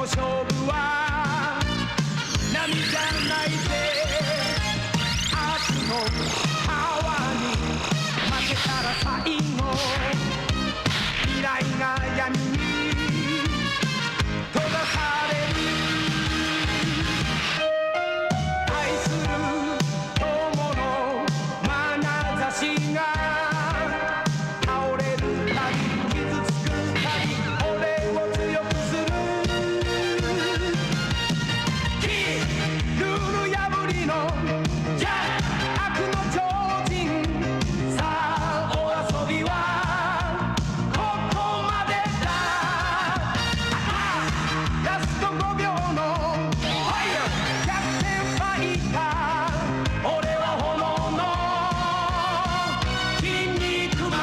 勝負は波じゃないぜ明日の川に負けたら最後未来が闇に閉ざされる愛する友の眼差しが倒れるたび傷つくたび俺を強くするルール破りのジャッ悪の超人さあお遊びはここまでだラスト5秒のファイヤー逆転ファイター俺は炎の筋肉マン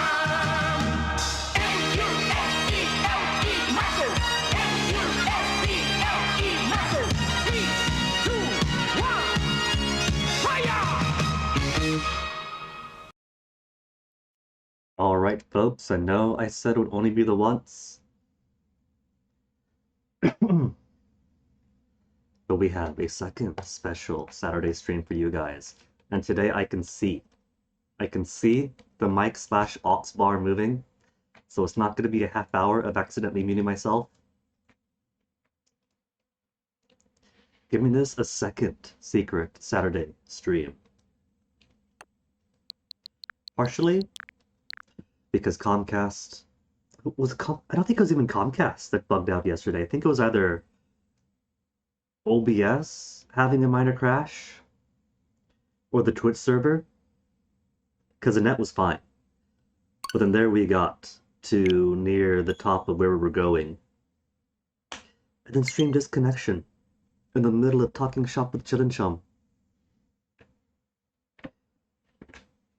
MUSCLE マッスル MUSCLE マッスル 3, 2, 1 ファイヤー Alright, folks, I know I said it would only be the once. But we have a second special Saturday stream for you guys. And today I can see the mic / aux bar moving. So it's not going to be a half hour of accidentally muting myself. Giving this a second secret Saturday stream. Partially because Comcast was I don't think it was even Comcast that bugged out yesterday. I think it was either OBS having a minor crash or the Twitch server, because the net was fine. But then there we got to near the top of where we were going, and then stream disconnection in the middle of talking shop with Chillin' Chum.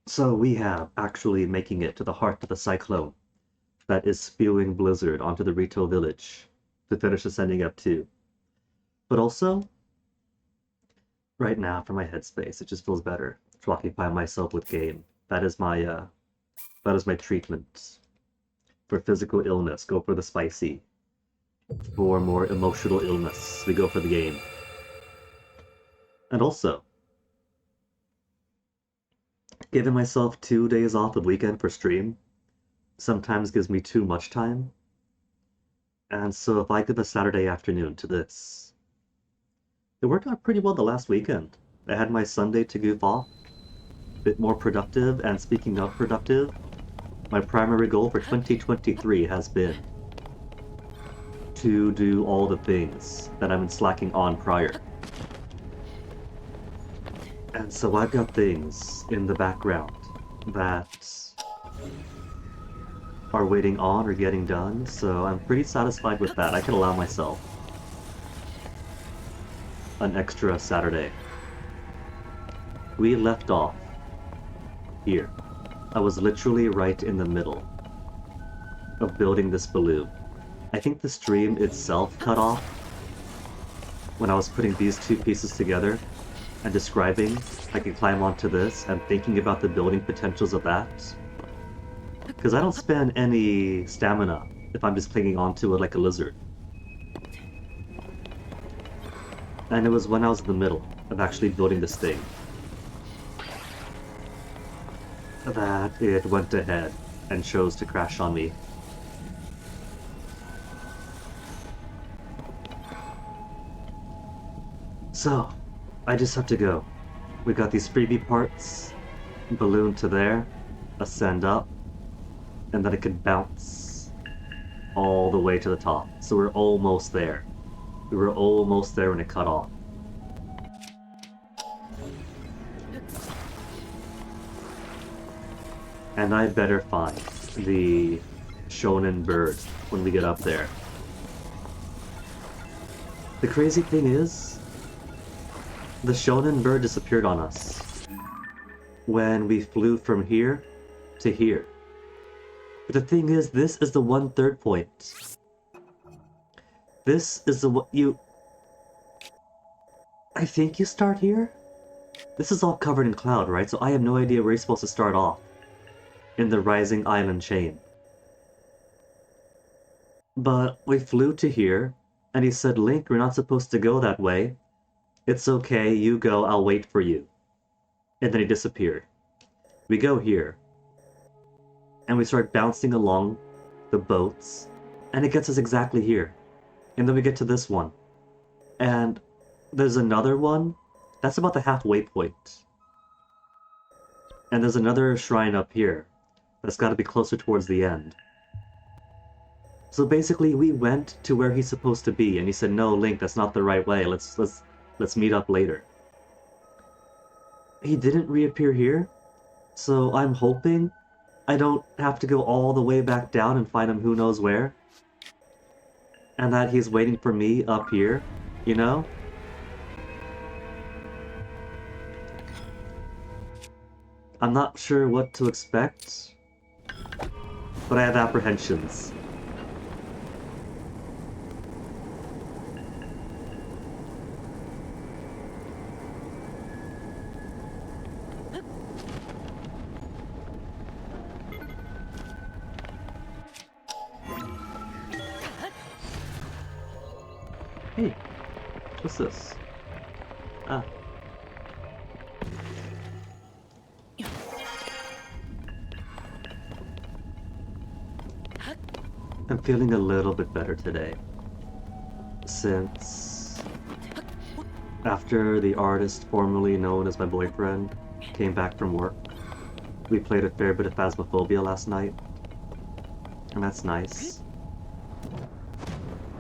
So we have actually making it to the heart of the cyclone that is spewing blizzard onto the Rito village to finish ascending F2. But also, right now for my headspace, it just feels better to occupy myself with game. That is my treatment. For physical illness, go for the spicy. For more emotional illness, we go for the game. And also, giving myself 2 days off of weekend for stream sometimes gives me too much time. And so if I give a Saturday afternoon to this, it worked out pretty well the last weekend. I had my Sunday to goof off, a bit more productive, and speaking of productive, my primary goal for 2023 has been to do all the things that I've been slacking on prior. And so I've got things in the background that are waiting on or getting done, so I'm pretty satisfied with that. I can allow myself an extra Saturday. We left off here. I was literally right in the middle of building this balloon. I think the stream itself cut off when I was putting these two pieces together and describing I could climb onto this and thinking about the building potentials of that. Because I don't spend any stamina if I'm just clinging onto it like a lizard. And it was when I was in the middle of actually building this thing that it went ahead and chose to crash on me. So, I just have to go. We got these freebie parts, balloon to there, ascend up, and then it could bounce all the way to the top. So we're almost there. We were almost there when it cut off. And I better find the shonen bird when we get up there. The crazy thing is, the shonen bird disappeared on us when we flew from here to here. But the thing is, this is the 1/3 point. This is the what you... I think you start here? This is all covered in cloud, right? So I have no idea where you're supposed to start off in the rising island chain. But we flew to here, And he said, Link, we're not supposed to go that way. It's okay, you go, I'll wait for you. And then he disappeared. We go here. And we start bouncing along the boats. And it gets us exactly here. And then we get to this one. And there's another one. That's about the halfway point. And there's another shrine up here. That's got to be closer towards the end. So basically, we went to where he's supposed to be, and he said, "No, Link, that's not the right way. Let's meet up later." He didn't reappear here, so I'm hoping I don't have to go all the way back down and find him who knows where, and that he's waiting for me up here, you know? I'm not sure what to expect, but I have apprehensions. Hey, what's this? Ah. I'm feeling a little bit better today. Since after the artist formerly known as my boyfriend came back from work, we played a fair bit of Phasmophobia last night. And that's nice.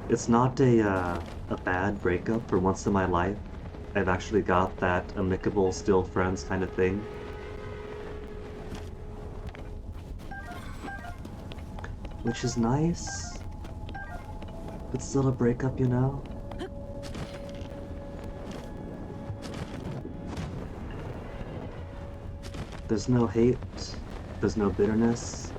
It's not a bad breakup. For once in my life, I've actually got that amicable, still friends kind of thing. Which is nice. It's still a breakup, you know? There's no hate. There's no bitterness.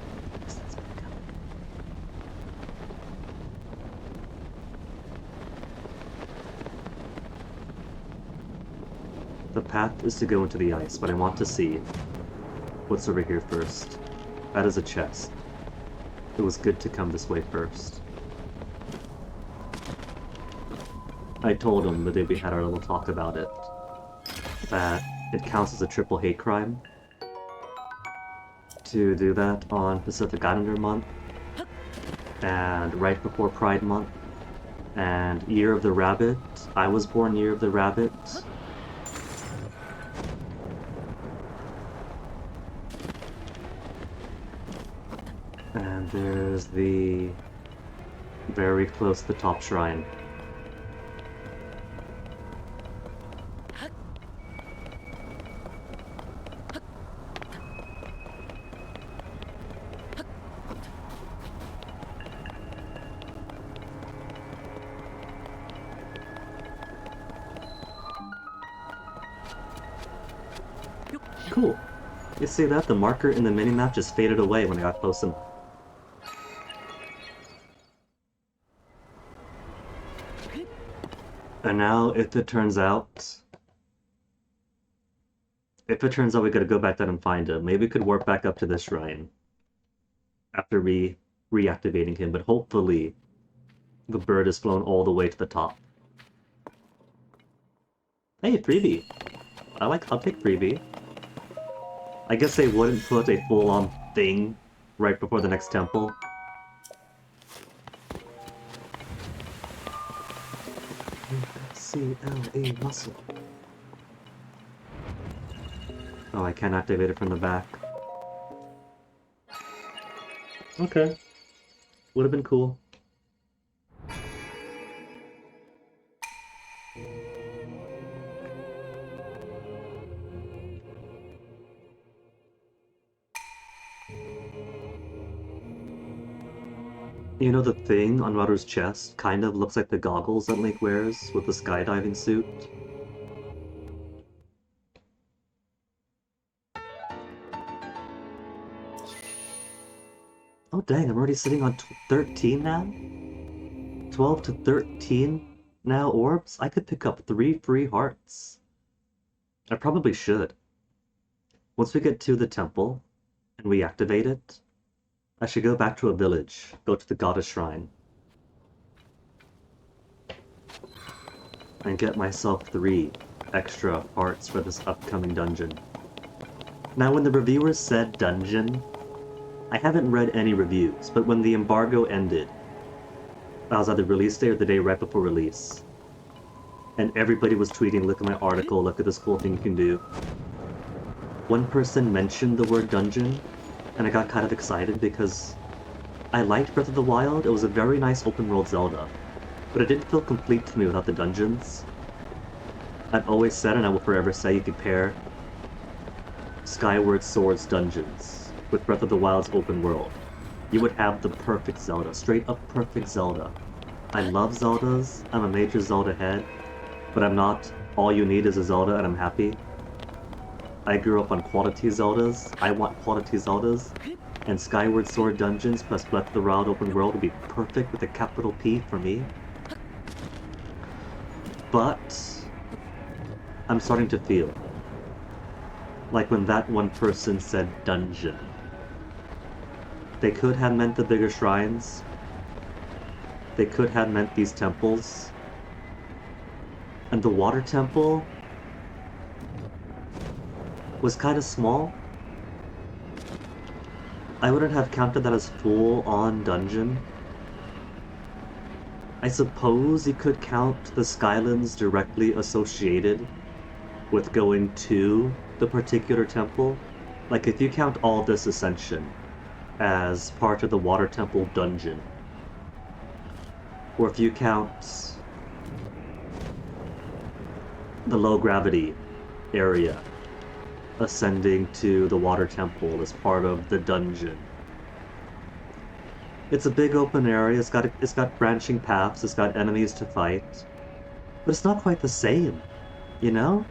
The path is to go into the ice, but I want to see what's over here first. That is a chest. It was good to come this way first. I told him the day we had our little talk about it, that it counts as a triple hate crime to do that on Pacific Islander Month, and right before Pride Month, and Year of the Rabbit. I was born Year of the Rabbit. And there's the very close to the top shrine. Cool. You see that? The marker in the minimap just faded away when I got close enough. And now, if it turns out we gotta go back down and find him, maybe we could warp back up to this shrine after reactivating him, but hopefully the bird is flown all the way to the top. Hey, freebie! I'll take freebie. I guess they wouldn't put a full-on thing right before the next temple. CLA muscle. Oh, I can't activate it from the back. Okay. Would have been cool. You know, the thing on Rudder's chest kind of looks like the goggles that Link wears with the skydiving suit. Oh dang, I'm already sitting on 13 now? 12 to 13 now orbs? I could pick up 3 free hearts. I probably should. Once we get to the temple and we activate it, I should go back to a village, go to the goddess shrine. and get myself 3 extra parts for this upcoming dungeon. Now, when the reviewers said dungeon, I haven't read any reviews, but when the embargo ended, I was at the release day or the day right before release, and everybody was tweeting, look at my article, look at this cool thing you can do. One person mentioned the word dungeon, and I got kind of excited because I liked Breath of the Wild. It was a very nice open world Zelda, but it didn't feel complete to me without the dungeons. I've always said, and I will forever say, you could pair Skyward Sword's dungeons with Breath of the Wild's open world. You would have the perfect Zelda, straight up perfect Zelda. I love Zeldas, I'm a major Zelda head, but I'm not all you need is a Zelda and I'm happy. I grew up on quality Zeldas, I want quality Zeldas, and Skyward Sword dungeons plus Breath of the Wild open world would be perfect with a capital P for me. But I'm starting to feel like when that one person said dungeon, they could have meant the bigger shrines. They could have meant these temples. And the water temple was kind of small. I wouldn't have counted that as full-on dungeon. I suppose you could count the Skylands directly associated with going to the particular temple. Like if you count all this Ascension as part of the Water Temple dungeon, or if you count the low gravity area ascending to the Water Temple as part of the dungeon. It's a big open area, it's got branching paths, it's got enemies to fight, but it's not quite the same, you know?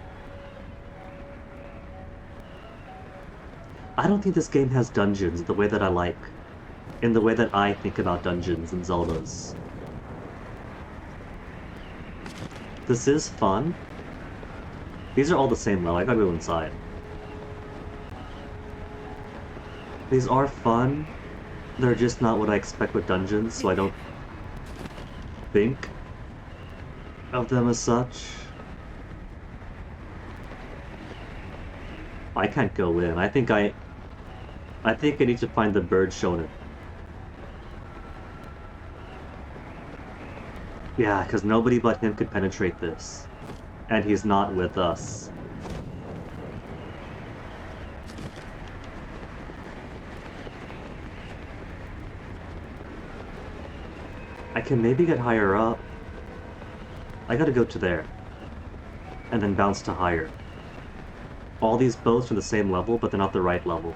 I don't think this game has dungeons the way that I like, in the way that I think about dungeons and Zeldas. This is fun. These are all the same level, I gotta go inside. These are fun, they're just not what I expect with dungeons, so I don't think of them as such. I can't go in. I think I need to find the bird shonen. Yeah, because nobody but him could penetrate this. And he's not with us. I can maybe get higher up. I gotta go to there. And then bounce to higher. All these boats are the same level, but they're not the right level.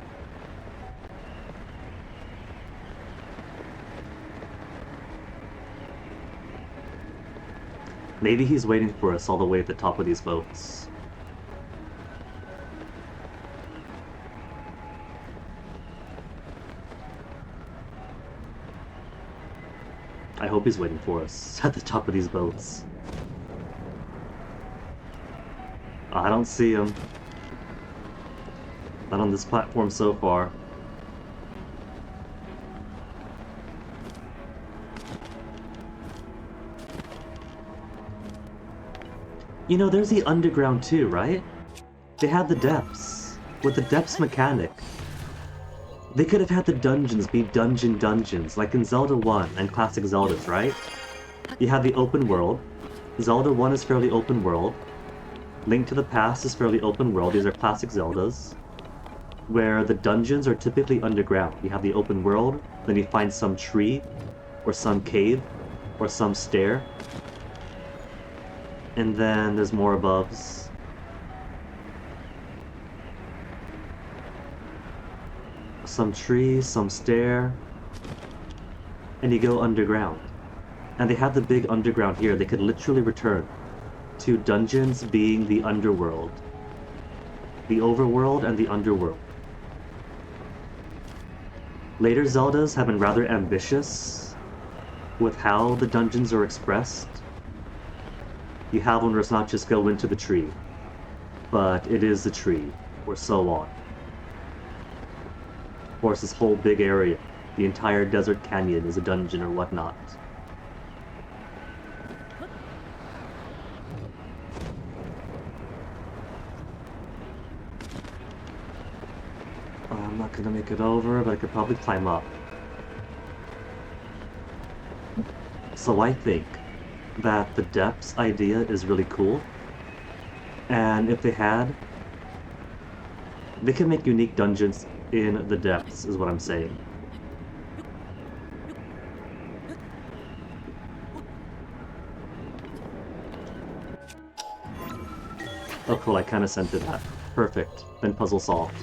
Maybe he's waiting for us all the way at the top of these boats. I hope he's waiting for us at the top of these boats. I don't see him. Not on this platform so far. You know, there's the underground too, right? They have the depths. With the depths mechanic, they could have had the dungeons be dungeons, like in Zelda 1 and classic Zeldas, right? You have the open world. Zelda 1 is fairly open world. Link to the Past is fairly open world. These are classic Zeldas, where the dungeons are typically underground. You have the open world, then you find some tree, or some cave, or some stair, and then there's more aboves. Some tree, some stair, and you go underground. And they have the big underground here. They could literally return to dungeons being the underworld. The overworld and the underworld. Later Zeldas have been rather ambitious with how the dungeons are expressed. You have one where it's not just go into the tree, but it is the tree, or so on. Of course, this whole big area, the entire desert canyon is a dungeon or whatnot. I'm not gonna make it over, but I could probably climb up. So I think that the depths idea is really cool. And if they can make unique dungeons in the depths, is what I'm saying. Oh cool, I kinda scented that. Perfect. Then puzzle solved.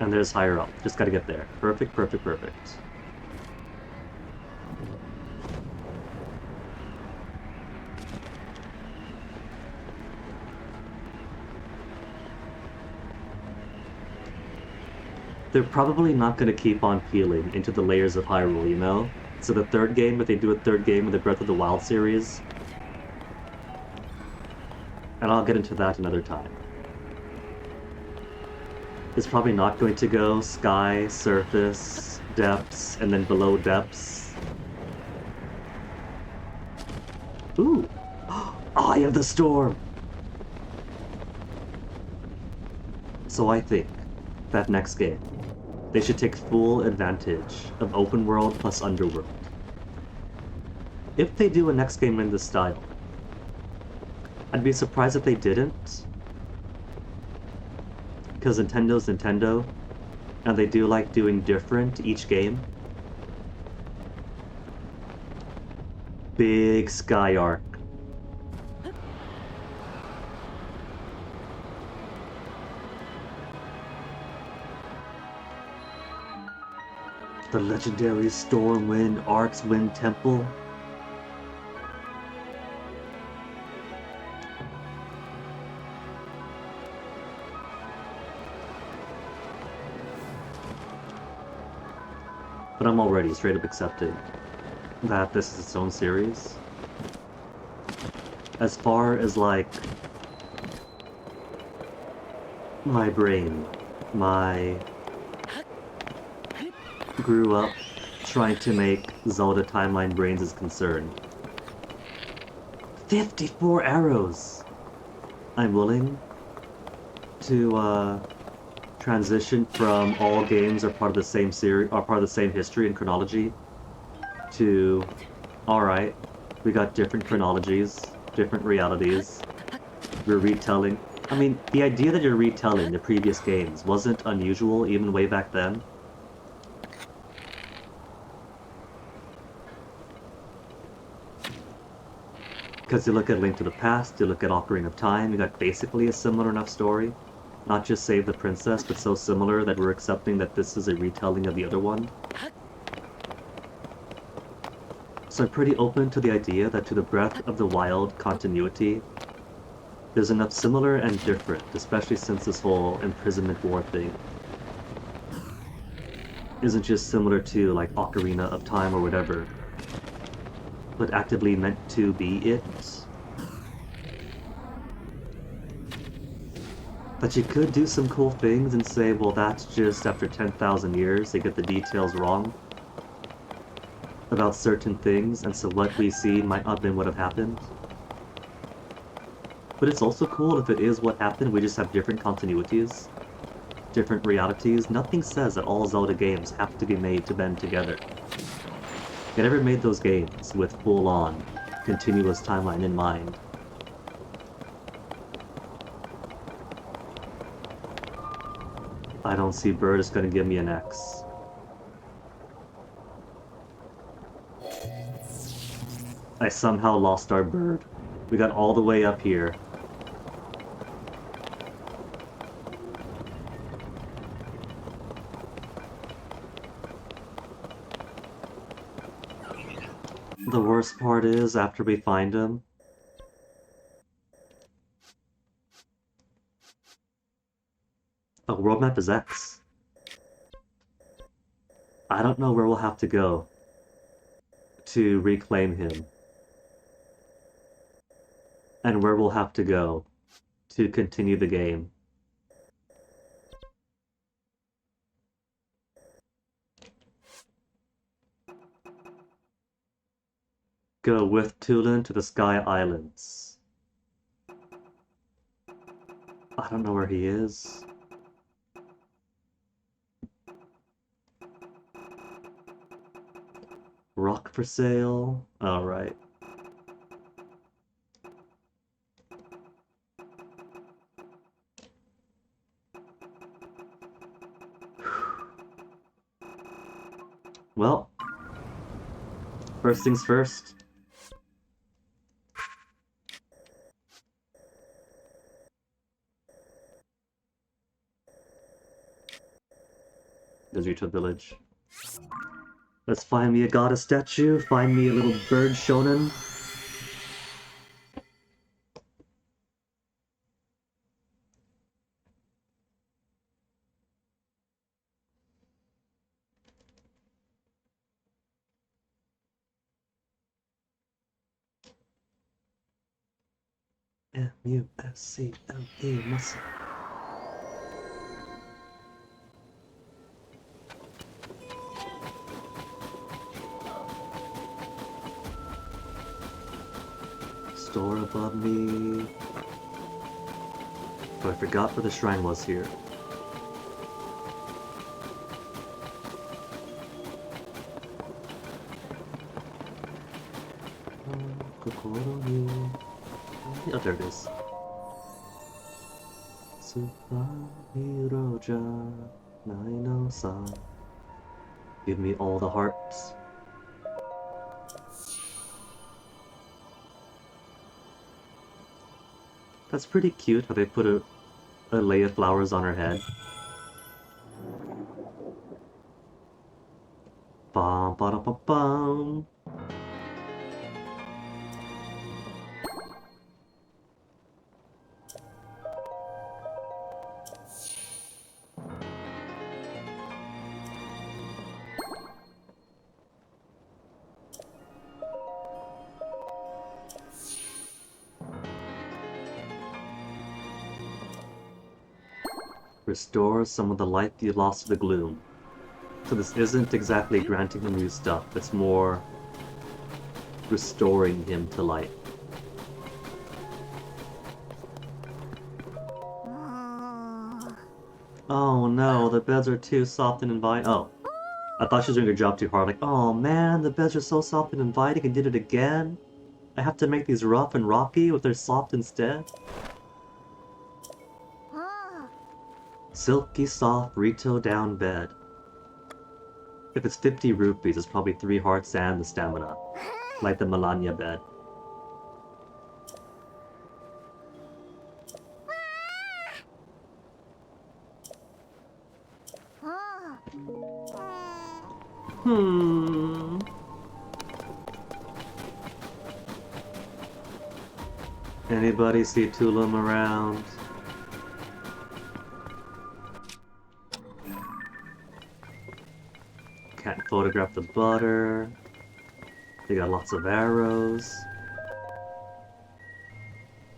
And there's higher up. Just gotta get there. Perfect, perfect, perfect. They're probably not gonna keep on peeling into the layers of Hyrule, you know? So the third game, if they do a third game in the Breath of the Wild series, and I'll get into that another time. It's probably not going to go sky, surface, depths, and then below depths. Ooh! Eye of the Storm! So I think that next game, they should take full advantage of open world plus underworld. If they do a next game in this style, I'd be surprised if they didn't, because Nintendo's Nintendo, and they do like doing different each game. Big sky arc. The legendary Stormwind Arcswind Temple. But I'm already straight up accepting that this is its own series. As far as, like, my brain, grew up trying to make Zelda Timeline brains is concerned. 54 arrows! I'm willing to, transition from all games are part of the same series, are part of the same history and chronology, to, alright, we got different chronologies, different realities, we're retelling. I mean, the idea that you're retelling the previous games wasn't unusual even way back then. Because you look at Link to the Past, you look at Ocarina of Time, you got basically a similar enough story. Not just Save the Princess, but so similar that we're accepting that this is a retelling of the other one. So I'm pretty open to the idea that to the Breath of the Wild continuity, there's enough similar and different, especially since this whole imprisonment war thing isn't just similar to, like, Ocarina of Time or whatever, but actively meant to be it. But you could do some cool things and say, well, that's just after 10,000 years, they get the details wrong about certain things, and so what we see might not have been what have happened. But it's also cool if it is what happened, we just have different continuities, different realities. Nothing says that all Zelda games have to be made to bend together. They never made those games with full-on, continuous timeline in mind. I don't see Bird is gonna give me an X. I somehow lost our bird. We got all the way up here. The worst part is, after we find him, the world map is X. I don't know where we'll have to go to reclaim him. And where we'll have to go to continue the game. Go with Tulin to the Sky Islands. I don't know where he is. Rock for sale. Alright. Well, first things first. Deserto Village. Let's find me a goddess statue, find me a little bird shonen. M-U-S-C-L-E, muscle. Store above me. Oh, I forgot where the shrine was here. Oh, there it is. Give me all the hearts. That's pretty cute how they put a lei of flowers on her head. Bum ba da bum bum. Restore some of the light you lost to the gloom. So this isn't exactly granting him new stuff, it's more restoring him to light. Oh no, the beds are too soft and inviting. Oh, I thought she was doing her job too hard. Like, oh man, the beds are so soft and inviting and did it again? I have to make these rough and rocky with their soft instead? Silky soft Rito down bed. If it's 50 rupees, it's probably 3 hearts and the stamina. Like the Melania bed. Anybody see Tulum around? Can't photograph the butter. They got lots of arrows.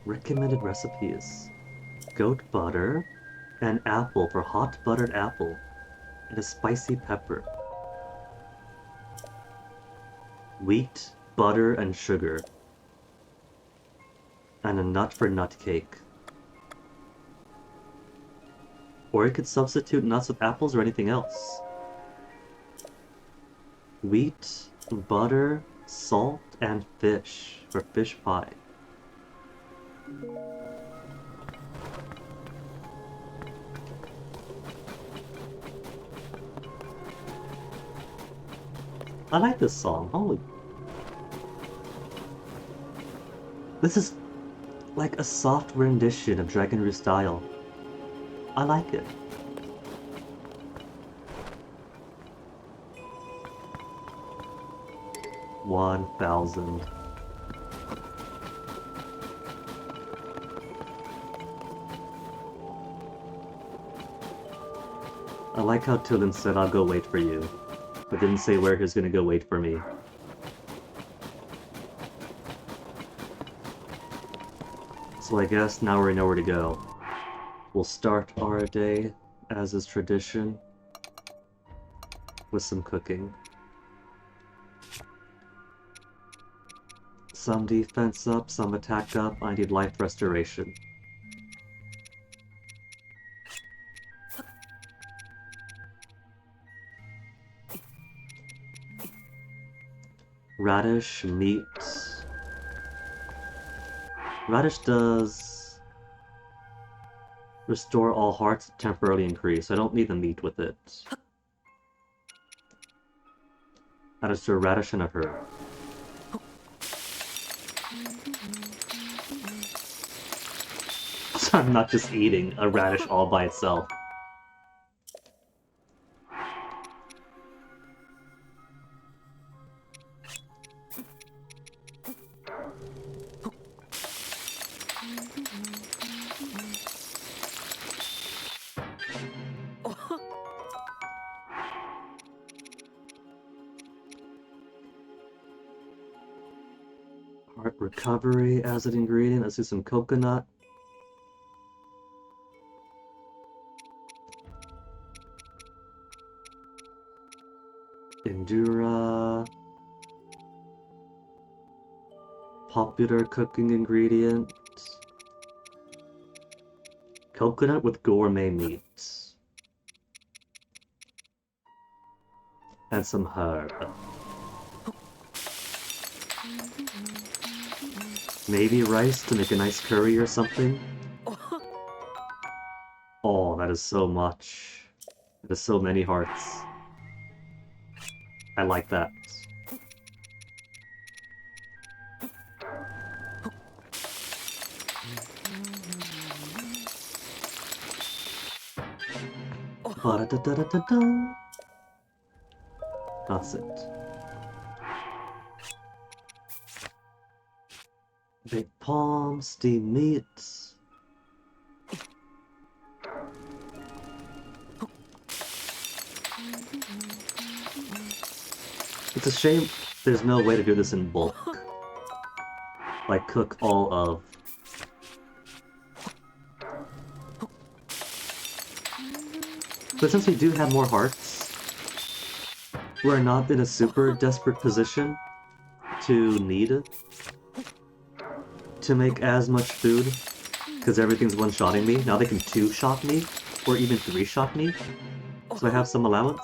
Recommended recipes. Goat butter, and apple for hot buttered apple, and a spicy pepper. Wheat, butter, and sugar. And a nut for nut cake. Or you could substitute nuts with apples or anything else. Wheat, butter, salt, and fish for fish pie. I like this song. Holy. This is like a soft rendition of Dragon Roost style. I like it. $1,000. I like how Tulin said I'll go wait for you, but didn't say where he was gonna go wait for me. So I guess now we know where to go. We'll start our day, as is tradition, with some cooking. Some defense up, some attack up. I need life restoration. Radish, meat. Radish does restore all hearts, temporarily increase. I don't need the meat with it. That is a radish and a herb. So I'm not just eating a radish all by itself. Heart recovery as an ingredient. Let's do some coconut. Endura. Popular cooking ingredient. Coconut with gourmet meats. And some herb. Maybe rice to make a nice curry or something? Oh, that is so much. That is so many hearts. I like that. Ba-da-da-da-da-da. That's it. Big palm, steamed meats. It's a shame there's no way to do this in bulk. Like cook all of. But since we do have more hearts, we're not in a super desperate position to need to make as much food, because everything's one-shotting me. Now they can two-shot me, or even three-shot me, so I have some allowance.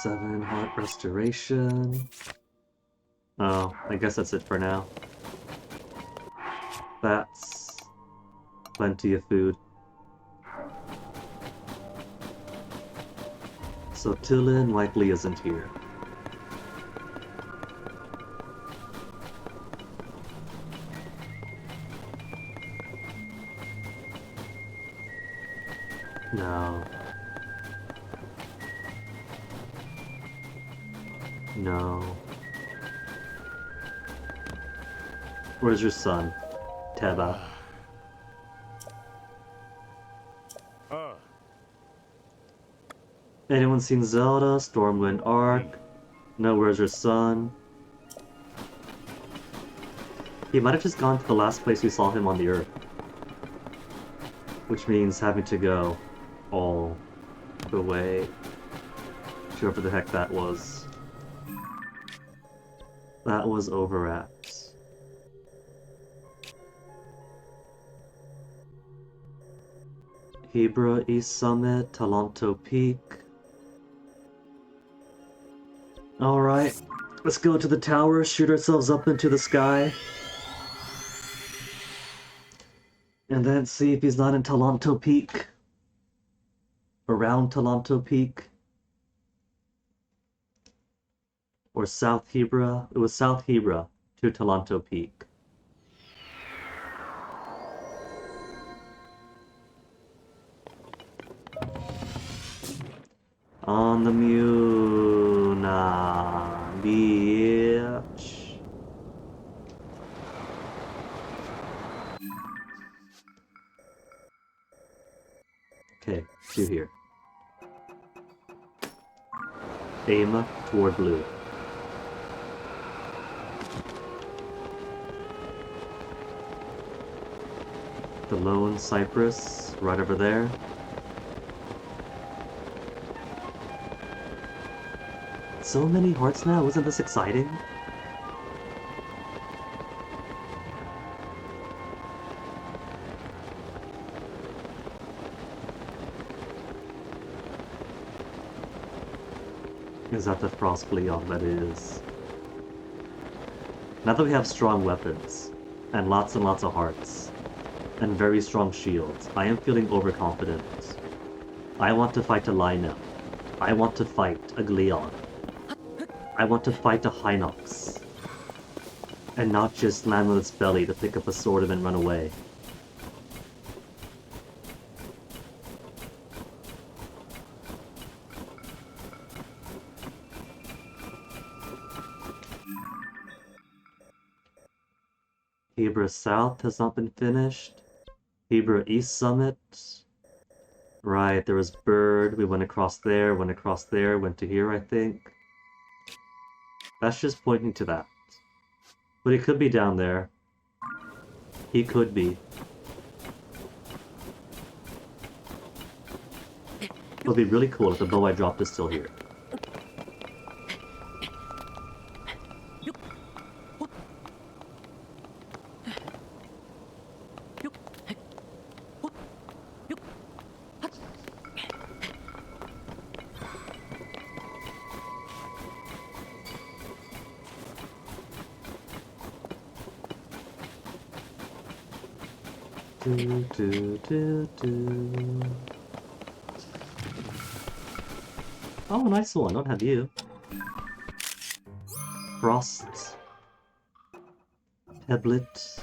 Seven heart restoration. Oh, I guess that's it for now. That's plenty of food. So Tillin likely isn't here. No. No. Where's your son, Teba? Anyone seen Zelda? Stormwind Arc? No, where's your son? He might have just gone to the last place we saw him on the Earth. Which means having to go all the way to wherever the heck that was. That was Overaps. Hebra East Summit, Talanto Peak. Alright, let's go to the tower, shoot ourselves up into the sky. And then see if he's not in Talanto Peak. Around Talanto Peak. Or South Hebra. It was South Hebra to Talanto Peak. On the Muna Beach. Okay, two here. Aim toward blue. The lone cypress right over there. So many hearts now, wasn't this exciting? Is that the Frost Leon? That is. Now that we have strong weapons, and lots of hearts, and very strong shields, I am feeling overconfident. I want to fight a Lino. I want to fight a Gleon. I want to fight a Hinox. And not just land on its belly to pick up a sword and then run away. Hebra South has not been finished. Hebra East Summit. Right, there was Bird, we went across there, went to here, I think. That's just pointing to that. But he could be down there. He could be. It would be really cool if the bow I dropped is still here. Oh, nice one. Don't have you. Frost. Tablet.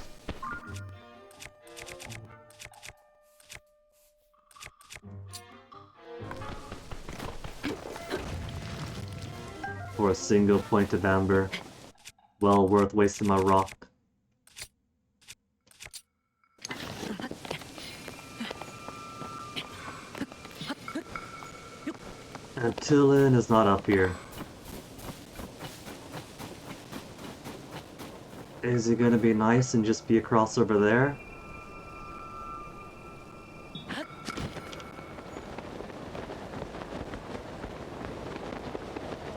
For a single point of amber. Well worth wasting my rock. And Tillin is not up here. Is he gonna be nice and just be across over there?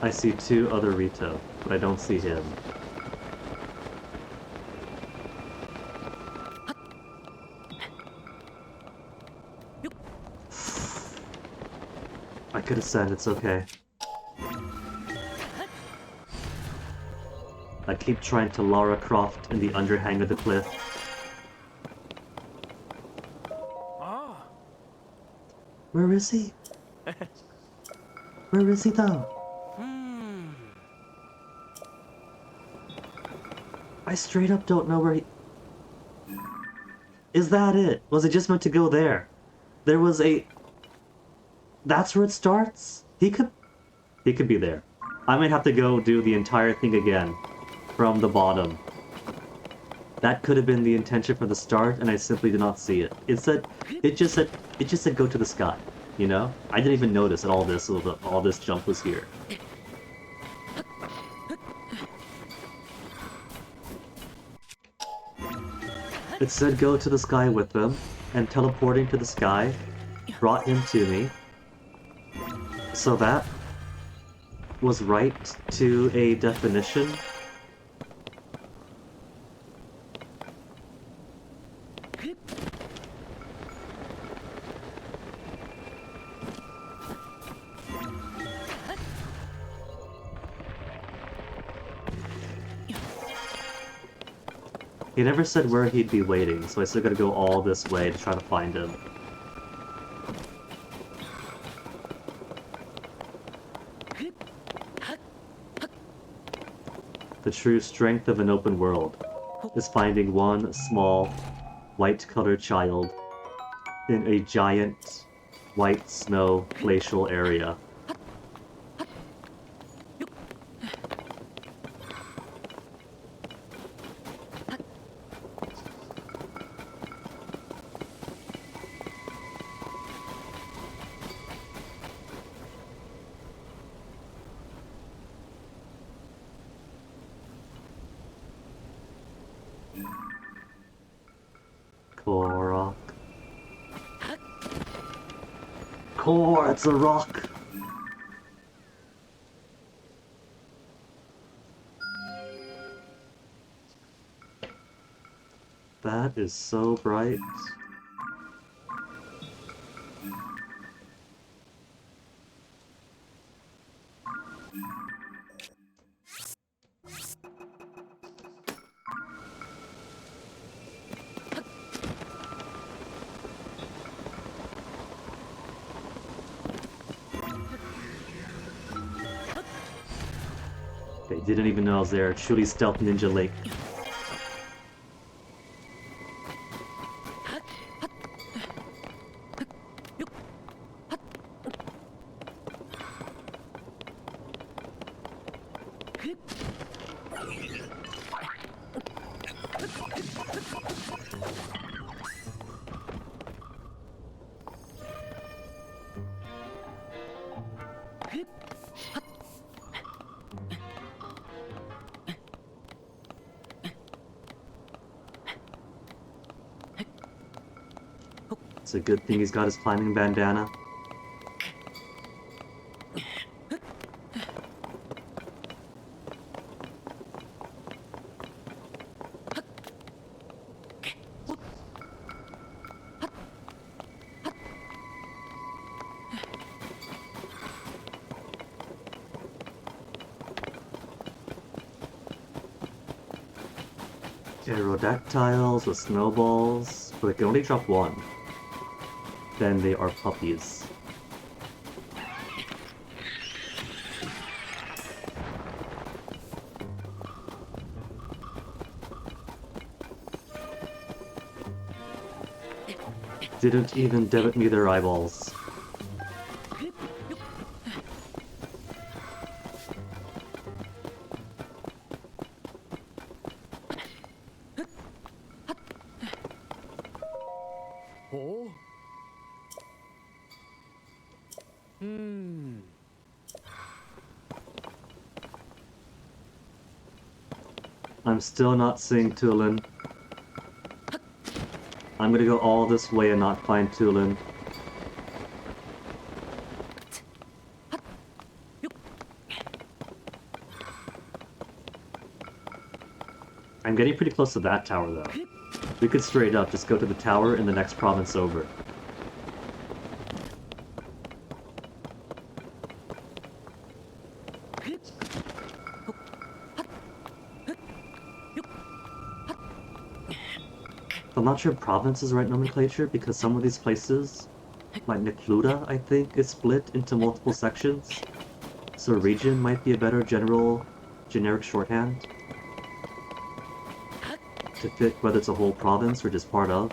I see two other Rito, but I don't see him. I could have said it's okay. I keep trying to Lara Croft in the underhang of the cliff. Where is he? Where is he though? I straight up don't know where he... Is that it? Was it just meant to go there? There was a... That's where it starts? He could be there. I might have to go do the entire thing again. From the bottom. That could have been the intention from the start, and I simply did not see it. It just said go to the sky, you know? I didn't even notice that all this jump was here. It said go to the sky with them, and teleporting to the sky brought him to me. So that was right to a definition. He never said where he'd be waiting, so I still gotta go all this way to try to find him. The true strength of an open world is finding one small, white-colored child in a giant, white snow glacial area. Korok. Core, it's a rock! That is so bright. They didn't even know I was there. Truly stealth ninja lake. It's a good thing he's got his climbing bandana. Aerodactyls with snowballs, but they can only drop one. Then they are puppies. Didn't even debit me their eyeballs. I'm still not seeing Tulin. I'm gonna go all this way and not find Tulin. I'm getting pretty close to that tower though. We could straight up just go to the tower in the next province over. I'm not sure province is the right nomenclature because some of these places, like Necluda, I think, is split into multiple sections. So region might be a better generic shorthand to fit whether it's a whole province or just part of.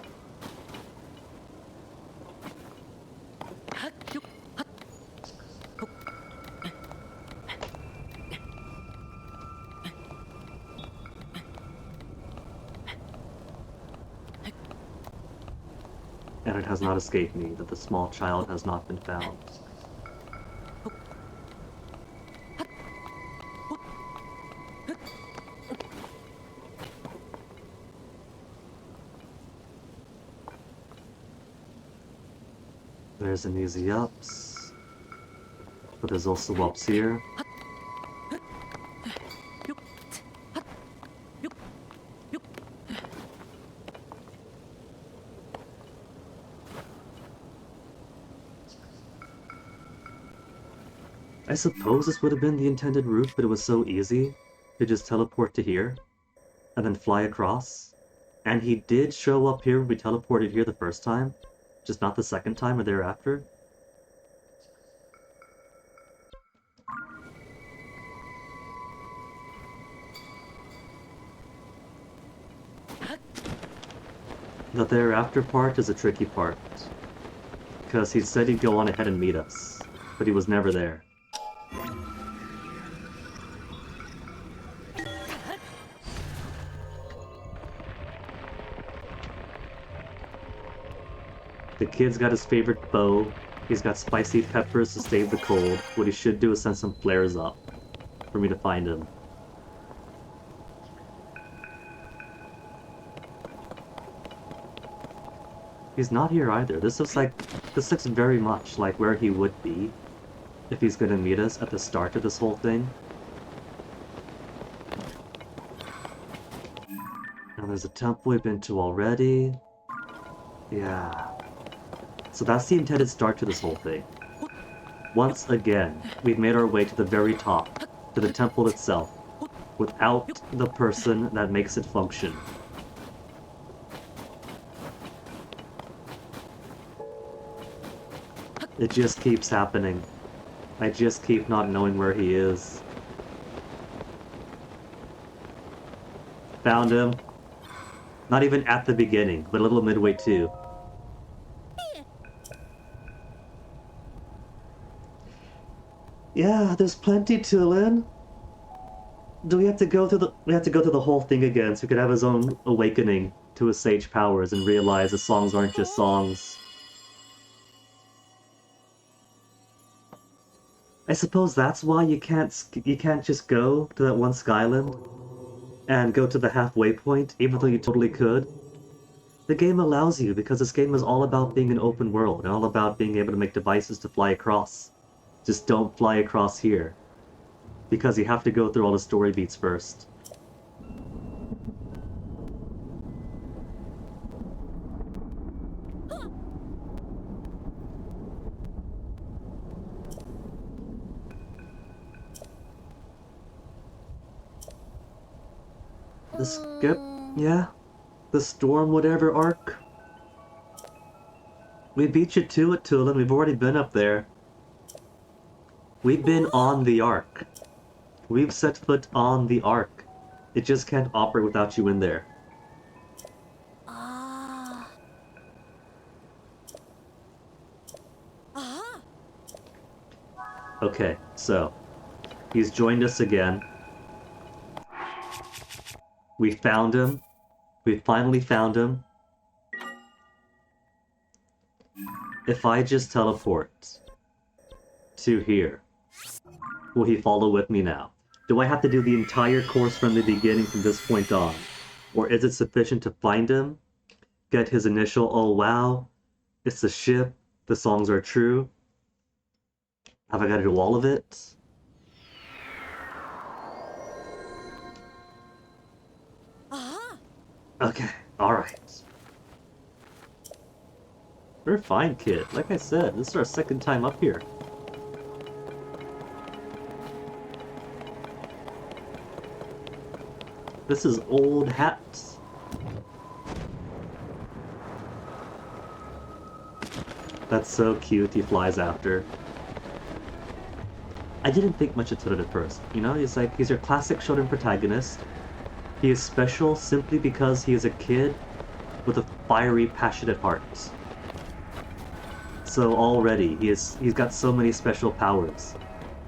And it has not escaped me that the small child has not been found. There's an easy ups, but there's also ups here. I suppose this would have been the intended route, but it was so easy to just teleport to here and then fly across. And he did show up here when we teleported here the first time, just not the second time or thereafter. The thereafter part is a tricky part, because he said he'd go on ahead and meet us, but he was never there. The kid's got his favorite bow, he's got spicy peppers to stave the cold. What he should do is send some flares up for me to find him. He's not here either. This looks very much like where he would be if he's gonna meet us at the start of this whole thing. And And there's a temple we've been to already. Yeah. So that's the intended start to this whole thing. Once again, we've made our way to the very top, to the temple itself, without the person that makes it function. It just keeps happening. I just keep not knowing where he is. Found him. Not even at the beginning, but a little midway too. Yeah, there's plenty, Tulin. Do we have to go through the whole thing again so he could have his own awakening to his sage powers and realize the songs aren't just songs? I suppose that's why you can't just go to that one Skyland and go to the halfway point, even though you totally could. The game allows you because this game is all about being an open world and all about being able to make devices to fly across. Just don't fly across here, because you have to go through all the story beats first. The skip, yeah, the storm whatever arc. We beat you to it, Tulin. We've already been up there. We've been on the arc. We've set foot on the arc. It just can't operate without you in there. Okay, so he's joined us again. We found him. We finally found him. If I just teleport to here, will he follow with me now? Do I have to do the entire course from the beginning from this point on? Or is it sufficient to find him, get his initial, oh wow, it's the ship, the songs are true? Have I got to do all of it? Okay, alright. We're fine, kid. Like I said, this is our second time up here. This is old hat. That's so cute, he flies after. I didn't think much of Toad at first, you know? He's your classic shonen protagonist. He is special simply because he is a kid with a fiery, passionate heart. So already, he's got so many special powers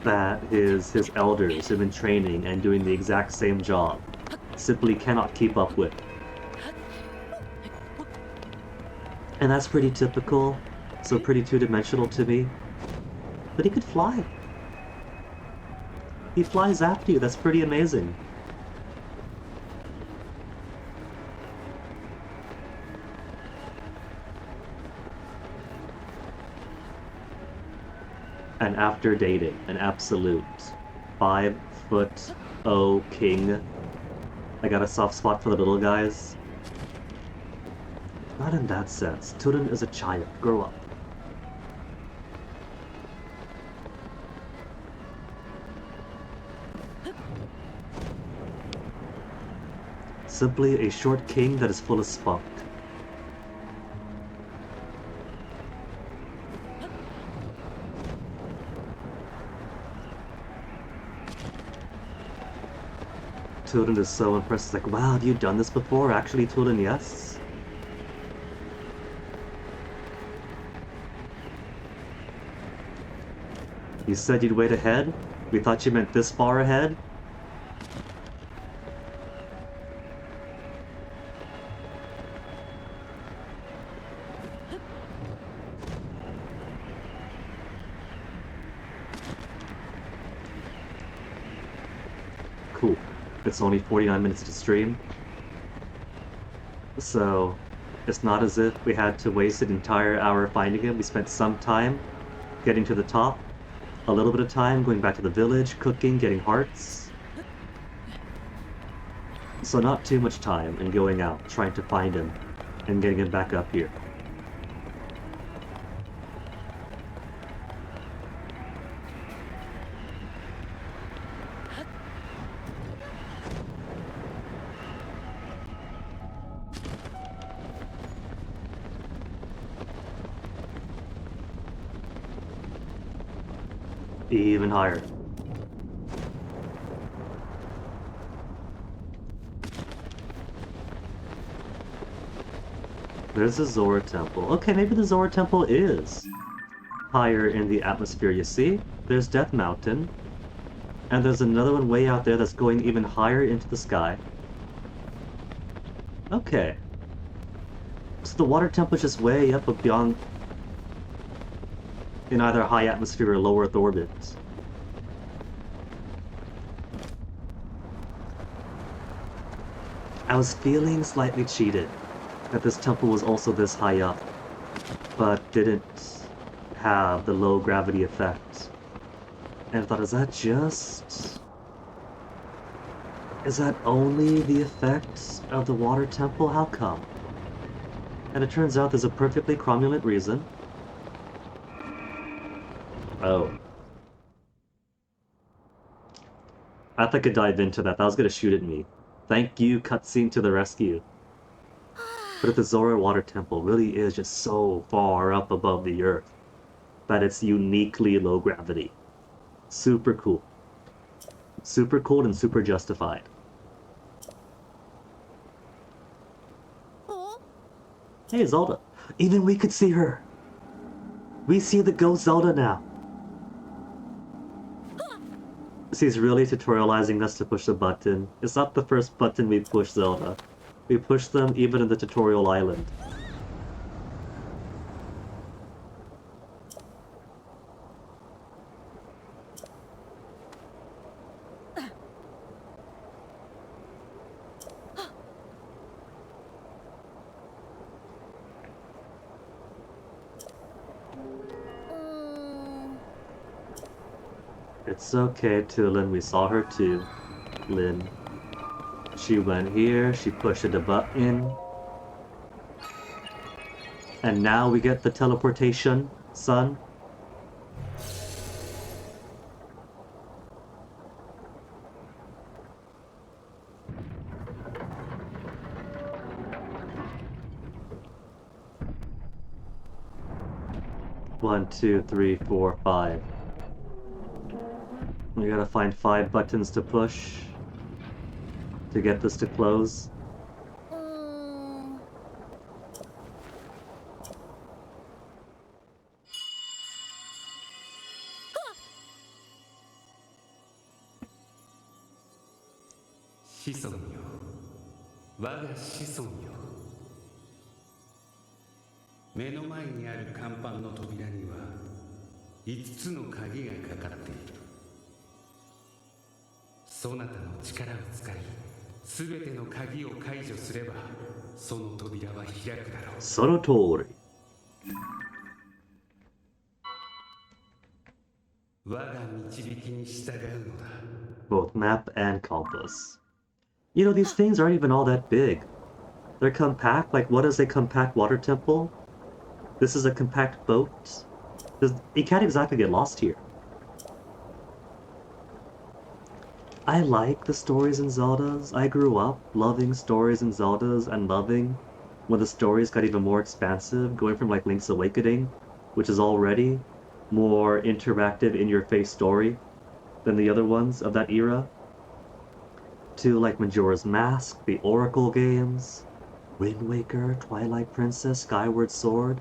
that his elders have been training and doing the exact same job simply cannot keep up with. And that's pretty typical, so pretty two-dimensional to me. But he could fly. He flies after you, that's pretty amazing. And after dating, an absolute 5'0" king. I got a soft spot for the little guys. Not in that sense. Turin is a child. Grow up. Simply a short king that is full of spunk. Tulin is so impressed. He's like, wow, have you done this before? Actually, Tulin, yes. You said you'd wait ahead? We thought you meant this far ahead? Cool. It's only 49 minutes to stream. So, it's not as if we had to waste an entire hour finding him. We spent some time getting to the top, a little bit of time going back to the village, cooking, getting hearts. So not too much time in going out, trying to find him, and getting him back up here. Even higher. There's the Zora Temple. Okay, maybe the Zora Temple is higher in the atmosphere, you see? There's Death Mountain. And there's another one way out there that's going even higher into the sky. Okay. So the water temple is just way up beyond in either high atmosphere or low Earth orbit. I was feeling slightly cheated that this temple was also this high up, but didn't have the low gravity effect. And I thought, is that only the effect of the water temple? How come? And it turns out there's a perfectly cromulent reason. Oh. I thought I could dive into that. That was gonna shoot at me. Thank you, cutscene to the rescue. But if the Zora Water Temple really is just so far up above the Earth that it's uniquely low gravity. Super cool. Super cool and super justified. Hey, Zelda. Even we could see her. We see the ghost Zelda now. She's really tutorializing us to push the button. It's not the first button we push, Zelda. We push them even in the tutorial island. It's okay, Tulin. We saw her too. Lyn. She went here, she pushed the button. And now we get the teleportation, son. One, two, three, four, five. We gotta find 5 buttons to push to get this to close. Sonotori. Both map and compass. You know, these things aren't even all that big. They're compact. Like, what is a compact water temple? This is a compact boat. You can't exactly get lost here. I like the stories in Zeldas. I grew up loving stories in Zeldas and loving when the stories got even more expansive, going from like Link's Awakening, which is already more interactive in-your-face story than the other ones of that era, to like Majora's Mask, the Oracle games, Wind Waker, Twilight Princess, Skyward Sword,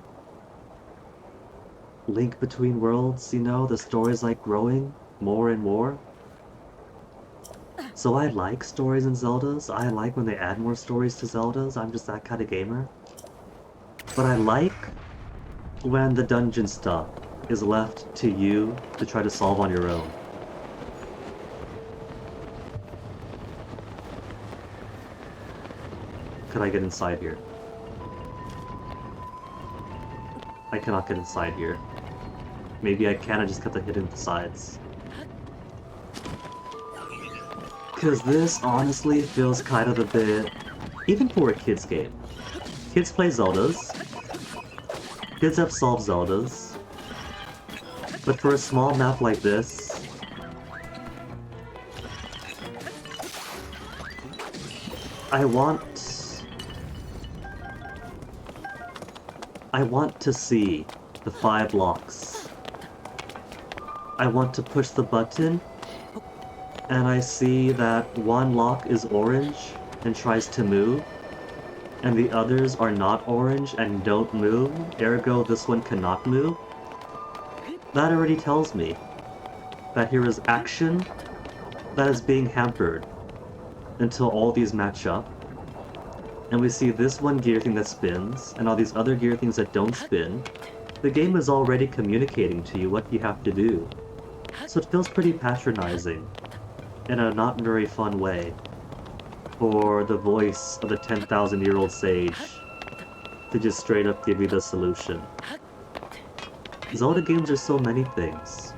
Link Between Worlds, you know, the stories like growing more and more. So I like stories in Zeldas. I like when they add more stories to Zeldas. I'm just that kind of gamer. But I like when the dungeon stuff is left to you to try to solve on your own. Could I get inside here? I cannot get inside here. Maybe I can, I just got to hit in the sides. Because this honestly feels kind of a bit, even for a kid's game. Kids play Zeldas. Kids have solved Zeldas. But for a small map like this, I want to see the 5 locks. I want to push the button, and I see that one lock is orange and tries to move, and the others are not orange and don't move, ergo this one cannot move. That already tells me that here is action that is being hampered until all these match up. And we see this one gear thing that spins, and all these other gear things that don't spin. The game is already communicating to you what you have to do. So it feels pretty patronizing, in a not very fun way, for the voice of the 10,000-year-old sage to just straight up give you the solution. Zelda games are so many things,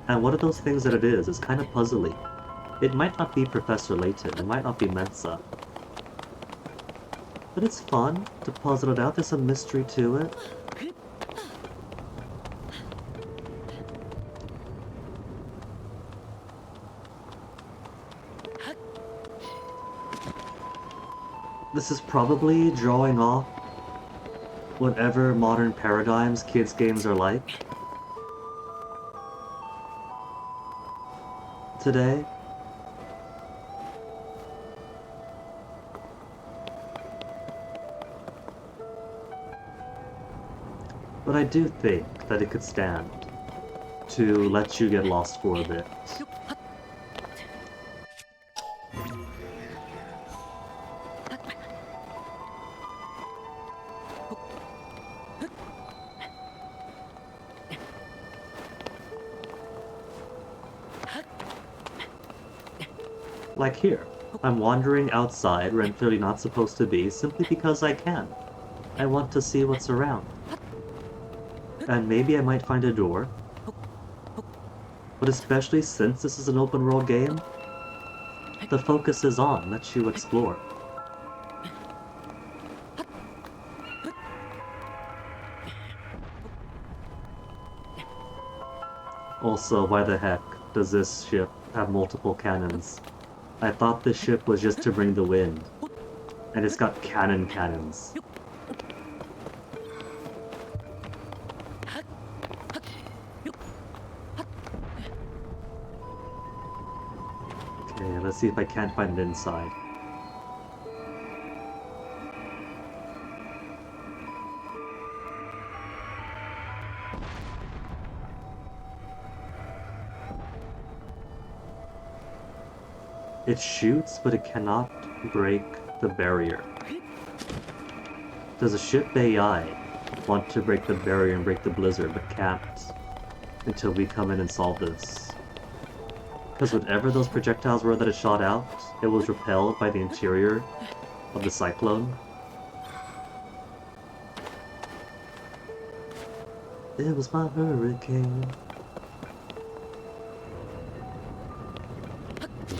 and one of those things that it is kind of puzzly. It might not be Professor Layton, it might not be Mensa, but it's fun to puzzle it out. There's some mystery to it. This is probably drawing off whatever modern paradigms kids' games are like today. But I do think that it could stand to let you get lost for a bit. Like here, I'm wandering outside where I'm clearly not supposed to be simply because I can. I want to see what's around. And maybe I might find a door. But especially since this is an open world game, the focus is on let you explore. Also, why the heck does this ship have multiple cannons? I thought this ship was just to bring the wind, and it's got cannons. Okay, let's see if I can't find it inside. It shoots, but it cannot break the barrier. Does a ship AI want to break the barrier and break the blizzard, but can't until we come in and solve this? Because whatever those projectiles were that it shot out, it was repelled by the interior of the cyclone. It was my hurricane.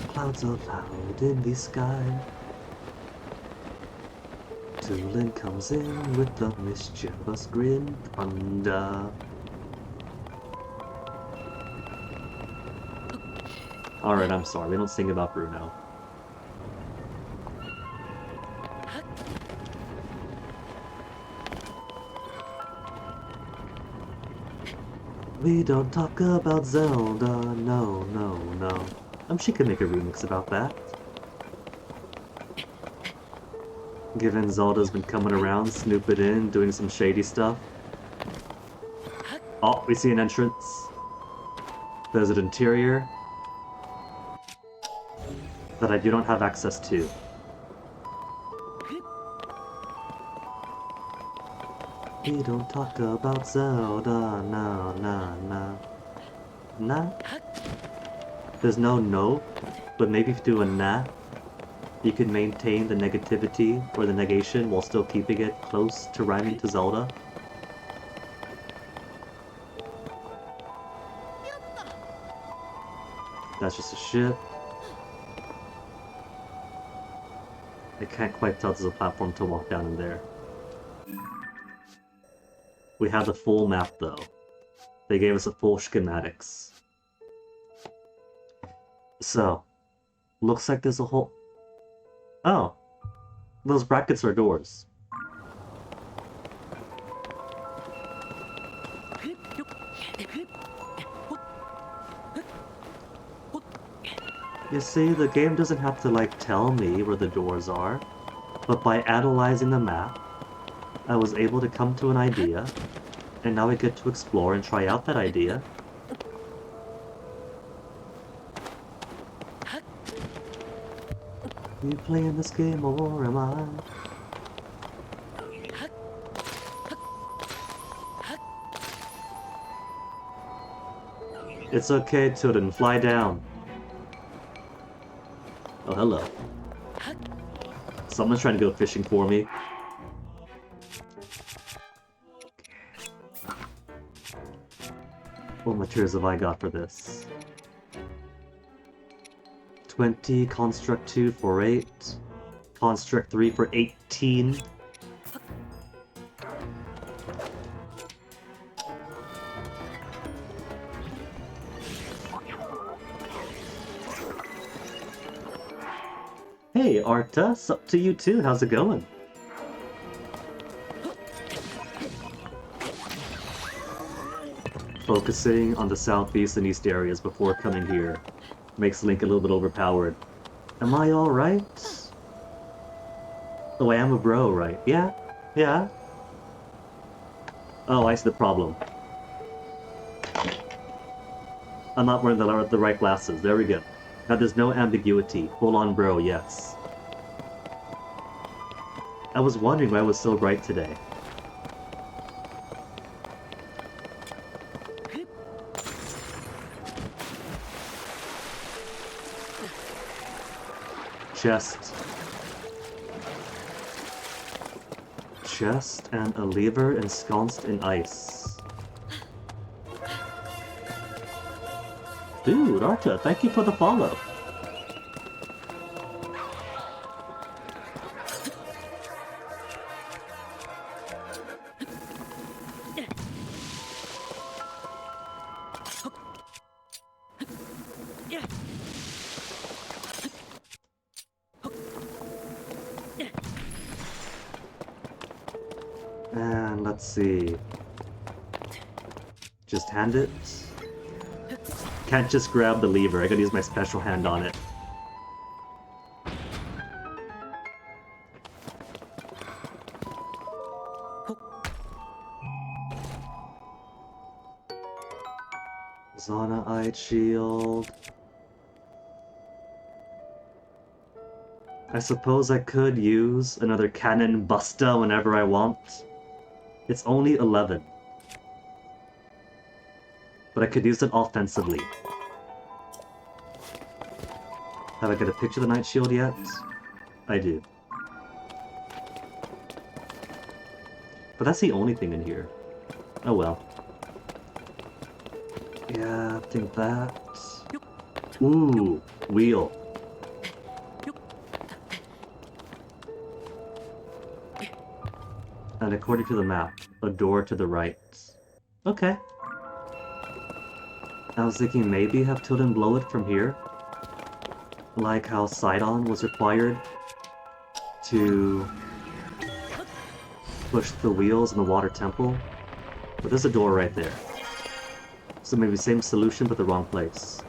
Clouds are loud in the sky. Tulin comes in with a mischievous grin. Thunder. Alright, I'm sorry, we don't sing about Bruno. We don't talk about Zelda, no, no, no. She could make a remix about that. Given Zelda's been coming around, snooping in, doing some shady stuff. Oh, we see an entrance. There's an interior that I do not have access to. We don't talk about Zelda, no, no, no. Nah? There's no, but maybe if you do a nah, you can maintain the negativity or the negation while still keeping it close to rhyming to Zelda. That's just a ship. I can't quite tell there's a platform to walk down in there. We have the full map though. They gave us a full schematics. So, looks like there's a whole... Oh! Those brackets are doors. You see, the game doesn't have to, like, tell me where the doors are, but by analyzing the map, I was able to come to an idea, and now I get to explore and try out that idea. Are you playing this game or am I? It's okay, Tilden, fly down. Oh, hello. Someone's trying to go fishing for me. What materials have I got for this? 20, Construct 2 for 8, Construct 3 for 18. Hey, Arta, it's up to you too. How's it going? Focusing on the southeast and east areas before coming here makes Link a little bit overpowered. Am I alright? Oh, I am a bro, right? Yeah? Yeah? Oh, I see the problem. I'm not wearing the right glasses. There we go. Now there's no ambiguity. Full on bro, yes. I was wondering why it was so bright today. Chest. Chest and a lever ensconced in ice. Dude, Arta, thank you for the follow. And let's see. Just hand it. Can't just grab the lever, I gotta use my special hand on it. Zona-eyed shield. I suppose I could use another cannon busta whenever I want. It's only 11. But I could use it offensively. Have I got a picture of the Night Shield yet? I do. But that's the only thing in here. Oh well. Yeah, I think that... Ooh, wheel. And according to the map, a door to the right. Okay. I was thinking maybe have Tilden blow it from here. Like how Sidon was required to push the wheels in the water temple. But there's a door right there. So maybe same solution but the wrong place.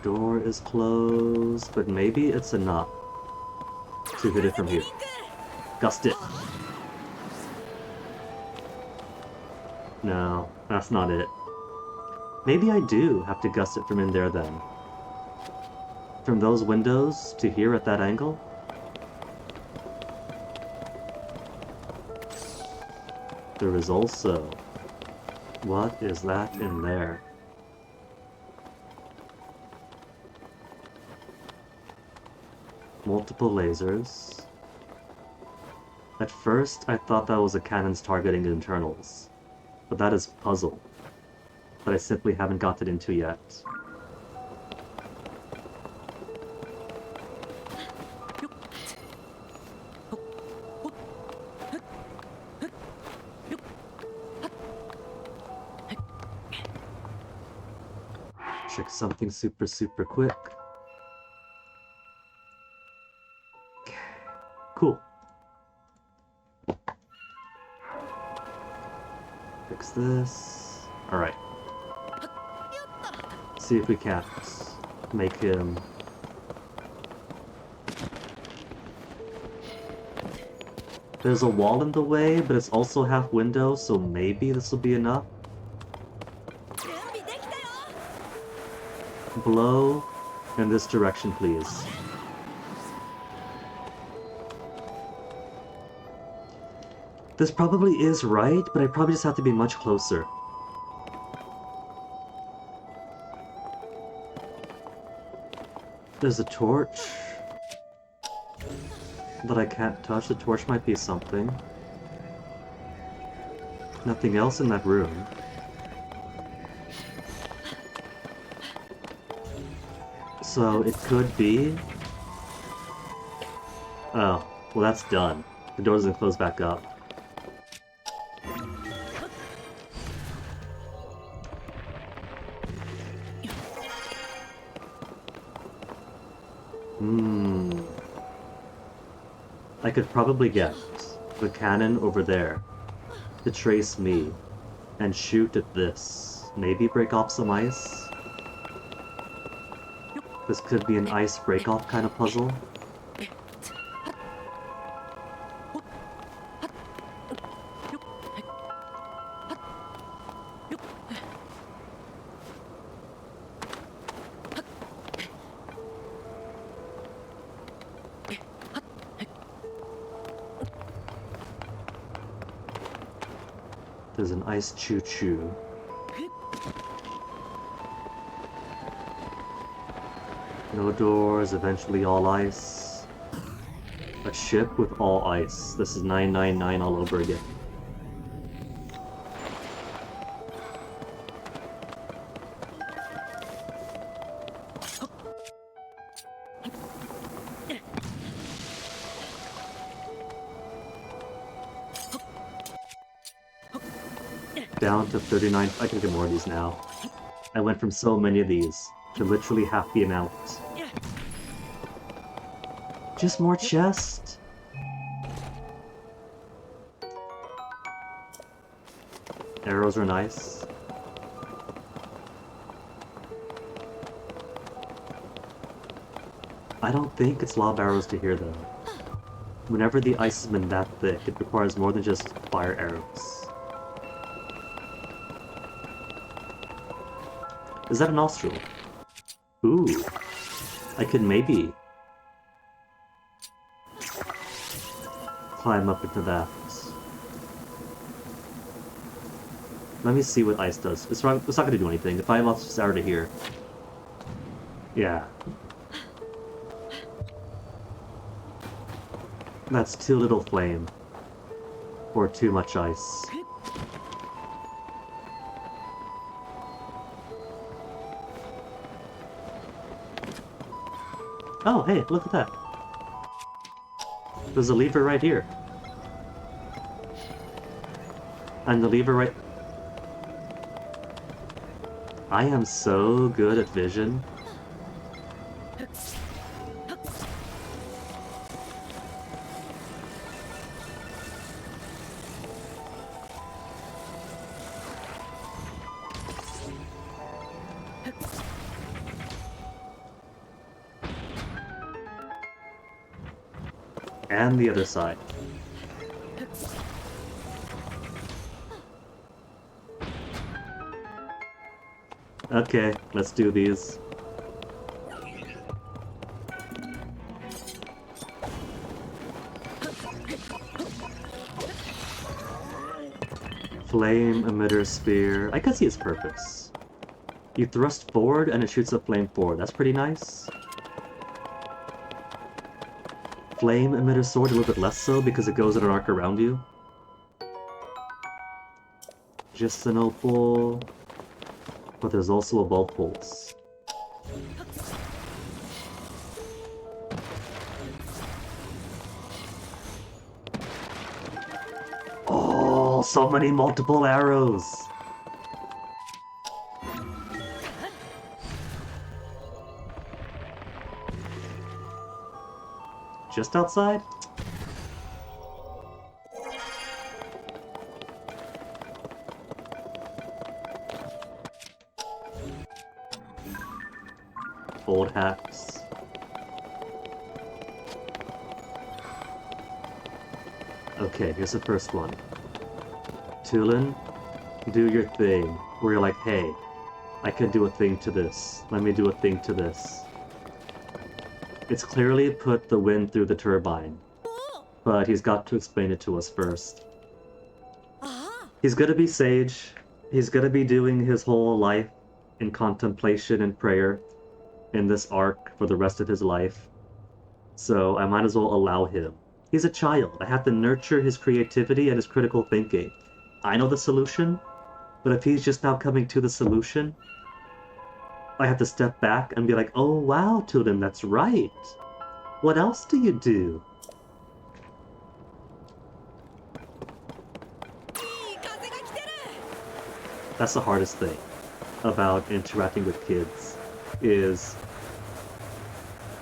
Door is closed, but maybe it's enough to hit it from here. Gust it. No, that's not it. Maybe I do have to gust it from in there then. From those windows to here at that angle? There is also... What is that in there? Multiple lasers. At first, I thought that was a cannon's targeting internals, but that is puzzle. that I simply haven't gotten into yet. Check something super quick. Cool. Fix this. Alright. See if we can't make him... There's a wall in the way, but it's also half window, so maybe this will be enough. Blow in this direction, please. This probably is right, but I probably just have to be much closer. There's a torch that I can't touch. The torch might be something. Nothing else in that room. So it could be... Oh, well that's done. The door doesn't close back up. I could probably get the cannon over there to trace me and shoot at this. Maybe break off some ice? This could be an ice break-off kind of puzzle. There's an ice choo-choo. No doors, eventually all ice. A ship with all ice. This is 999 all over again. Down to 39. I can get more of these now. I went from so many of these to literally half the amount. Just more chest. Arrows are nice. I don't think it's lob arrows to here though. Whenever the ice has been that thick, it requires more than just fire arrows. Is that a nostril? Ooh. I could maybe climb up into that. Let me see what ice does. It's not going to do anything. If I lost this arrow to here. Yeah. That's too little flame. Or too much ice. Oh, hey, look at that. There's a lever right here. And the lever right... I am so good at vision. And the other side. Okay, let's do these. Flame emitter spear. I can see its purpose. You thrust forward and it shoots a flame forward. That's pretty nice. Flame emitter sword a little bit less so because it goes in an arc around you. Just an opal. But there's also a bulb pulse. Oh, so many multiple arrows! Just outside? Old hacks. Okay, here's the first one. Tulin, do your thing, where you're like, hey, I can do a thing to this. Let me do a thing to this. It's clearly put the wind through the turbine, but he's got to explain it to us first. He's gonna be sage. He's gonna be doing his whole life in contemplation and prayer in this arc for the rest of his life. So I might as well allow him. He's a child. I have to nurture his creativity and his critical thinking. I know the solution, but if he's just now coming to the solution, I have to step back and be like, oh wow, Tulin, that's right. What else do you do? That's the hardest thing about interacting with kids, is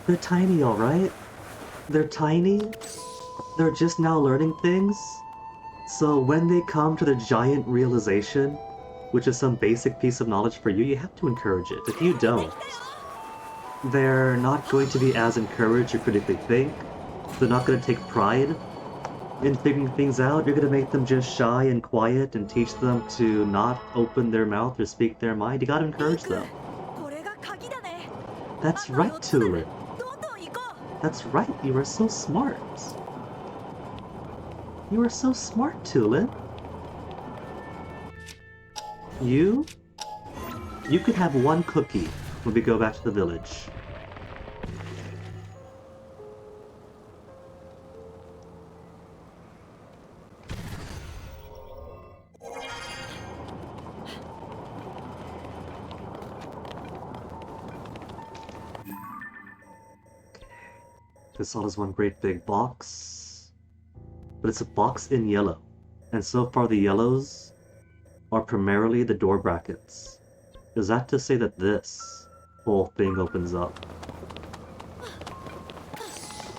they're tiny, alright? They're tiny, they're just now learning things, so when they come to the giant realization, which is some basic piece of knowledge for you, you have to encourage it. If you don't, they're not going to be as encouraged or critically think, they're not going to take pride in figuring things out. You're going to make them just shy and quiet and teach them to not open their mouth or speak their mind. You got to encourage them. That's right, Tulin. That's right, you are so smart. You are so smart, Tulin. You could have one cookie when we go back to the village. This all is one great big box, but it's a box in yellow, and so far the yellows are primarily the door brackets. Is that to say that this whole thing opens up?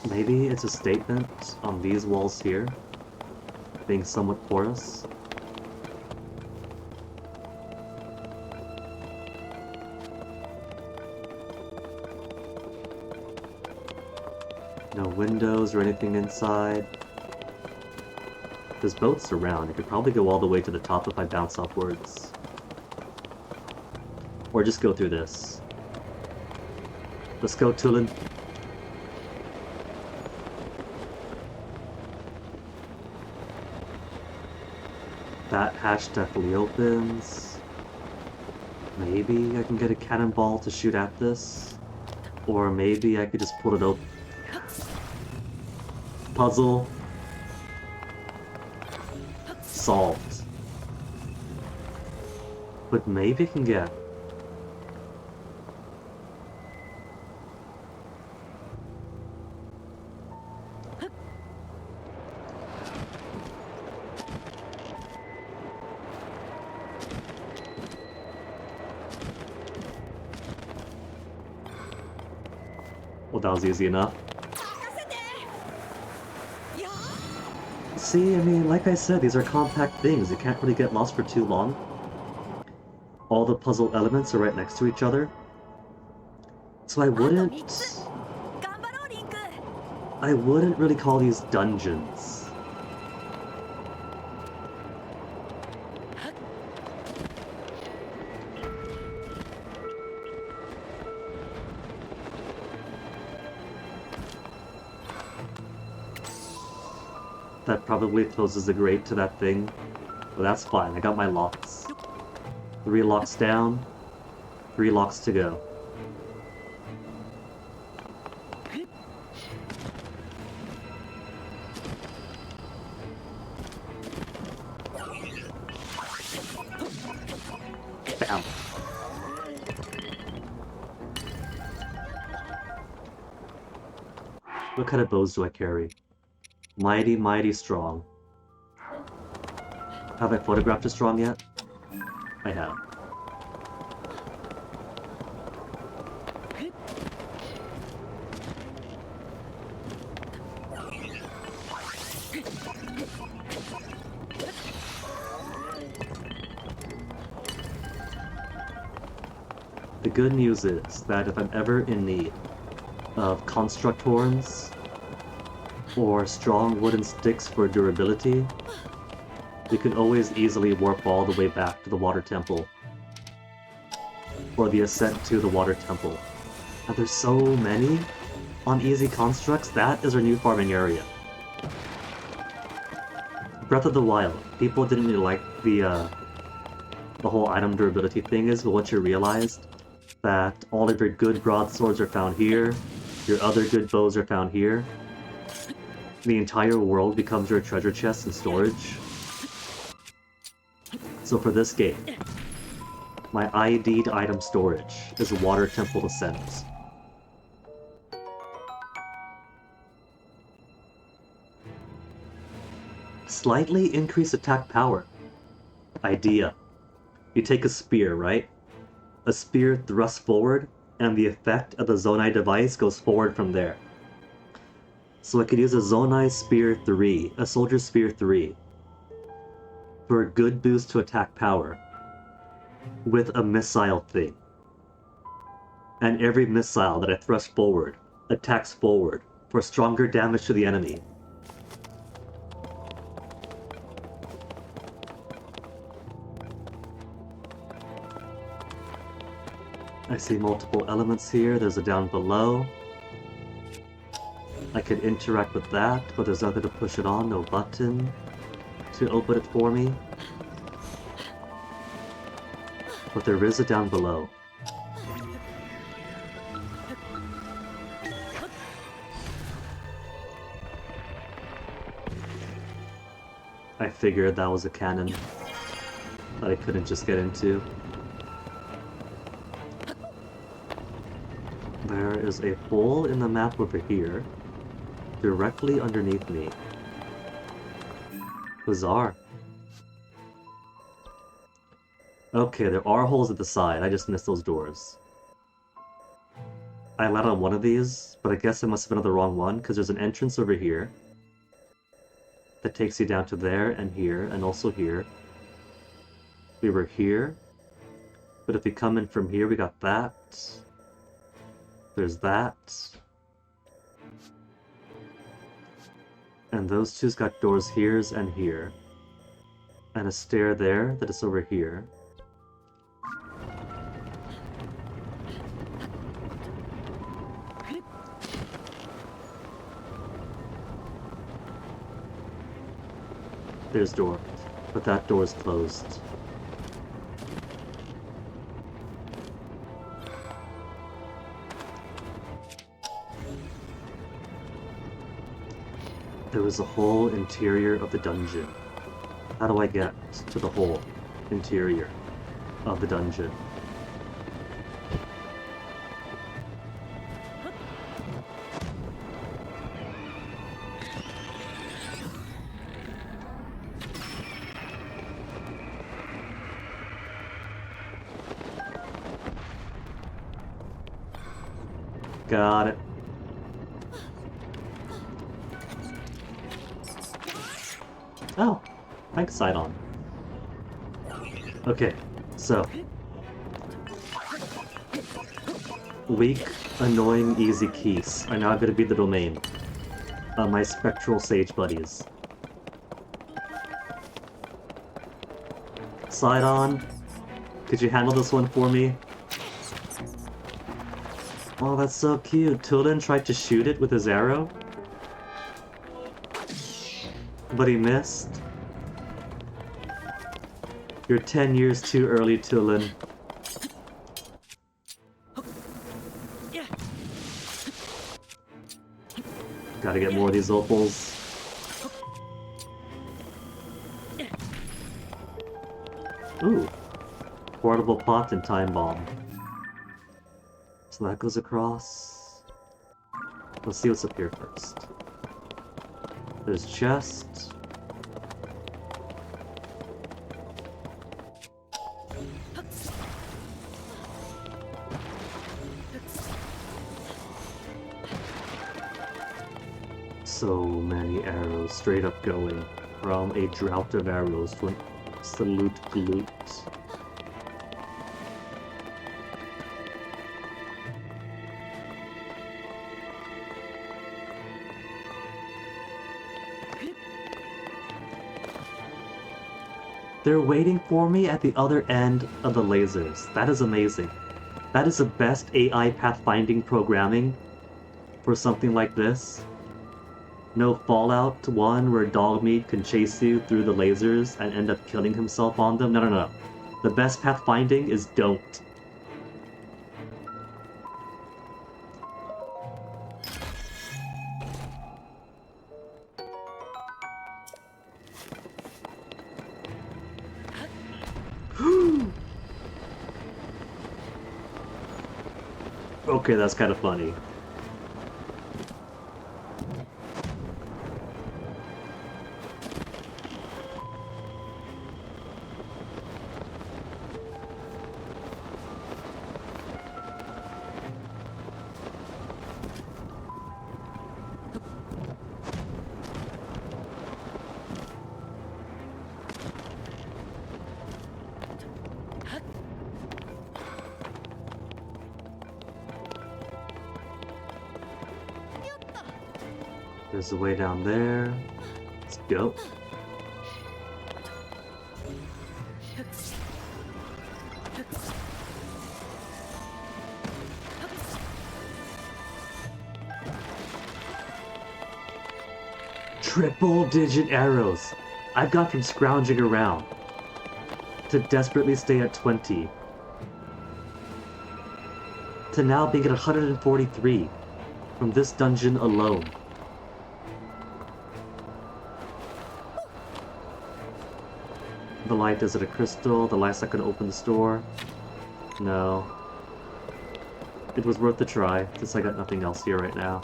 Maybe it's a statement on these walls here, being somewhat porous? No windows or anything inside. There's boats around. I could probably go all the way to the top if I bounce upwards. Or just go through this. Let's go, Tulin. That hatch definitely opens. Maybe I can get a cannonball to shoot at this. Or maybe I could just pull it open. Puzzle solved. But maybe I can get well, that was easy enough. See, I mean, like I said, these are compact things. You can't really get lost for too long. All the puzzle elements are right next to each other. So I wouldn't really call these dungeons. That probably closes the grate to that thing, but that's fine. I got my locks. 3 locks down, 3 locks to go. Bam. What kind of bows do I carry? Mighty, mighty strong. Have I photographed a strong yet? I have. The good news is that if I'm ever in need of construct horns or strong wooden sticks for durability, we can always easily warp all the way back to the water temple or the ascent to the water temple. And there's so many on easy constructs. That is our new farming area. Breath of the Wild, people didn't really like the whole item durability thing is, but once you realized that all of your good broadswords are found here, your other good bows are found here, the entire world becomes your treasure chest and storage. So for this game, my ID'd item storage is Water Temple Ascent. Slightly increase attack power. Idea. You take a spear, right? A spear thrusts forward, and the effect of the Zonai device goes forward from there. So I could use a Zonai Spear 3, a Soldier Spear 3, for a good boost to attack power, with a missile thing. And every missile that I thrust forward attacks forward for stronger damage to the enemy. I see multiple elements here. There's a down below. I could interact with that, but there's nothing to push it on, no button to open it for me. But there is a down below. I figured that was a cannon that I couldn't just get into. There is a hole in the map over here, directly underneath me. Bizarre. Okay, there are holes at the side, I just missed those doors. I landed on one of these, but I guess I must have been on the wrong one, because there's an entrance over here that takes you down to there, and also here. We were here, but if we come in from here, we got that. There's that. And those two's got doors here's and here. And a stair there that is over here. There's door, but that door is closed. There is a whole interior of the dungeon. How do I get to the whole interior of the dungeon? Got it. Oh, thanks, Sidon. Okay, so. Weak, annoying, easy keys are now going to be the domain of my spectral sage buddies. Sidon, could you handle this one for me? Oh, that's so cute. Tulin tried to shoot it with his arrow, but he missed. You're 10 years too early, Tulin. Gotta get more of these opals. Ooh. Portable pot and time bomb. So that goes across. Let's see what's up here first. There's chest. So many arrows straight up going from a drought of arrows to an absolute glute. They're waiting for me at the other end of the lasers. That is amazing. That is the best AI pathfinding programming for something like this. No Fallout 1 where Dogmeat can chase you through the lasers and end up killing himself on them. No. The best pathfinding is don't. Okay, that's kind of funny. There's a way down there. Let's go. Triple-digit arrows! I've gone from scrounging around to desperately stay at 20 to now being at 143 from this dungeon alone. The light, is it a crystal? The light's not gonna open the store? No. It was worth the try, since I got nothing else here right now.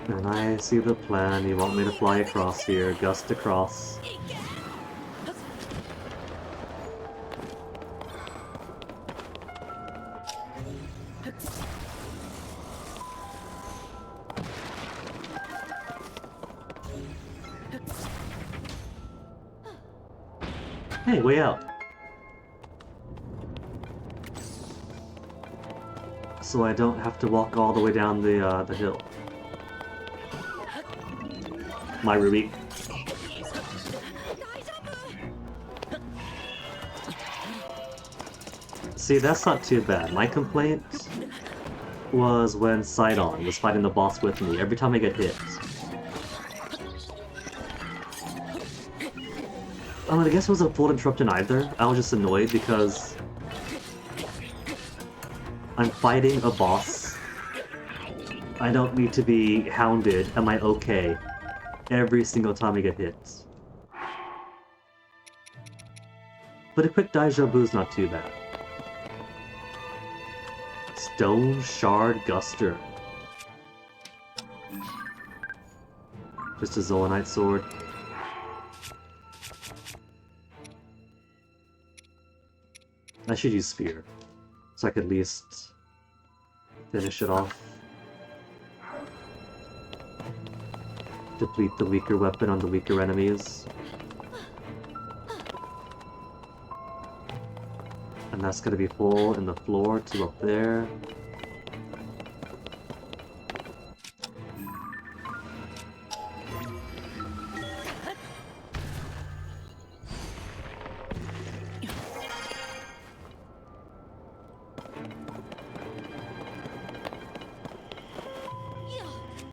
And I see the plan. You want me to fly across here, gust across. Hey, way out. So I don't have to walk all the way down the hill. My Ruby. See, that's not too bad. My complaint was when Sidon was fighting the boss with me. Every time I get hit. I guess it wasn't full interruption either. I was just annoyed because I'm fighting a boss. I don't need to be hounded. Am I okay? Every single time I get hit. But a quick Deja Vu's not too bad. Stone Shard Guster. Just a Zolanite sword. I should use Spear, so I could at least finish it off. Deplete the weaker weapon on the weaker enemies. And that's gonna be full in the floor to up there.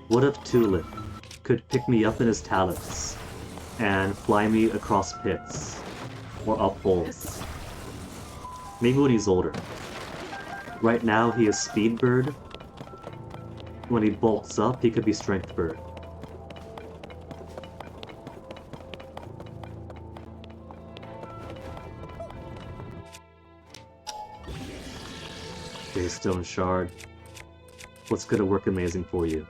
What if Tulip could pick me up in his talons and fly me across pits or up holes? Maybe when he's older. Right now he is Speed Bird. When he bulks up, he could be Strength Bird. Okay, Stone Shard. What's gonna work amazing for you?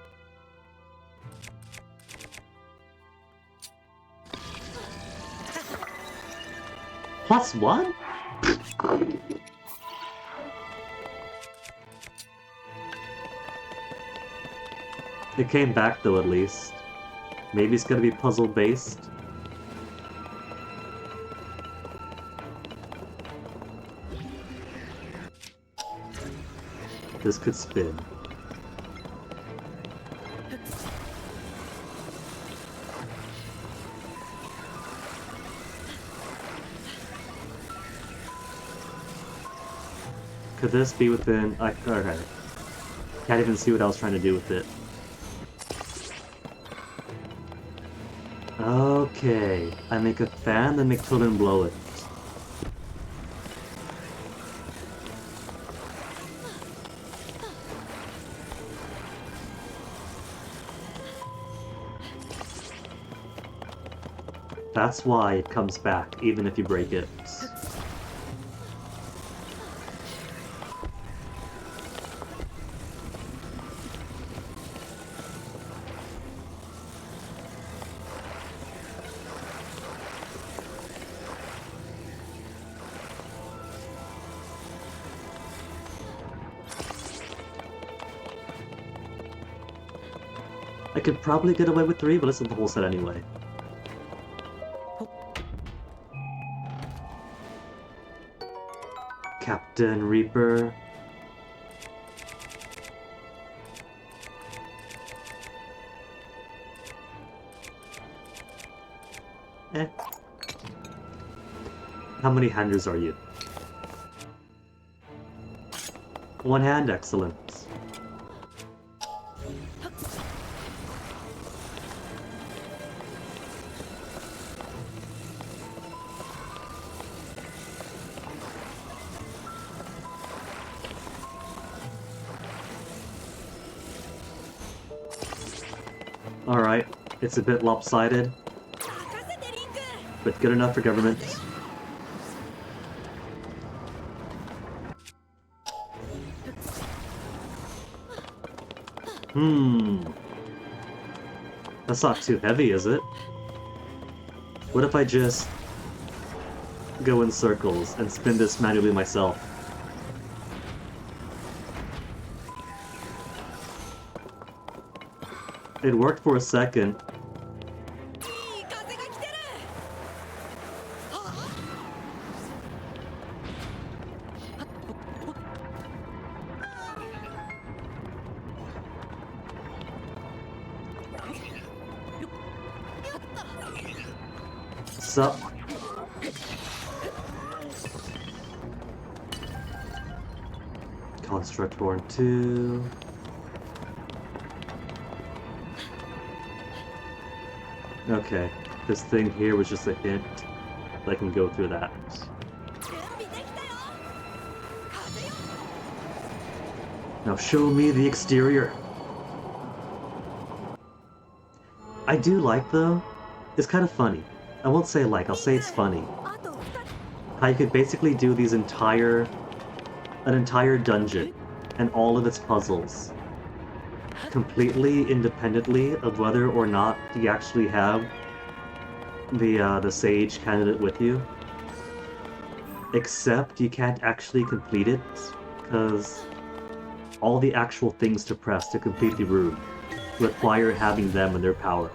+1? It came back though, at least. Maybe it's gonna be puzzle based. This could spin. Could this be within... okay. Can't even see what I was trying to do with it. Okay. I make a fan, then make children blow it. That's why it comes back, even if you break it. I could probably get away with 3, but let's do the whole set anyway. Captain Reaper. Eh. How many handers are you? 1 hand, excellent. Alright, it's a bit lopsided, but good enough for government. That's not too heavy, is it? What if I just go in circles and spin this manually myself? It worked for a second. Sup? Construct Born 2. Okay, this thing here was just a hint. I can go through that. Now show me the exterior. I do like, though, it's kind of funny. I won't say like, I'll say it's funny. How you could basically do an entire dungeon and all of its puzzles completely independently of whether or not you actually have the Sage candidate with you. Except you can't actually complete it, because all the actual things to press to complete the room require having them and their power.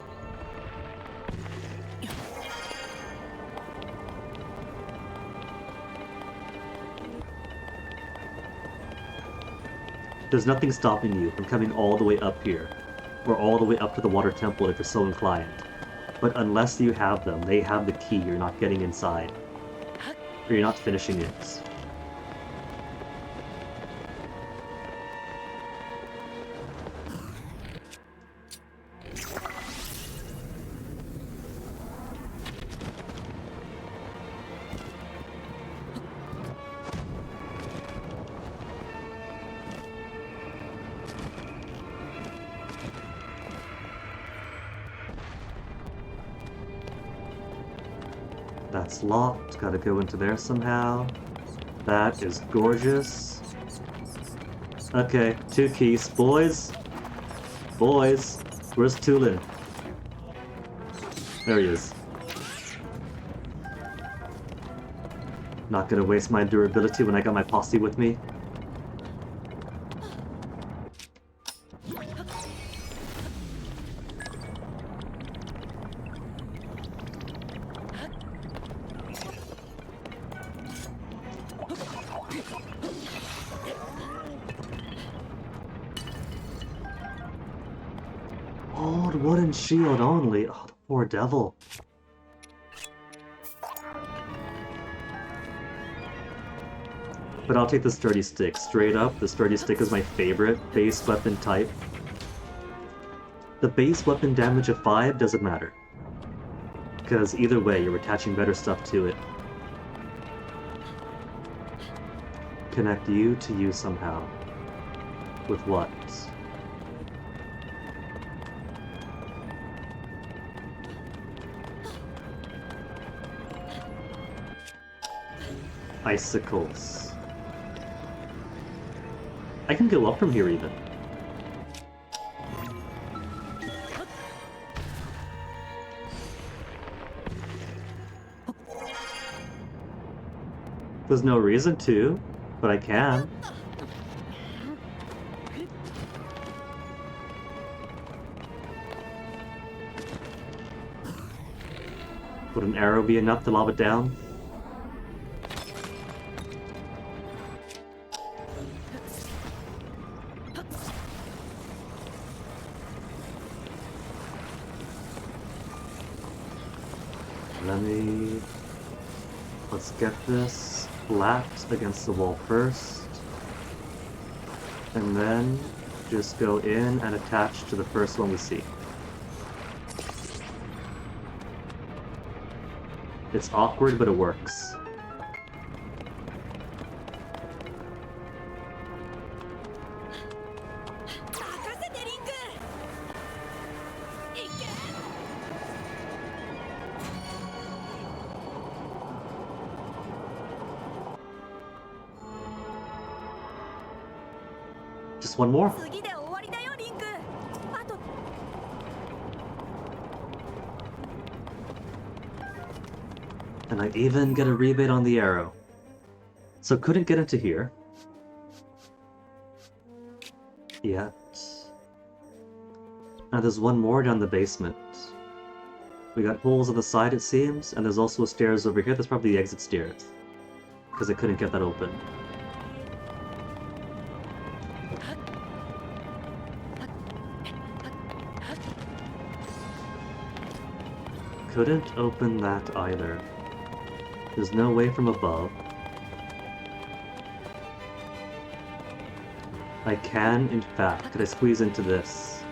There's nothing stopping you from coming all the way up here, or all the way up to the water temple if you're so inclined. But unless you have them, they have the key, you're not getting inside. Or you're not finishing it. That's locked. Gotta go into there somehow. That is gorgeous. Okay, 2 keys. Boys! Boys! Where's Tulin? There he is. Not gonna waste my durability when I got my posse with me. Old wooden shield only. Oh, the poor devil. But I'll take the sturdy stick. Straight up, the sturdy stick is my favorite base weapon type. The base weapon damage of 5 doesn't matter. Because either way, you're attaching better stuff to it. Connect you to you somehow. With what? Icicles. I can go up from here even. There's no reason to, but I can. Would an arrow be enough to lob it down? Let's get this flat against the wall first. And then just go in and attach to the first one we see. It's awkward, but it works. Just one more. And I even get a rebate on the arrow. So couldn't get into here. Yet. Now there's one more down the basement. We got holes on the side it seems, and there's also stairs over here. That's probably the exit stairs. Because I couldn't get that open. Couldn't open that either. There's no way from above. I can, in fact. Could I squeeze into this?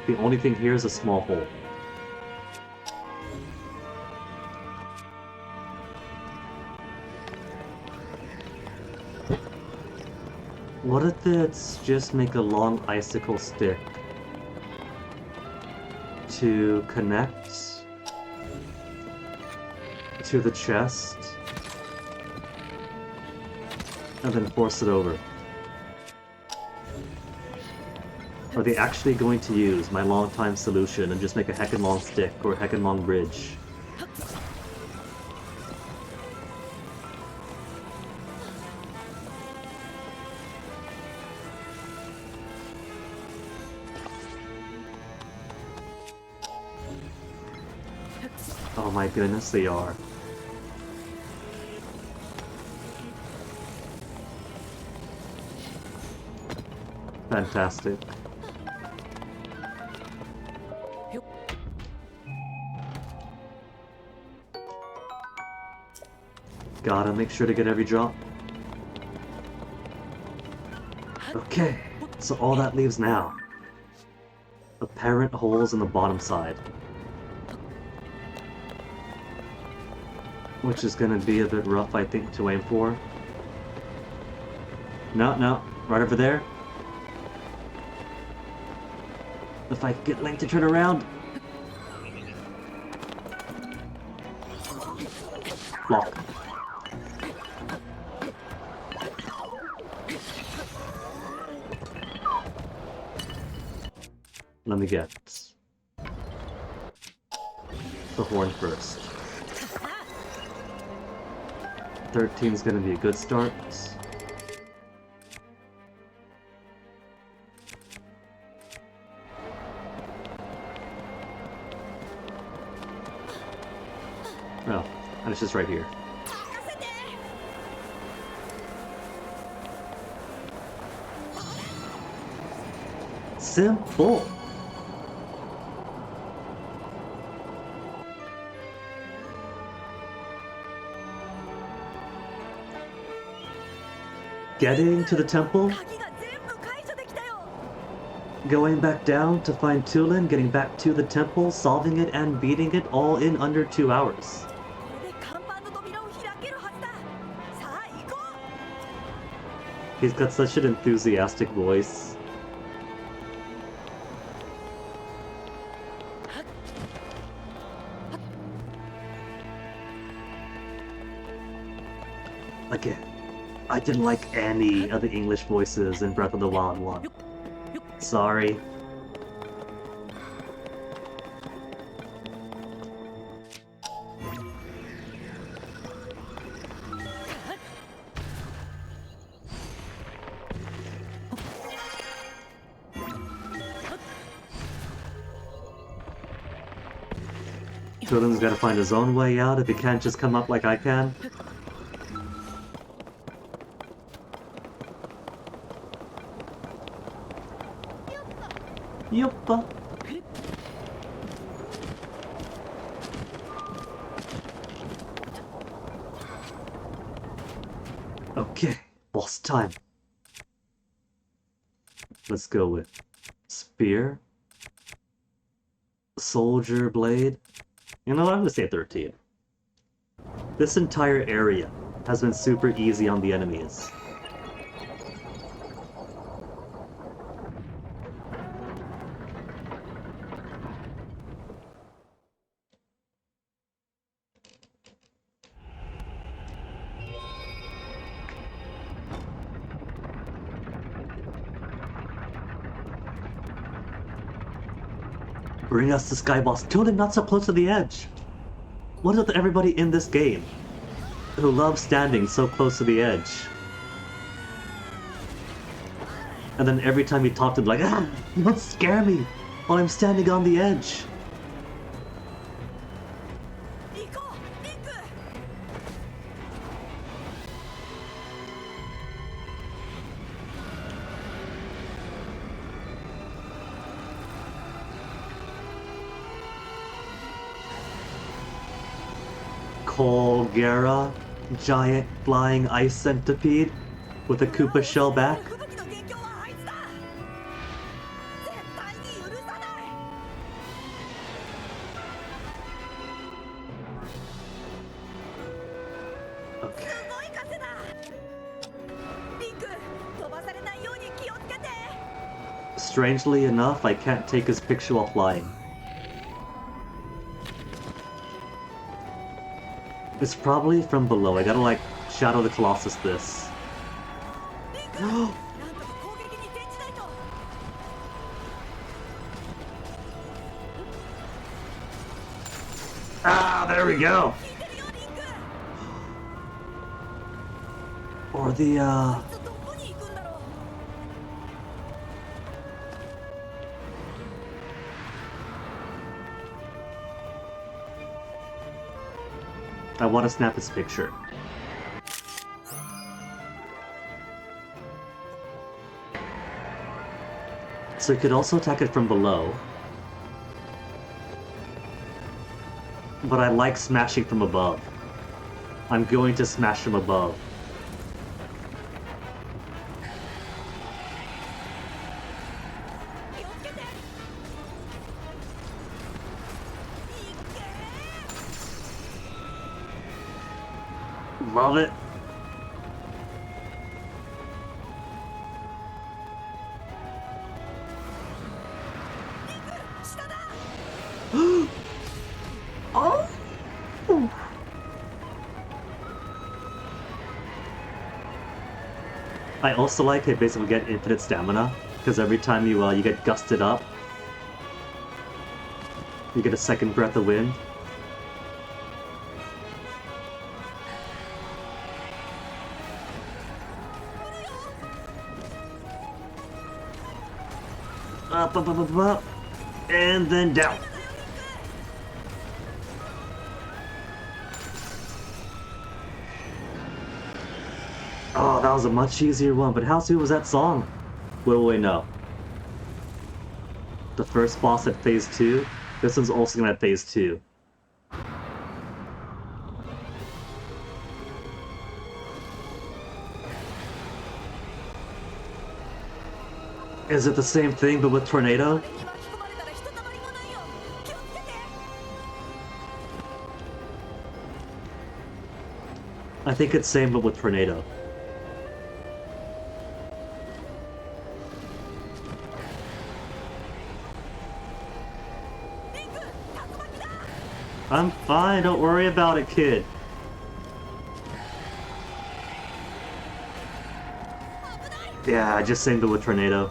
The only thing here is a small hole. What if it's just make a long icicle stick to connect to the chest and then force it over? Are they actually going to use my long time solution and just make a heckin' long stick or a heckin' long bridge? Oh my goodness, they are. Fantastic. Gotta make sure to get every drop. Okay, so all that leaves now. Apparent holes in the bottom side. Which is gonna be a bit rough, I think, to aim for. No, right over there. If I get Link to turn around. Block. Let me get the horn first. 13's gonna be a good start. Oh, and it's just right here. Simple. Getting to the temple, going back down to find Tulin, getting back to the temple, solving it and beating it all in under 2 hours. He's got such an enthusiastic voice. Again, I didn't like any of the English voices in Breath of the Wild 1. Sorry. Tulin's gotta find his own way out if he can't just come up like I can. Yuppa. Okay, boss time. Let's go with spear, soldier blade. You know what? I'm gonna say 13. This entire area has been super easy on the enemies. Bring us to Skyboss. Tulin not so close to the edge. What is with everybody in this game who loves standing so close to the edge? And then every time you talk to them, like, don't scare me while I'm standing on the edge. Colgera, giant flying ice centipede with a Koopa shell back. Okay. Strangely enough, I can't take his picture while flying. It's probably from below. I gotta like Shadow the Colossus this. Ah, there we go. Or the I want to snap his picture. So you could also attack it from below. But I like smashing from above. I'm going to smash from above. Love it. Oh! I also like it basically get infinite stamina, because every time you get gusted up, you get a second breath of wind. Up, up, up, up, up, and then down. Oh, that was a much easier one, but how sweet was that song? Wait, no. The first boss at Phase 2, this one's also gonna have Phase 2. Is it the same thing but with Tornado? これに巻き込まれたらひとたまりもないよ。気をつけて。 I think it's same but with Tornado. I'm fine, don't worry about it, kid. Yeah, I just saved it with Tornado.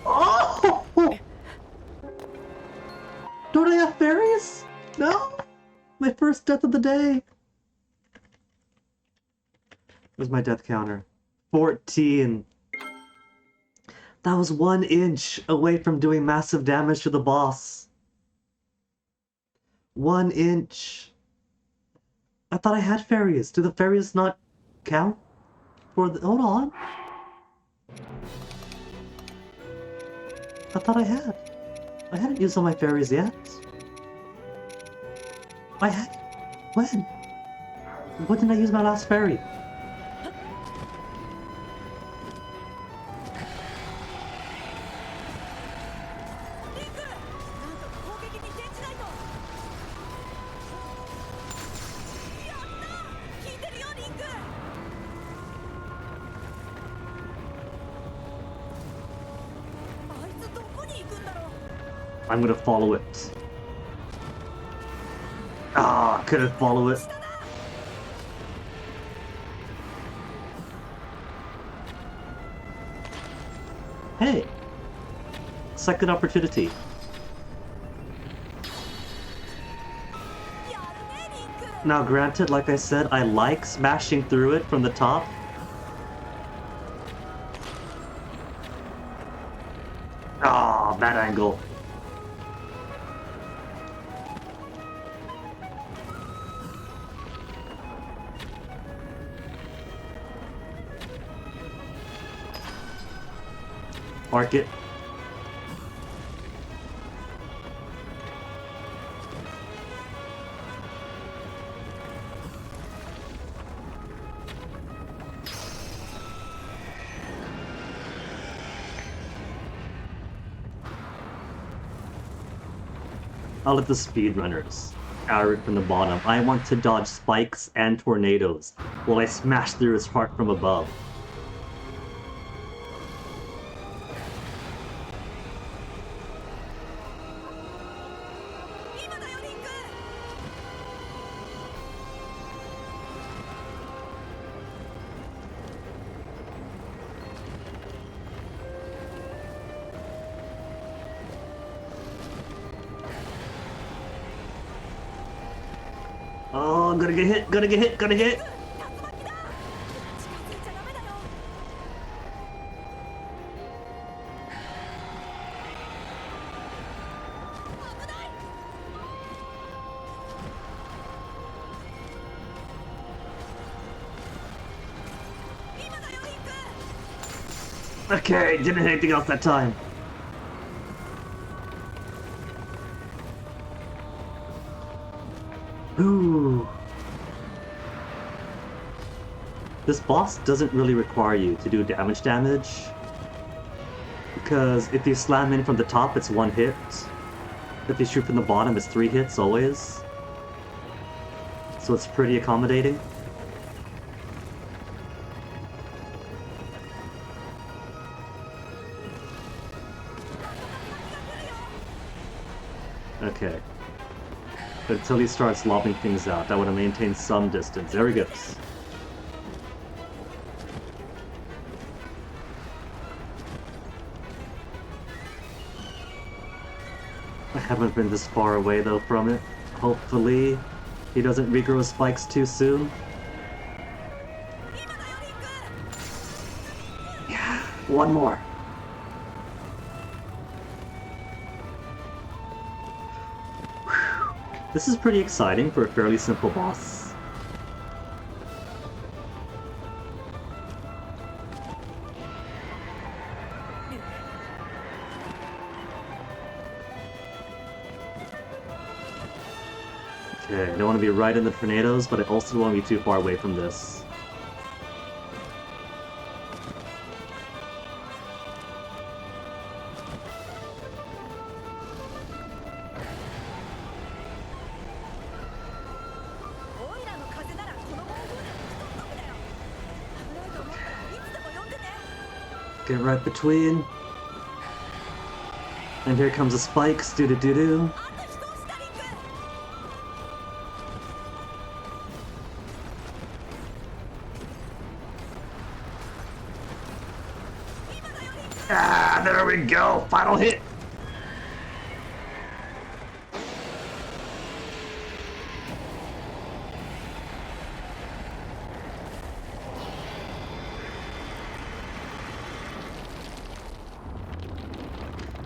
Oh! Don't I have fairies? No? My first death of the day. Where's my death counter? 14. That was 1 inch away from doing massive damage to the boss. 1 inch. I thought I had fairies. Do the fairies not count? Hold on. I thought I had. I hadn't used all my fairies yet. I had. When? When did I use my last fairy? I'm gonna follow it. Ah, couldn't follow it. Hey! Second opportunity. Now granted, like I said, I like smashing through it from the top. Ah, bad angle. Mark it. I'll let the speedrunners arrow it from the bottom. I want to dodge spikes and tornadoes while I smash through his heart from above. Oh, gonna get hit, gonna get hit, gonna get hit! Okay, didn't hit anything else that time. Ooh. This boss doesn't really require you to do damage, because if you slam in from the top, it's 1 hit. If you shoot from the bottom, it's 3 hits always. So it's pretty accommodating. Okay. Until he starts lobbing things out, I want to maintain some distance. There he goes. I haven't been this far away though from it. Hopefully, he doesn't regrow his spikes too soon. Yeah, one more. This is pretty exciting for a fairly simple boss. Okay, I don't want to be right in the tornadoes, but I also don't want to be too far away from this. Get right between. And here comes the spikes. Doo doo doo doo. Ah, there we go. Final hit.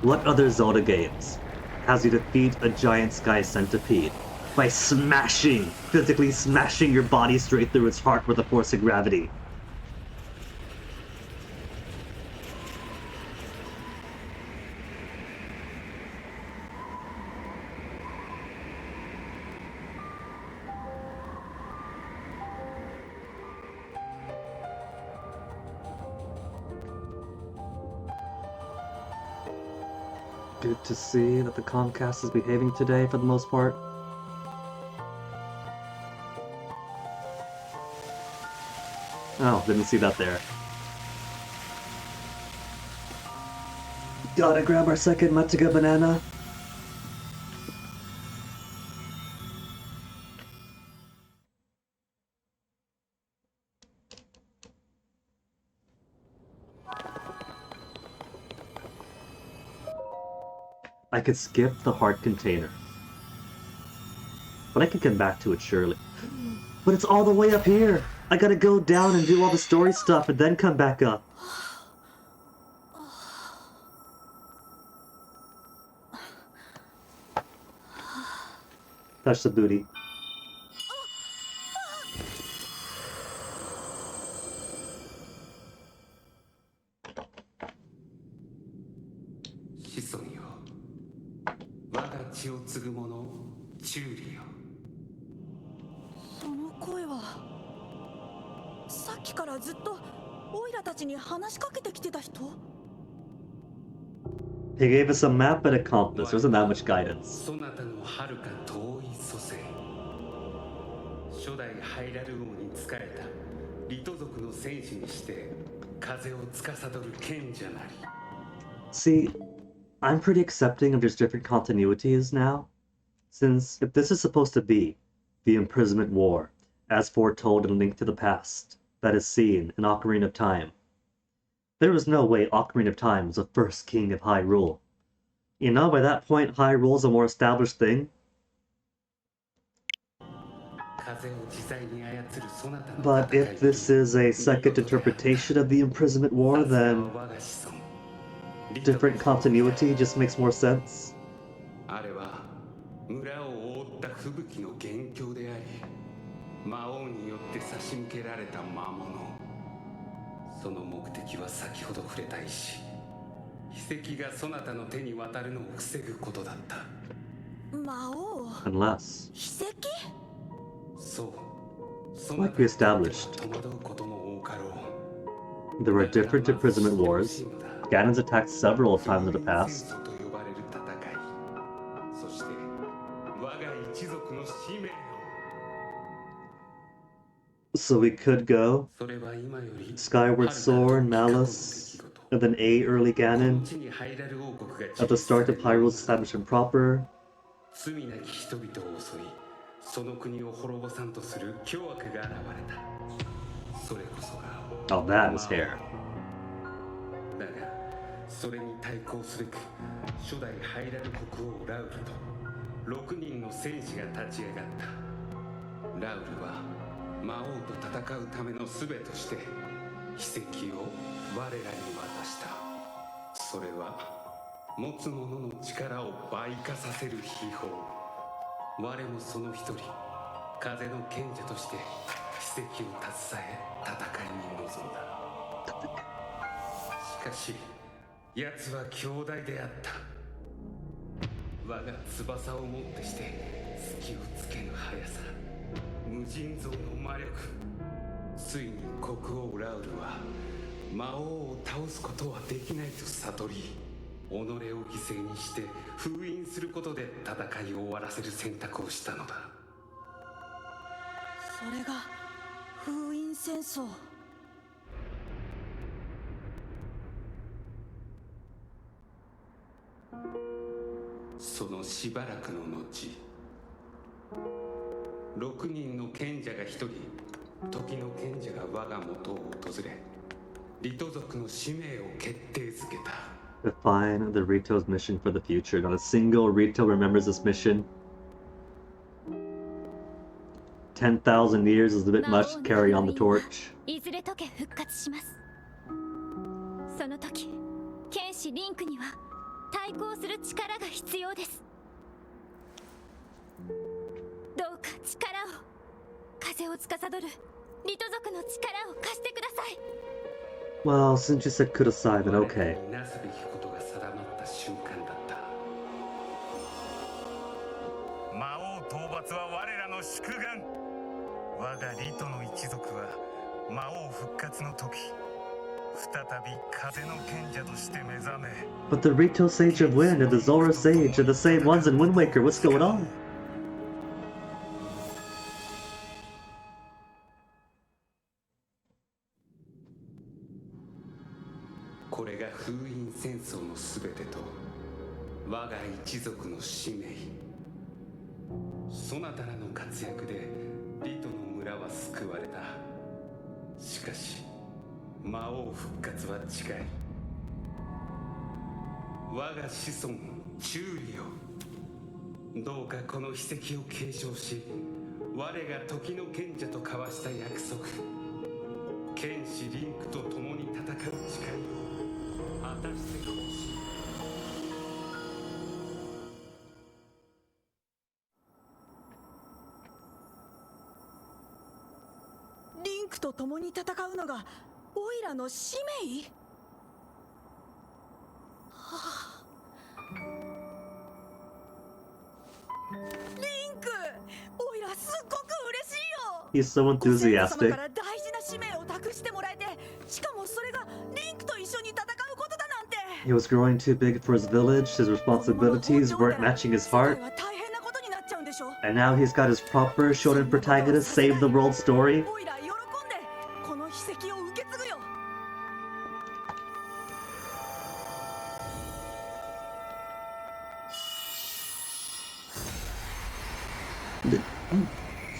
What other Zelda games has you defeat a giant sky centipede by physically smashing your body straight through its heart with the force of gravity? Good to see that the Comcast is behaving today for the most part. Oh, didn't see that there. Gotta grab our second Mataga banana. I could skip the heart container. But I can come back to it surely. But it's all the way up here! I gotta go down and do all the story stuff and then come back up. Touch the booty. He gave us a map and a compass. There wasn't that much guidance. 初代ハイラル王に仕えたリト族の戦士にして風を司る賢者なり See, I'm pretty accepting of there's different continuities now, since if this is supposed to be the Imprisonment War, as foretold in Link to the Past, that is seen in Ocarina of Time, there was no way Ocarina of Time was the first king of Hyrule. You know, by that point, Hyrule is a more established thing. But if this is a second interpretation of the Imprisonment War, then different continuity just makes more sense. あれは村を覆った吹雪の元凶であり魔王によって差し向けられた魔物その目的は先ほど触れた石秘跡がそなたの手に渡るのを防ぐことだった魔王 Unless, 秘跡 like we established, there were different imprisonment wars. Ganon's attacked several times in the past. So we could go Skyward Sword, Malice, and then A early Ganon at the start of Hyrule's establishment proper, 罪なき人々を襲いその国を滅ぼさんとする凶悪が現れた。それこそが Oh, that is hair. だがそれに対抗すべく初代ハイラル国王ラウルと6人の戦士が立ち上がった。ラウルは魔王と戦うための術として秘跡を我らに渡した。それは持つ者の力を倍化させる秘宝。我もその一人、風の賢者として秘跡を携え戦いに臨んだ。しかし奴は強大であった。我が翼をもってして隙をつけぬ速さ、無尽蔵の魔力。ついに国王ラウルは魔王を倒すことはできないと悟り、己を犠牲にして封印することで戦いを終わらせる選択をしたのだ。それが封印戦争。そのしばらくの後、6人の賢者が1人、時の賢者が我が元を訪れ、リト族の使命を決定づけた。Define the Rito's mission for the future. Not a single Rito remembers this mission. 10,000 years is a bit much to carry on the torch. いずれ解け復活します。その時、剣士リンクには対抗する力が必要です。どうか力を、風を司るリト族の力を貸してください。Well, since you said kudasai, then okay. なすべきことが定まった瞬間だった。魔王討伐は我らの宿願。我がリトの一族は魔王復活の時、再び風の賢者として目覚め。But the Rito Sage of Wind and the Zora Sage are the same ones in Wind Waker. What's going on? これが封印戦争のすべてと我が一族の使命。そなたらの活躍でリトの村は救われた。しかし魔王復活は近い。我が子孫チューリよ、どうかこの秘跡を継承し、我が時の賢者と交わした約束、剣士リンクと共に戦う誓いを果たしてほしい。リンクと共に戦うのがオイラの使命？リンク、オイラすっごく嬉しいよ。 He's so ご先祖様 enthusiastic. から大事な使命を託してもらえて、しかもそれがリンクと一緒に戦うことだなんて。 He was growing too big for his village, his responsibilities weren't matching his 世 heart, 界は大変なことになっちゃうんでしょ。 and now he's got his proper shonen protagonist save the world story. オイラ喜んでこの秘跡を受け継ぐよ。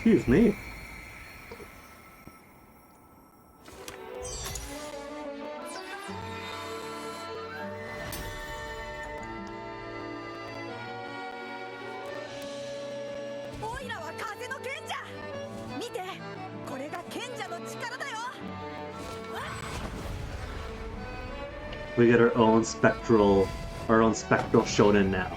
Excuse me. オイラは風の賢者。見て、これが賢者の力だよ。 We get our own spectral shonen now.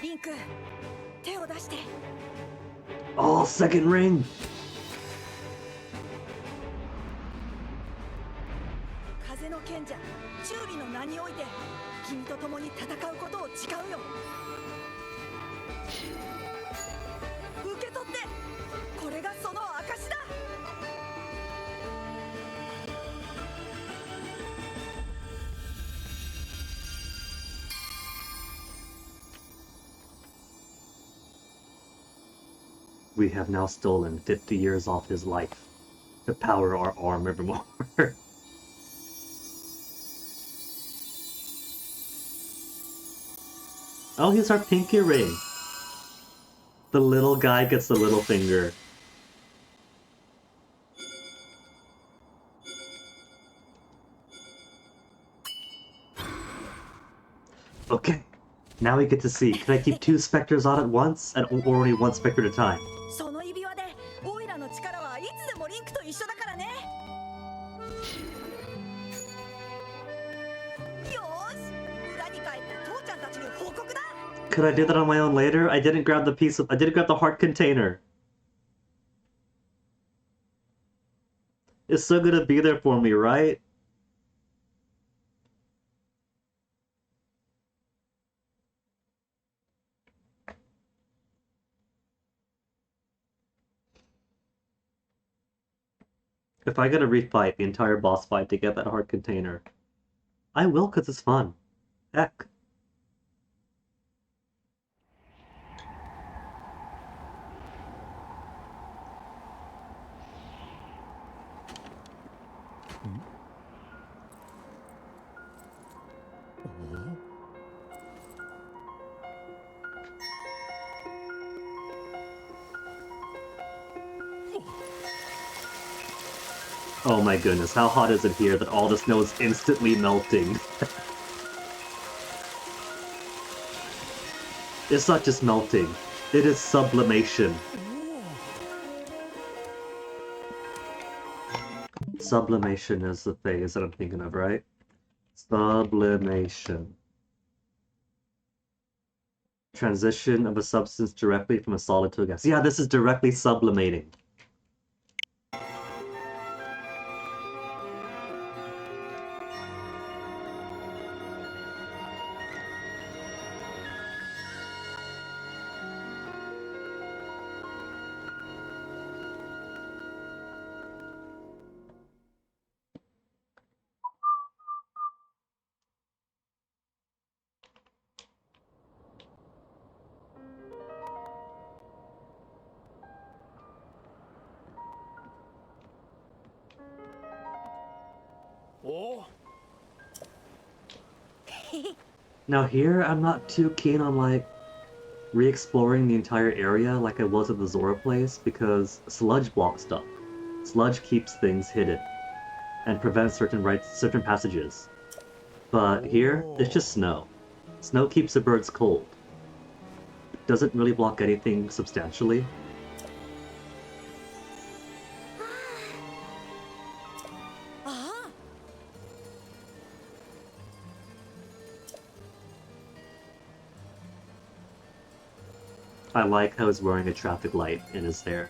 リンク、手を出して。 Oh, second ring! 風の賢者チューリの名において君と共に戦うことを誓うよ。受け取って、これがその証だ。 We have now stolen 50 years off his life to power our arm evermore. Oh, here's our pinky ring. The little guy gets the little finger. Okay, now we get to see. Can I keep 2 specters on at once, or only 1 specter at a time? その指輪でオイラの力はいつでもリンクと一緒だからね。よーし、裏に帰って父ちゃんたちに報告だ。 Could I do that on my own later? I didn't grab the heart container. It's still gonna be there for me, right? If I gotta refight the entire boss fight to get that heart container, I will, cause it's fun. Heck. Oh my goodness, how hot is it here that all the snow is instantly melting? It's not just melting, it is sublimation. Sublimation is the phase that I'm thinking of, right? Sublimation. Transition of a substance directly from a solid to a gas. Yeah, this is directly sublimating. Now here, I'm not too keen on, like, re-exploring the entire area like I was at the Zora place, because sludge blocks stuff. Sludge keeps things hidden, and prevents certain passages. But here, it's just snow. Snow keeps the birds cold. Doesn't really block anything substantially. I like how he's wearing a traffic light in his hair.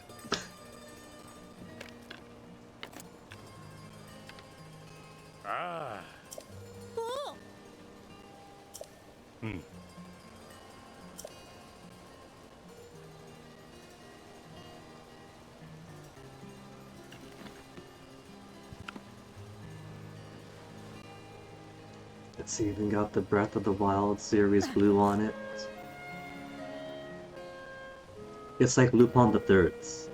It's even got the Breath of the Wild series blue on it. It's like Lupin the Third's.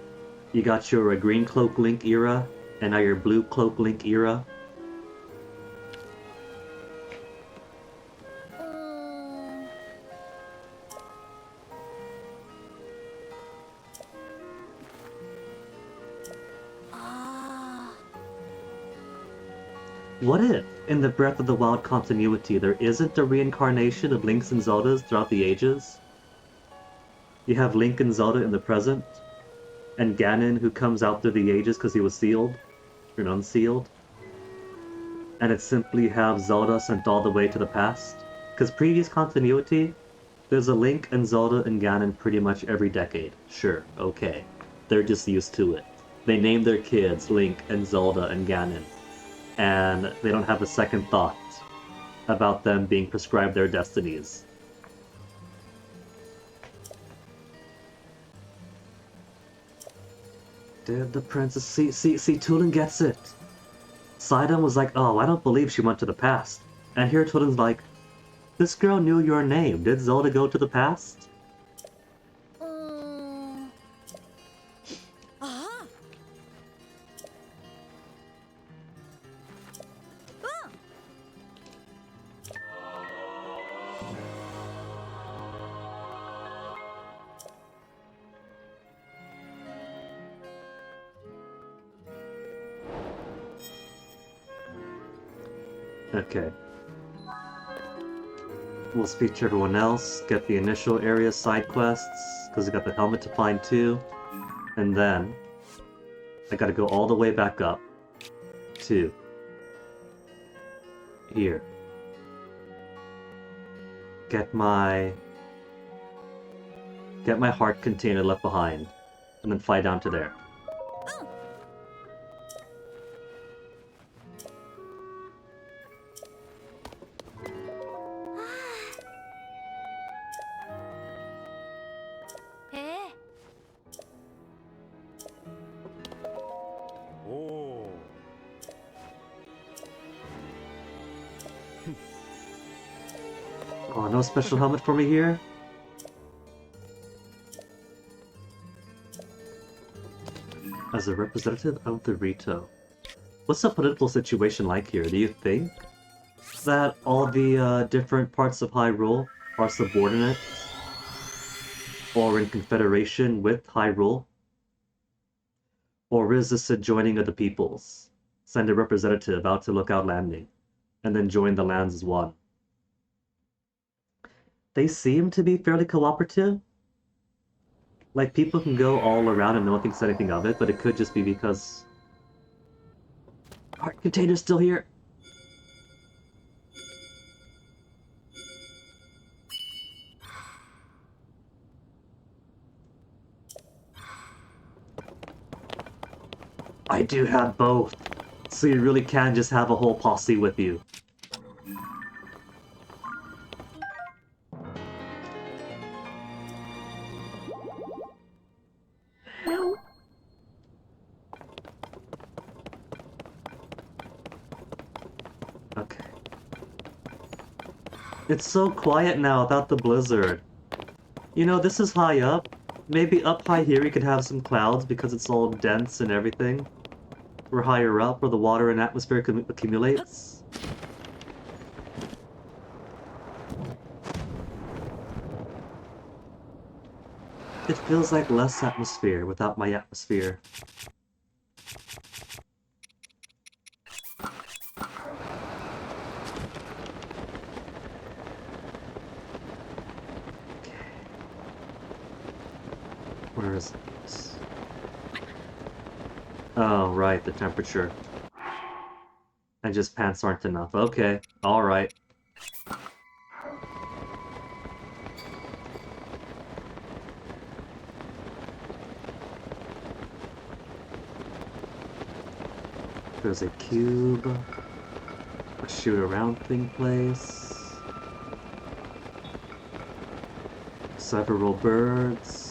You got your Green Cloak Link era, and now your Blue Cloak Link era. What if, in the Breath of the Wild continuity, there isn't a reincarnation of Links and Zeldas throughout the ages? You have Link and Zelda in the present, and Ganon who comes out through the ages because he was sealed, or unsealed. And it simply have Zelda sent all the way to the past. Because previous continuity, there's a Link and Zelda and Ganon pretty much every decade. Sure, okay. They're just used to it. They name their kids Link and Zelda and Ganon. And they don't have a second thought about them being prescribed their destinies. Dude, the princess, see, Tulin gets it. Sidon was like, oh, I don't believe she went to the past. And here Tulin's like, this girl knew your name. Did Zelda go to the past? Okay. We'll speak to everyone else, get the initial area side quests, because we got the helmet to find too. And then, I gotta go all the way back up to here. Get my heart container left behind, and then fly down to there. Oh, no special helmet for me here? As a representative of the Rito. What's the political situation like here? Do you think that all the different parts of Hyrule are subordinate or in confederation with Hyrule? Or is this a joining of the peoples? Send a representative out to Lookout Landing, and then join the lands as one. They seem to be fairly cooperative. Like, people can go all around and no one thinks anything of it, but it could just be because... Heart container's still here! I do have both, so you really can just have a whole posse with you. Okay. It's so quiet now without the blizzard. You know, this is high up. Maybe up high here we could have some clouds because it's all dense and everything. We're higher up where the water and atmosphere accumulates. It feels like less atmosphere without my atmosphere. Where is it? Oh, right, the temperature. And just pants aren't enough. Okay, alright. There's a cube. A shoot around thing place. Several birds.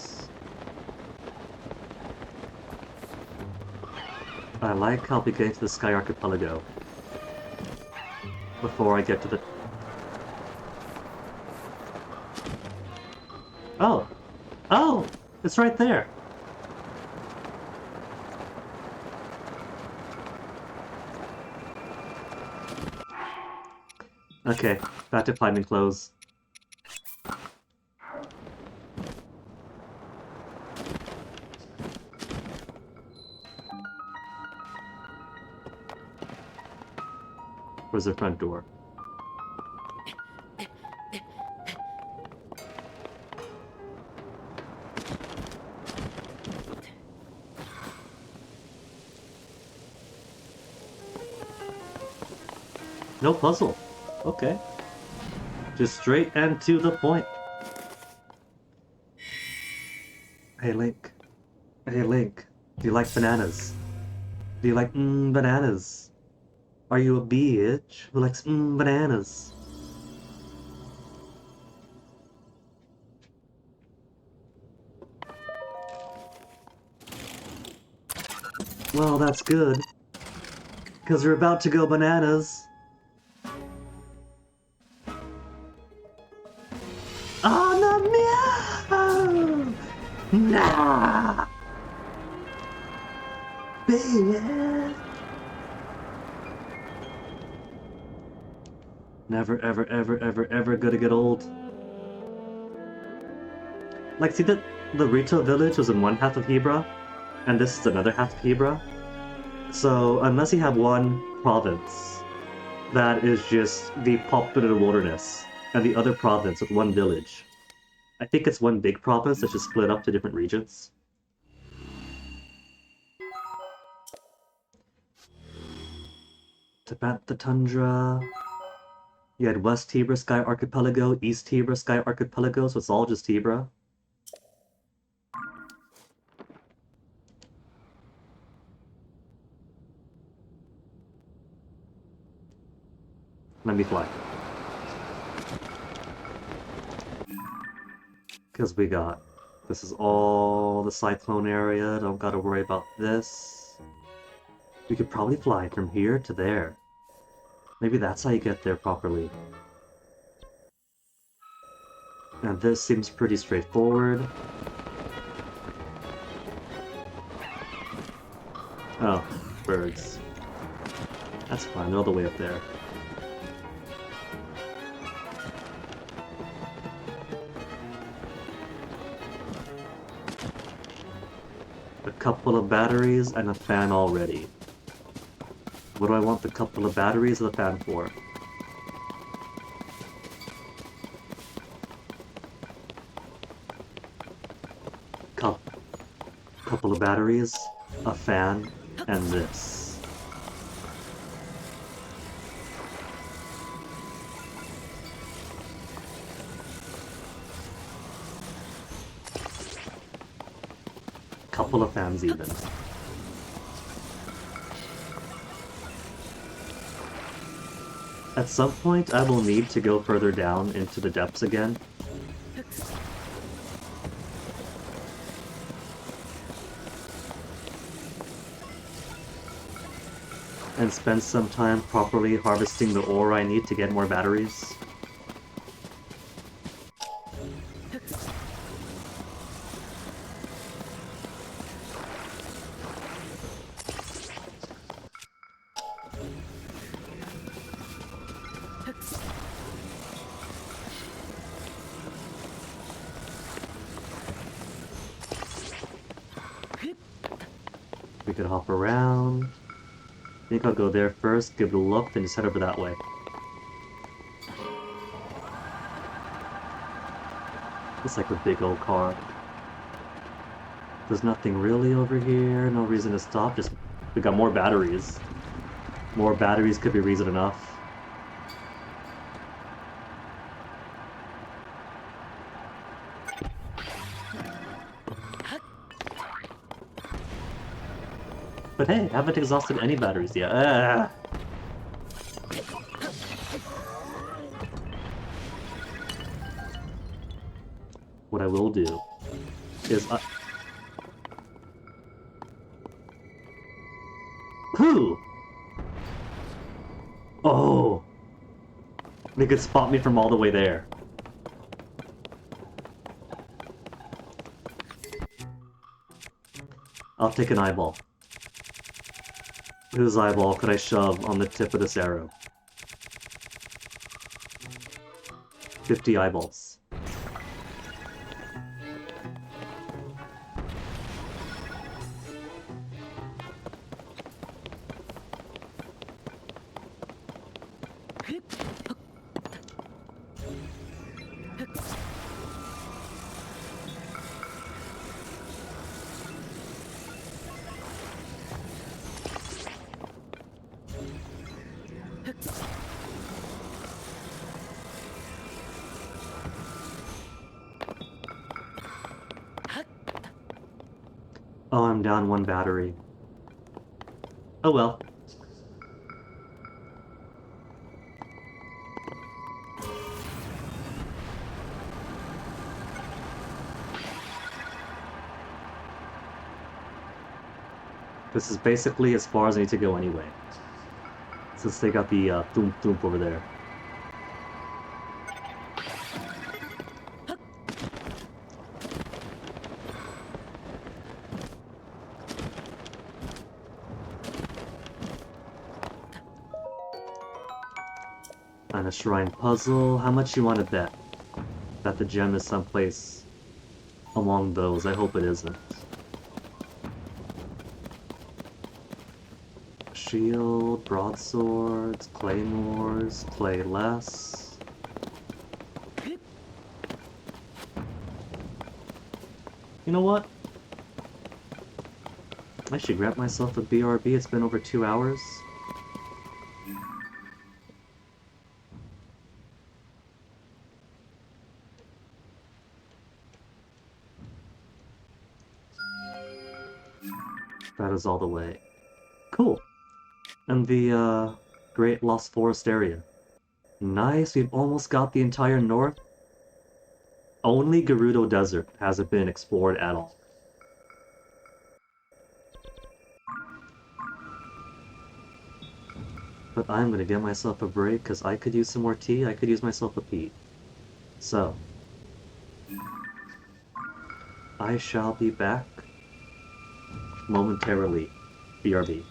I like how we get to the Sky Archipelago before I get to the... Oh! Oh! It's right there! Okay, back to climbing clothes. Where's the front door? No puzzle. Okay. Just straight and to the point. Hey Link. Hey Link. Do you like bananas? Do you like bananas? Are you a bitch who likes bananas? Well, that's good. Because we're about to go bananas. Oh, no, meow! Nah! Bitch! Never, ever, ever, ever, ever gonna get old. Like, see that the Rito village was in one half of Hebra, and this is another half of Hebra? So, unless you have one province that is just the populated wilderness, and the other province with one village. I think it's one big province that's just split up to different regions. Tabantha Tundra. You had West Tibra Sky Archipelago, East Tibra Sky Archipelago, so it's all just Tibra. Let me fly. Because we got... This is all the cyclone area, don't gotta worry about this. We could probably fly from here to there. Maybe that's how you get there properly. And this seems pretty straightforward. Oh, birds. That's fine, they're all the way up there. A couple of batteries and a fan already. What do I want the couple of batteries or the fan for? Couple of batteries, a fan, and this. Couple of fans even. At some point, I will need to go further down into the depths again. And spend some time properly harvesting the ore I need to get more batteries. We could hop around. I think I'll go there first, give it a look, then just head over that way. It's like a big old car. There's nothing really over here, no reason to stop, just we got more batteries. More batteries could be reason enough. But hey, I haven't exhausted any batteries yet. What I will do is Who? Oh! They could spot me from all the way there. I'll take an eyeball. Whose eyeball could I shove on the tip of this arrow? 50 eyeballs. Oh, I'm down one battery. Oh well. This is basically as far as I need to go anyway. Since they got the thump thump over there. And a shrine puzzle. How much you want to bet that the gem is someplace along those? I hope it isn't. shield, broadswords, claymores, clay less. You know what? I should grab myself a BRB. It's been over 2 hours. That is all the way. Cool. And the Great Lost Forest area. Nice, we've almost got the entire north. Only Gerudo Desert hasn't been explored at all. But I'm gonna get myself a break because I could use some more tea, I could use myself a pee. So, I shall be back momentarily. BRB.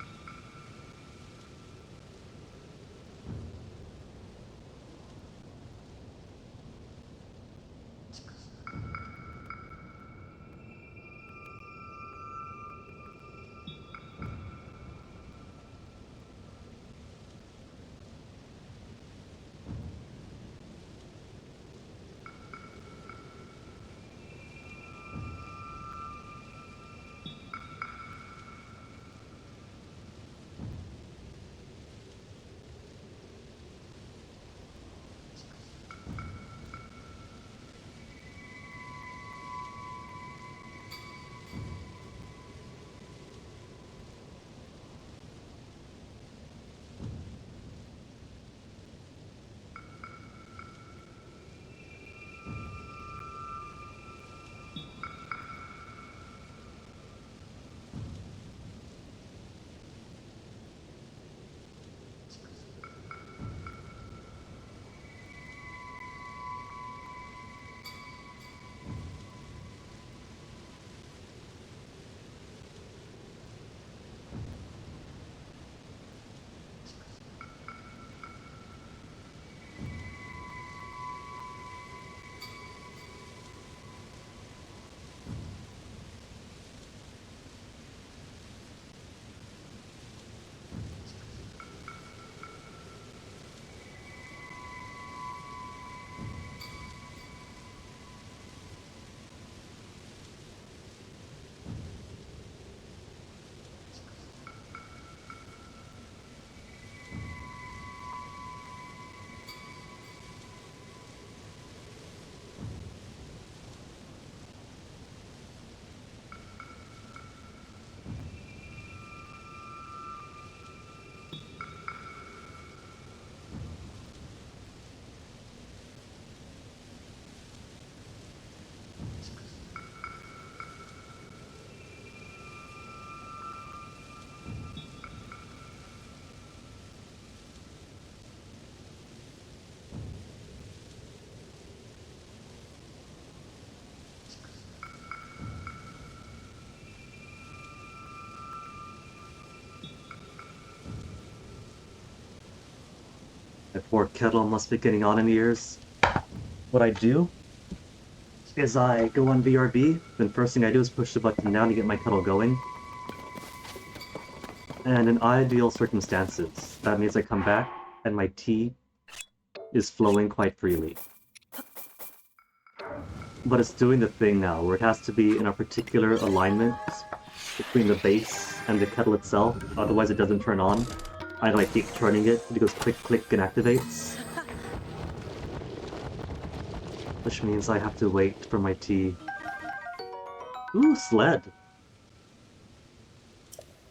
My poor kettle must be getting on in years. What I do is I go on VRB, then first thing I do is push the button down to get my kettle going. And in ideal circumstances, that means I come back and my tea is flowing quite freely. But it's doing the thing now, where it has to be in a particular alignment between the base and the kettle itself, otherwise it doesn't turn on. I like keep turning it, it goes click click and activates. Which means I have to wait for my tea. Ooh, sled!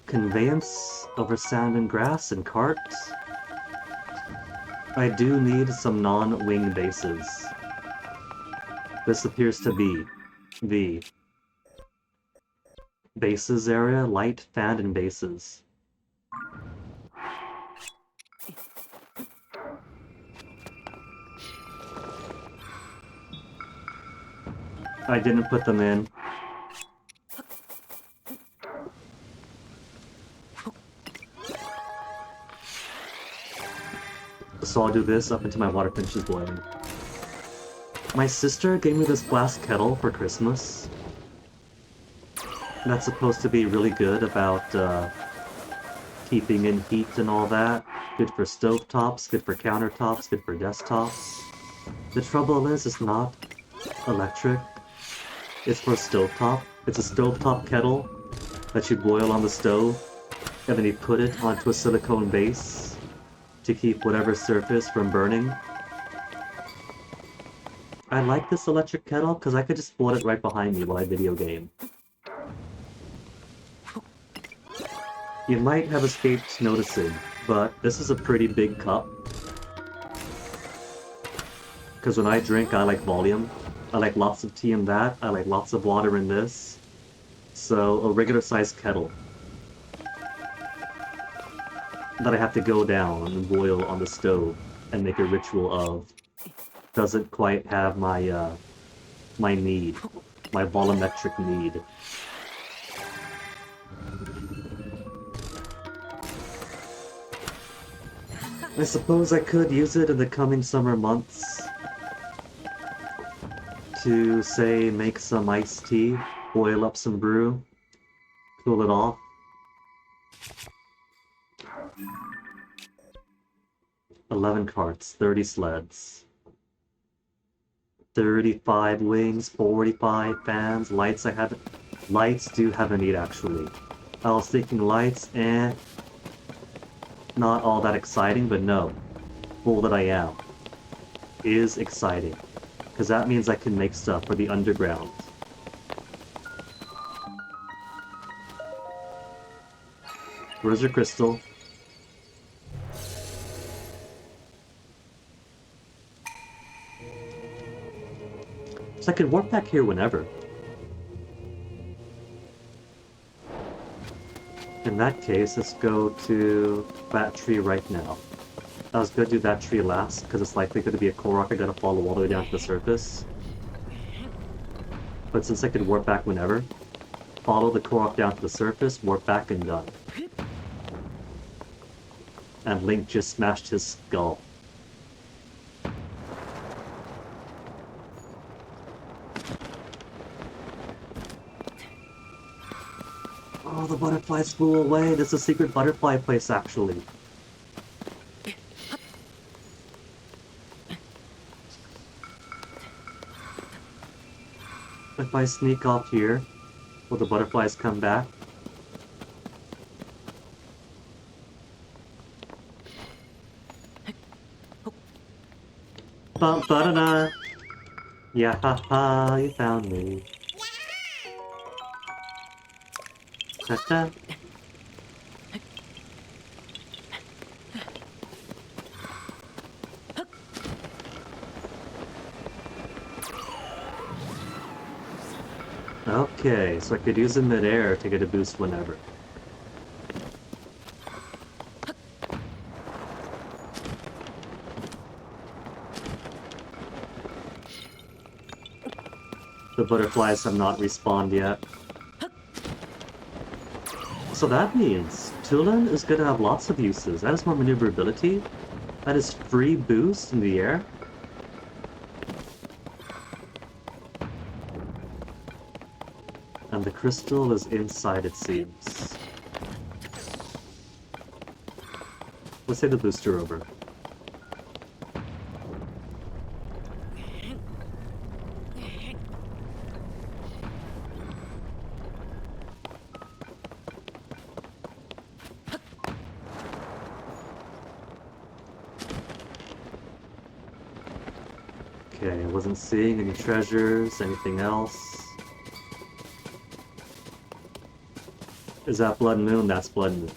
Conveyance over sand and grass and cart. I do need some non-wing bases. This appears to be the bases area, light, fan, and bases. I didn't put them in. So I'll do this up until my water finishes boiling. My sister gave me this glass kettle for Christmas. That's supposed to be really good about keeping in heat and all that. Good for stovetops, good for countertops, good for desktops. The trouble is, it's not electric. It's for stovetop. It's a stovetop kettle that you boil on the stove, and then you put it onto a silicone base to keep whatever surface from burning. I like this electric kettle because I could just put it right behind me while I video game. You might have escaped noticing, but this is a pretty big cup. Because when I drink, I like volume. I like lots of tea in that. I like lots of water in this. So, a regular sized kettle that I have to go down and boil on the stove and make a ritual of doesn't quite have my, my need. My volumetric need. I suppose I could use it in the coming summer months to, say, make some iced tea, boil up some brew, cool it off. $11 carts, 30 sleds, 35 wings, 45 fans, lights lights do have a need actually. I was thinking lights and not all that exciting, but no, fool that I am, is exciting. Because that means I can make stuff for the underground. Where's your crystal? So I could warp back here whenever. In that case, let's go to that tree right now. I was gonna do that tree last, because it's likely going to be a Korok I gotta follow all the way down to the surface. But since I could warp back whenever, follow the Korok down to the surface, warp back, and done. And Link just smashed his skull. Oh, the butterflies flew away! There's a secret butterfly place, actually. If I sneak off here, will the butterflies come back? Bum ba da da! Yeah, ha, you found me. Ta ta. Okay, so I could use it mid-air to get a boost whenever. The butterflies have not respawned yet. So that means Tulin is going to have lots of uses. That is more maneuverability. That is free boost in the air. And the crystal is inside, it seems. Let's say the booster over. Okay, I wasn't seeing any treasures, anything else. Is that Blood Moon? That's Blood Moon.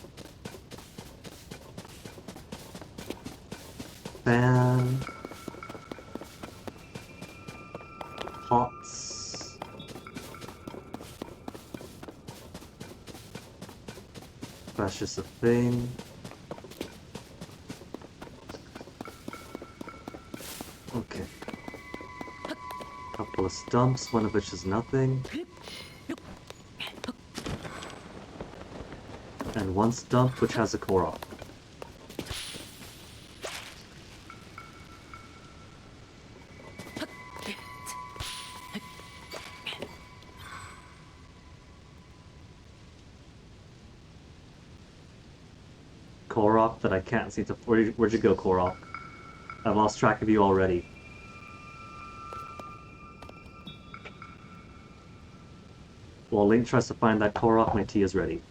Fan. Pots. That's just a thing. Okay. Couple of stumps, one of which is nothing. And one stump which has a Korok. Korok that I can't seem to... Where'd you go, Korok? I've lost track of you already. While Link tries to find that Korok, my tea is ready.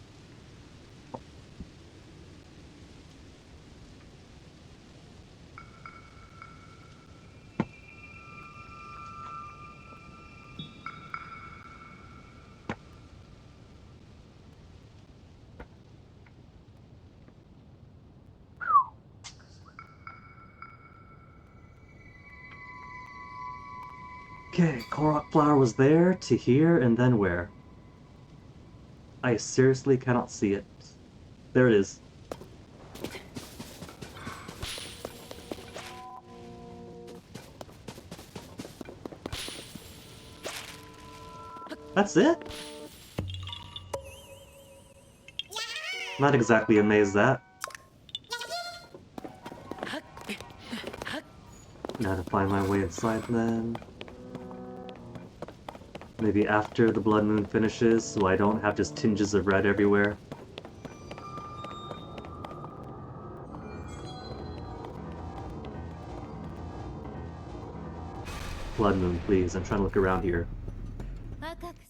Okay, Korok flower was there, to here, and then where? I seriously cannot see it. There it is. That's it? Not exactly amazed that. Now to find my way inside then. Maybe after the blood moon finishes, so I don't have just tinges of red everywhere. Blood moon, please. I'm trying to look around here. 赤く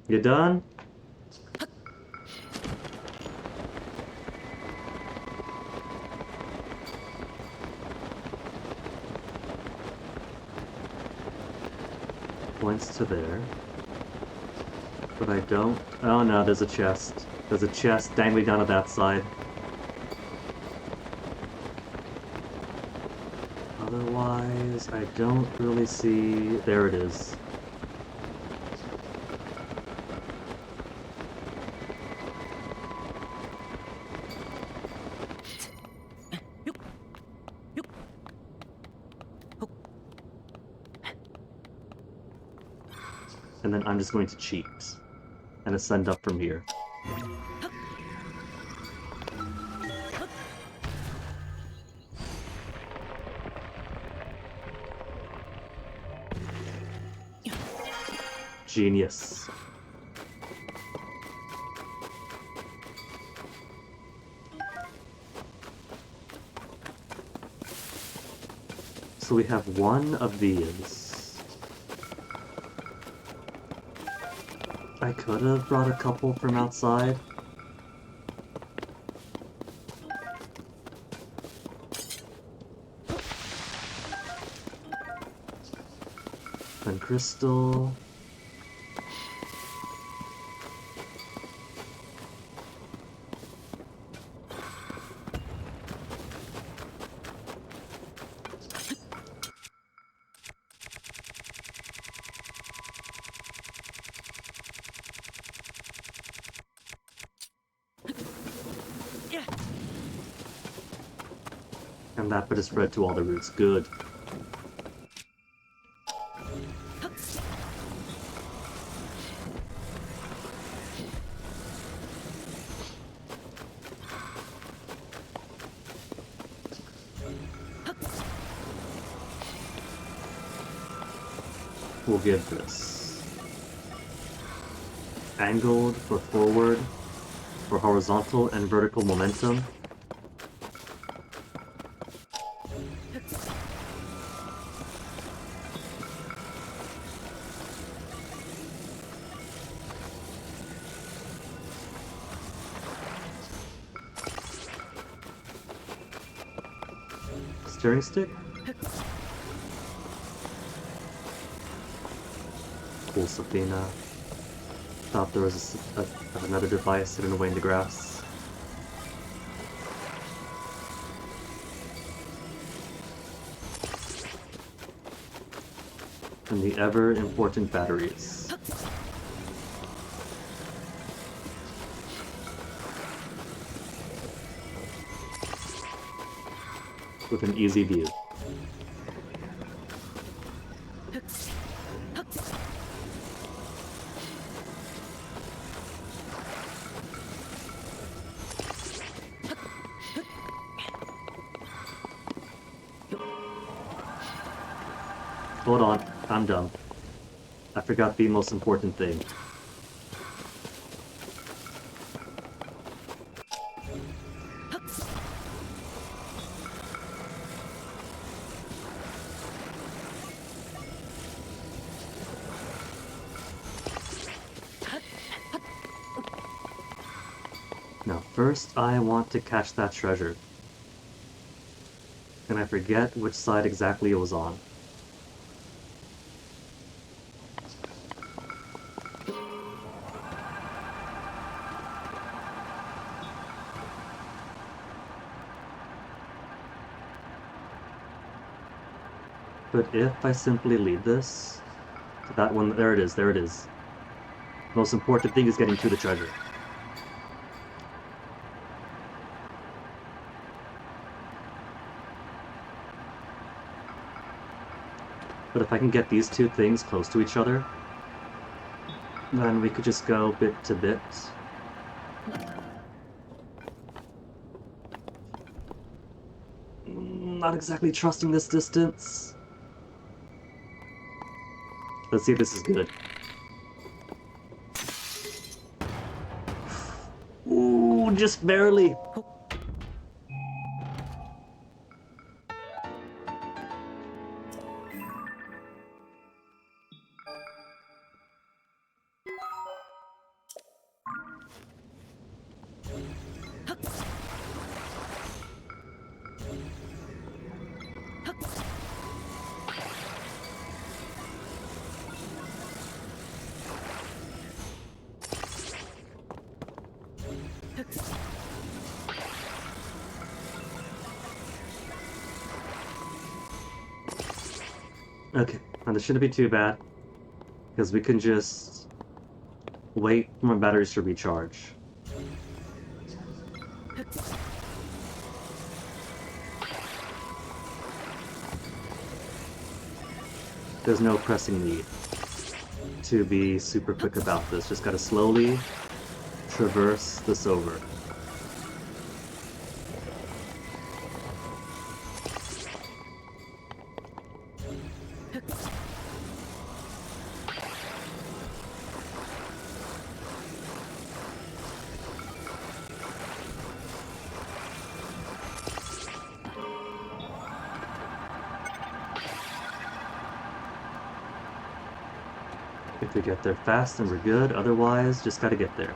You done? Points to there. But I don't... Oh no, there's a chest. There's a chest dangling down to that side. Otherwise, I don't really see... There it is. And then I'm just going to cheat and ascend up from here. Genius. So we have one of these. I could have brought a couple from outside. Then crystal. And that bit is spread to all the roots. Good. We'll give this angled for forward, for horizontal and vertical momentum. Steering stick? Cool, Safina. Thought there was another device hidden away in the grass. And the ever important batteries. With an easy view. Hold on, I'm dumb. I forgot the most important thing. First, I want to catch that treasure. And I forget which side exactly it was on. But if I simply lead this to that one, there it is, there it is. Most important thing is getting to the treasure. But if I can get these two things close to each other, then we could just go bit to bit. Not exactly trusting this distance. Let's see if this is good. Ooh, just barely. Okay, now this shouldn't be too bad, because we can just wait for my batteries to recharge. There's no pressing need to be super quick about this, just gotta slowly traverse this over. If we get there fast, then we're good. Otherwise, just gotta get there.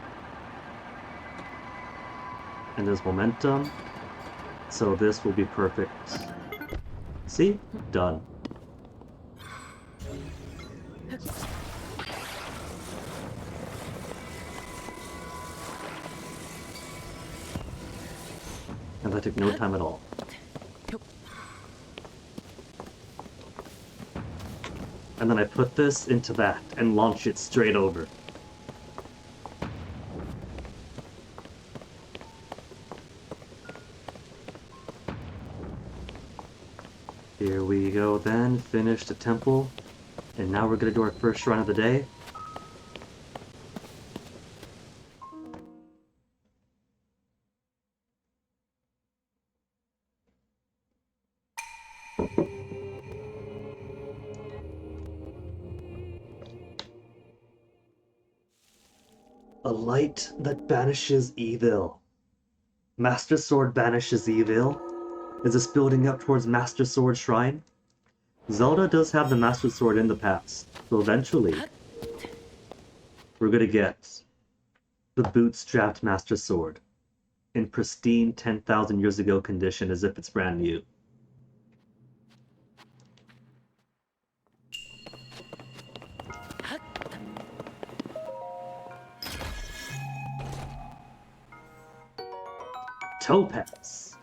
And there's momentum, so this will be perfect. See? Done. And that took no time at all. And then I put this into that and launch it straight over. Here we go then, finish the temple. And now we're gonna do our first shrine of the day. A light that banishes evil. Master Sword banishes evil? Is this building up towards Master Sword Shrine? Zelda does have the Master Sword in the past, so eventually we're gonna get the bootstrapped Master Sword in pristine 10,000 years ago condition as if it's brand new. Topaz.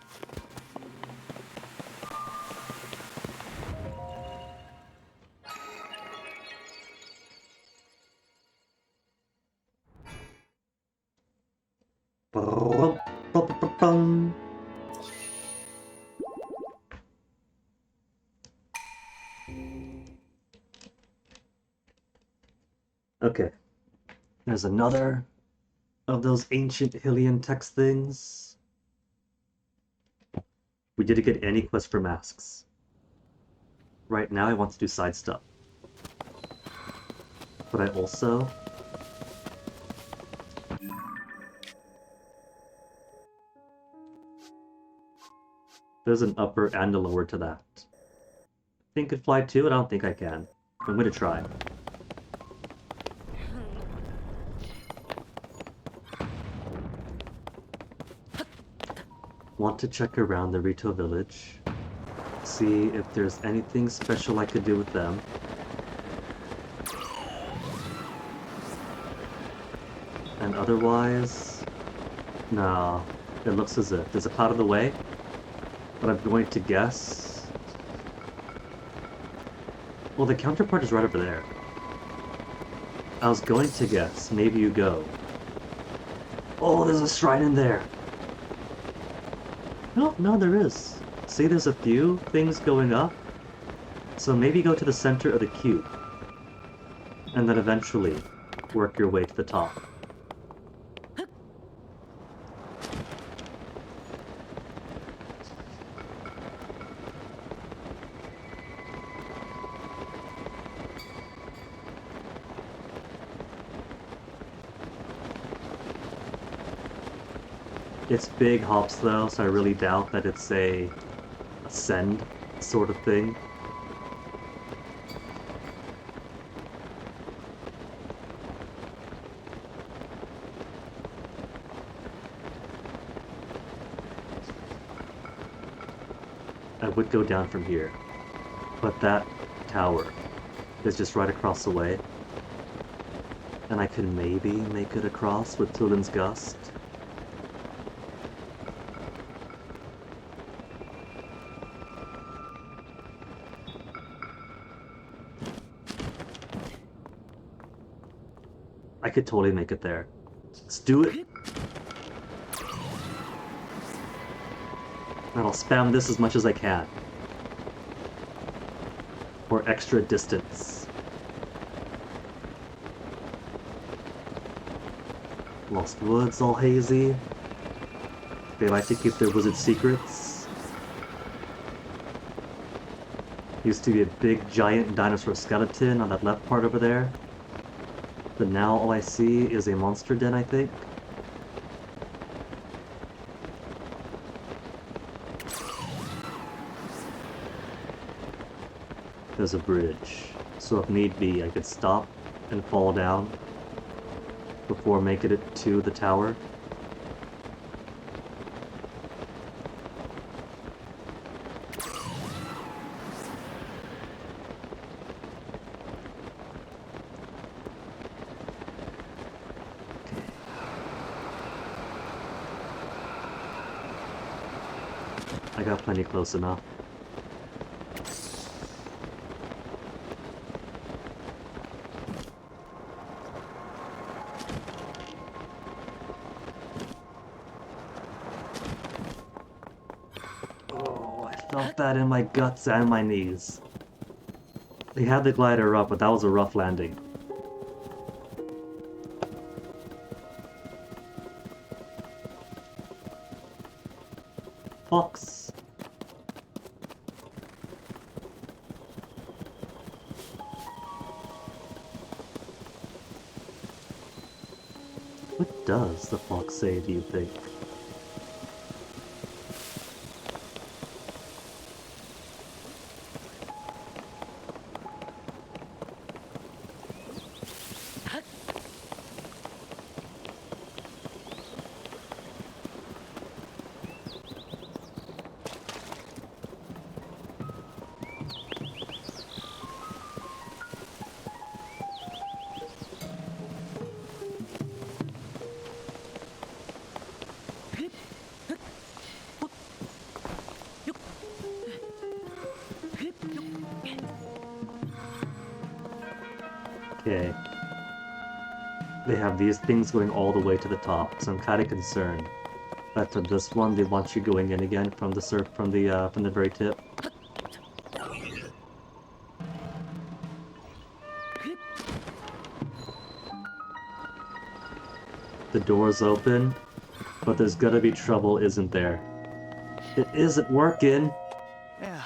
Okay, there's another of those ancient Hylian text things. We didn't get any quest for masks. Right now I want to do side stuff. But I also... There's an upper and a lower to that. Think I could fly too? I don't think I can. I'm gonna try. Want to check around the Rito village, see if there's anything special I could do with them. And otherwise, no, it looks as if there's a cloud in the way, but I'm going to guess. Well, the counterpart is right over there. I was going to guess, maybe you go. Oh, there's a shrine in there! No, there is. See, there's a few things going up. So maybe go to the center of the cube. And then eventually work your way to the top. It's big hops though, so I really doubt that it's a ascend sort of thing. I would go down from here, but that tower is just right across the way, and I can maybe make it across with Tulin's Gust. I could totally make it there. Let's do it! And I'll spam this as much as I can. For extra distance. Lost Woods all hazy. They like to keep their wizard secrets. Used to be a big giant dinosaur skeleton on that left part over there. But now all I see is a monster den, I think. There's a bridge, so if need be, I could stop and fall down before making it to the tower. I got plenty close enough. Oh, I felt that in my guts and my knees. They had the glider up, but that was a rough landing. Fox. What does the fox say, do you think? Okay. They have these things going all the way to the top, so I'm kind of concerned that to this one they want you going in again from the from the very tip. The door's open, but there's gonna be trouble, isn't there? It isn't working. Yeah.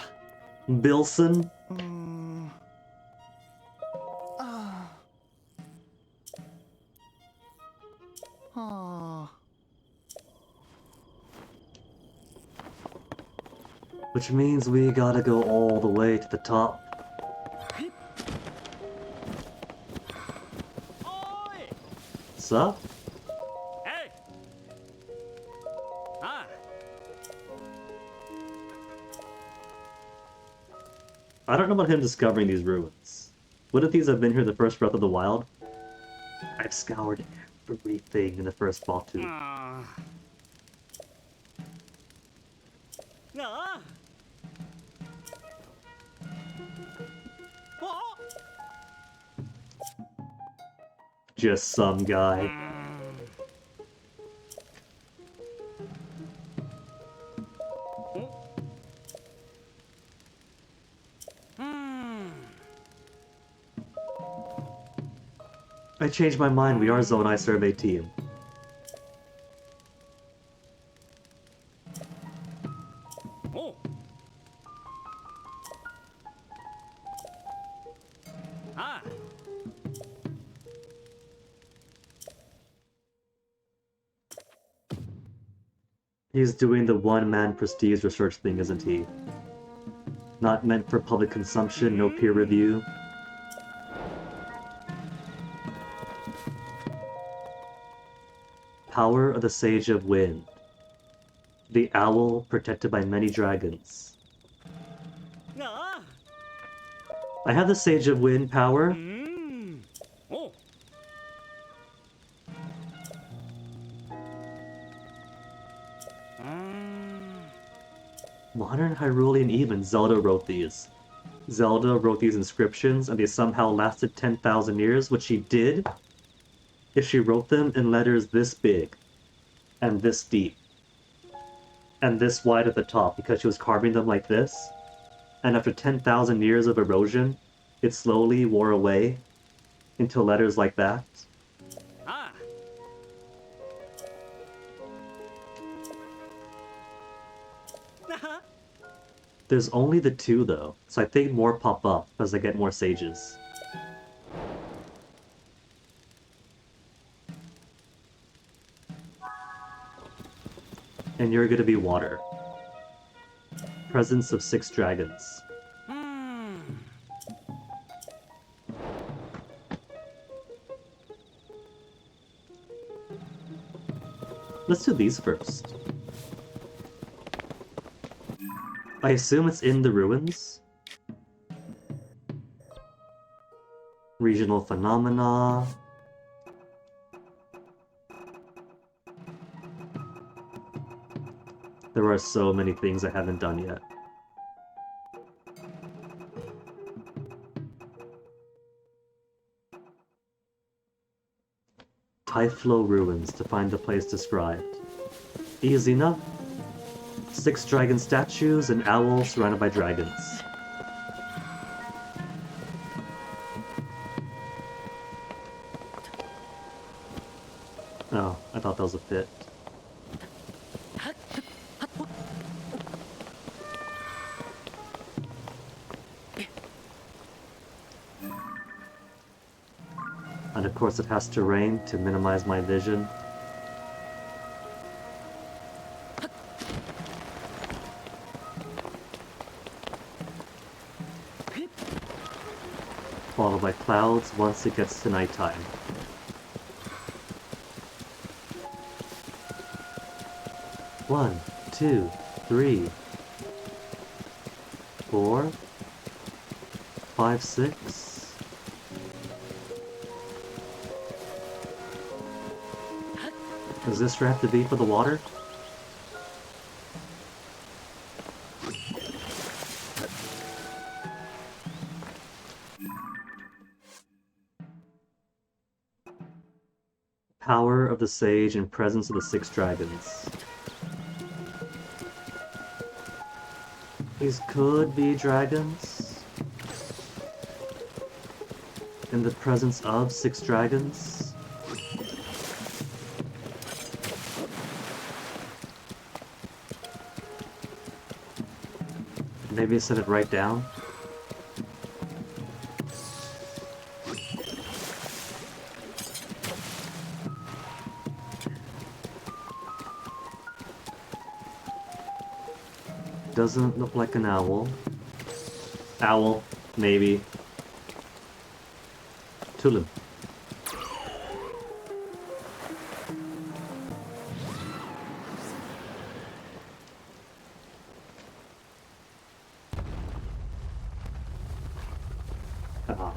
Bilson. Which means we gotta go all the way to the top. What's up? Hey. Ah. I don't know about him discovering these ruins. What if these have been here the first Breath of the Wild? I've scoured everything in the first Batu. ああ Just some guy. I changed my mind. We are Zonai Survey Team. Oh. Ah. He's doing the one-man prestige research thing, isn't he? Not meant for public consumption, no peer review. Power of the Sage of Wind. The owl protected by many dragons. ああ I have the Sage of Wind power. お Modern Hyrulean even Zelda wrote these. Zelda wrote these inscriptions and they somehow lasted 10,000 years, which she did if she wrote them in letters this big and this deep and this wide at the top because she was carving them like this. And after 10,000 years of erosion, it slowly wore away into letters like that. あ There's only the two though, so I think more pop up as I get more sages. And you're gonna be water. Presence of 6 dragons. Let's do these first. I assume it's in the ruins. Regional phenomena. There are so many things I haven't done yet. Typhlo ruins to find the place described. Easy enough. 6 dragon statues, an owl surrounded by dragons. Oh, I thought that was a fit. And of course it has to rain to minimize my vision. Followed by clouds once it gets to nighttime. One, 2, 3, 4, 5, 6. Does this have to be for the water? Power of the Sage and presence of the 6 dragons. These could be dragons. In the presence of 6 dragons. Maybe set it right down. Doesn't look like an owl. Owl, maybe. Tulum.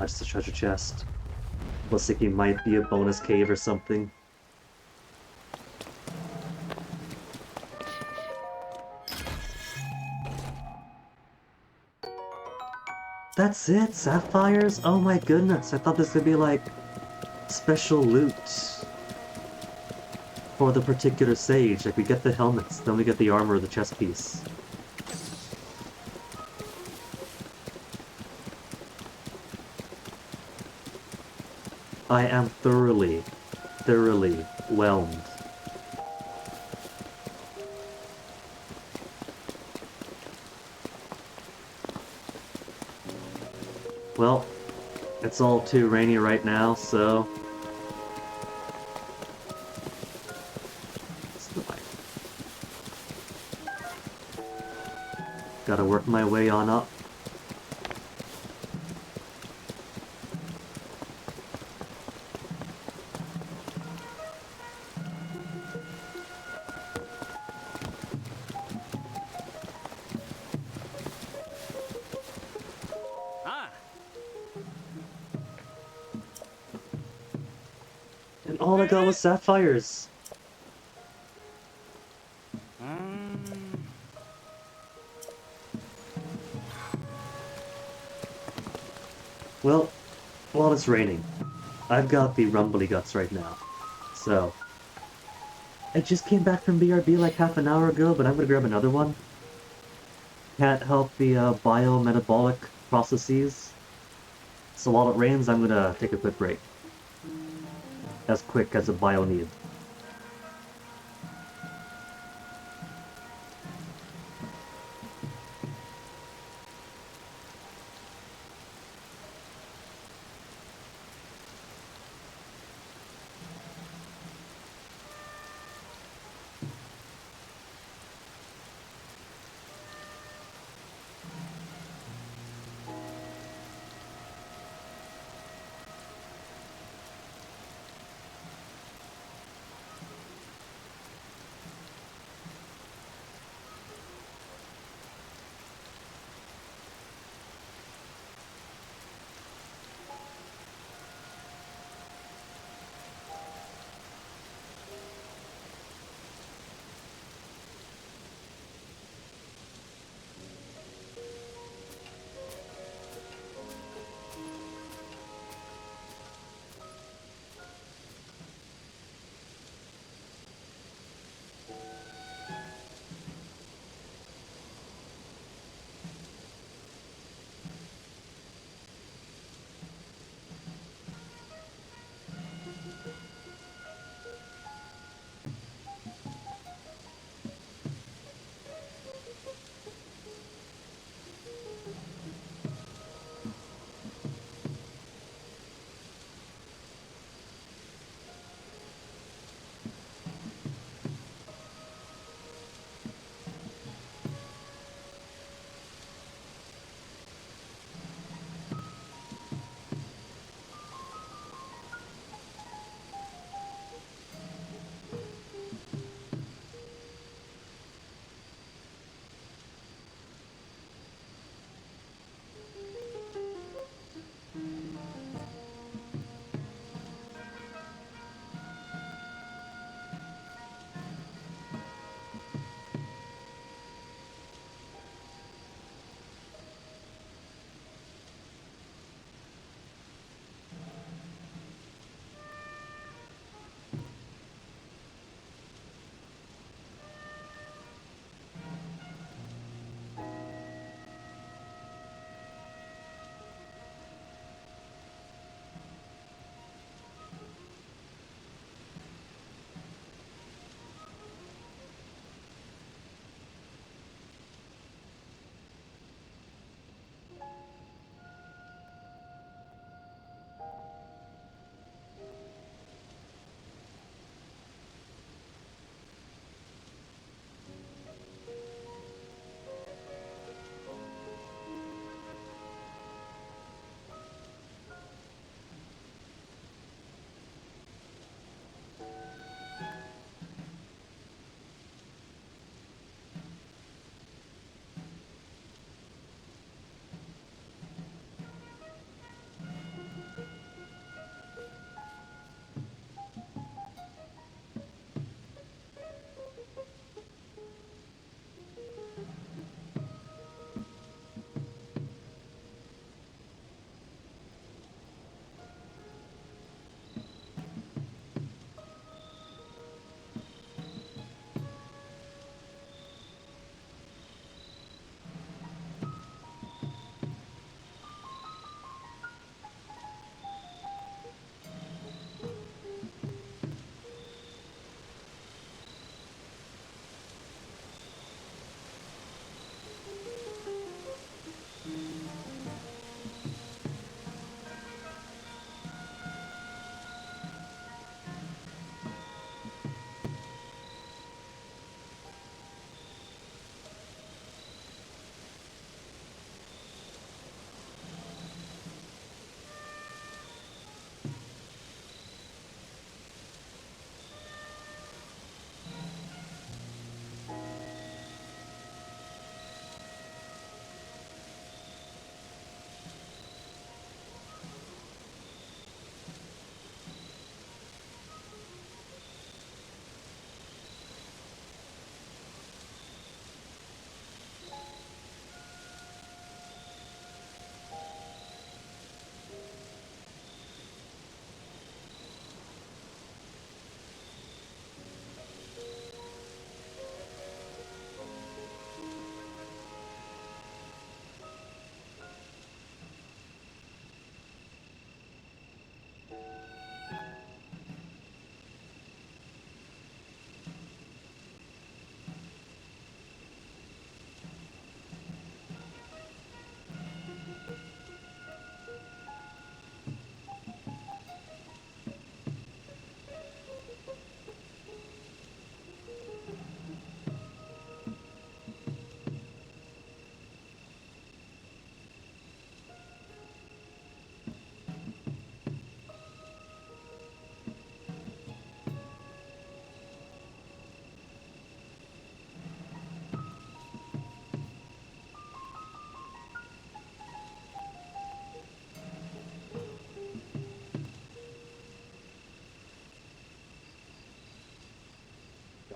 touch the treasure chest. Was thinking it might be a bonus cave or something. That's it? Sapphires? Oh my goodness, I thought this would be like special loot for the particular sage. Like we get the helmets, then we get the armor, the chest piece. I am thoroughly whelmed. Well, it's all too rainy right now, so... Gotta work my way on up. And all I got was sapphires. Well, while it's raining, I've got the rumbly guts right now. So, I just came back from BRB like half an hour ago, but I'm gonna grab another one. Can't help the biometabolic processes. So while it rains, I'm gonna take a quick break. As quick as a bio need.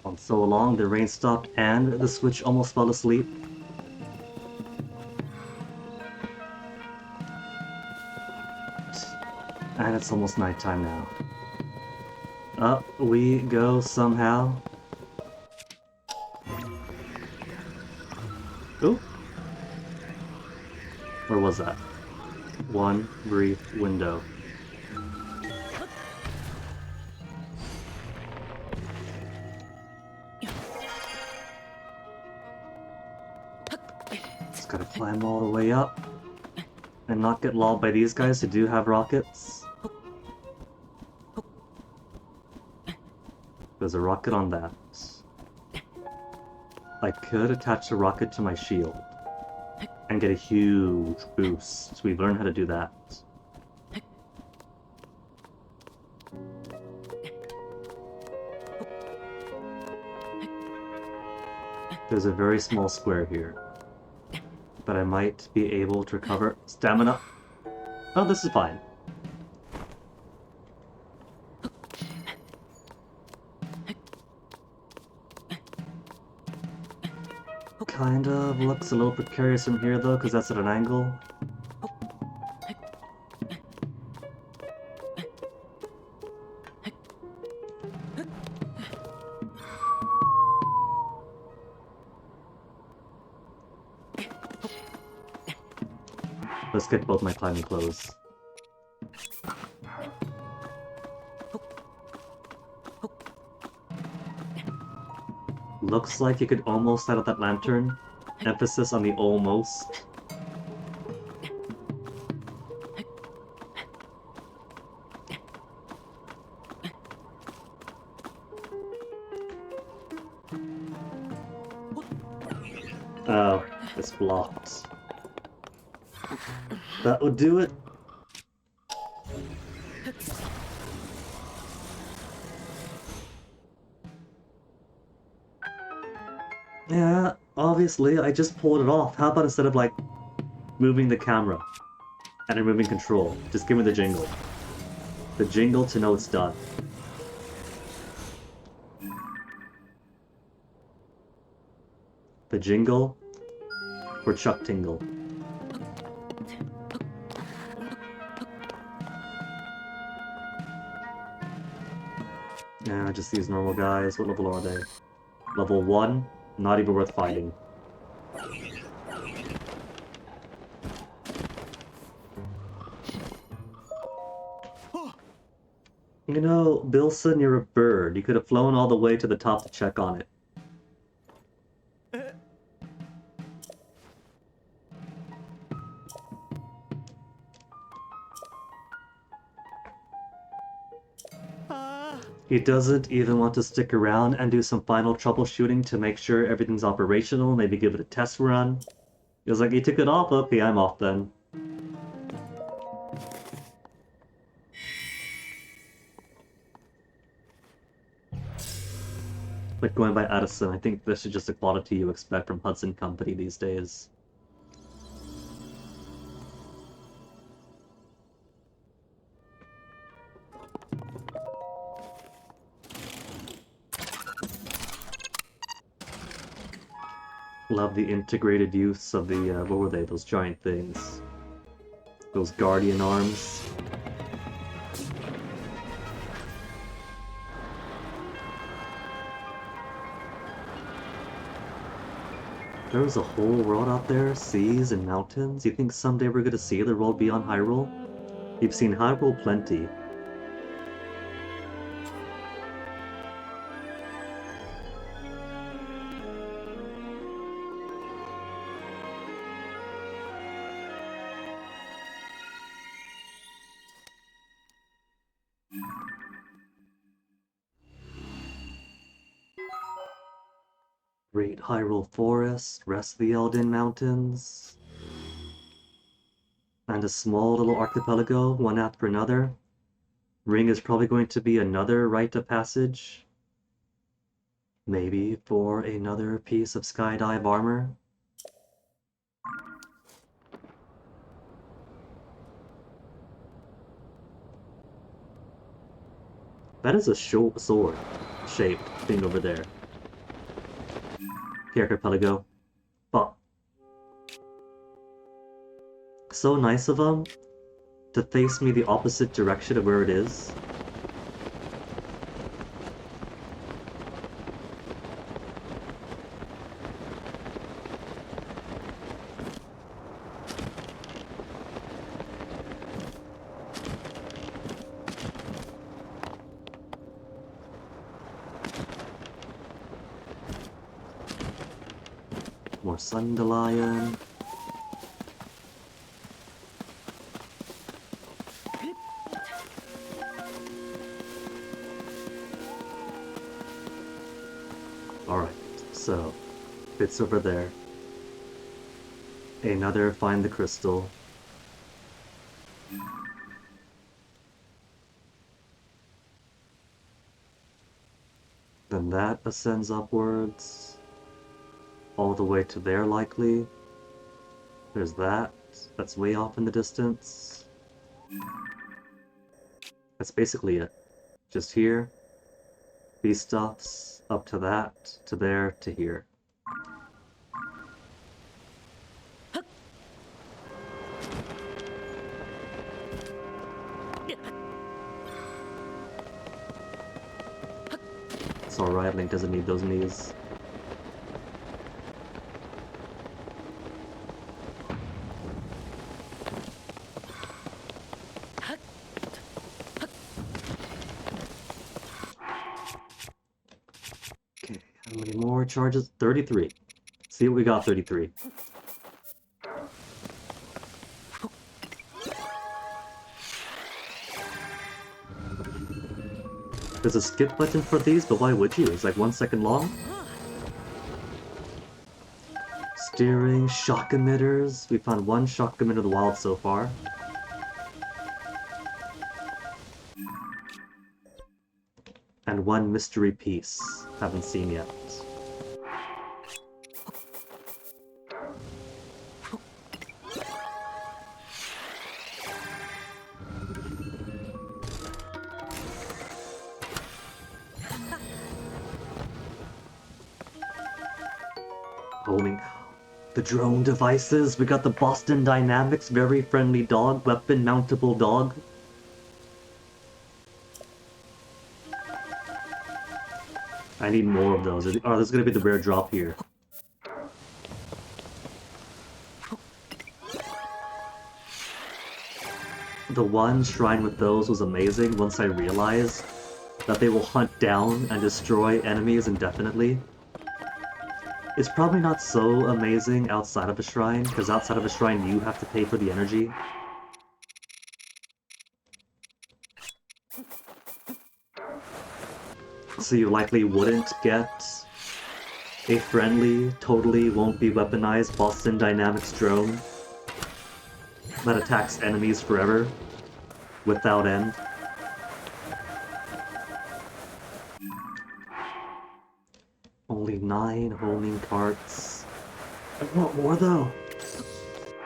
On so long, the rain stopped and the Switch almost fell asleep. And it's almost nighttime now. Up we go somehow. Ooh. Where was that? One brief window. Just gotta climb all the way up and not get lolled by these guys who do have rockets. There's a rocket on that. I could attach the rocket to my shield and get a huge boost. So we've learned how to do that. There's a very small square here, but I might be able to recover stamina. Oh, this is fine. Kind of looks a little precarious from here though, because that's at an angle. Let's get both my climbing clothes. Looks like you could almost light up that lantern. Emphasis on the almost. Oh, it's blocked. That would do it. Yeah, obviously, I just pulled it off. How about instead of, like, moving the camera and removing control, just give me the jingle. The jingle to know it's done. The jingle for Chuck Tingle. Yeah, just these normal guys. What level are they? Level 1? Not even worth fighting. You know, Bilson, you're a bird. You could have flown all the way to the top to check on it. He doesn't even want to stick around and do some final troubleshooting to make sure everything's operational, maybe give it a test run. He was like, you took it off? Okay, I'm off then. Like going by Addison, I think this is just the quality you expect from Hudson Company these days. Love the integrated use of the, what were they, those giant things? Those guardian arms. There was a whole world out there, seas and mountains. You think someday we're gonna see the world beyond Hyrule? You've seen Hyrule plenty. Great Hyrule Forest, rest of the Elden Mountains, and a small little archipelago, one after another. Ring is probably going to be another rite of passage. Maybe for another piece of skydive armor. That is a sword-shaped thing over there. the archipelago. But so nice of them to face me the opposite direction of where it is. More Sundelion. Alright, so it's over there. Another find the crystal. Then that ascends upwards. All the way to there, likely. There's that. That's way off in the distance. That's basically it. Just here. These stuffs. Up to that. To there. To here. It's alright, Link doesn't need those knees. Okay, how many more charges? 33. See what we got, 33. There's a skip button for these, but why would you? It's like 1 second long. Steering, shock emitters. We found one shock emitter in the wild so far. And one mystery piece. Haven't seen yet. Homing. The drone devices. We got the Boston Dynamics, very friendly dog, weapon mountable dog. I need more of those. Oh, this is gonna be the rare drop here. The one shrine with those was amazing once I realized that they will hunt down and destroy enemies indefinitely. It's probably not so amazing outside of a shrine, because outside of a shrine you have to pay for the energy. So you likely wouldn't get a friendly, totally won't be weaponized Boston Dynamics drone that attacks enemies forever, without end. Only 9 homing carts. I want more though.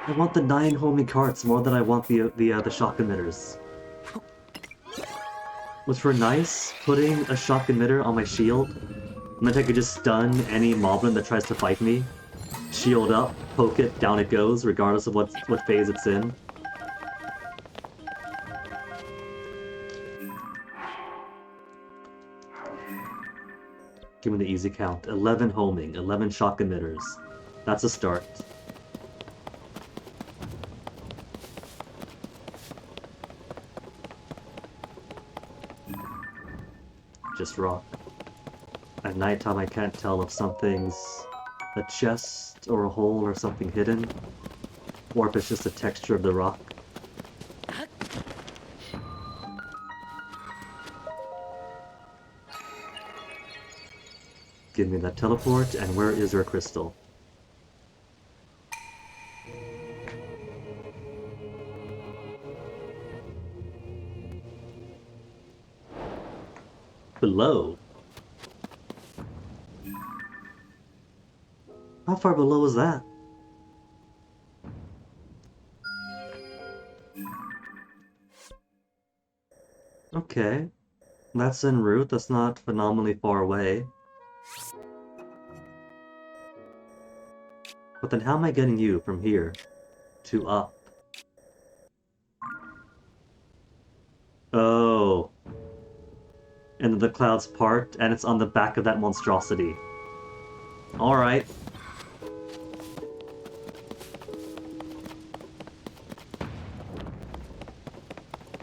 I want the 9 homing carts more than I want the shock emitters. Which were nice, putting a shock emitter on my shield, meant I could just stun any moblin that tries to fight me. Shield up, poke it, down it goes, regardless of what phase it's in. Give me the easy count. 11 homing, 11 shock emitters. That's a start. Just rock. At nighttime I can't tell if something's a chest or a hole or something hidden, or if it's just the texture of the rock. Give me that teleport, and where is our crystal? Below? How far below is that? Okay. That's en route, that's not phenomenally far away. But then how am I getting you from here to up? Oh. And the clouds part, and it's on the back of that monstrosity. Alright.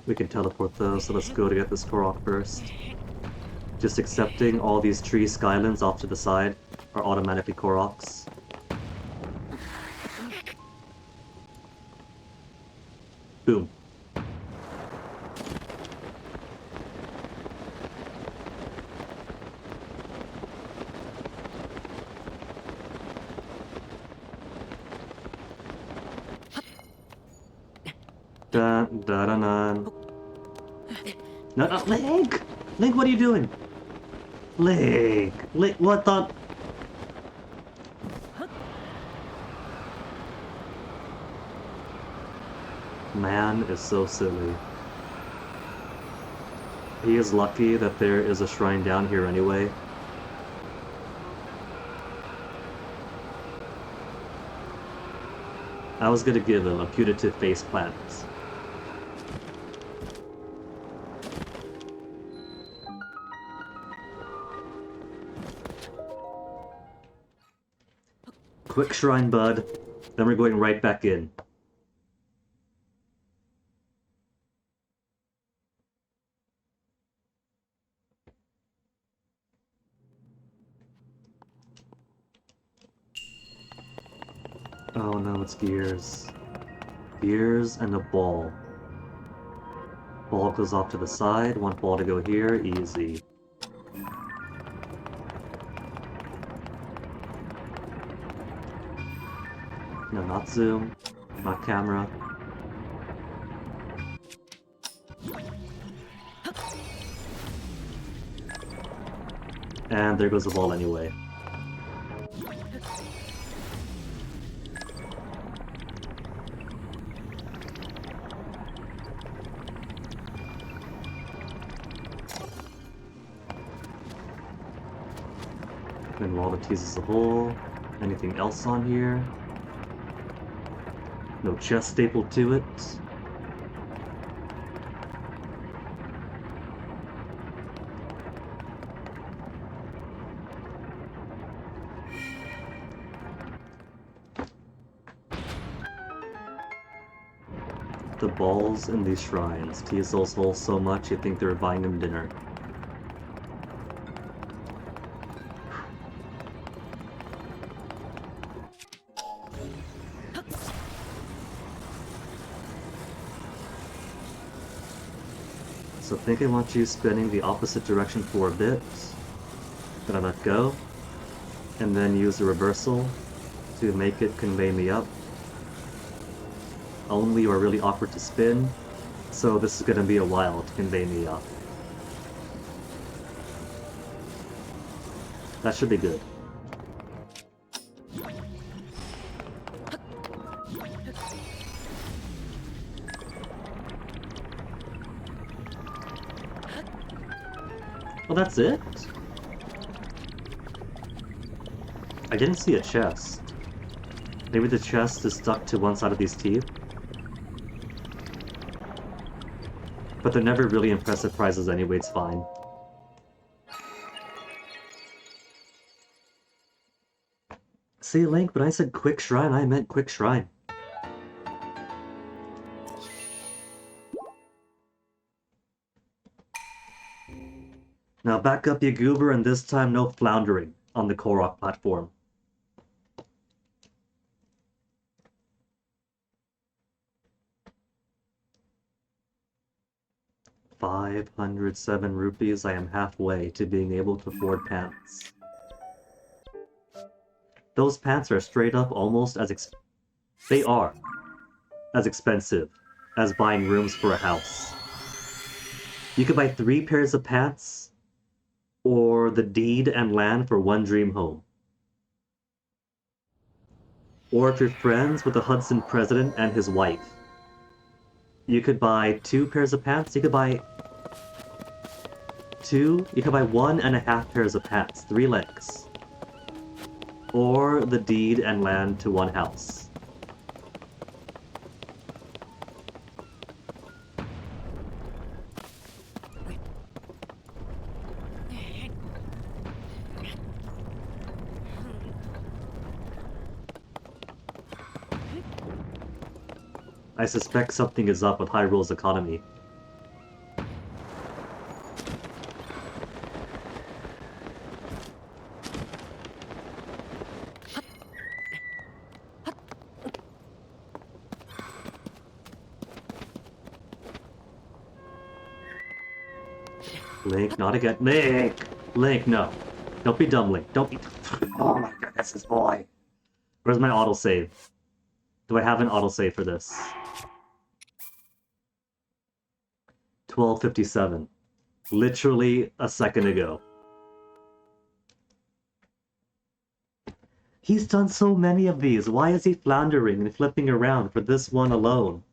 We can teleport those, so let's go to get this Korok first. Just accepting all these tree skylands off to the side are automatically Koroks. Boom. Dun, dun, dun, dun. No, no, Link! Link, what are you doing? Link! Link, what the... Man is so silly. He is lucky that there is a shrine down here anyway. I was gonna give him a punitive face plant. Quick shrine, bud. Then we're going right back in. Oh no, it's gears. Gears and a ball. Ball goes off to the side, one ball to go here, easy. No, not zoom, not camera. And there goes the ball anyway. Then Wall that teases the hole. Anything else on here? No chest stapled to it. The balls in these shrines tease those holes so much you think they're buying them dinner. So I think I want you spinning the opposite direction for a bit, then I let go, and then use the reversal to make it convey me up. Only you are really awkward to spin, so this is going to be a while to convey me up. That should be good. Well, that's it? I didn't see a chest. Maybe the chest is stuck to one side of these teeth? But they're never really impressive prizes anyway, it's fine. See, Link, when I said quick shrine, I meant quick shrine. Now back up, you goober, and this time no floundering on the Korok platform. $507 rupees. I am halfway to being able to afford pants. Those pants are straight up almost as they are as expensive as buying rooms for a house. You could buy 3 pairs of pants or the deed and land for 1 dream home. Or if you're friends with the Hudson president and his wife, you could buy 2 pairs of pants. You could buy 1.5 pairs of pants, 3 legs. or the deed and land to one house. I suspect something is up with Hyrule's economy. Link, not again. Link! Link, no. Don't be dumb, Link. Don't be... Oh my goodness, this boy. Where's my autosave? Do I have an autosave for this? 12:57. Literally a second ago. He's done so many of these. Why is he floundering and flipping around for this one alone?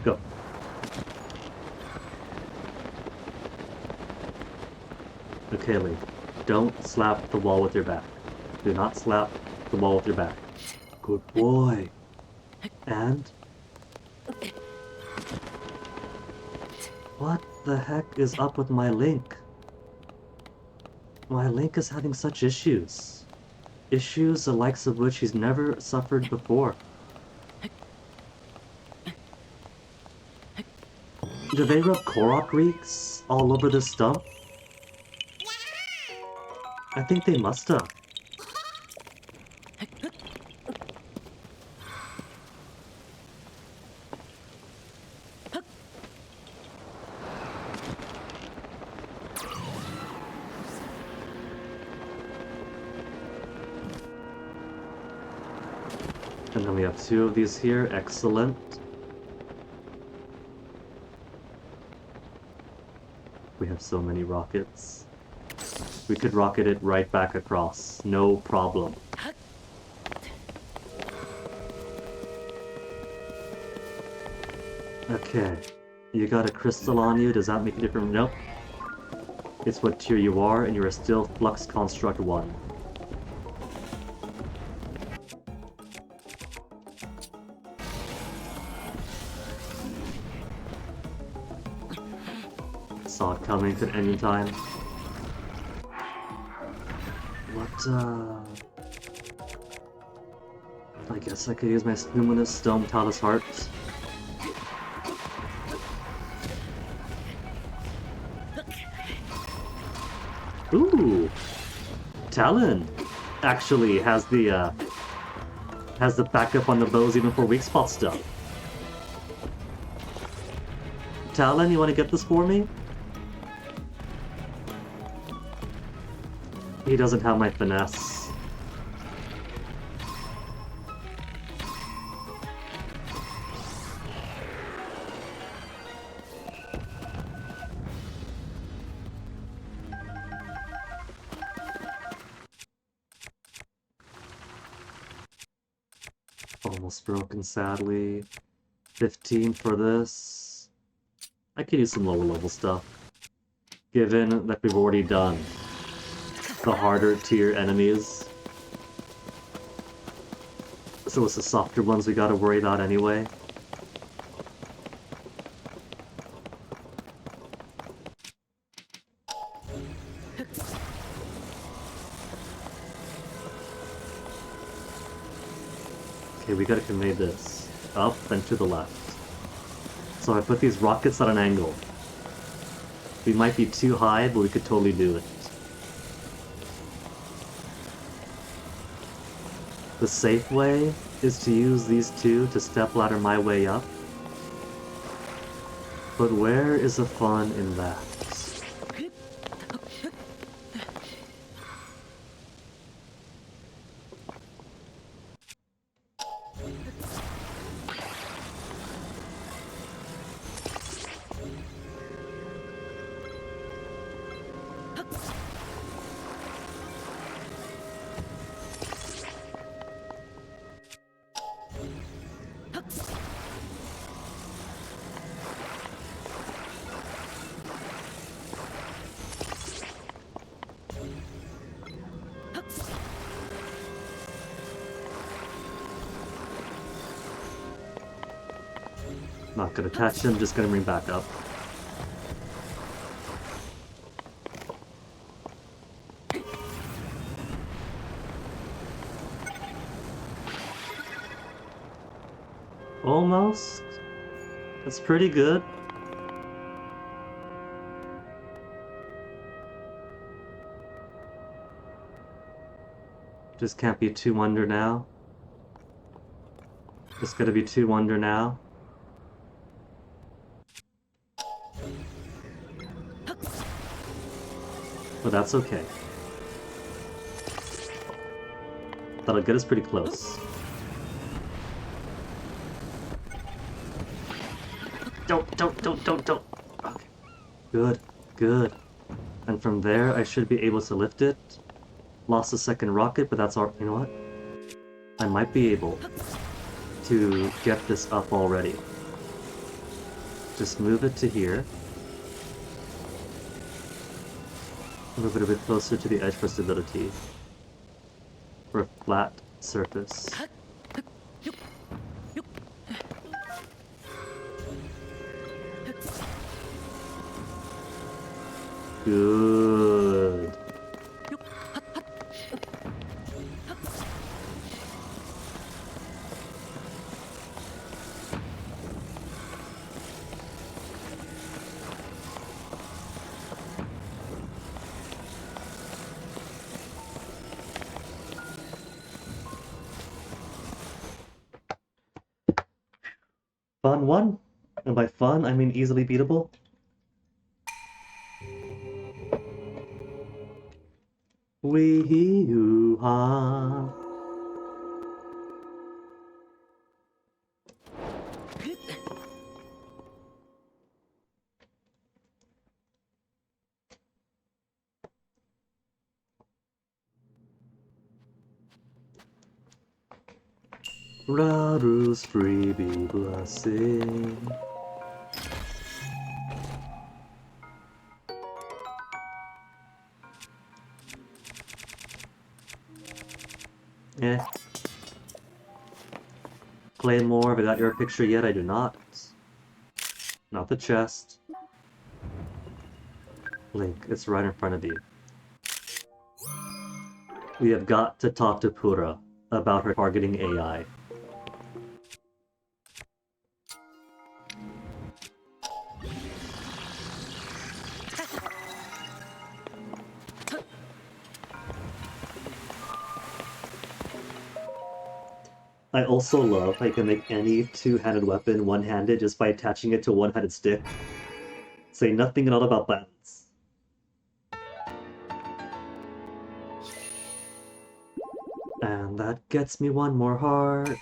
Go. Okay, Link. Don't slap the wall with your back. Do not slap the wall with your back. Good boy. And? What the heck is up with my Link? My Link is having such issues. Issues the likes of which he's never suffered before. Do they rub Korok reeks all over this stump? I think they must have. And then we have two of these here. Excellent. We have so many rockets. We could rocket it right back across. No problem. Okay. You got a crystal on you. Does that make a difference? Nope. It's what tier you are, and you are still Flux Construct 1. Saw it coming at any time. What, I guess I could use my Luminous Stone Talus Heart. Ooh! Talon actually has the backup on the bows even for weak spot stuff. Talon, you want to get this for me? He doesn't have my finesse. Almost broken, sadly. 15 for this. I could use some lower level stuff, given that we've already done the harder tier enemies. So it's the softer ones we gotta worry about anyway. Okay, we gotta convey this up and to the left. So I put these rockets at an angle. We might be too high, but we could totally do it. The safe way is to use these two to stepladder my way up. But where is the fun in that? Not gonna attach him, just gonna bring back up. Almost. That's pretty good. Just can't be too under now. Just gotta be too under now. But that's okay. That'll get us pretty close. Don't. Okay. Good, good. And from there, I should be able to lift it. Lost a second rocket, but that's all. You know what? I might be able to get this up already. Just move it to here. Move it a bit closer to the edge for stability. For a flat surface. Good. Fun one, and by fun I mean easily beatable. Wee-hoo-ha. Raru's freebie blessing. Yeah. Claymore, have I got your picture yet? I do not. Not the chest. Link, it's right in front of you. We have got to talk to Pura about her targeting AI. I also love how you can make any two-handed weapon one-handed just by attaching it to a one-handed stick. Say nothing at all about balance. And that gets me one more heart.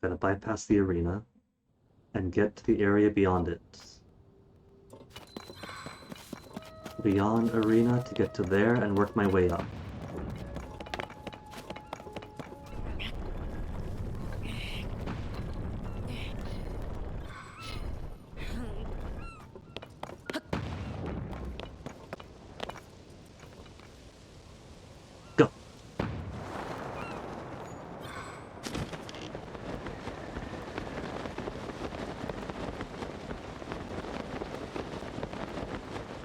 Gonna bypass the arena and get to the area beyond it. Beyond arena to get to there and work my way up. Go.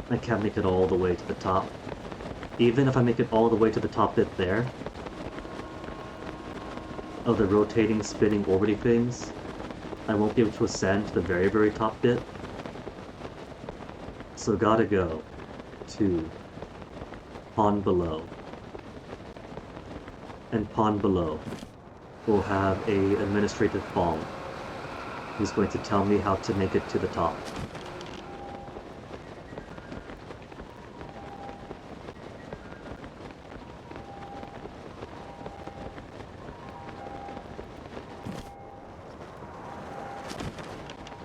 I can't make it all the way to the top. Even if I make it all the way to the top bit there, of the rotating, spinning, orbiting things, I won't be able to ascend to the very, very top bit. So gotta go to Pond Below. And Pond Below will have a administrative bomb who's going to tell me how to make it to the top.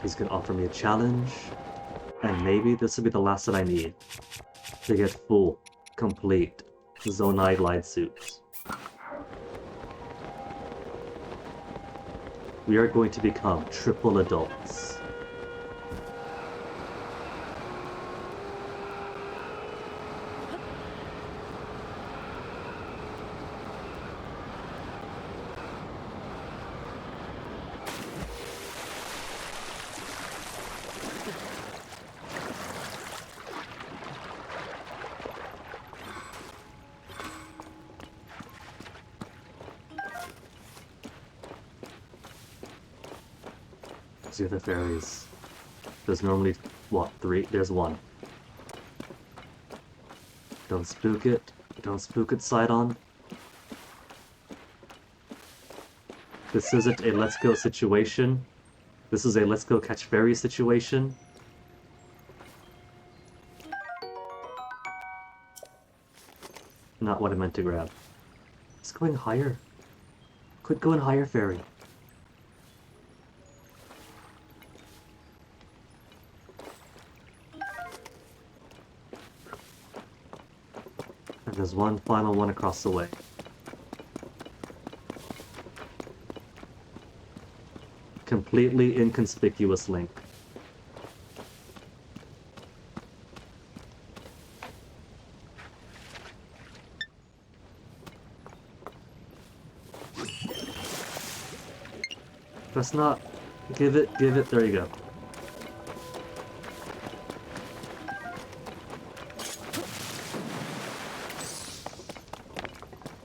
He's gonna offer me a challenge, and maybe this will be the last that I need to get full, complete Zonai glide suits. We are going to become triple adults. Where's the other fairies? There's normally, what, 3? There's 1. Don't spook it. Don't spook it, Sidon. This isn't a let's go situation. This is a let's go catch fairies situation. Not what I meant to grab. It's going higher. Quit going higher, fairy. And there's one final one across the way. Completely inconspicuous link. Let's not give it, there you go.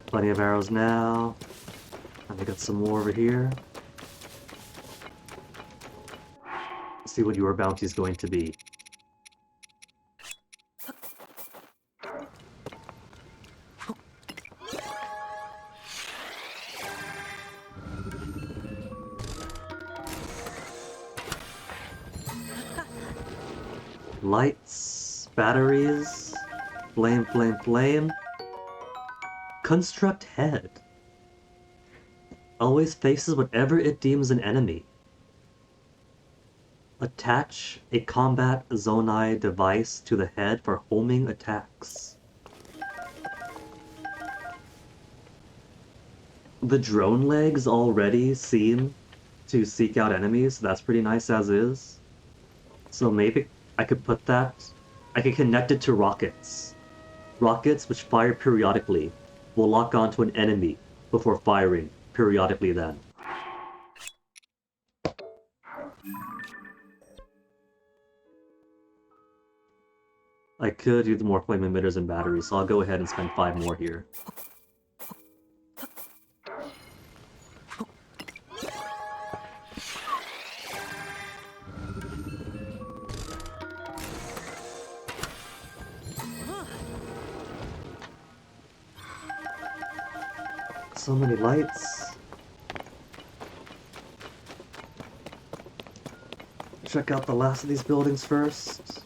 Plenty of arrows now. And we got some more over here. Let's see what your bounty is going to be. Lights, batteries, flame, flame, flame. Construct head. Always faces whatever it deems an enemy. Attach a combat Zonai device to the head for homing attacks. The drone legs already seem to seek out enemies. That's pretty nice as is. So maybe I could put that... I could connect it to rockets. Rockets which fire periodically will lock onto an enemy before firing periodically then. I could use more flame emitters and batteries, so I'll go ahead and spend 5 more here. So many lights. Check out the last of these buildings first.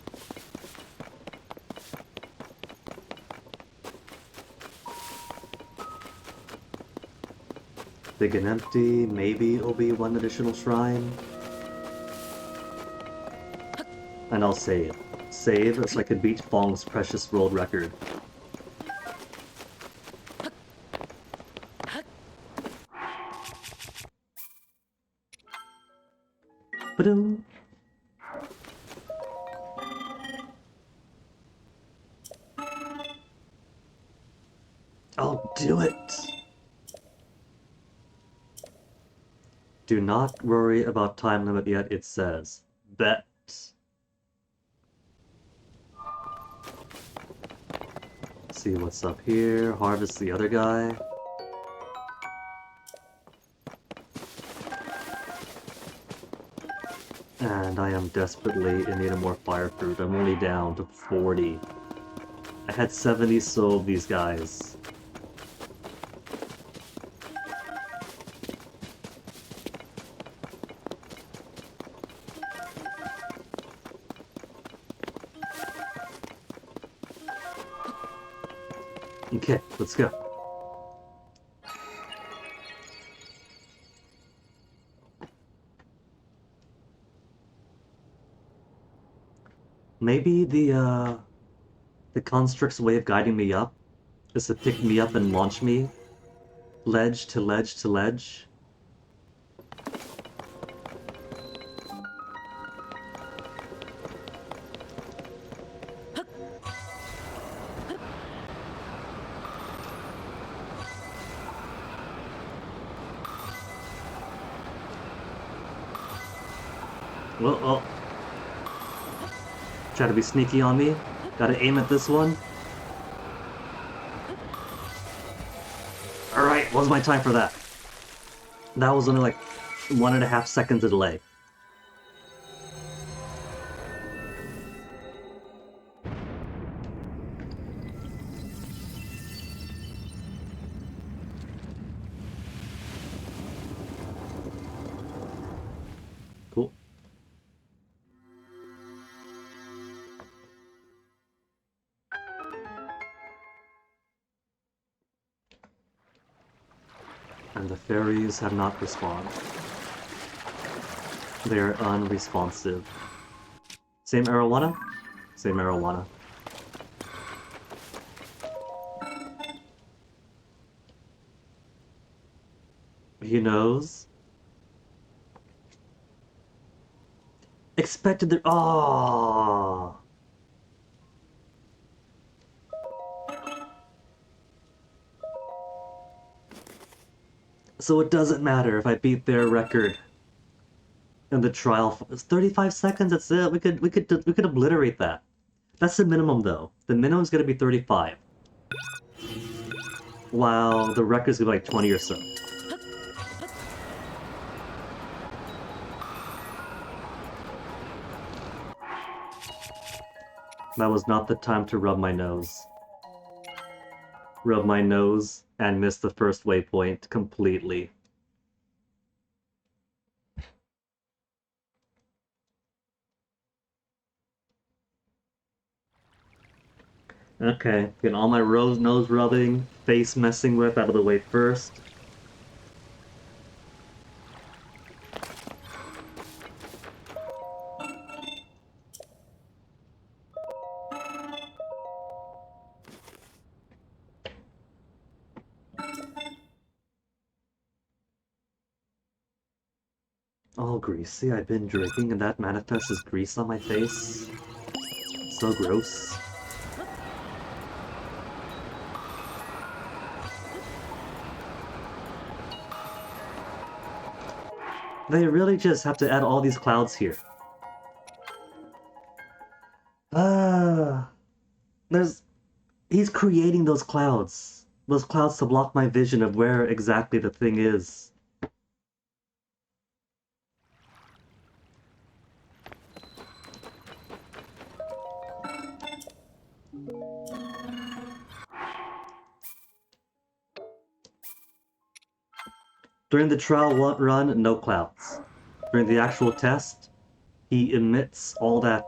Big and empty, maybe it'll be 1 additional shrine. And I'll save. Save so I can beat Fong's precious world record. Ba-doom. I'll do it! Do not worry about time limit yet, it says. Bet. See what's up here. Harvest the other guy. And I am desperately in need of more fire fruit. I'm only down to 40. I had 70 sold these guys. Okay, let's go. Maybe the construct's way of guiding me up is to pick me up and launch me ledge to ledge to ledge. Well, try to be sneaky on me. Gotta aim at this one. Alright, what was my time for that? That was only like 1.5 seconds of delay. And the fairies have not responded. They are unresponsive. Same arowana? Same arowana. He knows. Expected the. Oh. So it doesn't matter if I beat their record in the trial. It's 35 seconds. That's it. We could obliterate that. That's the minimum though. The minimum is gonna be 35. While the record's gonna be like 20 or so. That was not the time to rub my nose. Rub my nose and miss the first waypoint completely. Okay, get all my nose rubbing, face messing with out of the way first. Oh, greasy, I've been drinking and that manifests as grease on my face. So gross. They really just have to add all these clouds here. He's creating those clouds. Those clouds to block my vision of where exactly the thing is. During the trial run, no clouds. During the actual test, he emits all that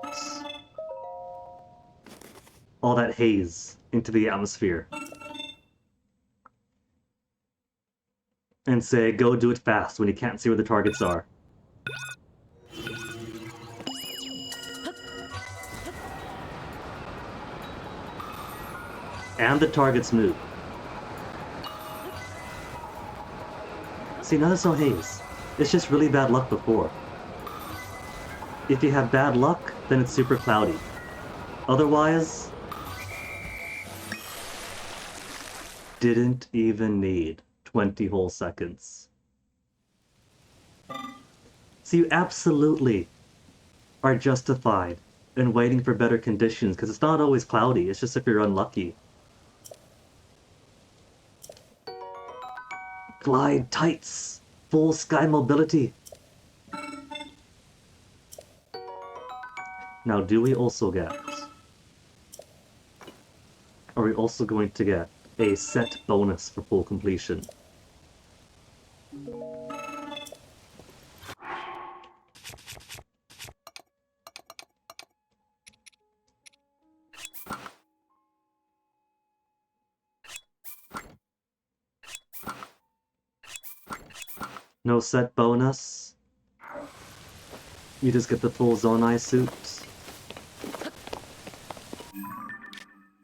haze into the atmosphere. And say, go do it fast when he can't see where the targets are. And the targets move. See, now there's no haze. It's just really bad luck before. If you have bad luck, then it's super cloudy. Otherwise, didn't even need 20 whole seconds. So you absolutely are justified in waiting for better conditions, because it's not always cloudy, it's just if you're unlucky. Glide tights, full sky mobility. Now, do we also get... Are we also going to get a set bonus for full completion? No set bonus. You just get the full Zonai suit.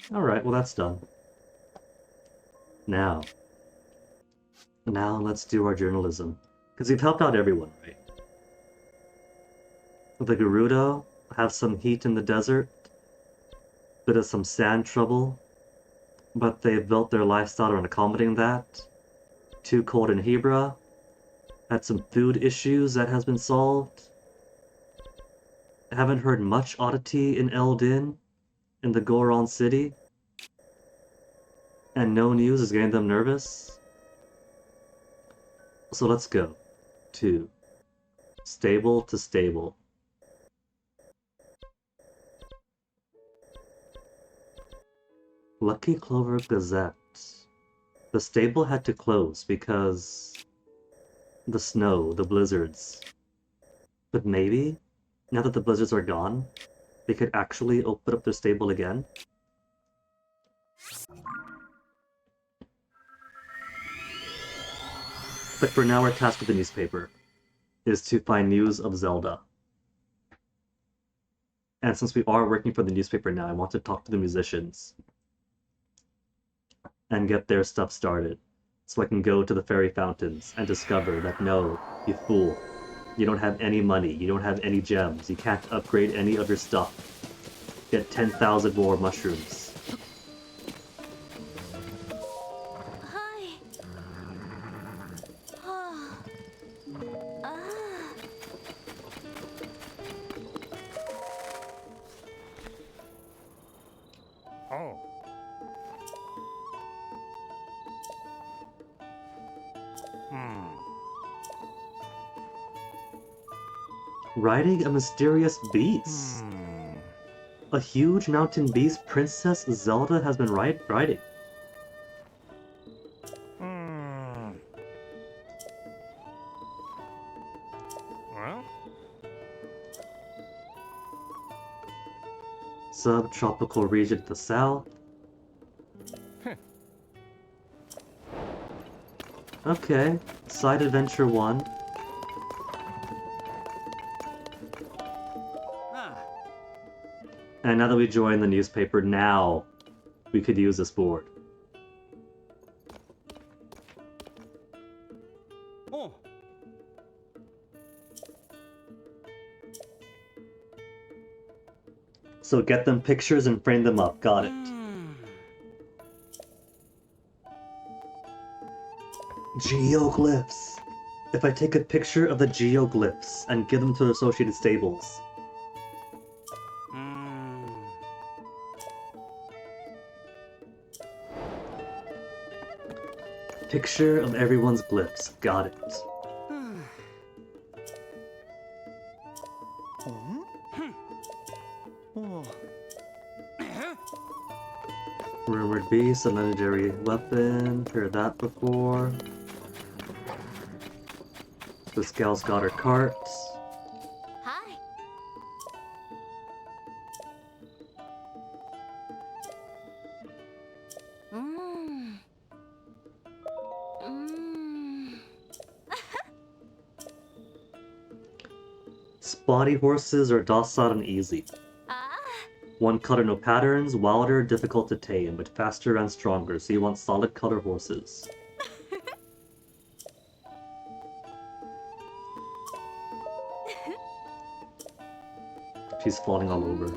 Alright, well that's done. Now let's do our journalism. Because we've helped out everyone, right? The Gerudo have some heat in the desert. Bit of some sand trouble. But they've built their lifestyle around accommodating that. Too cold in Hebra. Had some food issues that has been solved. Haven't heard much oddity in Eldin, in the Goron city. And no news is getting them nervous. So let's go to stable to stable. Lucky Clover Gazette. The stable had to close because the snow, the blizzards. But maybe, now that the blizzards are gone, they could actually open up their stable again. But for now, our task with the newspaper is to find news of Zelda. And since we are working for the newspaper now, I want to talk to the musicians and get their stuff started, so I can go to the fairy fountains and discover that no, you fool, you don't have any money, you don't have any gems, you can't upgrade any of your stuff. Get 10,000 more mushrooms. はいはああ Oh. Riding a mysterious beast. A huge mountain beast Princess Zelda has been riding. Well? Subtropical region to the south. Okay, side adventure 1. And now that we joined the newspaper, now we could use this board. Oh. So get them pictures and frame them up. Got it. Geoglyphs. If I take a picture of the geoglyphs and give them to the associated stables. Picture of everyone's glyphs. Got it. Rumored beast, a legendary weapon. Heard that before. This gal's got her carts. はい Spotty horses are docile and easy. あ One color, no patterns. Wilder, difficult to tame, but faster and stronger. So you want solid color horses. She's falling all over.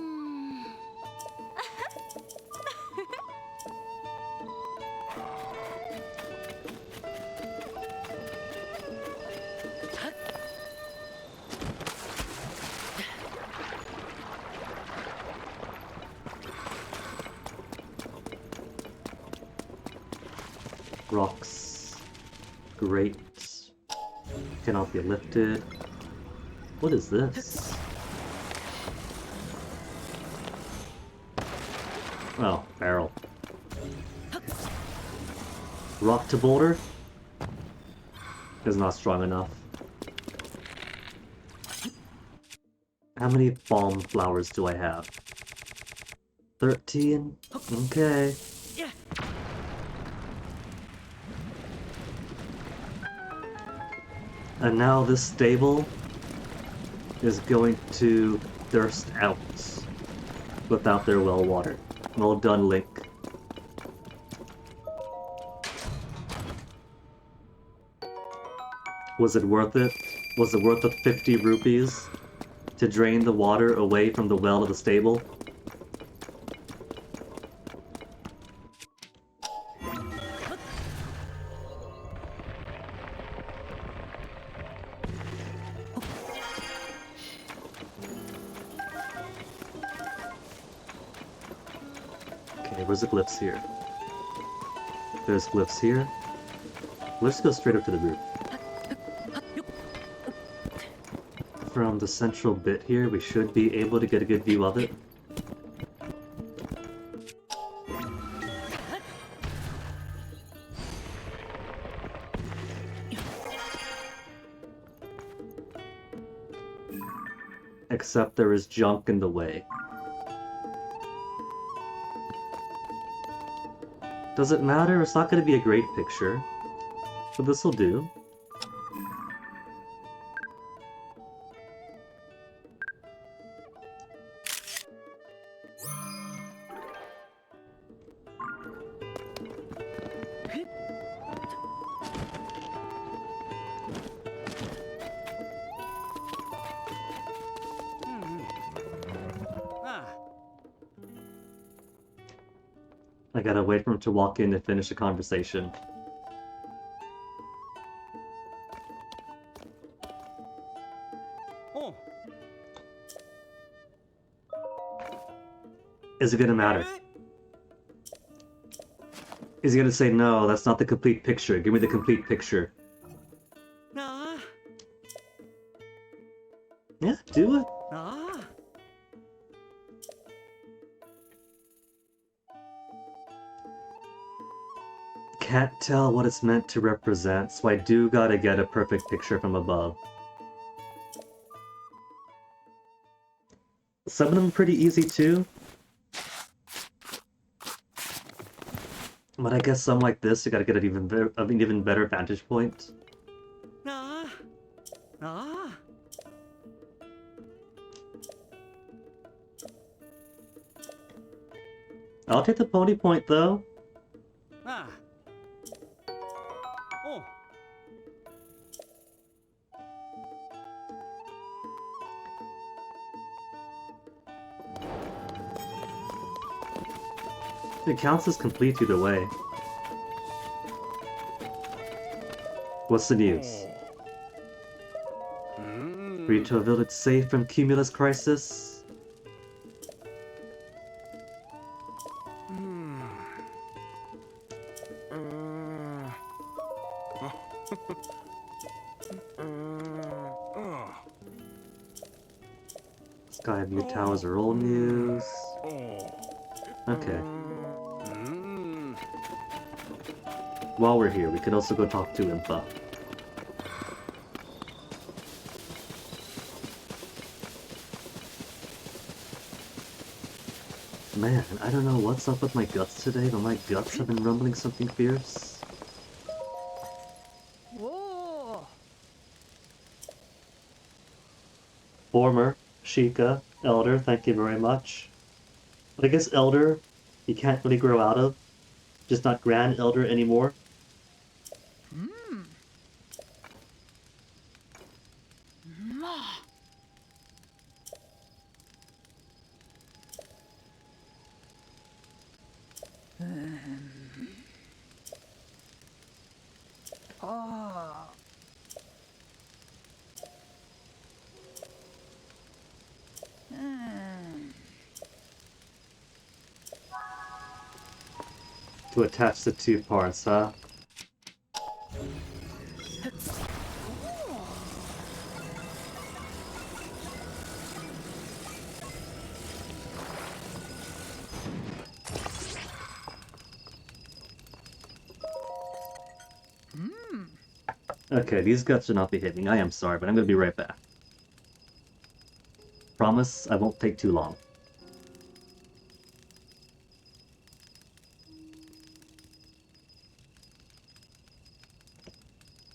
Rocks. Great. Cannot be lifted. What is this? Oh, barrel. Rock to boulder? Is not strong enough. How many balm flowers do I have? 13? Okay. And now this stable is going to thirst out without their well water. Well done, Link. Was it worth it? Was it worth the 50 rupees to drain the water away from the well of the stable? Okay, where's the glyphs here? There's glyphs here. Let's go straight up to the roof. From the central bit here, we should be able to get a good view of it. Except there is junk in the way. Does it matter? It's not going to be a great picture. But this'll do. I gotta wait for him to walk in to finish the conversation. Oh. Is it gonna matter? Is he gonna say, no, that's not the complete picture, give me the complete picture? Nah. Yeah, do it. Nah. Can't tell what it's meant to represent, so I do gotta get a perfect picture from above. Some of them are pretty easy too. But I guess some like this, you gotta get an even better vantage point. Nah. Nah. I'll take the pony point though. Ah. Oh. It counts as complete either way. What's the news? Rito village safe from Cumulus crisis? Sky View Towers are old news. Okay. While we're here, we could also go talk to Impa. Man, I don't know what's up with my guts today, but my guts have been rumbling something fierce. Oh. Former, Sheikah, Elder, thank you very much. But I guess Elder, you can't really grow out of. Just not Grand Elder anymore. Ah. To attach the two parts, huh? Okay, these guts should not be hitting. I am sorry, but I'm gonna be right back. Promise, I won't take too long.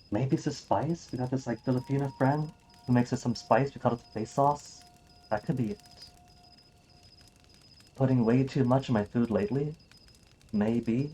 Maybe it's the spice? We got this like Filipino friend who makes us some spice, we call it face sauce. That could be it. Putting way too much in my food lately? Maybe.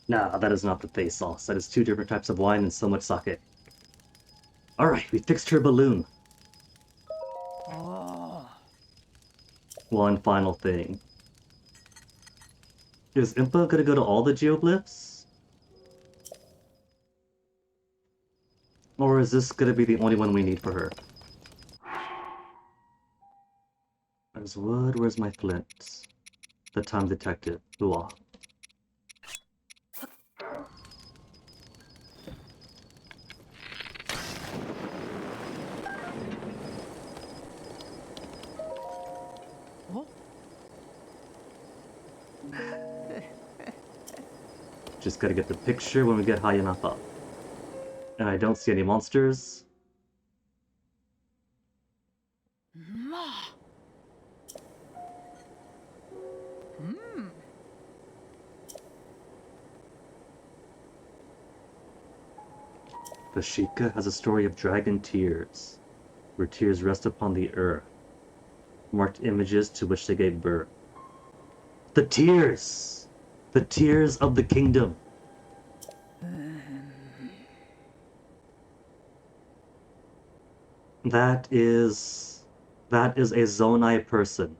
Nah, that is not the face sauce. That is two different types of wine and so much sake. Alright, we fixed her balloon. One final thing. Is Impa gonna go to all the geoglyphs? Or is this gonna be the only one we need for her? There's wood, where's my flint? The time detective. Ooh. Just gotta get the picture when we get high enough up. And I don't see any monsters. The Sheikah has a story of dragon tears, where tears rest upon the earth, marked images to which they gave birth. The tears! The tears of the kingdom! That is a Zonai person.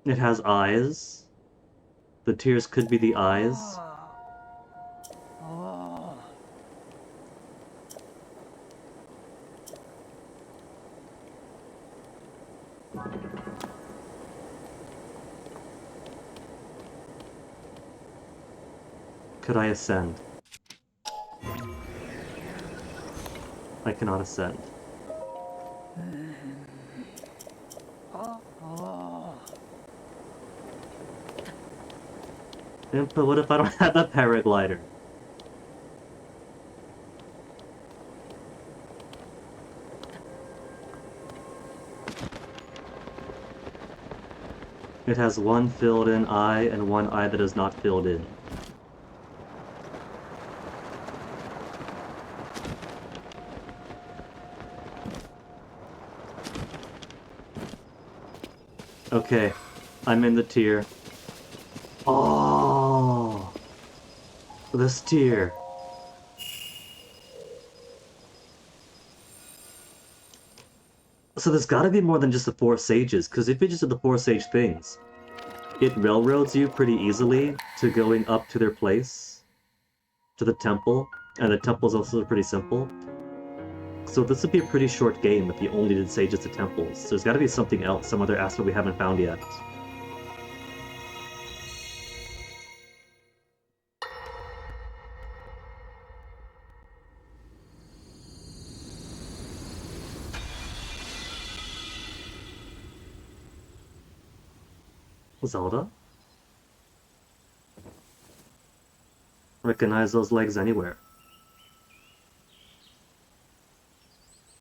It has eyes. The tears could be the eyes. Could I ascend? I cannot ascend. Impa, what if I don't have the paraglider? It has one filled in eye and one eye that is not filled in. Okay, I'm in the tier. Oh, this tier. So there's gotta be more than just the 4 sages, because if you just did the 4 sage things, it railroads you pretty easily to going up to their place, to the temple, and the temple's also pretty simple. So this would be a pretty short game if you only did sages to temples. So there's gotta be something else, some other aspect we haven't found yet. Zelda? Recognize those legs anywhere.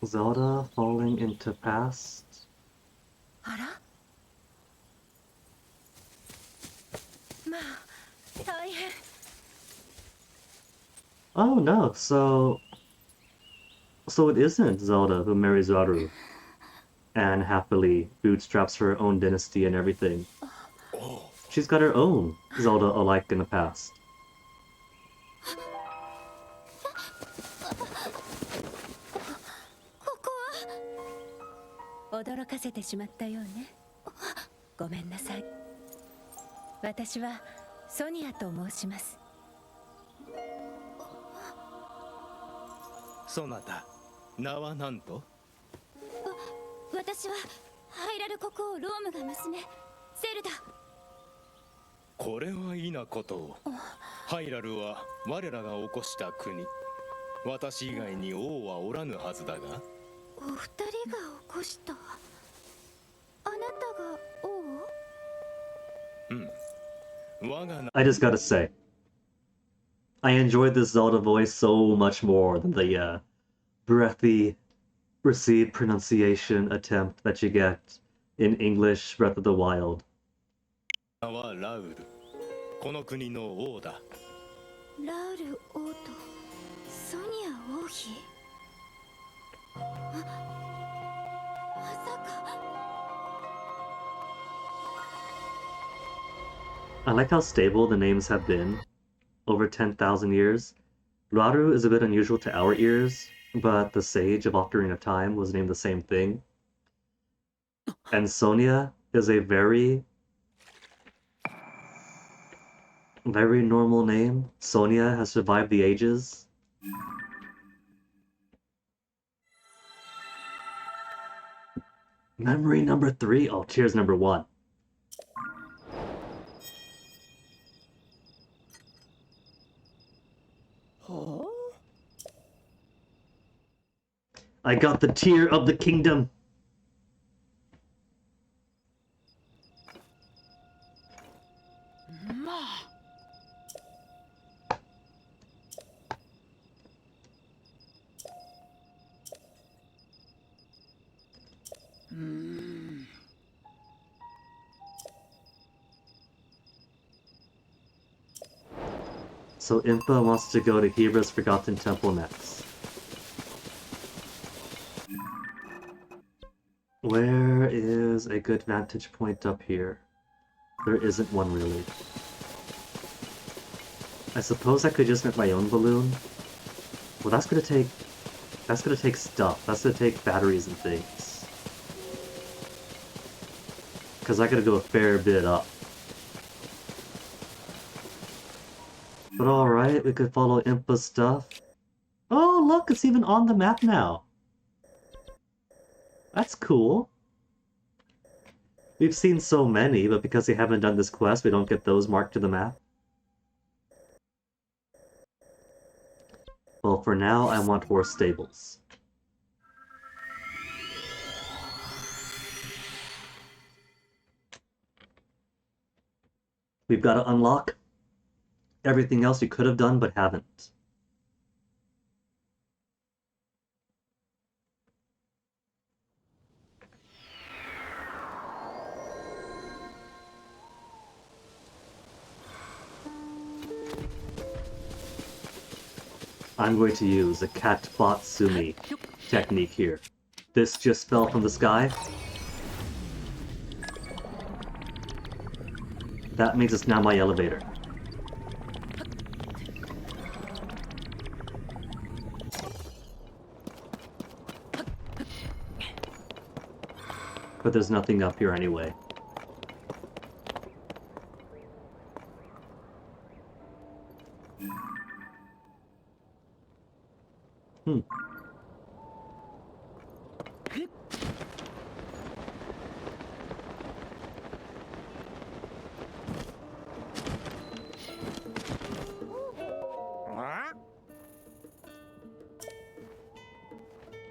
Zelda falling into past. あらまあ大変 Oh no, so it isn't Zelda who marries Rauru and happily bootstraps her own dynasty and everything. She's got her own Zelda alike in the past. 驚かせてしまったようね。ごめんなさい。私はソニアと申します。そなた、名は何と？私はハイラル国王ロームが娘ゼルダ。これは異なことを。ハイラルは我らが起こした国。私以外に王はおらぬはずだが。お二人が起こした。あなたが王？我が名。 I just gotta say, I enjoyed this Zelda voice so much more than the breathy, received pronunciation attempt that you get in English Breath of the Wild. 名はラウル。この国の王だ。ラウル王とソニア王妃。I like how stable the names have been over 10,000 years. Rauru is a bit unusual to our ears, but the Sage of Ocarina of Time was named the same thing. And Sonia is a very normal name. Sonia has survived the ages. Memory number 3. Oh, cheers number 1. I got the Tear of the Kingdom. So Impa wants to go to Hibra's Forgotten Temple next. Where is a good vantage point up here? There isn't one really. I suppose I could just make my own balloon. Well, that's gonna take stuff. That's gonna take batteries and things. Cause I gotta go a fair bit up. But alright, we could follow Impa's stuff. Oh, look, it's even on the map now. That's cool. We've seen so many, but because we haven't done this quest, we don't get those marked to the map. Well, for now, I want horse stables. We've got to unlock everything else you could have done but haven't. I'm going to use a Katbatsumi technique here. This just fell from the sky. That means it's now my elevator. But there's nothing up here anyway.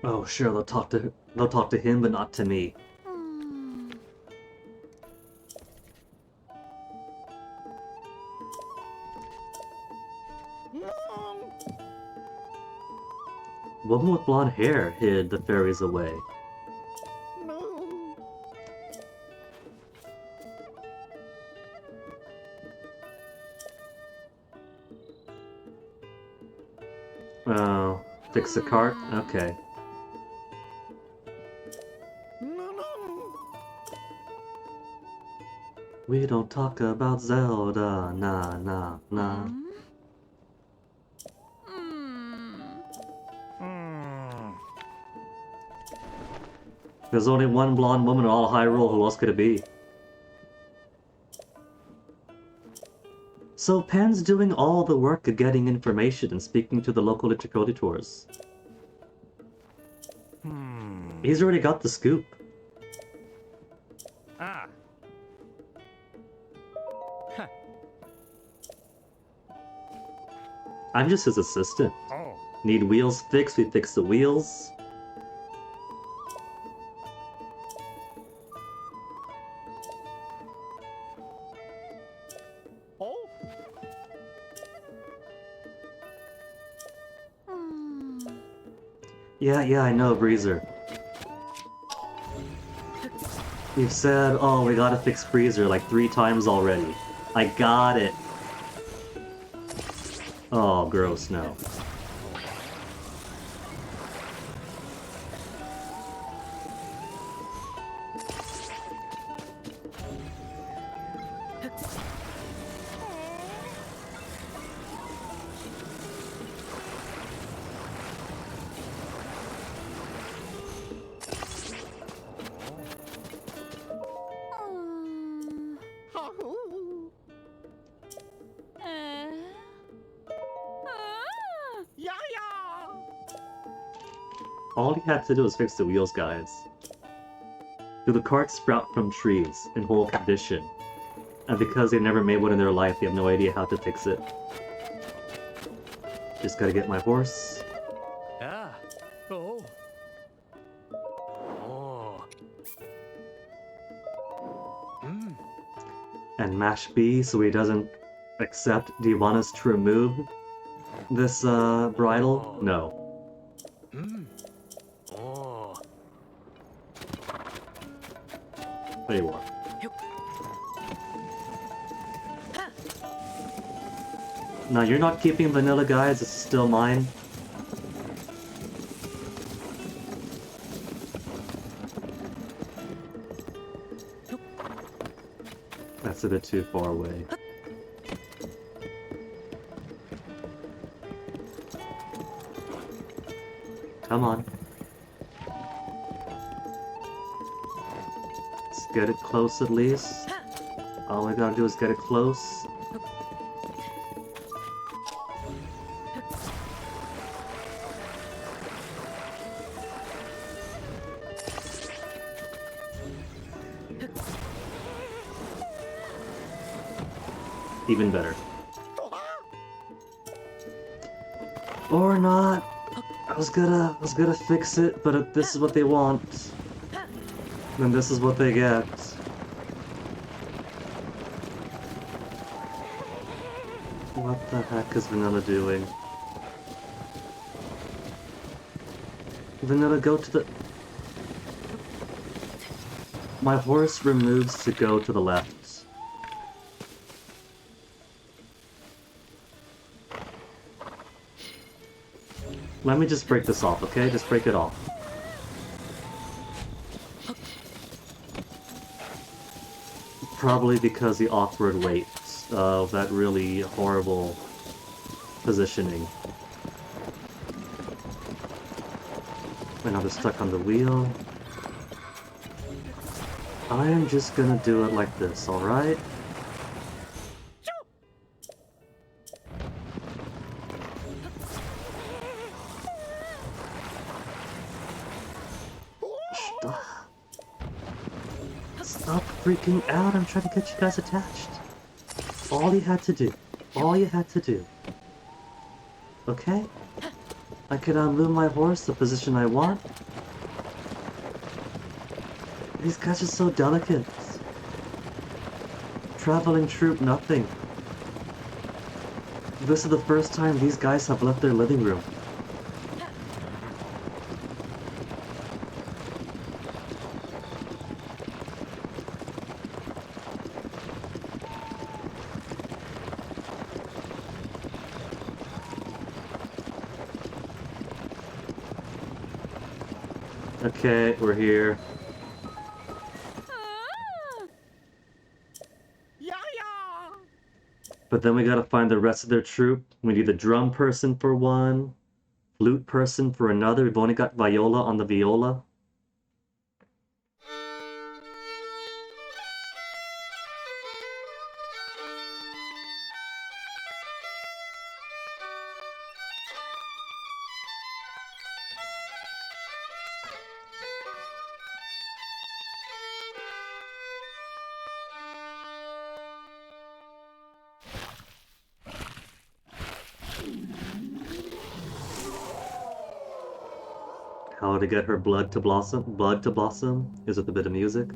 Oh, sure, they'll talk to him, but not to me. Woman with blonde hair hid the fairies away. Oh, fix the cart? Okay. We don't talk about Zelda, nah, nah, nah. There's only one blonde woman in all Hyrule, who else could it be? So Pan's doing all the work of getting information and speaking to the local interlocutors. He's already got the scoop. I'm just his assistant. Need wheels fixed, we fix the wheels. Yeah, I know, Breezer. You've said, oh, we gotta fix Breezer like 3 times already. I got it. Oh, gross, no. All he had to do was fix the wheels, guys. Do the carts sprout from trees in whole condition? And because they never made one in their life, they have no idea how to fix it. Just gotta get my horse. Ah. Oh. Oh. And mash B so he doesn't accept. Do you want us to remove this bridle? No. Oh. There you are. No, you're not keeping vanilla, guys. This is still mine. That's a bit too far away. Come on. Let's get it close at least. All we gotta do is get it close. Even better. Or not. I was gonna fix it, but if this is what they want, then this is what they get. What the heck is Vanilla doing? Vanilla, go to the... My horse removes to go to the left. Let me just break this off, okay? Just break it off. Probably because the awkward weight of that really horrible positioning. And now they're stuck on the wheel. I am just gonna do it like this, alright? Stop freaking out, I'm trying to get you guys attached. All you had to do. Okay? I can move my horse the position I want. These guys are so delicate. Traveling troop, nothing. This is the first time these guys have left their living room. Okay, we're here. But then we gotta find the rest of their troop. We need the drum person for one, flute person for another. We've only got Viola on the viola. How to get her blood to blossom is with a bit of music.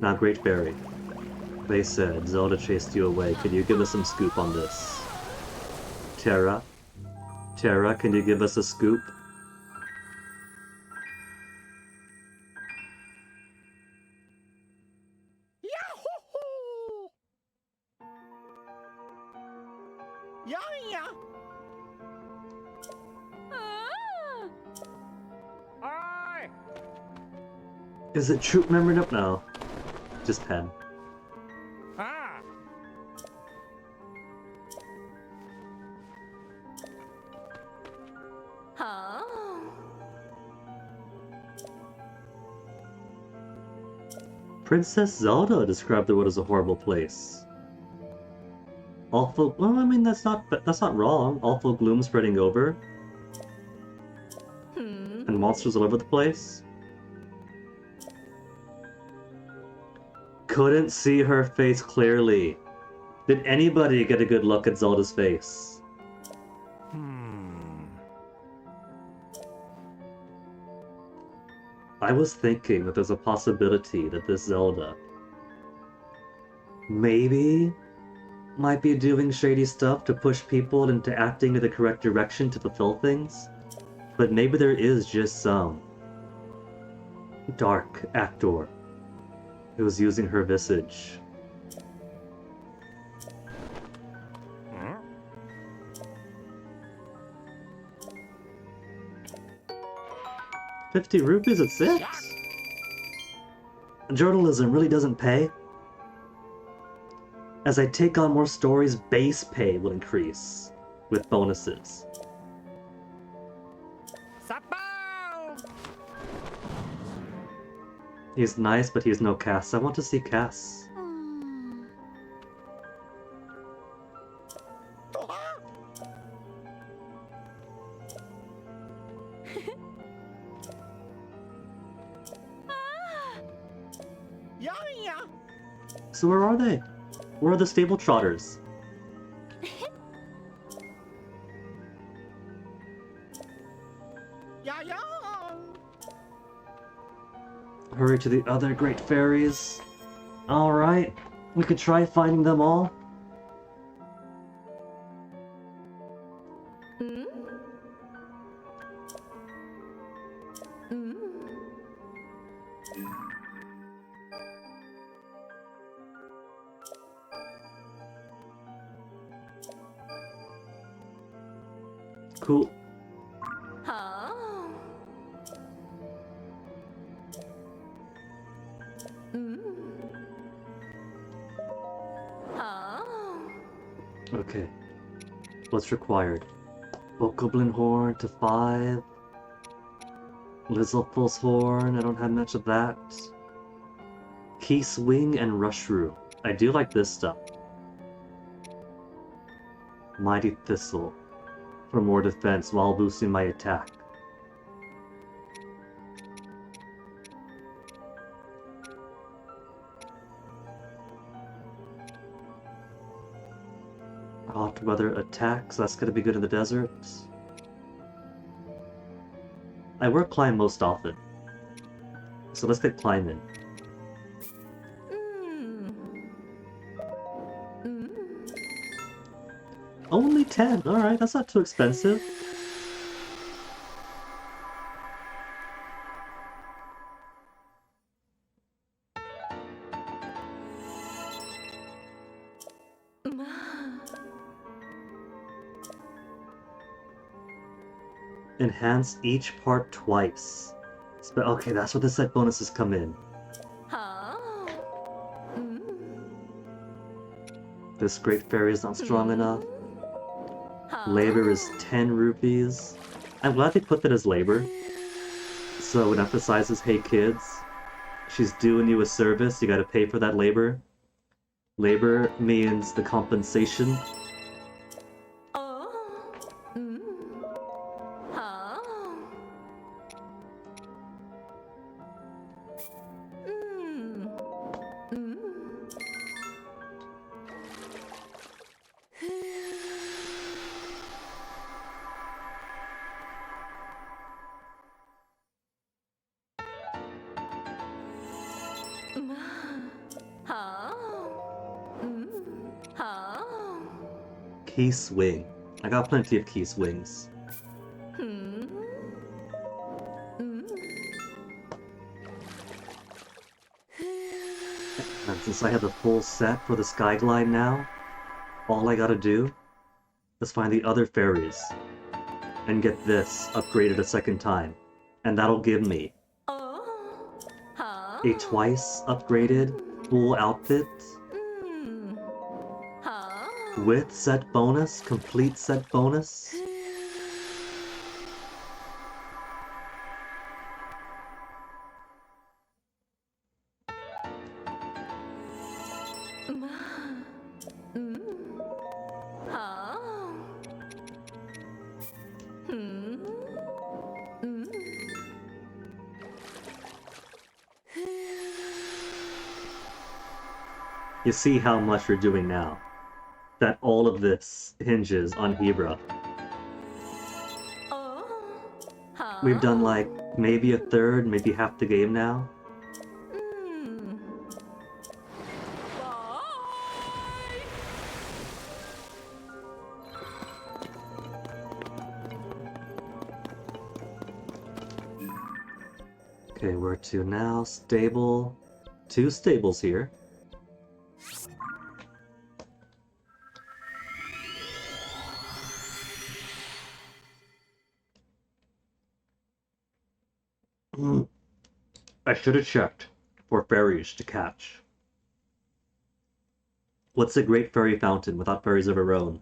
Now, Great Fairy. They said Zelda chased you away. Can you give us some scoop on this? Terra? Terra, can you give us a scoop? Is it troop member? No. Just pen. Ah. Princess Zelda described the world as a horrible place. Awful. Well, I mean that's not wrong. Awful gloom spreading over. and monsters all over the place. Couldn't see her face clearly. Did anybody get a good look at Zelda's face? I was thinking that there's a possibility that this Zelda maybe might be doing shady stuff to push people into acting in the correct direction to fulfill things, but maybe there is just some dark actor who's using her visage. ₹50 at 6? Journalism really doesn't pay. As I take on more stories, base pay will increase with bonuses. He's nice, but he's no Cass. I want to see Cass. So where are they? Where are the stable trotters? Hurry to the other great fairies. Alright, we could try finding them all. Cool. Okay. What's required? Bokoblin horn to 5. Lizalfos horn, I don't have much of that. Key swing and rushroom. I do like this stuff. Mighty Thistle. For more defense while boosting my attack. Hot weather attacks, that's gonna be good in the desert. I wear climb most often. So let's get climb in. Only 10, alright, that's not too expensive. Enhance each part twice. Okay, that's where the set bonuses come in. This great fairy is not strong enough. Labor is 10 rupees. I'm glad they put that as labor. So it emphasizes, hey kids, she's doing you a service, you gotta pay for that labor. Labor means the compensation. Key swing. I got plenty of key swings. And since I have the full set for the Skyglide now, all I gotta do is find the other fairies and get this upgraded a second time. And that'll give me a twice upgraded full outfit with set bonus, complete set bonus. You see how much we're doing now. That all of this hinges on Hebra. We've done like maybe a third, maybe half the game now. Okay, where to now? Stable. 2 stables here. I should have checked for fairies to catch. What's a great fairy fountain without fairies of her own?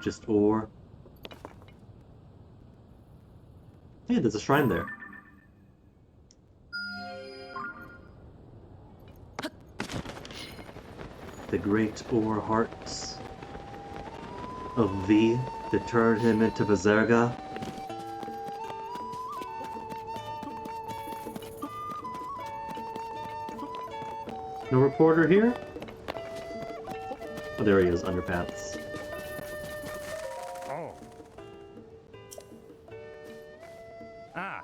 Just ore. Hey, there's a shrine there. The great ore hearts of V that turned him into Berserga. No reporter here? Oh, there he is, underpants. Oh. Ah.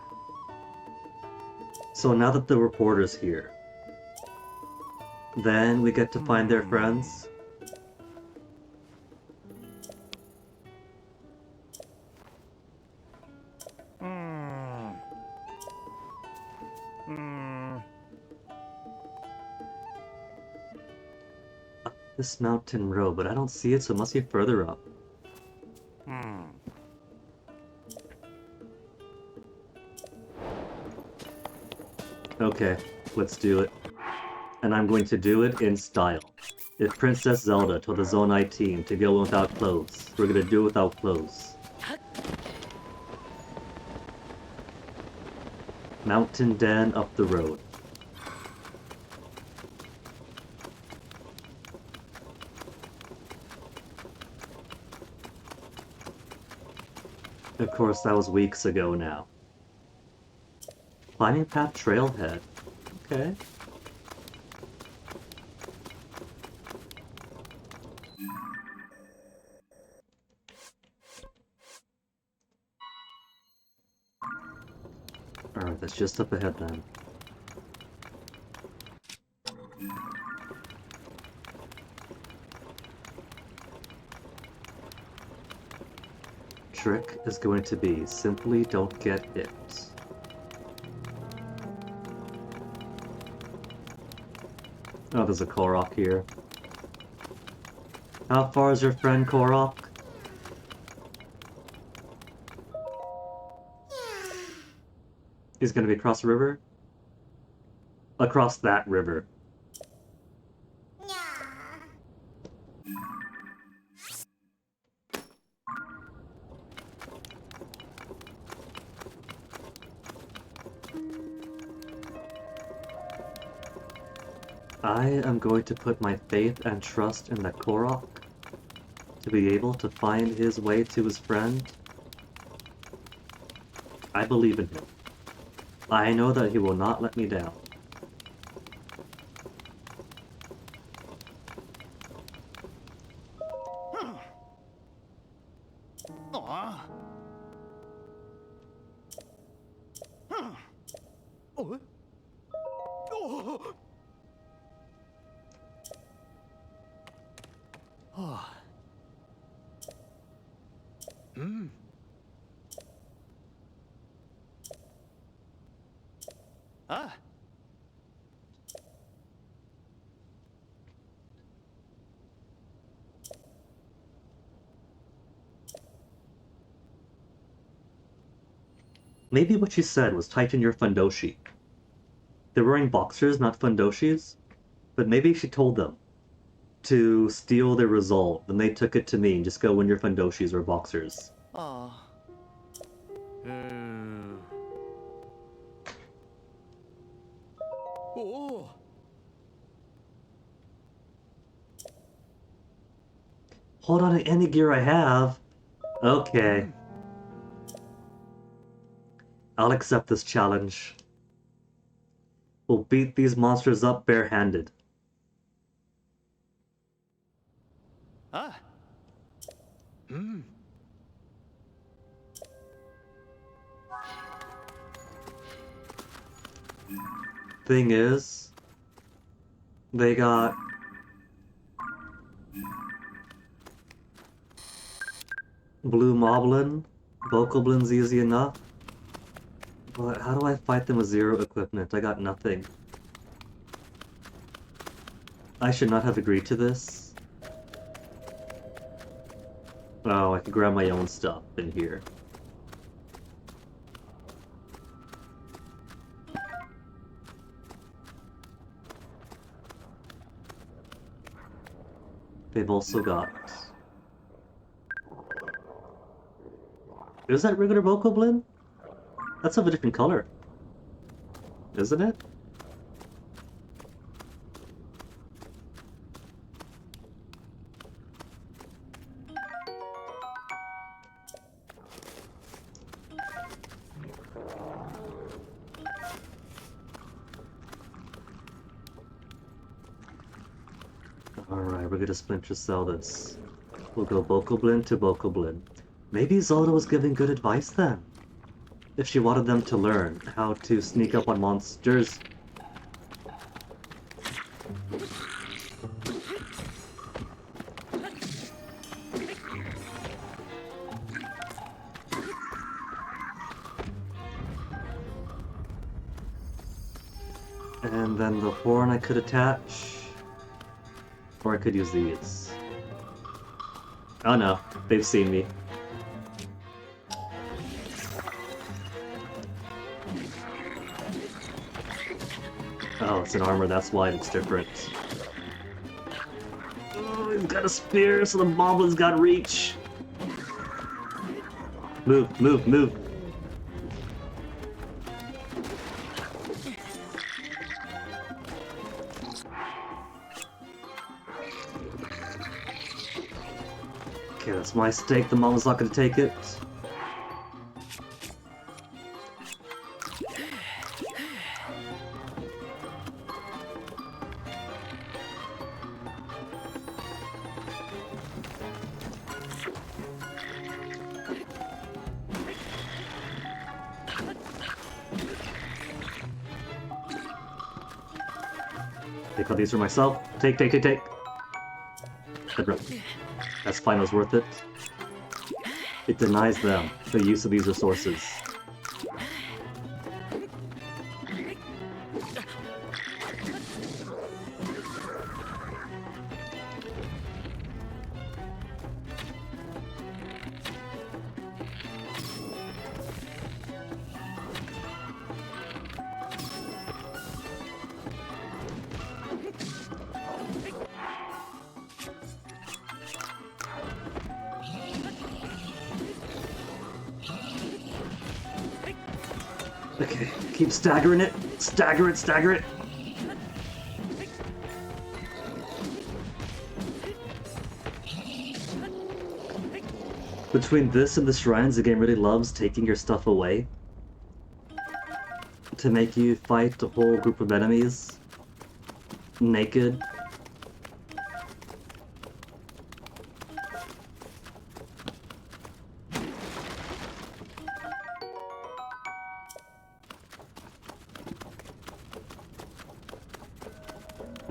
So now that the reporter's here, then we get to find their friends. This mountain road, but I don't see it, so it must be further up. Okay, let's do it. And I'm going to do it in style. If Princess Zelda told the Zonai team to go without clothes, we're gonna do it without clothes. Mountain Den up the road. Of course, that was weeks ago now. Climbing Path Trailhead. Okay. Alright, that's just up ahead then. Trick is going to be simply don't get hit. Oh, there's a Korok here. How far is your friend Korok? He's gonna be across the river? Across that river. I am going to put my faith and trust in the Korok to be able to find his way to his friend. I believe in him. I know that he will not let me down. Maybe what she said was tighten your fundoshi. They're wearing boxers, not fundoshis, but maybe she told them to steal their resolve, and they took it to me and just go in your fundoshis or boxers. Hold on to any gear I have. Okay. I'll accept this challenge. We'll beat these monsters up barehanded. Ah. Thing is, they got Blue Moblin. Bokoblin's easy enough. But how do I fight them with zero equipment? I got nothing. I should not have agreed to this. Oh, I could grab my own stuff in here. They've also got... Is that regular Bokoblin? That's of a different color. Isn't it? Alright, we're gonna Splinter Cell this. We'll go Bokoblin to Bokoblin. Maybe Zelda was giving good advice then. If she wanted them to learn how to sneak up on monsters. And then the horn I could attach. Or I could use these. Oh no, they've seen me. Oh, it's an armor, that's why it's different. Oh, he's got a spear, so the Moblin's got reach. Move, move, move. Okay, that's my stake, the Moblin's not gonna take it. Take all these for myself. Take, take, take, take. Good run. That's fine, it was worth it. It denies them the use of these resources. Okay, keep staggering it. Stagger it, stagger it. Between this and the shrines, the game really loves taking your stuff away. To make you fight a whole group of enemies. Naked.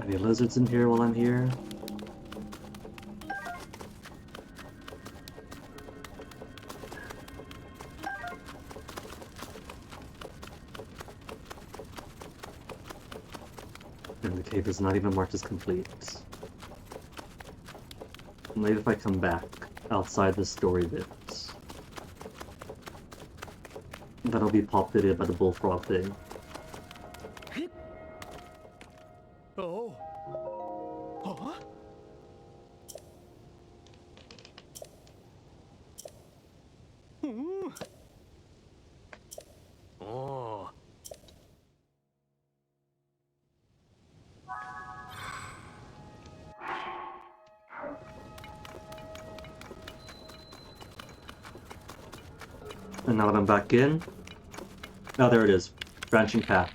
Any lizards in here while I'm here? And the cave is not even marked as complete. Maybe if I come back outside the story bit, that'll be populated by the bullfrog thing. Oh. Huh? Oh. And now that I'm back in... Oh, there it is. Branching path.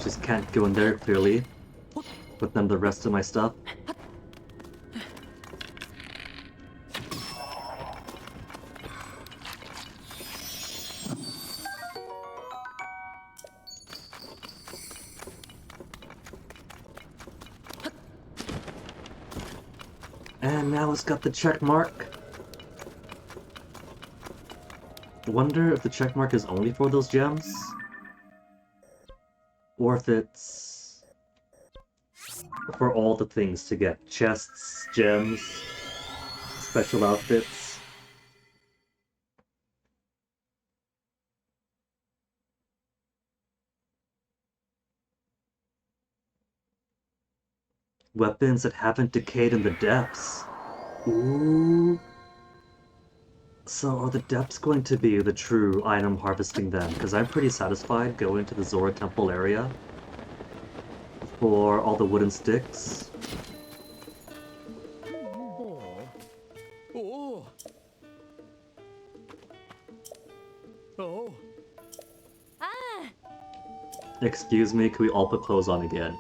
Just can't go in there, clearly. But then the rest of my stuff... And now it's got the check mark. Wonder if the check mark is only for those gems? Or if it's for all the things to get chests, gems, special outfits. Weapons that haven't decayed in the depths. Ooh. So are the depths going to be the true item harvesting then? Because I'm pretty satisfied going to the Zora Temple area for all the wooden sticks. Excuse me, can we all put clothes on again?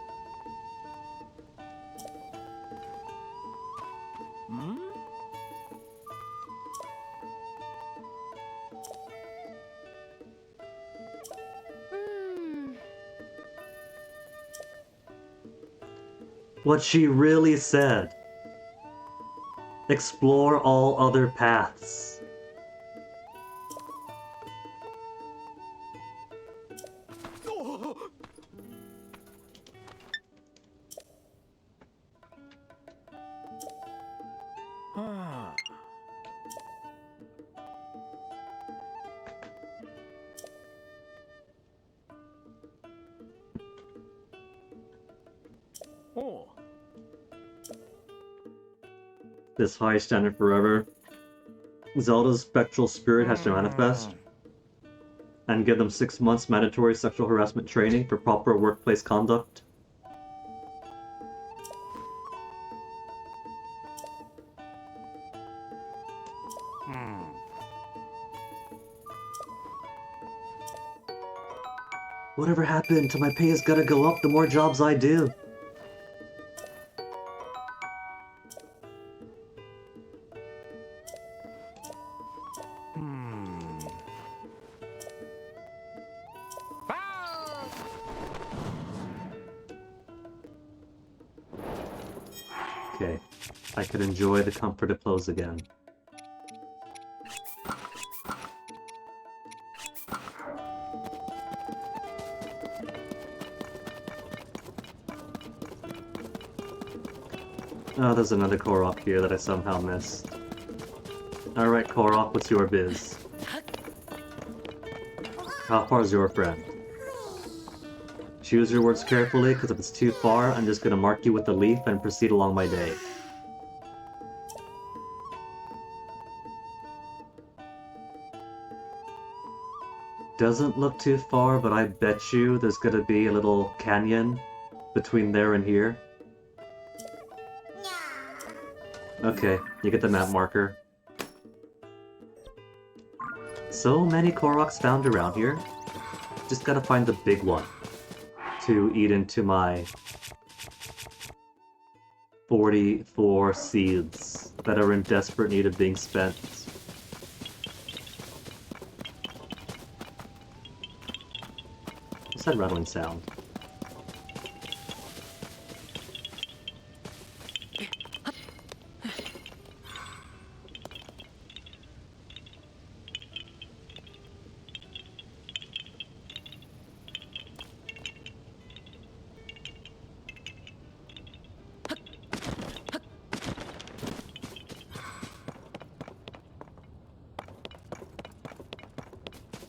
What she really said. Explore all other paths. This high standard forever. Zelda's spectral spirit has to manifest and give them 6 months mandatory sexual harassment training for proper workplace conduct. Whatever happened to my pay is gonna go up the more jobs I do? Okay, I could enjoy the comfort of clothes again. Oh, there's another Korok here that I somehow missed. Alright, Korok, what's your biz? How far is your friend? Choose your words carefully, because if it's too far, I'm just gonna mark you with a leaf and proceed along my day. Doesn't look too far, but I bet you there's gonna be a little canyon between there and here. Okay, you get the map marker. So many Koroks found around here. Just gotta find the big one to eat into my 44 seeds that are in desperate need of being spent. What's that rattling sound?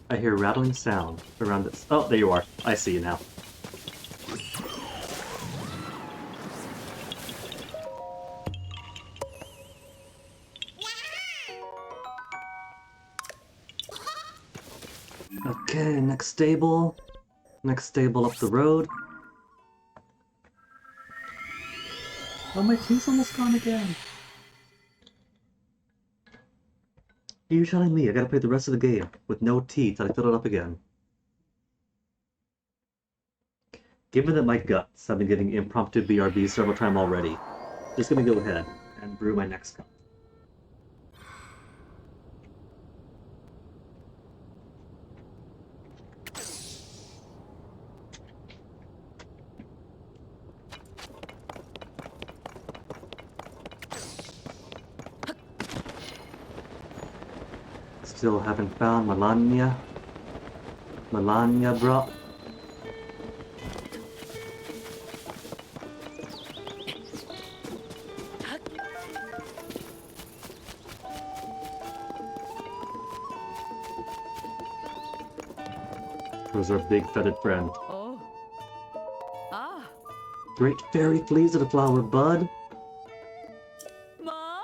I hear rattling sound around this. Oh, there you are. I see you now. Okay, next stable. Next stable up the road. Oh, my tea's almost gone again. You're telling me I gotta play the rest of the game with no tea till I fill it up again. Given that my guts have been getting impromptu BRB several times already, just gonna go ahead and brew my next cup. Still haven't found Melania. Melania, bro. Who's our big feathered friend? Oh. Ah. Great fairy fleas of the flower, bud. Ma.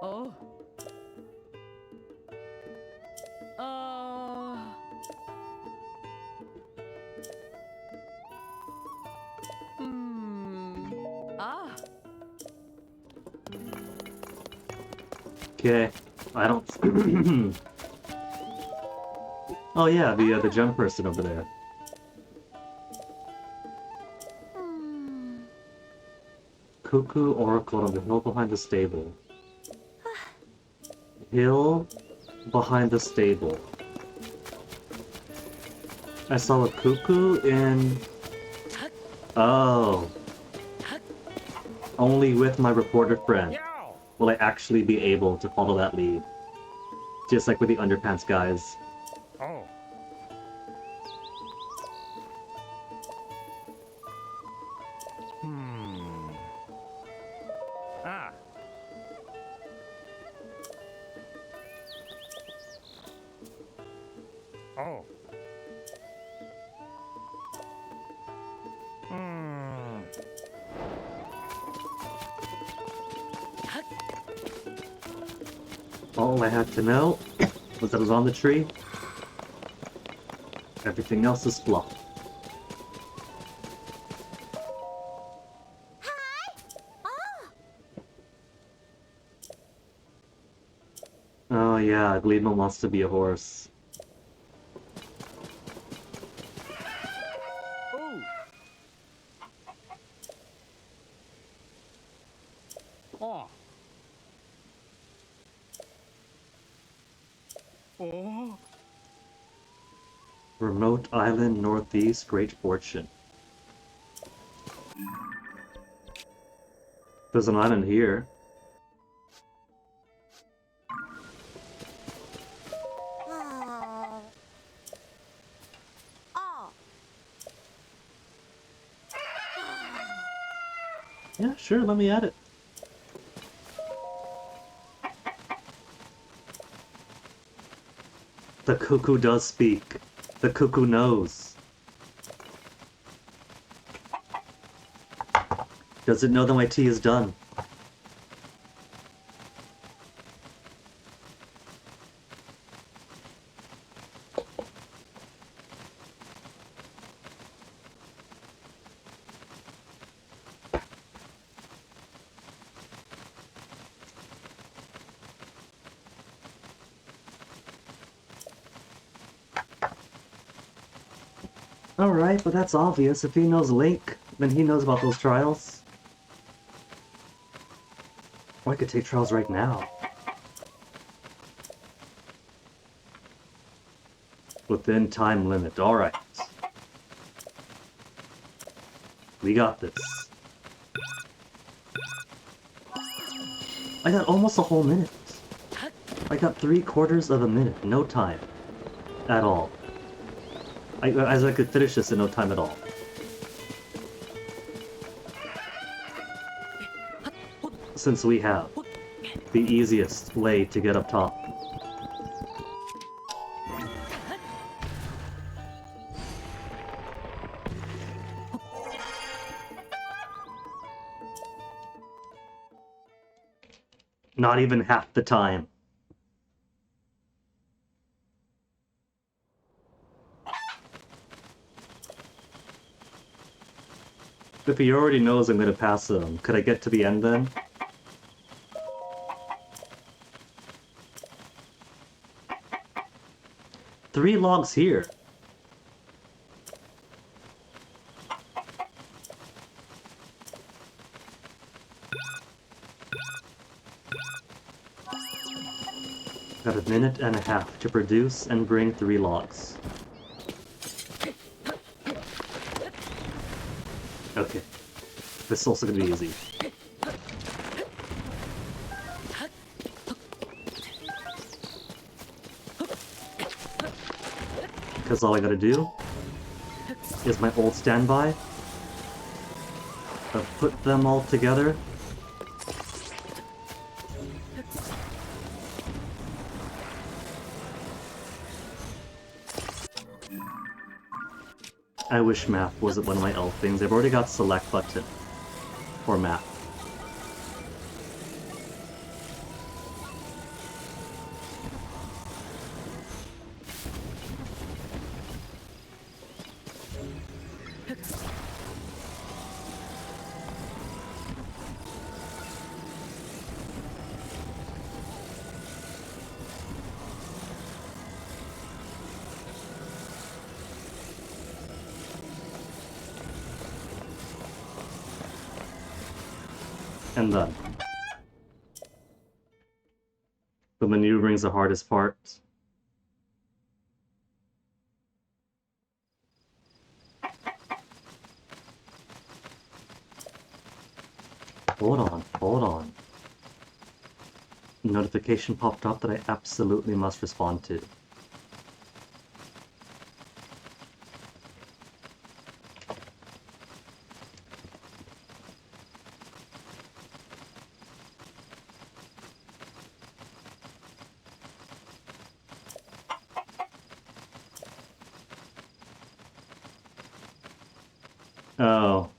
Oh. Ah. Ah. Okay, I don't. Oh yeah, the gem person over there. Cuckoo Oracle on the hill behind the stable. Hill behind the stable. I saw a cuckoo in. Oh. Only with my reporter friend will I actually be able to follow that lead. Just like with the underpants guys. Oh. Ah. Oh. All I had to know was that it was on the tree. Everything else is fluff. Oh yeah, Gleedman wants to be a horse. Oh. Oh. Remote island northeast, great fortune. There's an island here. Yeah, sure, let me add it. The cuckoo does speak. The cuckoo knows. Does it know that my tea is done? Alright, but that's obvious. If he knows Link, then he knows about those trials. Or I could take trials right now. Within time limit, alright. We got this. I got almost a whole minute. I got 3/4 of a minute, no time. At all. As I could finish this in no time at all. Since we have the easiest way to get up top. Not even half the time. If he already knows I'm gonna pass him, could I get to the end then? 3 logs here. Got a minute and a half to produce and bring 3 logs. Okay. This is also gonna be easy. Because all I gotta do is my old standby. Put them all together. I wish map wasn't one of my elf things. I've already got select button for map. And done. The maneuvering's the hardest part. Hold on. Notification popped up that I absolutely must respond to. Oh.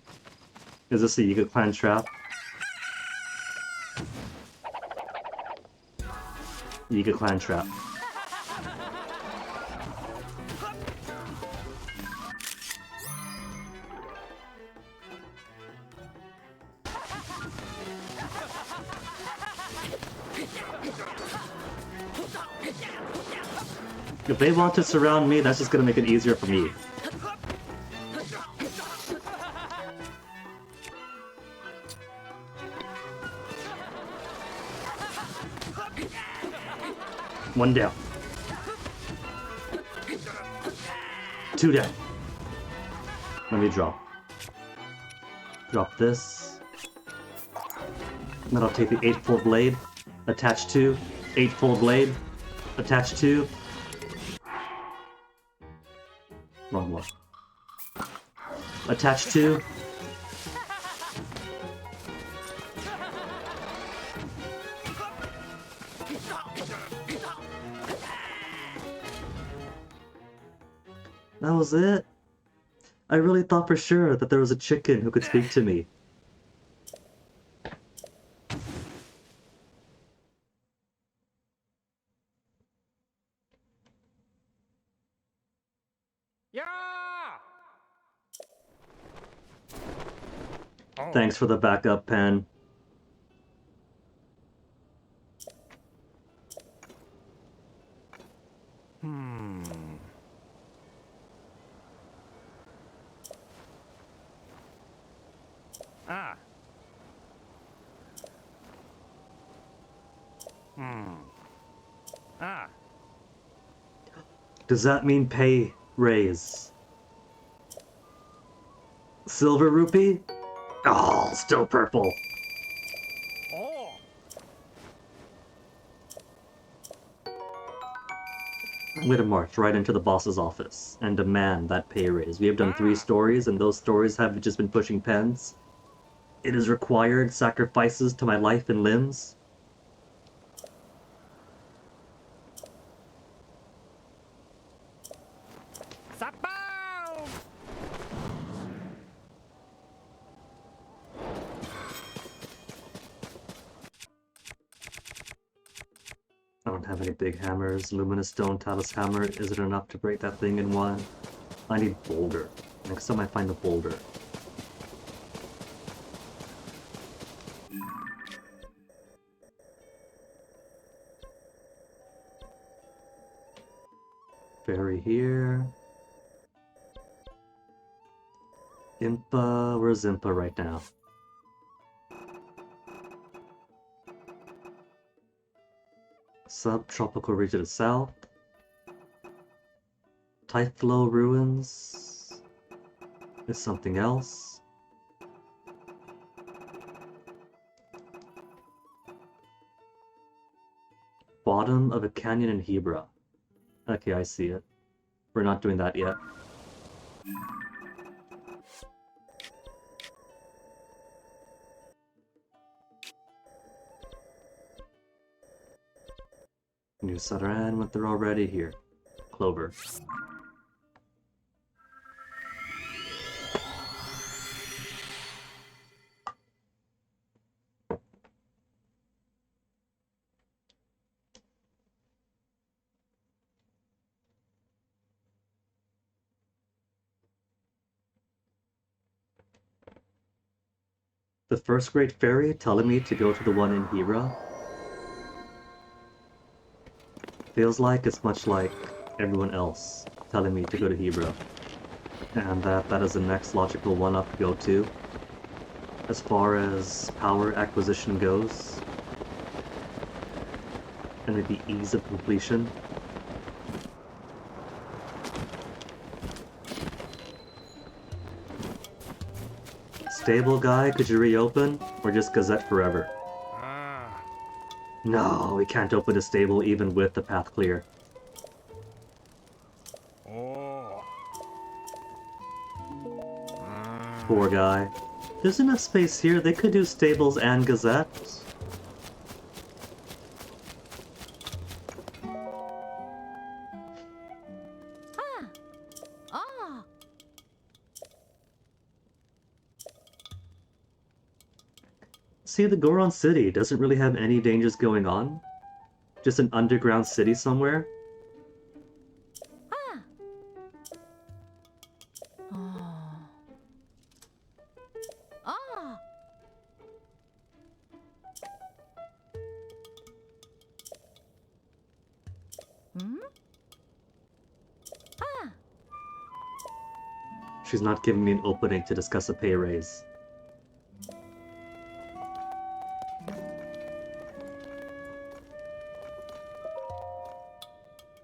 Is this a Yiga Clan trap? Yiga Clan trap. If they want to surround me, that's just gonna make it easier for me. One down. 2 down. Let me drop. Drop this. Then I'll take the 8-fold blade, attach to, 8-fold blade, attach to. Wrong one. Attach to. That was it. I really thought for sure that there was a chicken who could speak to me. Thanks for the backup, Pen. Does that mean pay raise? Silver rupee? Oh, still purple. I'm gonna march right into the boss's office and demand that pay raise. We have done 3 stories, and those stories have just been pushing pens. It has required sacrifices to my life and limbs. I don't have any big hammers. Luminous Stone Talus Hammer isn't enough to break that thing in one. I need boulder. Next time I find a boulder. Ferry here. Impa, where's Impa right now? Subtropical region to the south. Typhlo ruins is something else. Bottom of a canyon in Hebra. Okay, I see it. We're not doing that yet. New Sadaran, but they're already here. Clover. The first great fairy telling me to go to the one in Hira. Feels like it's much like everyone else telling me to go to Hebra. And that is the next logical one up to go to. As far as power acquisition goes. And maybe ease of completion. Stable guy, could you reopen? Or just Gazette forever? No, we can't open a stable even with the path clear. Poor guy. There's enough space here, they could do stables and Gazette. See, the Goron City doesn't really have any dangers going on. Just an underground city somewhere. She's not giving me an opening to discuss a pay raise.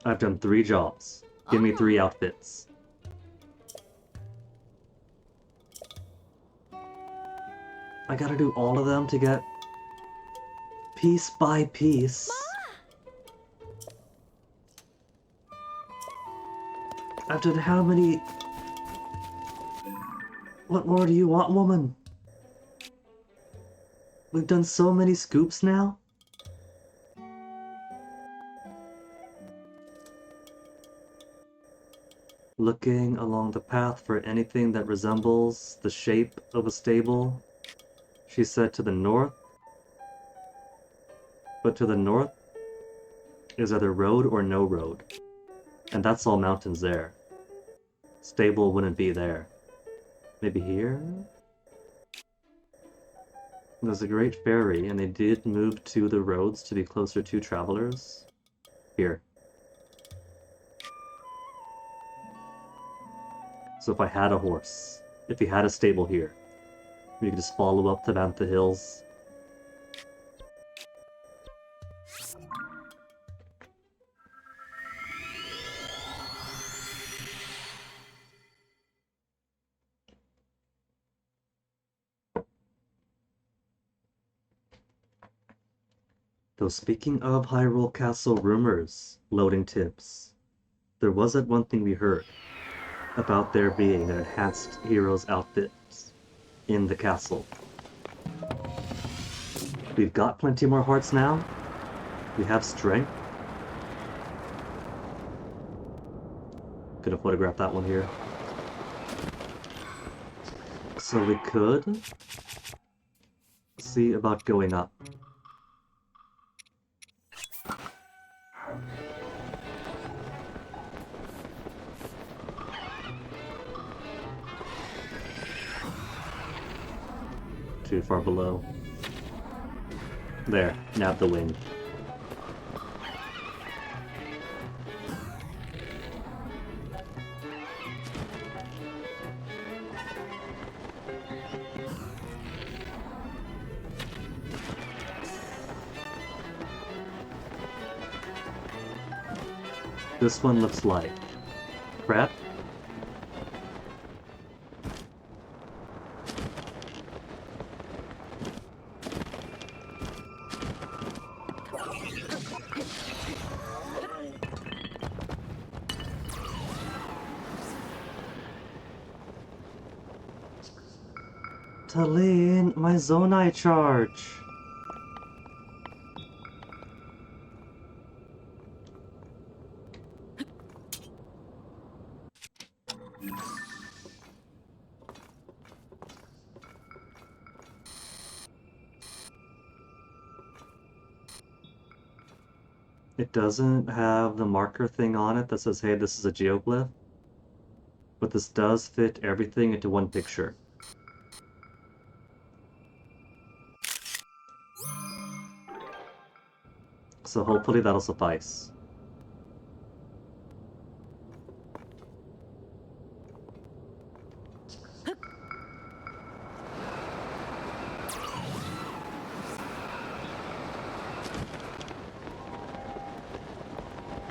I've done 3 jobs. Give me 3 outfits. I gotta do all of them to get piece by piece. I've done how many? What more do you want, woman? We've done so many scoops now. Looking along the path for anything that resembles the shape of a stable. She said to the north. But to the north is either road or no road. And that's all mountains there. Stable wouldn't be there. Maybe here? There's a great ferry, and they did move to the roads to be closer to travelers. Here. So if I had a horse, if he had a stable here, we could just follow up to Bantha Hills. Though speaking of Hyrule Castle rumors, loading tips, there was that one thing we heard about there being an enhanced hero's outfit in the castle. We've got plenty more hearts now. We have strength. Gonna photograph that one here. So we could see about going up. Too far below. There, nab the wing. This one looks like crap. Talene, my Zonai charge. It doesn't have the marker thing on it that says, hey, this is a geoglyph. But this does fit everything into one picture. So hopefully that'll suffice.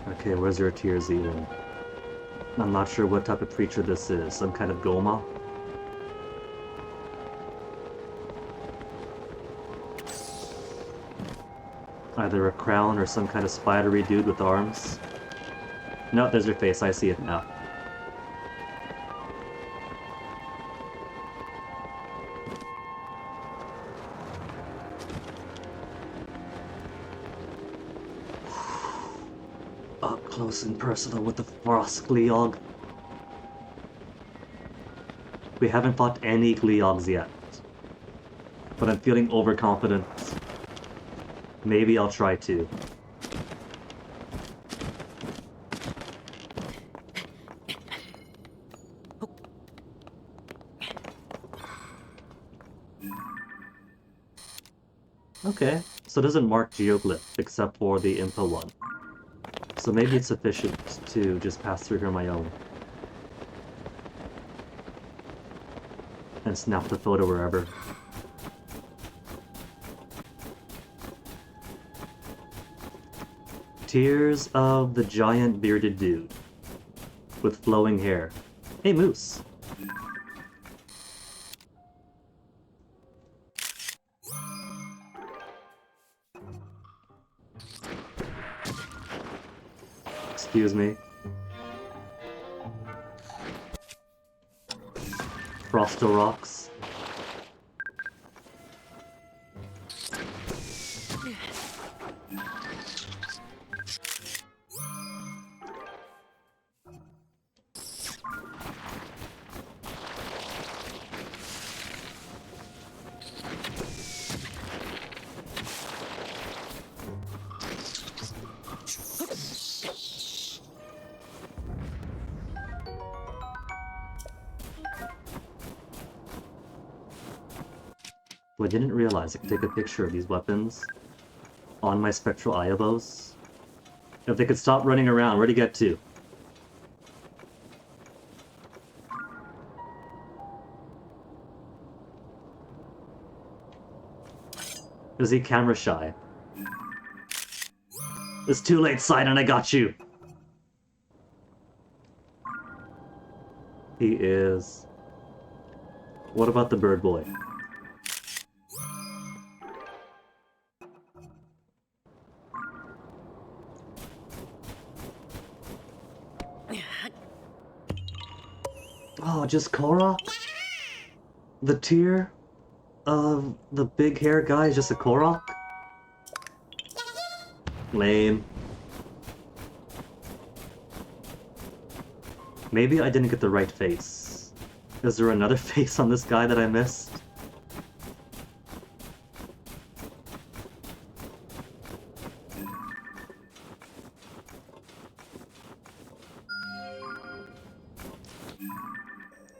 Okay, where's your tears even? I'm not sure what type of creature this is. Some kind of Goma? Either a crown or some kind of spidery dude with arms. No, there's your face. I see it now. Up close and personal with the Frost Gleeog. We haven't fought any Gleeogs yet. But I'm feeling overconfident. Maybe I'll try to. Okay, so it doesn't mark Geoglyph except for the info one. So maybe it's sufficient to just pass through here on my own. And snap the photo wherever. Tears of the giant bearded dude with flowing hair. Hey, Moose. Excuse me. Frosto rocks. I didn't realize I could take a picture of these weapons on my Spectral Iobos. If they could stop running around, where'd he get to? Is he camera shy? It's too late, Sidon, I got you! He is... What about the bird boy? Oh, just Korra? The tier of the big hair guy is just a Korok? Lame. Maybe I didn't get the right face. Is there another face on this guy that I missed?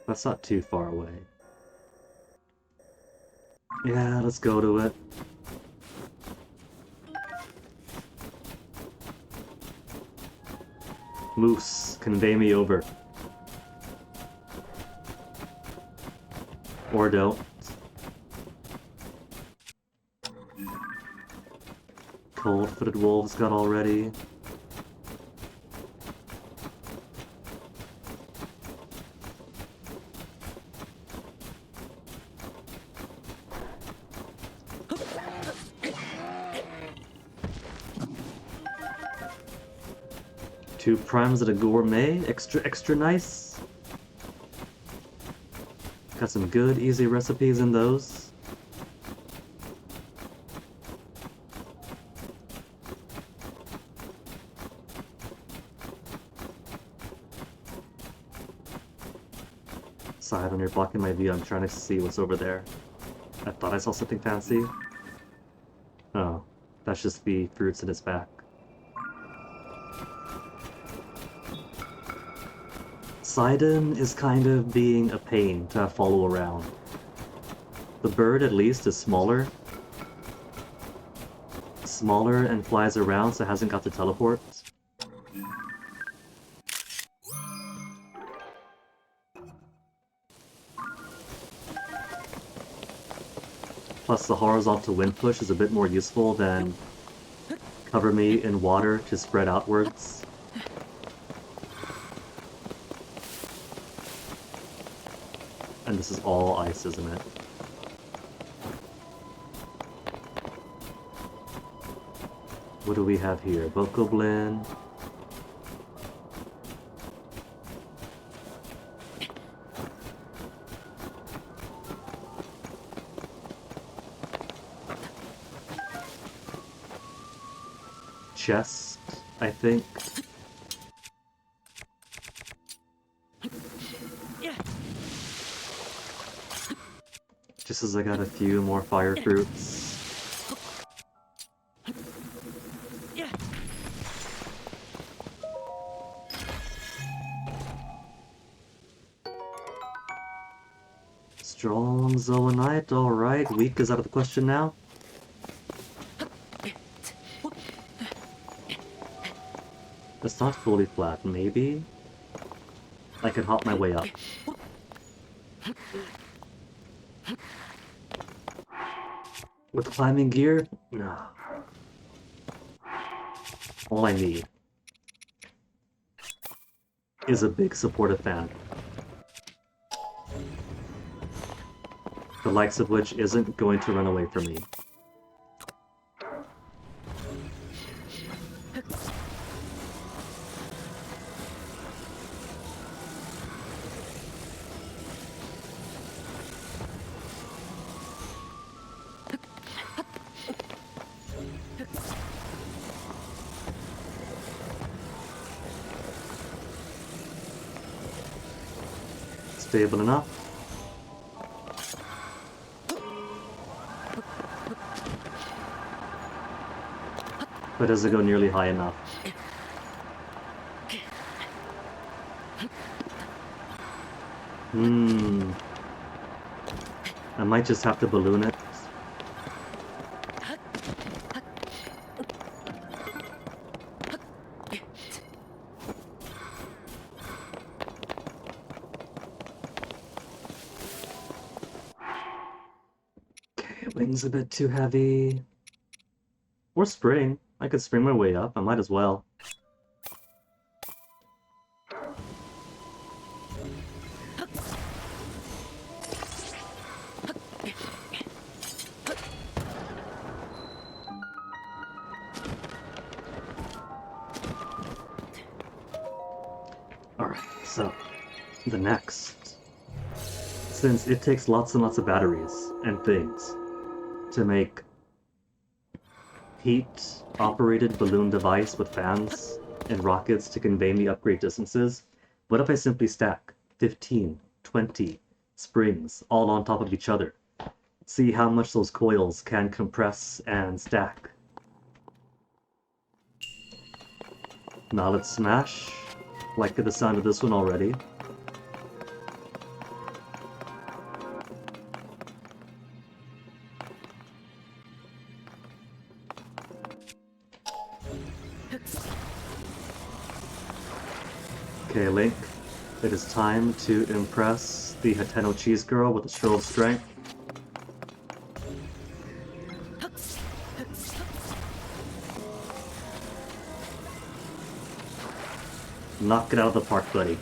That's not too far away. Yeah, let's go to it. Moose, convey me over. Or don't. Cold-footed wolves got already. 2 primes at a gourmet, extra nice. Got some good, easy recipes in those. Side, when you're blocking my view, I'm trying to see what's over there. I thought I saw something fancy. Oh, that's just the fruits in its back. Sidon is kind of being a pain to follow around. The bird, at least, is smaller. Smaller and flies around, so it hasn't got to teleport. Plus, the horizontal wind push is a bit more useful than cover me in water to spread outwards. And this is all ice, isn't it? What do we have here? Bokoblin. Chest, I think. Just as I got a few more fire fruits. Strong Zoanite, alright. Weak is out of the question now. It's not fully flat, maybe? I could hop my way up. With climbing gear? No. All I need is a big supportive fan. The likes of which isn't going to run away from me. Stable enough. But does it go nearly high enough? I might just have to balloon it. Wing's a bit too heavy. Or spring. I could spring my way up. I might as well. Alright, so the next. Since it takes lots and lots of batteries and things to make heat-operated balloon device with fans and rockets to convey me upgrade distances, what if I simply stack 15, 20 springs all on top of each other? See how much those coils can compress and stack. Now let's smash. Like the sound of this one already. Okay, Link, it is time to impress the Hateno Cheese Girl with a show of strength. Knock it out of the park, buddy.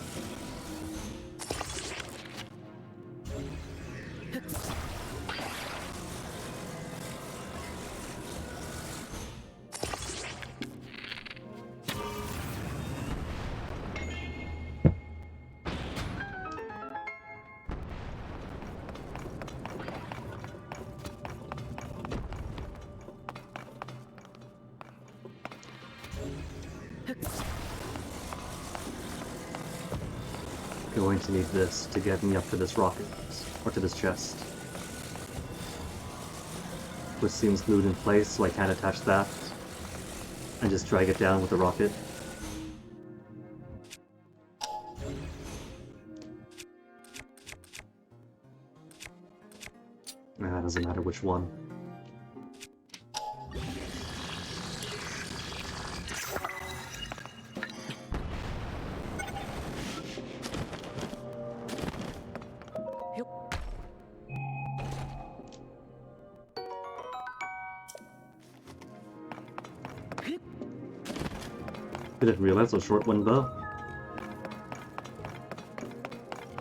going to need this to get me up to this rocket, or to this chest. Which seems glued in place, so I can't attach that and just drag it down with the rocket. Nah, doesn't matter which one. Didn't realize a short one though.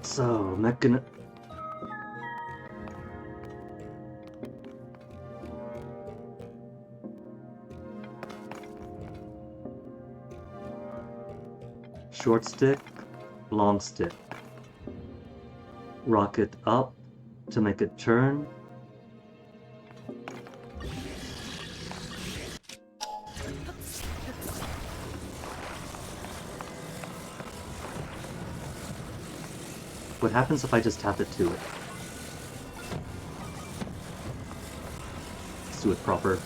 So, short stick, long stick. Rocket up to make it turn. What happens if I just tap it to it? Let's do it proper.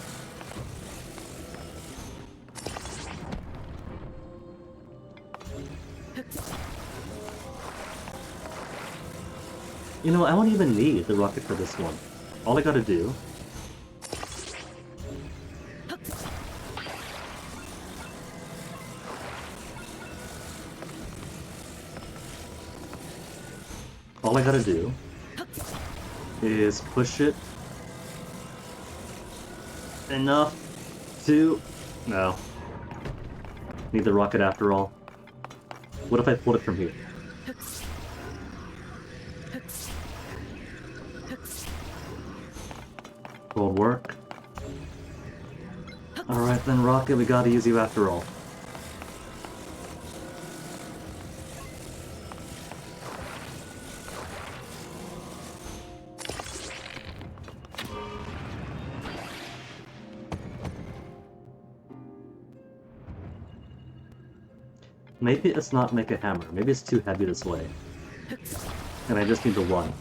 You know, I don't even need the rocket for this one. All I gotta do is push it enough to... No. Need the rocket after all. What if I pulled it from here? Won't work. Alright then, rocket, we gotta use you after all. Maybe it's not make a hammer. Maybe it's too heavy this way. And I just need the one.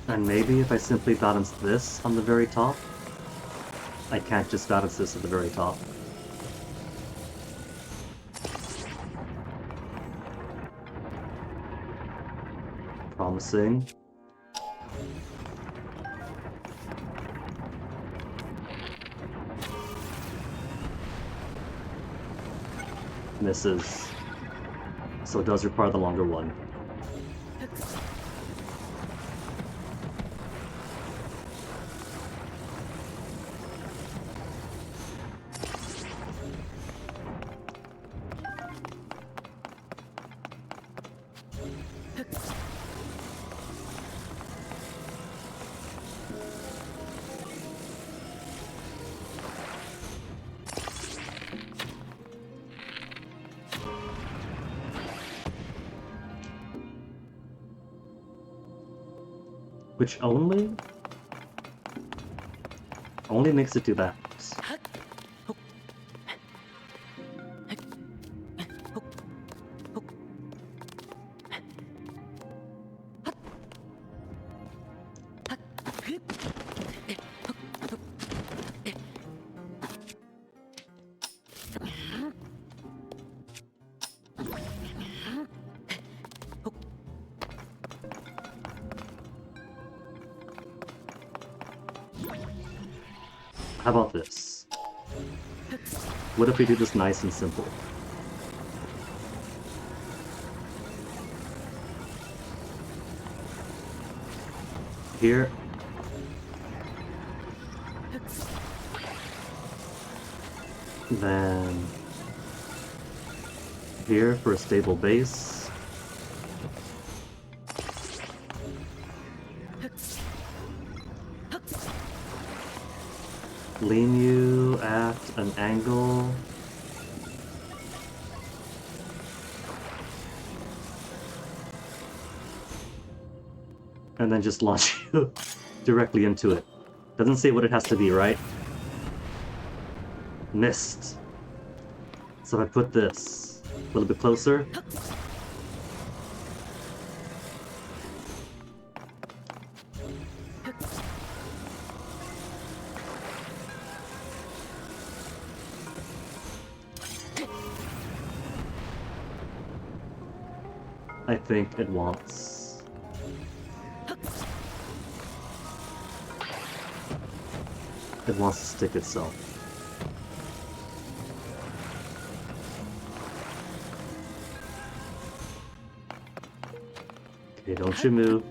And maybe if I simply balance this on the very top, I can't just balance this at the very top. Promising. Misses. So it does require the longer one. Which only makes it do that. How about this? What if we do this nice and simple? Here. Then here for a stable base. Lean you at an angle. and then just launch you directly into it. Doesn't say what it has to be, right? Missed. So if I put this a little bit closer. I think it wants... It wants to stick itself. Okay, don't you move.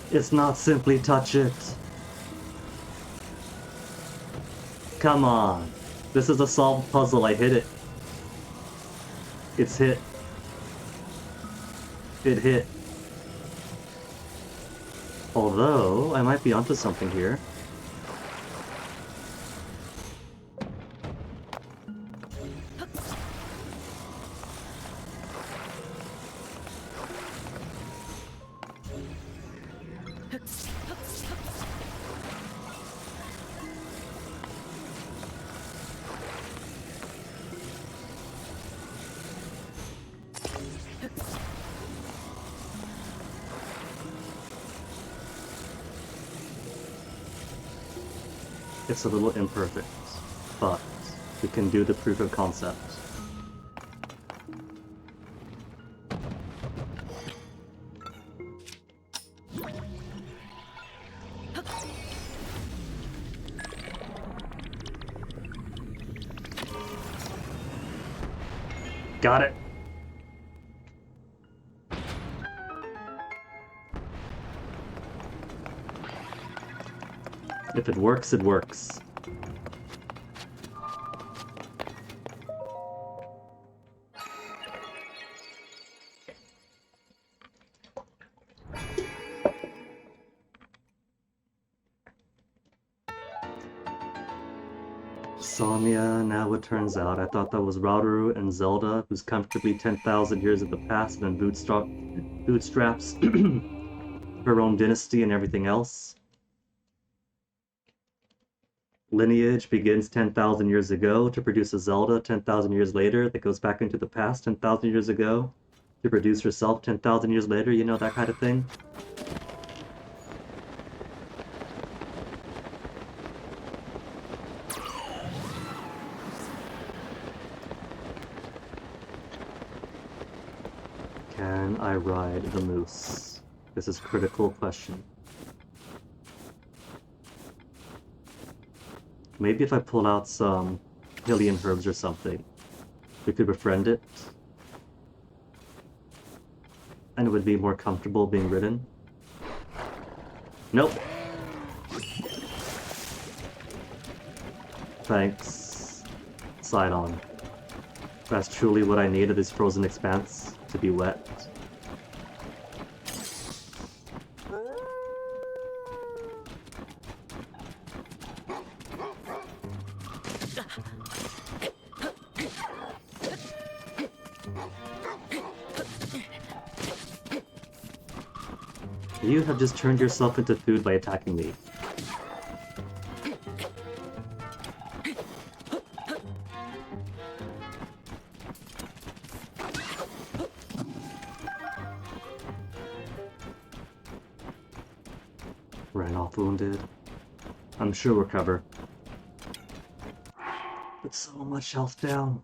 It's not simply touch it. Come on. This is a solved puzzle. I hit it. It's hit. It hit. Although, I might be onto something here. It's a little imperfect, but we can do the proof of concept. Got it. If it works, it works. Sonya, now it turns out. I thought that was Rauru and Zelda, who's comfortably 10,000 years in the past and bootstraps her own dynasty and everything else. Lineage begins 10,000 years ago to produce a Zelda 10,000 years later that goes back into the past 10,000 years ago to produce herself 10,000 years later, you know, that kind of thing. Can I ride the moose? This is a critical question. Maybe if I pull out some Hylian herbs or something, we could befriend it. And it would be more comfortable being ridden. Nope. Thanks. Sidon. That's truly what I need of this frozen expanse, to be wet. You have just turned yourself into food by attacking me. Ran off wounded. I'm sure we'll recover. But so much health down.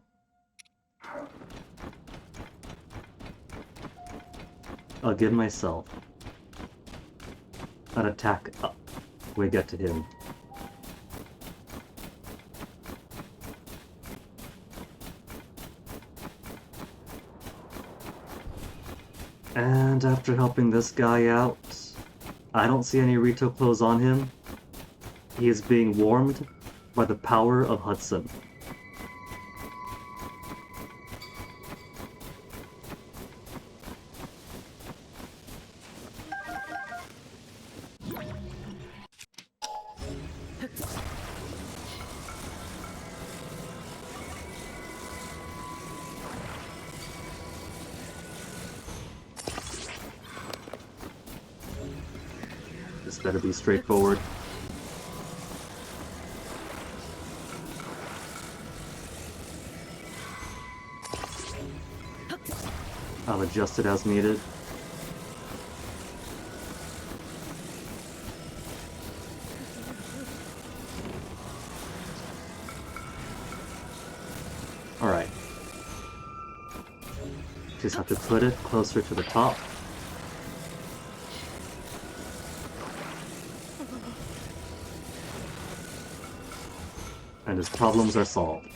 I'll give myself an attack up when we get to him. And after helping this guy out, I don't see any Rito clothes on him. He is being warmed by the power of Hudson. This better be straightforward. I'll adjust it as needed. Alright. Just have to put it closer to the top. And his problems are solved.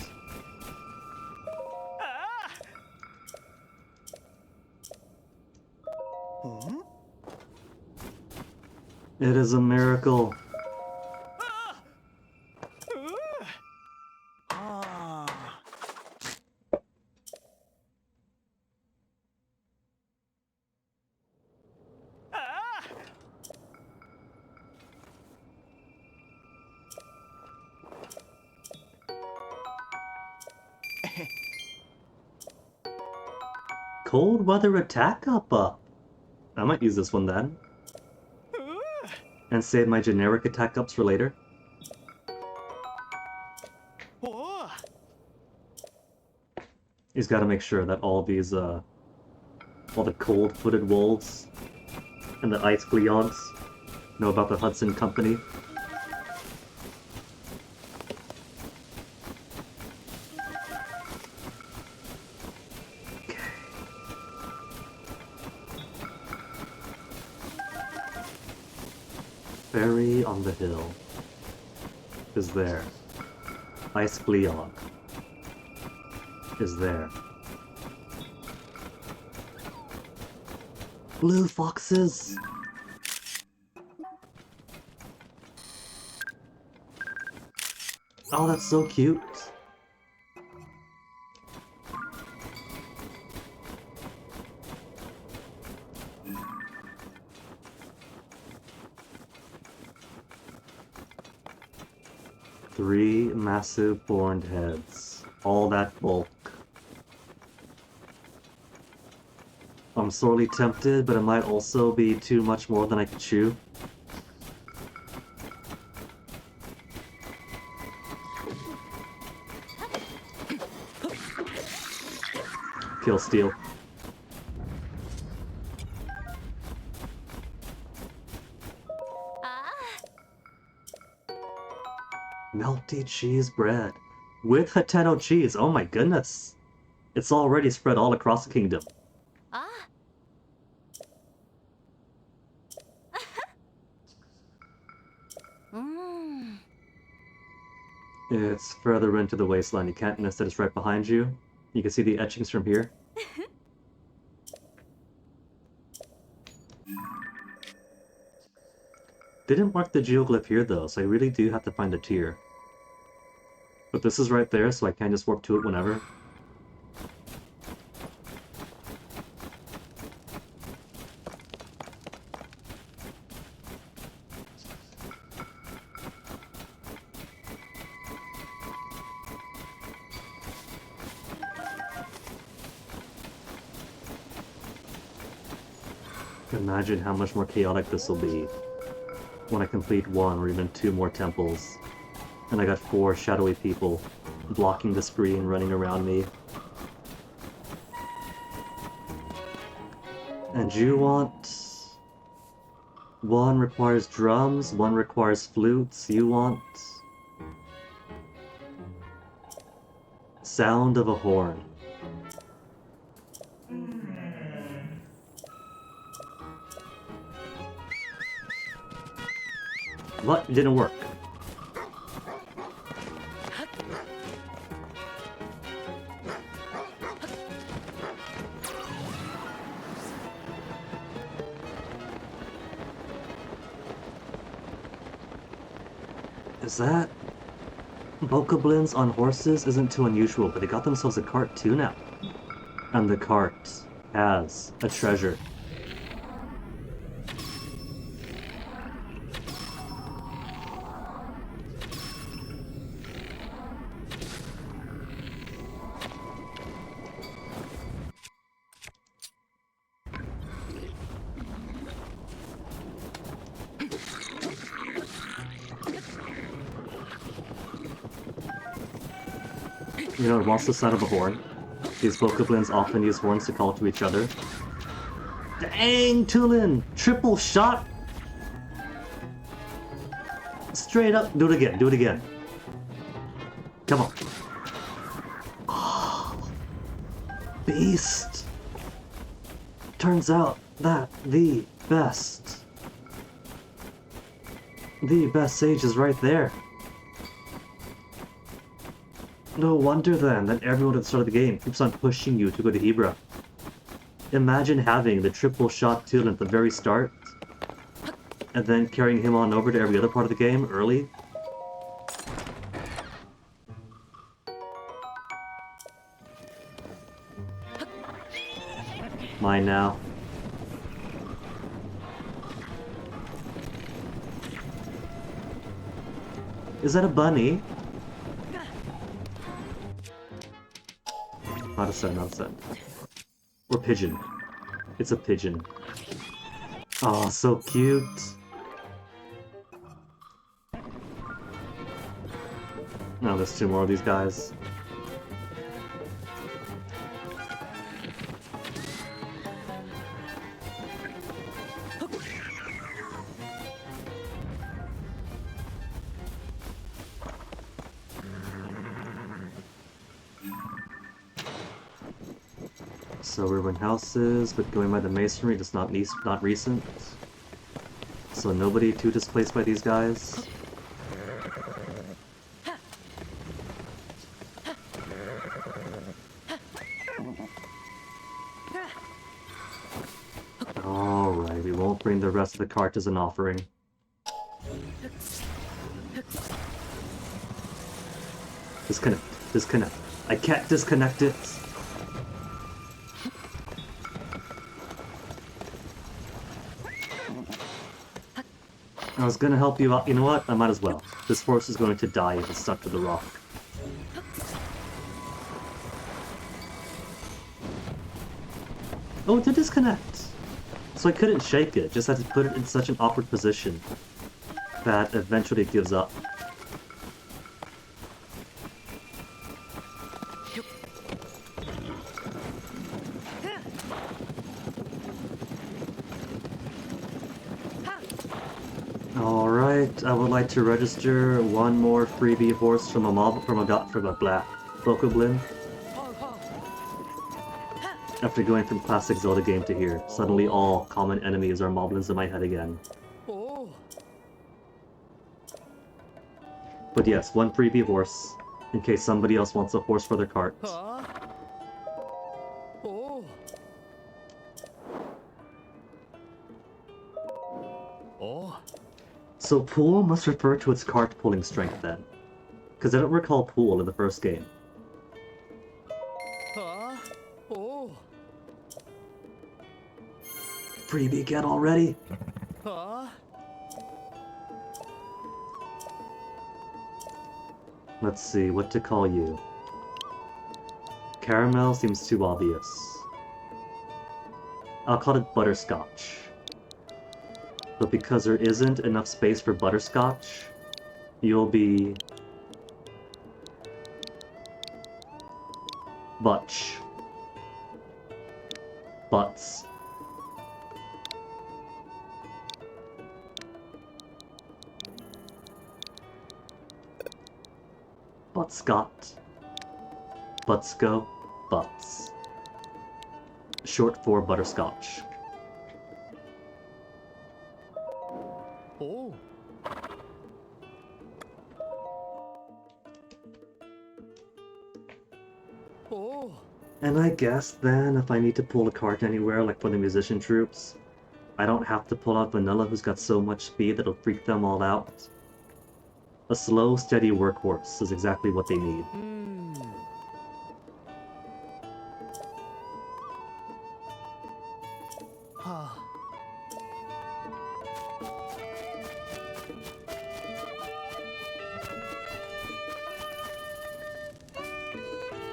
It is a miracle. Cold weather attack up. I might use this one then. And save my generic attack ups for later. He's got to make sure that all these, all the cold-footed wolves and the ice Gleonks know about the Hudson Company. Ferry on the hill is there. Ice Gleonk is there. Blue foxes! Oh, that's so cute. Three massive horned heads. All that bulk. I'm sorely tempted, but it might also be too much more than I could chew. Kill steal. Melty cheese bread with Hateno cheese. Oh my goodness. It's already spread all across the kingdom. It's further into the wasteland. You can't miss that it's right behind you. You can see the etchings from here. Didn't mark the geoglyph here though, so I really do have to find a tier. But this is right there, so I can just warp to it whenever. Imagine how much more chaotic this will be when I complete one or even two more temples. And I got 4 shadowy people blocking the screen, running around me. And you want... one requires drums, one requires flutes, you want... sound of a horn. What? It didn't work. Is that... Bokoblins on horses isn't too unusual, but they got themselves a cart too now. And the cart has a treasure. You know, wants the sound of a horn. These Bokoblins often use horns to call to each other. Dang, Tulin! Triple shot! Straight up. Do it again, do it again. Come on. Oh, beast! Turns out that the best sage is right there. No wonder then that everyone at the start of the game keeps on pushing you to go to Ibra. Imagine having the triple shot Tulin at the very start, and then carrying him on over to every other part of the game early. Mine now. Is that a bunny? Not a sun, not a sun. Or pigeon. It's a pigeon. Oh, so cute. Now there's two more of these guys. So ruin houses, but going by the masonry is not recent. So nobody too displaced by these guys. Alright, we won't bring the rest of the cart as an offering. Disconnect. Disconnect. I can't disconnect it. I was gonna help you out. You know what? I might as well. This horse is going to die if it's stuck to the rock. Oh, it did disconnect! So I couldn't shake it, just had to put it in such an awkward position that eventually it gives up. Alright, I would like to register one more freebie horse from a Bokoblin. After going from classic Zelda game to here, suddenly all common enemies are moblins in my head again. But yes, one freebie horse, in case somebody else wants a horse for their cart. So Pool must refer to its cart pulling strength then. Because I don't recall Pool in the first game. Freebie get already? Let's see, what to call you. Caramel seems too obvious. I'll call it Butterscotch. But because there isn't enough space for Butterscotch, you'll be... Butch. Butts. Buttscott. Buttsco. Butts. Short for Butterscotch. And I guess then, if I need to pull a cart anywhere, like for the musician troops, I don't have to pull out Vanilla, who's got so much speed that'll freak them all out. A slow, steady workhorse is exactly what they need.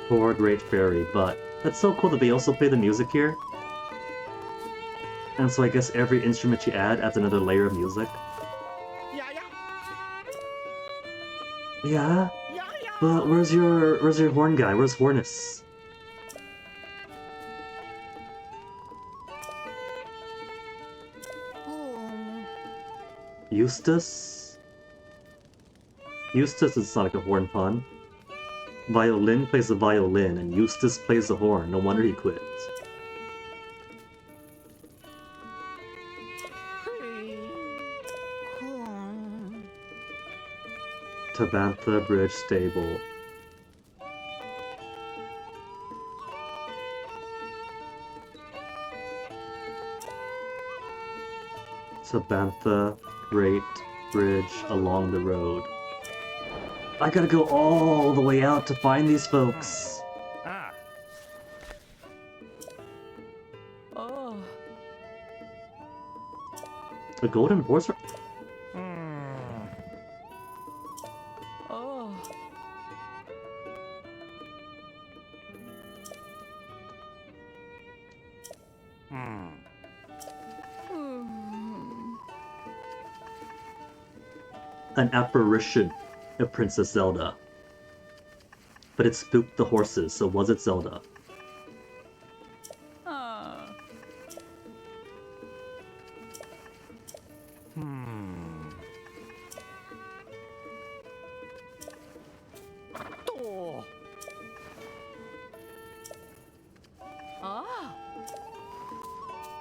Poor Great Fairy, but that's so cool that they also play the music here. And so I guess every instrument you add adds another layer of music. Yeah? But where's your horn guy? Where's Hornus? Eustace? Eustace is not like a horn pun. Violin plays the violin, and Eustace plays the horn. No wonder he quit. Tabantha Bridge Stable. Tabantha Great Bridge along the road. I gotta go all the way out to find these folks. A golden horse? An apparition of Princess Zelda. But it spooked the horses, so was it Zelda?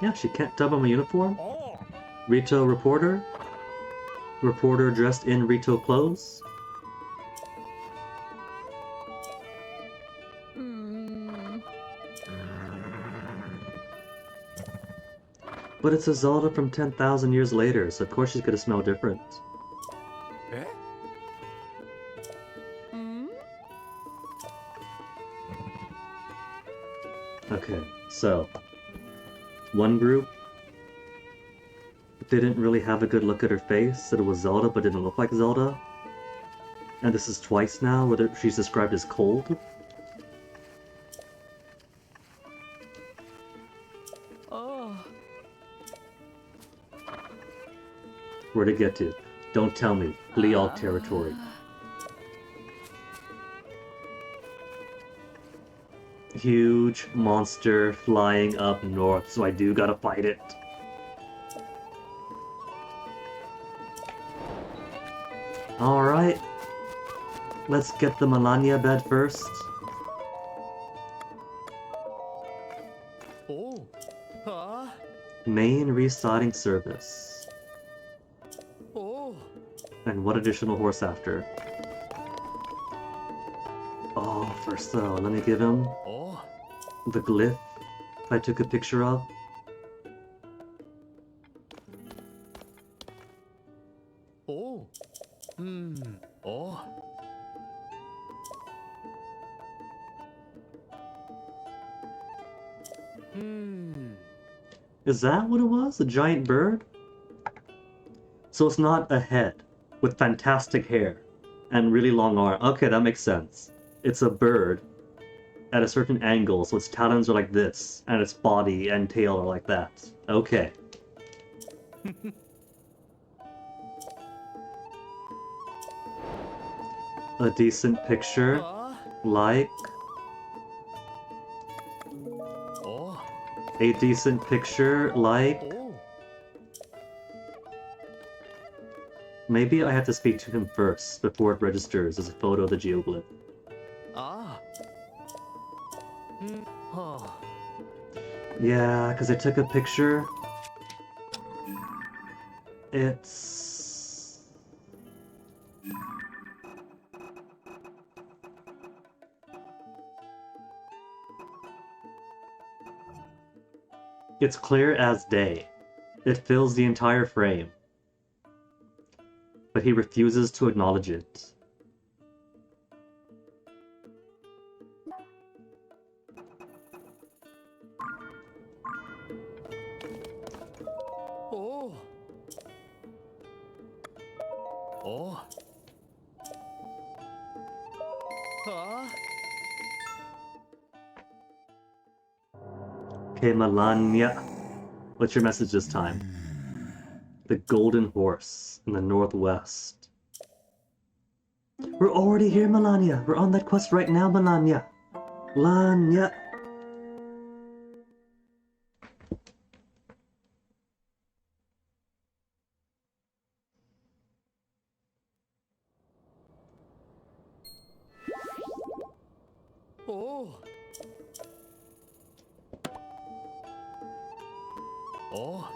Yeah, she can't dub him a uniform. Rito reporter? Reporter dressed in Rito clothes? But it's a Zelda from 10,000 years later, so of course she's gonna smell different. Okay, so one group didn't really have a good look at her face, said it was Zelda but didn't look like Zelda. And this is twice now where she's described as cold. Where'd it get to? Don't tell me. Bleog territory. Huge monster flying up north, so I do gotta fight it. Alright. Let's get the Melania bed first. Main residing service. And what additional horse after? Oh, first though, let me give him the glyph I took a picture of. Is that what it was? A giant bird? So it's not a head with fantastic hair and really long arms. Okay, that makes sense. It's a bird at a certain angle, so its talons are like this, and its body and tail are like that. Okay. A decent picture, like... A decent picture, like... Maybe I have to speak to him first, before it registers as a photo of the geoglyph. Yeah, because I took a picture. It's... It's clear as day. It fills the entire frame. But but he refuses to acknowledge it. Oh. Oh. Huh? Okay, Melania. What's your message this time? The Golden Horse in the Northwest. We're already here, Melania. We're on that quest right now, Melania. Melania. Oh. Oh.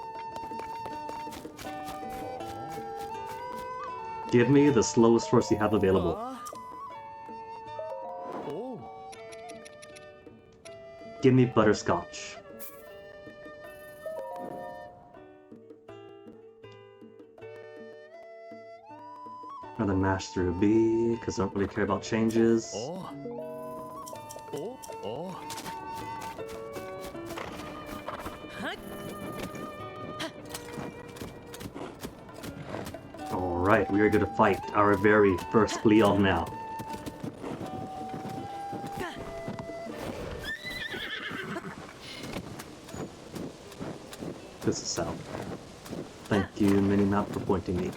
Give me the slowest horse you have available. Oh. Give me Butterscotch. Another mash through B, because I don't really care about changes. Oh. Oh. Oh. Alright, we are going to fight our very first Gleeon now. This is south. Thank you, Minimap, for pointing me.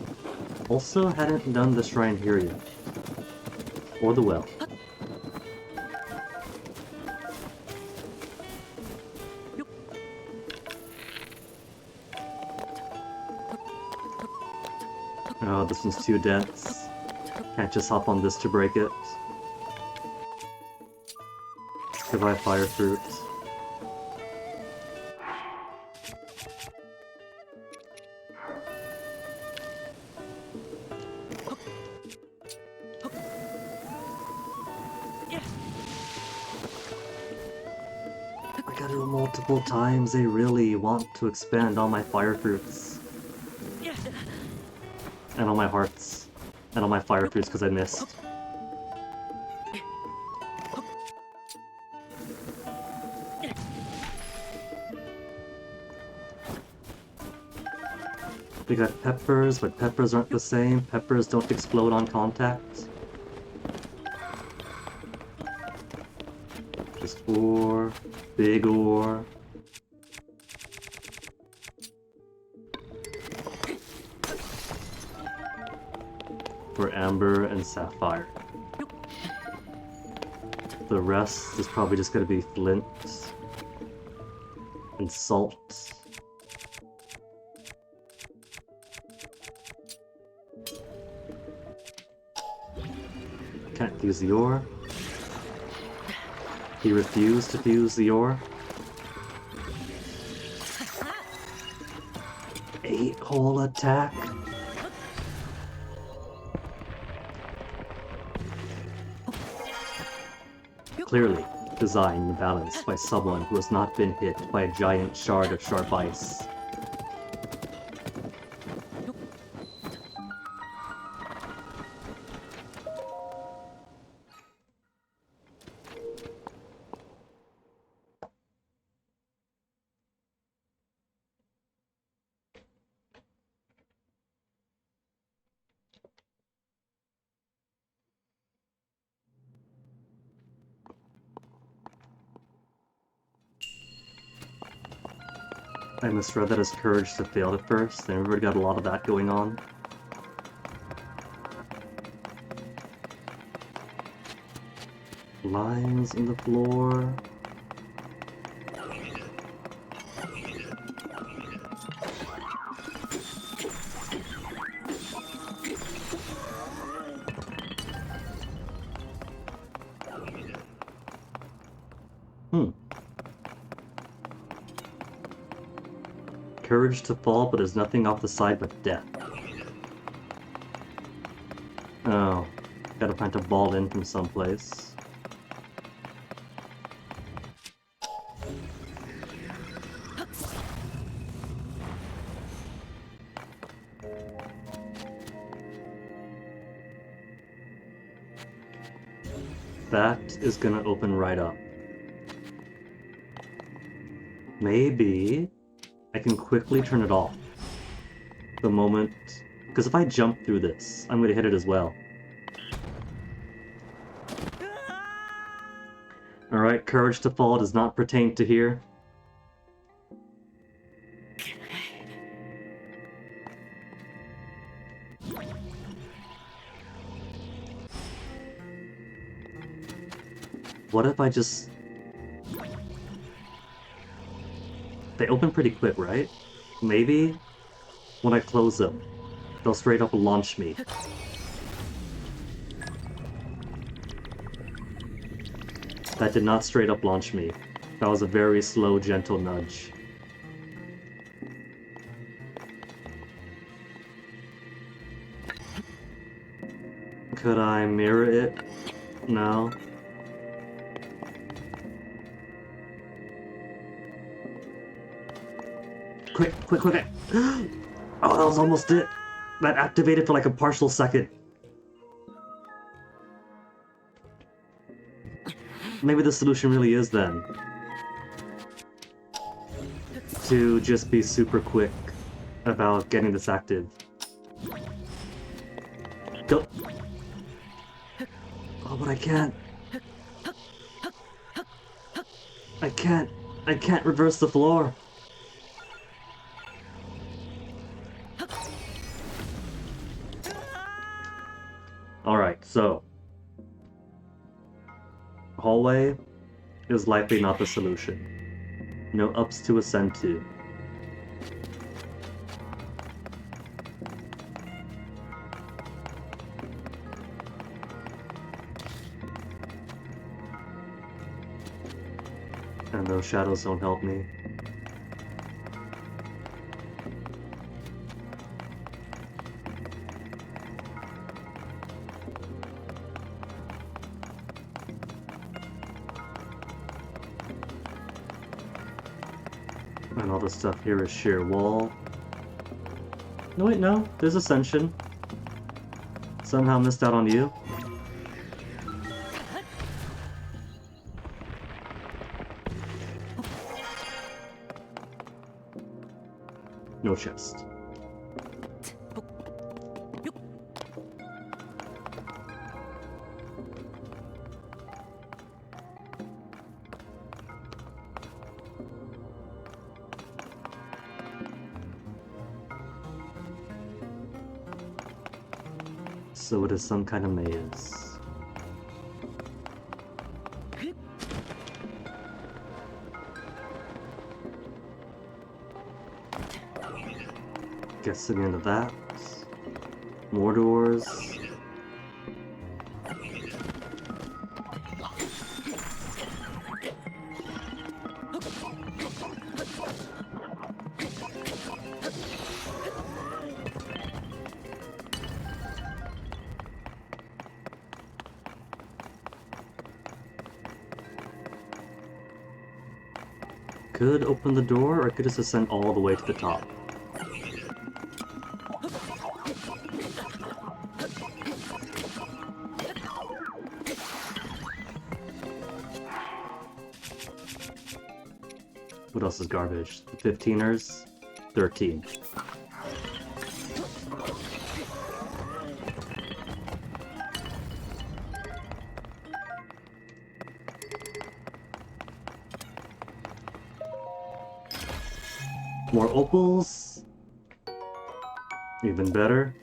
Also, hadn't done the shrine here yet. Or the well. Oh, this one's too dense. Can't just hop on this to break it. Goodbye, fire fruit. I gotta do it multiple times. They really want to expand all my fire fruits. And all my hearts. And all my fire fruits because I missed. We got peppers, but peppers aren't the same. Peppers don't explode on contact. Just ore. Big ore. For amber and sapphire. The rest is probably just gonna be flint and salt. Can't fuse the ore. He refused to fuse the ore. 8-hole attack. Clearly designed and balanced by someone who has not been hit by a giant shard of sharp ice. I misread that as courage to fail at first, and everybody got a lot of that going on. Lines in the floor. Courage to fall, but there's nothing off the side but death. Oh, gotta plant a ball in from someplace. That is gonna open right up. Maybe I can quickly turn it off the moment, because if I jump through this, I'm gonna hit it as well. Alright, courage to fall does not pertain to here. What if I just... They open pretty quick, right? Maybe when I close them, they'll straight up launch me. That did not straight up launch me. That was a very slow, gentle nudge. Could I mirror it? No. Quick, quick, quick! Oh, that was almost it! That activated for like a partial second. Maybe the solution really is then to just be super quick about getting this active. Go! Oh, but I can't. I can't reverse the floor. Alright, so hallway is likely not the solution. No ups to ascend to. And those shadows don't help me. And all the stuff here is sheer wall. No, wait, no. There's Ascension. Somehow missed out on you. No chest. So it is some kind of maze. Guessing into that. More doors. Could open the door, or I could just ascend all the way to the top. What else is garbage? The 15ers? 13. More opals. Even better.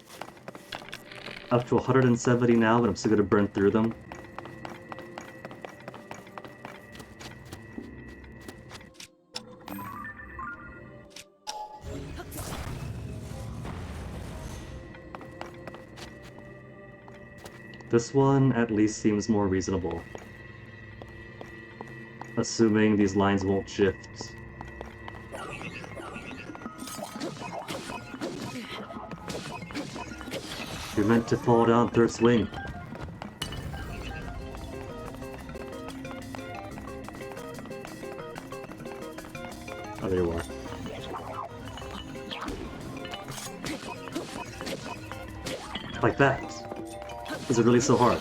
Up to 170 now, but I'm still gonna burn through them. This one at least seems more reasonable. Assuming these lines won't shift. You're meant to fall down third swing. Oh, there you are. Like that. Is it really so hard?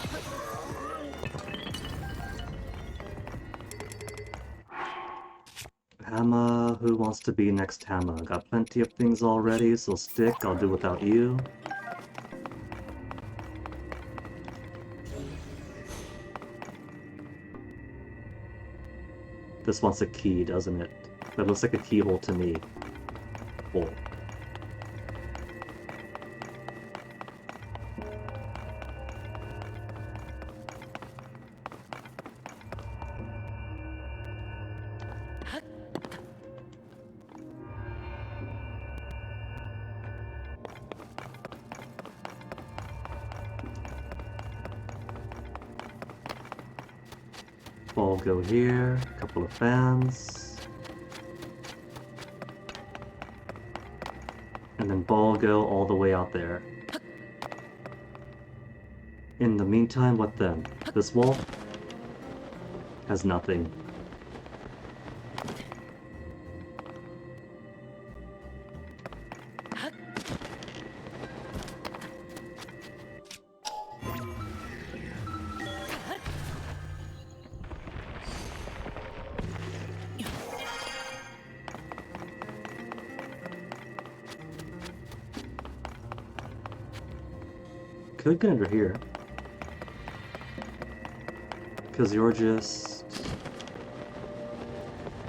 Hamma, who wants to be next Hamma? Got plenty of things already, so stick, I'll do without you. This wants a key, doesn't it? That looks like a keyhole to me. Hole. Ball go here, a couple of fans. And then ball go all the way out there. In the meantime, what then? This wall has nothing. Could get under here. Because you're just...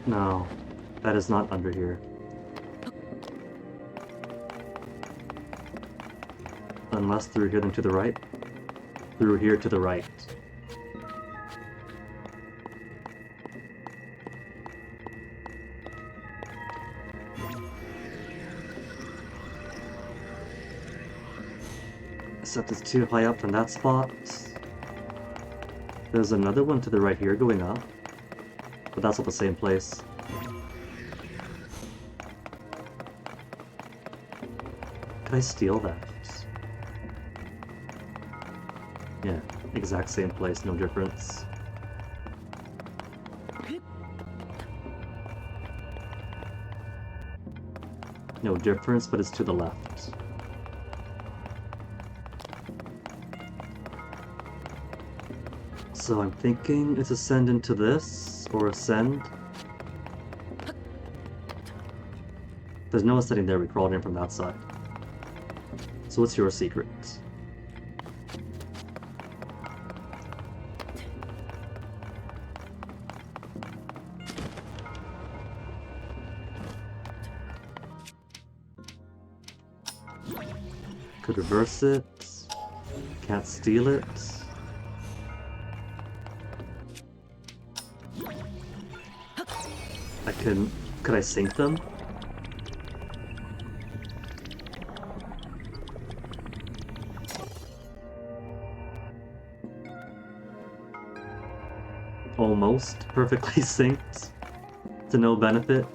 No, that is not under here. Unless through here then to the right. Through here to the right. Except it's too high up from that spot. There's another one to the right here going up. But that's not the same place. Can I steal that? Yeah, exact same place, no difference. No difference, but it's to the left. So I'm thinking it's ascend into this, or ascend. There's no ascending there, we crawled in from that side. So what's your secret? Could reverse it. Can't steal it. Could I sink them? Almost perfectly synced to no benefit.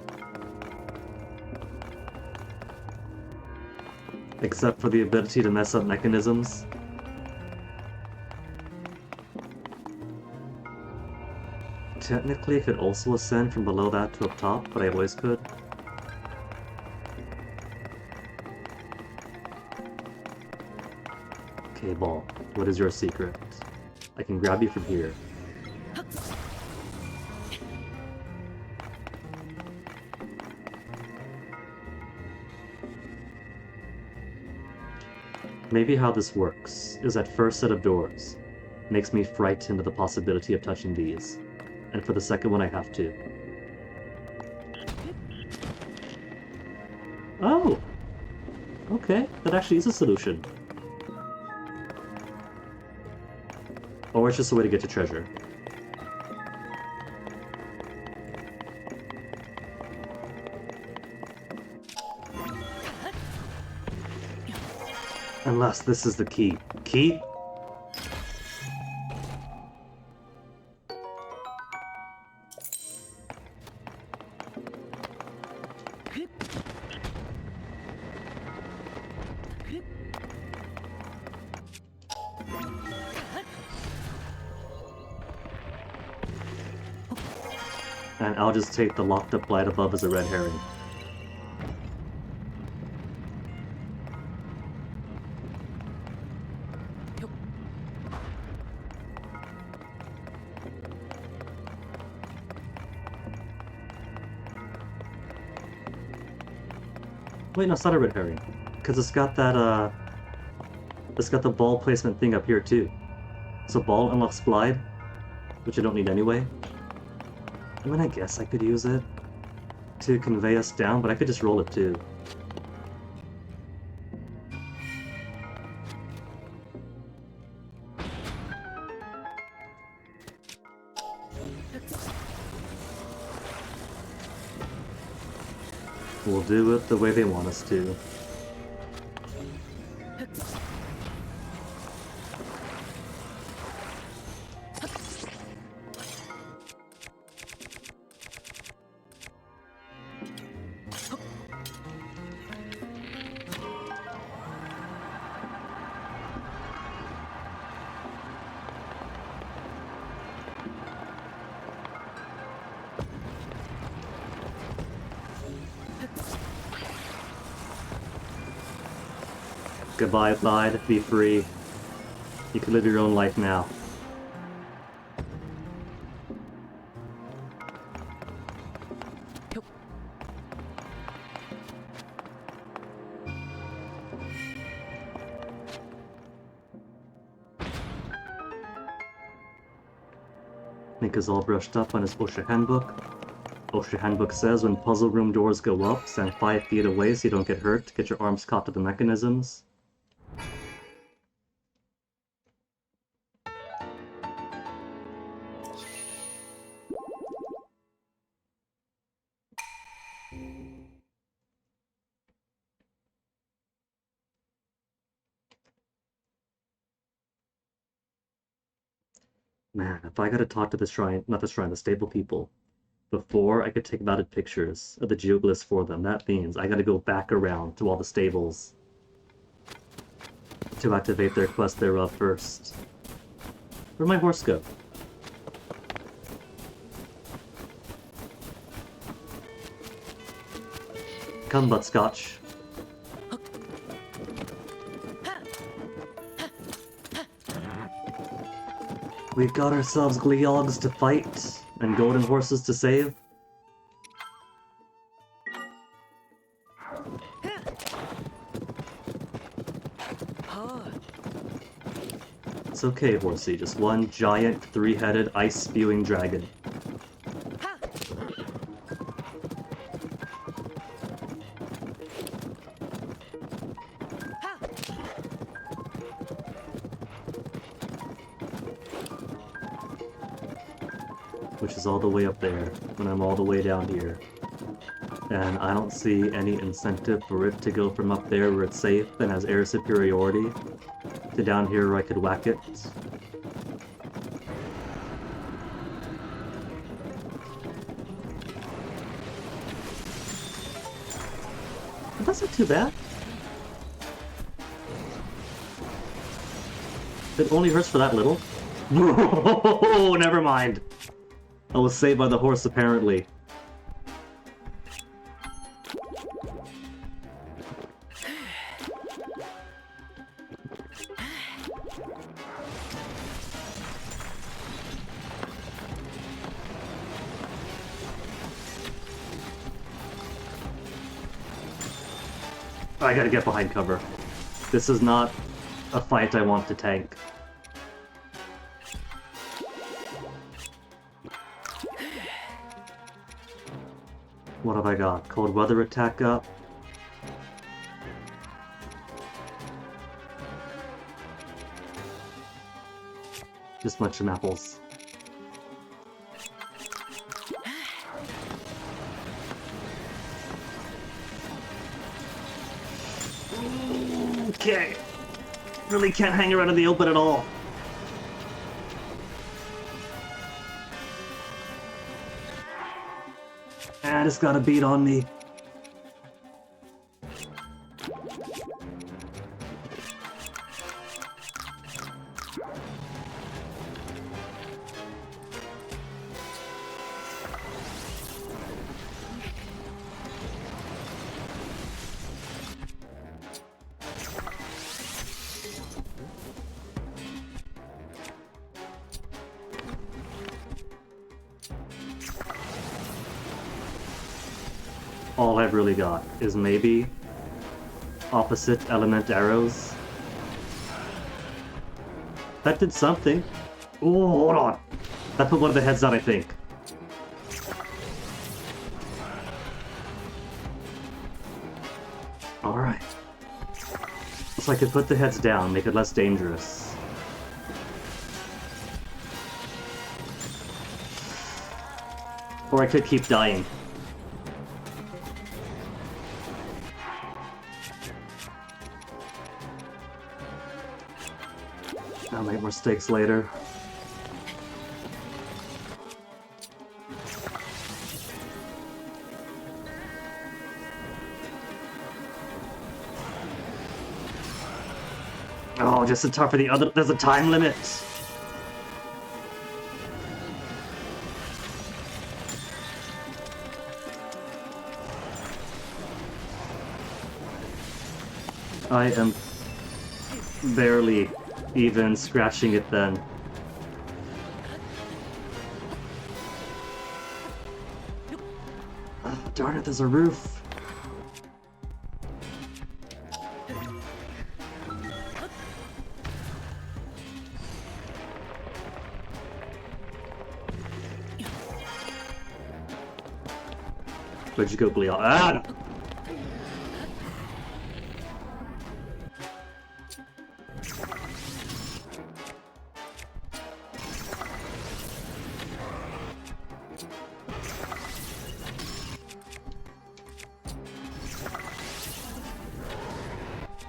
Except for the ability to mess up mechanisms. Technically, I could also ascend from below that to up top, but I always could. Okay, ball. What is your secret? I can grab you from here. Maybe how this works is that first set of doors makes me frightened of the possibility of touching these. And for the second one, I have to. Oh! Okay, that actually is a solution. Or it's just a way to get to treasure. Unless this is the key. Key? And I'll just take the locked up light above as a red herring. Wait, no, it's not a red herring. Because it's got that, it's got the ball placement thing up here, too. So ball unlocks glide, which I don't need anyway. I mean, I guess I could use it to convey us down, but I could just roll it, too. We'll do it the way they want us to. Goodbye, Clyde. Be free. You can live your own life now. Nick is all brushed up on his OSHA handbook. OSHA handbook says when puzzle room doors go up, stand 5 feet away so you don't get hurt. Get your arms caught to the mechanisms. Man, if I gotta talk to the shrine, not the shrine, the stable people, before I could take valid pictures of the geoglyphs for them, that means I gotta go back around to all the stables to activate their quest thereof first. Where'd my horse go? Come, Buttscotch. We've got ourselves Gleogs to fight, and golden horses to save. It's okay, horsey, just one giant, three-headed, ice-spewing dragon. Which is all the way up there, when I'm all the way down here. And I don't see any incentive for it to go from up there where it's safe and has air superiority to down here where I could whack it. But that's not too bad. It only hurts for that little. No, never mind. I was saved by the horse, apparently. I gotta get behind cover. This is not a fight I want to tank. What have I got? Cold weather attack up. Just bunch of apples. Okay. Really can't hang around in the open at all. And it's got a beat on me. All I've really got is maybe opposite element arrows. That did something. Oh, hold on. That put one of the heads out, I think. Alright. So I could put the heads down, make it less dangerous. Or I could keep dying. I'll make more mistakes later. Oh, just in time for the other. There's a time limit. I am barely even scratching it then. Oh, darn it, there's a roof. Where'd you go, Gleal? Ah!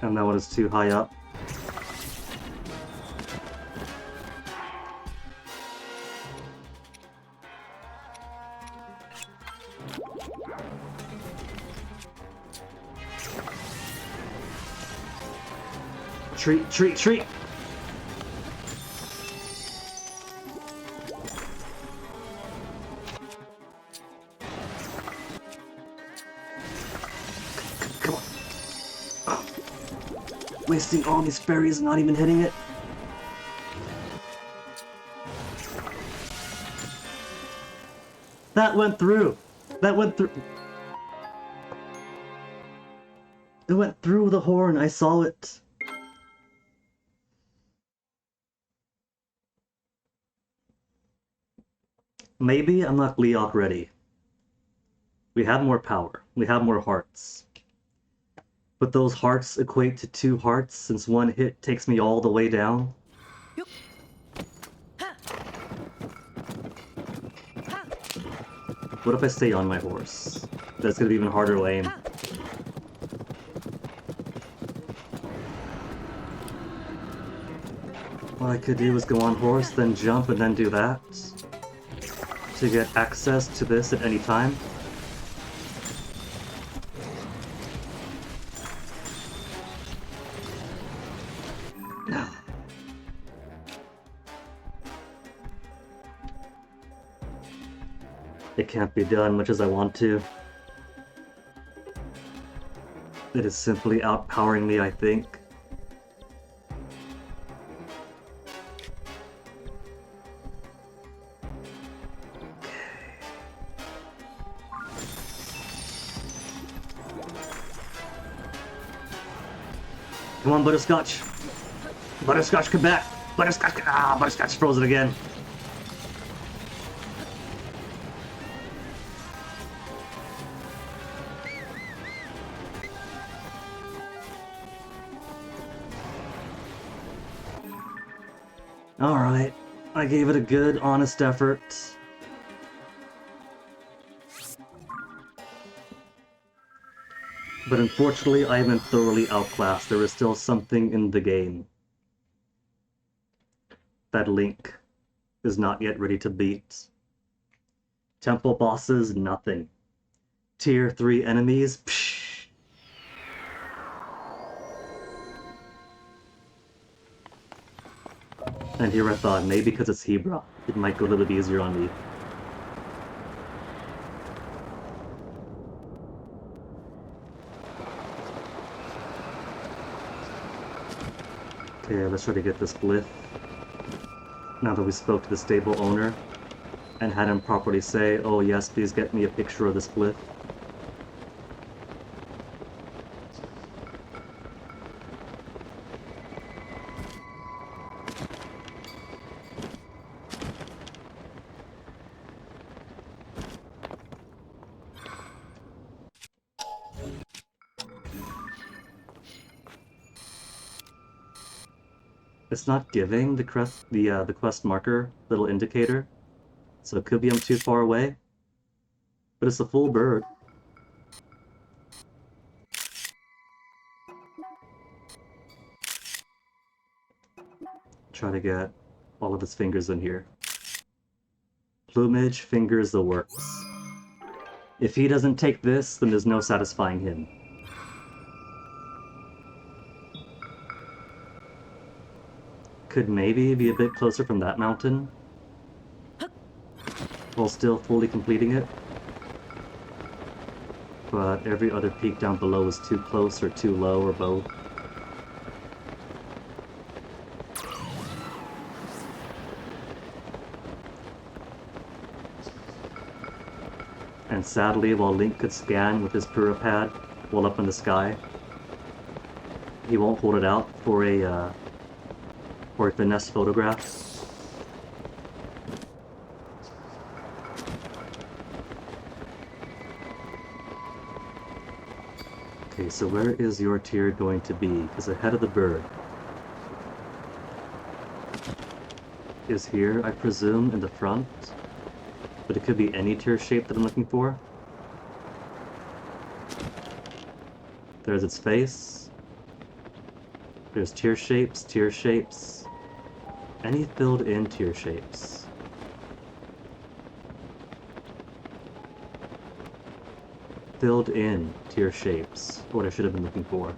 And that one is too high up. Treat, treat, treat! Come on. Oh. Wasting all these berries and not even hitting it. That went through! That went through! It went through the horn, I saw it. Maybe I'm not Gleeok ready. We have more power. We have more hearts. But those hearts equate to 2 hearts since one hit takes me all the way down. What if I stay on my horse? That's gonna be even harder to aim. What I could do is go on horse, then jump, and then do that. To get access to this at any time. No. It can't be done much as I want to. It is simply outpowering me, I think. Come on, Butterscotch! Butterscotch, come back! Butterscotch! Ah, Butterscotch froze it again! Alright, I gave it a good, honest effort. But unfortunately, I have been thoroughly outclassed. There is still something in the game that Link is not yet ready to beat. Temple bosses, nothing. Tier 3 enemies, psh. And here I thought, maybe because it's Hebra, it might go a little bit easier on me. Okay, let's try to get this glyph. Now that we spoke to the stable owner and had him properly say, oh yes, please get me a picture of this glyph. It's not giving the quest marker little indicator, so it could be I'm too far away. But it's a full bird. Try to get all of his fingers in here. Plumage, fingers, the works. If he doesn't take this, then there's no satisfying him. Could maybe be a bit closer from that mountain, while still fully completing it. But every other peak down below is too close or too low or both. And sadly, while Link could scan with his Purapad while up in the sky, he won't hold it out for a finesse photograph. Okay, so where is your tier going to be? Because ahead of the bird is here, I presume, in the front. But it could be any tier shape that I'm looking for. There's its face. There's tier shapes. Any filled in tier shapes. Filled in tier shapes. What I should have been looking for.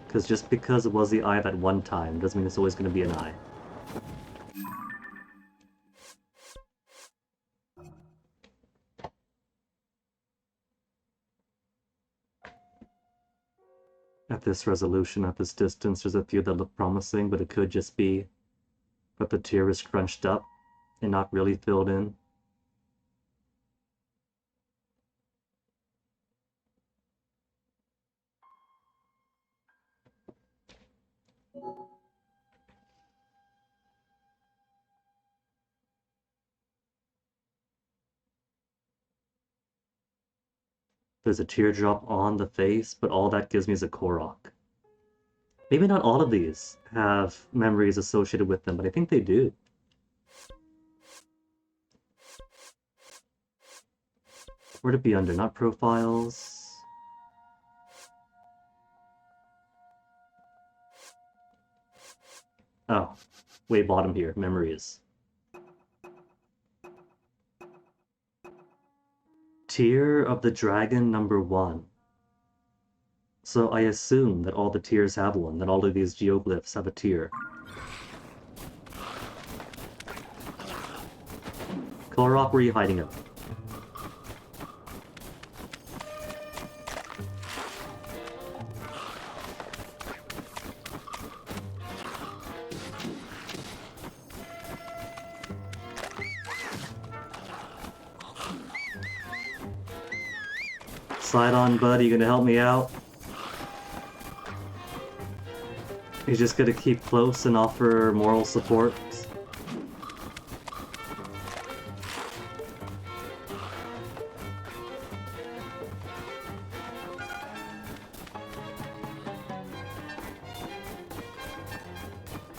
Because just because it was the eye that one time doesn't mean it's always going to be an eye. At this resolution, at this distance, there's a few that look promising, but it could just be that the tier is crunched up and not really filled in. There's a teardrop on the face, but all that gives me is a Korok. Maybe not all of these have memories associated with them, but I think they do. Where'd it be under? Not profiles. Oh, way bottom here, memories. Tier of the Dragon number 1. So I assume that all the tiers have one, that all of these geoglyphs have a tier. Korok, where are you hiding it? Slide on, bud, you gonna help me out? He's just gonna keep close and offer moral support.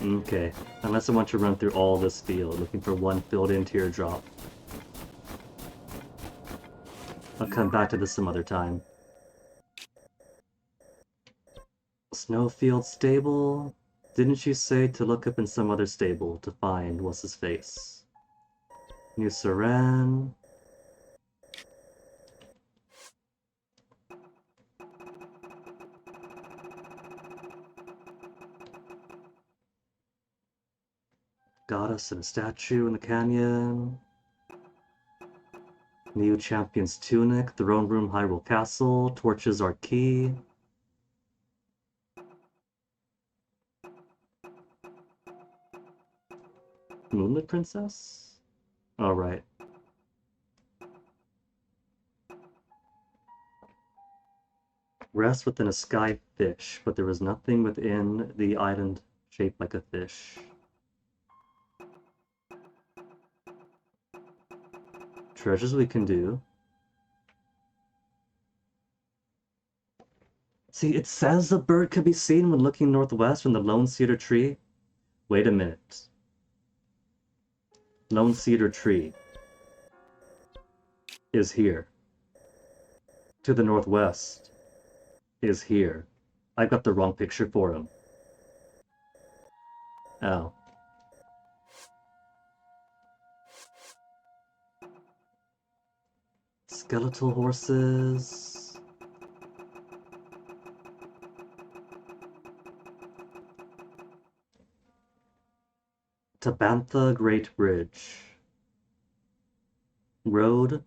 Okay, unless I want to run through all this field, looking for one filled-in teardrop. I'll come back to this some other time. Snowfield stable? Didn't you say to look up in some other stable to find what's his face? New Saran. Goddess and a statue in the canyon. New Champion's Tunic, Throne Room, Hyrule Castle, Torches are key. Moonlit Princess? Alright. Rest within a sky fish, but there was nothing within the island shaped like a fish. Treasures we can do. See, it says the bird could be seen when looking northwest from the lone cedar tree. Wait a minute. Lone cedar tree is here. To the northwest is here. I've got the wrong picture for him. Oh. Skeletal horses. Tabantha Great Bridge. Road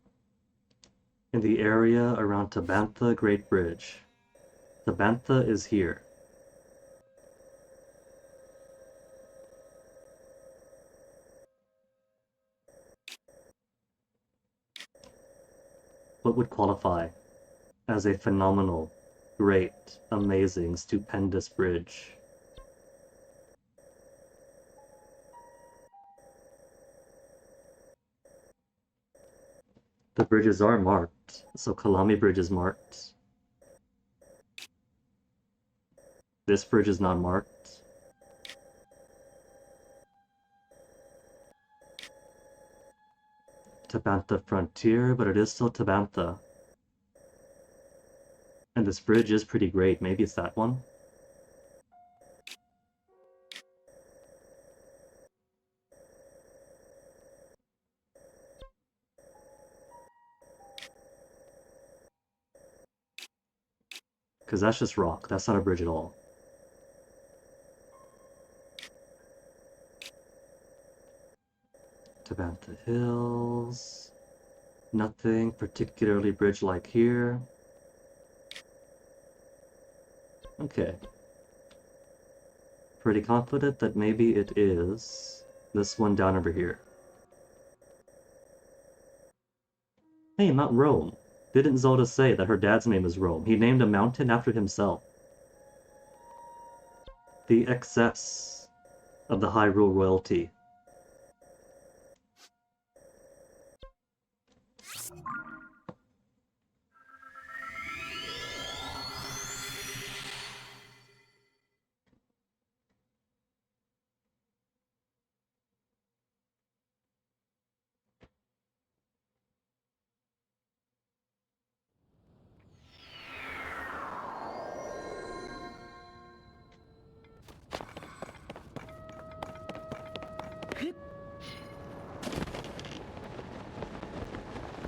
in the area around Tabantha Great Bridge. Tabantha is here. What would qualify as a phenomenal, great, amazing, stupendous bridge? The bridges are marked, so Kalami Bridge is marked. This bridge is not marked. Tabantha Frontier, but it is still Tabantha. And this bridge is pretty great. Maybe it's that one? Because that's just rock. That's not a bridge at all. Tabantha Hills. Nothing particularly bridge-like here. Okay. Pretty confident that maybe it is this one down over here. Hey, Mount Rome. Didn't Zelda say that her dad's name is Rome? He named a mountain after himself. The excess of the Hyrule royalty.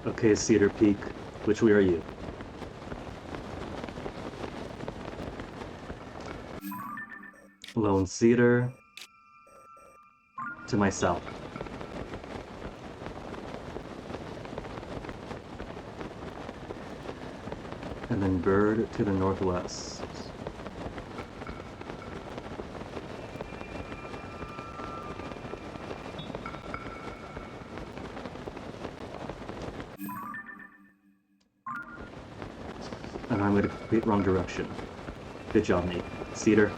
Okay, Cedar Peak, which way are you? Lone Cedar to my south. And then Bird to the northwest. And I'm going to complete wrong direction. Good job, Nate. Cedar.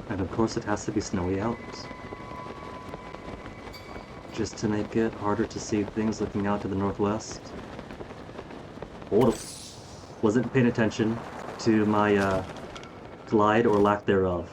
And of course it has to be snowy out. Just to make it harder to see things looking out to the northwest. Hold up. Wasn't paying attention to my glide or lack thereof.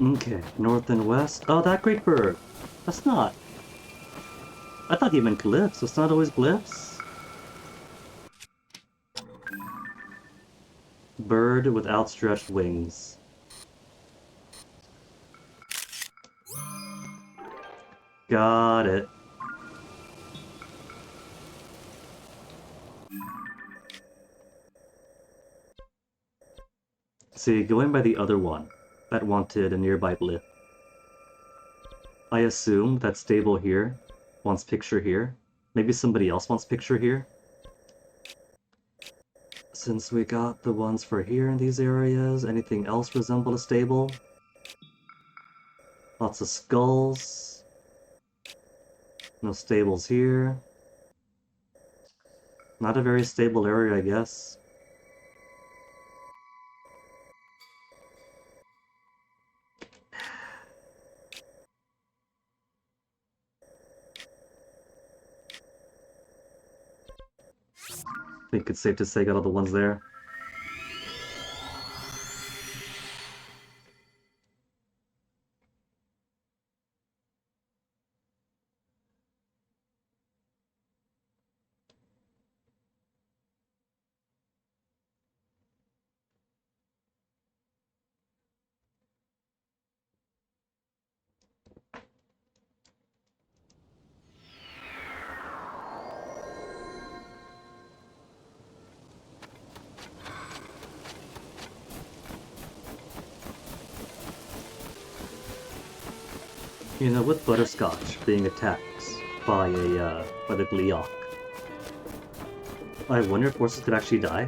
Okay, north and west. Oh, that great bird. That's not. I thought he meant glyphs. It's not always glyphs. Bird with outstretched wings. Got it. See, going by the other one that wanted a nearby glyph. I assume that stable here wants picture here, Maybe somebody else wants picture here? Since we got the ones for here in these areas, anything else resemble a stable? Lots of skulls. No stables here. Not a very stable area, I guess. I think it's safe to say got all the ones there. You know, with Butterscotch being attacked by the Gleeok, I wonder if horses could actually die.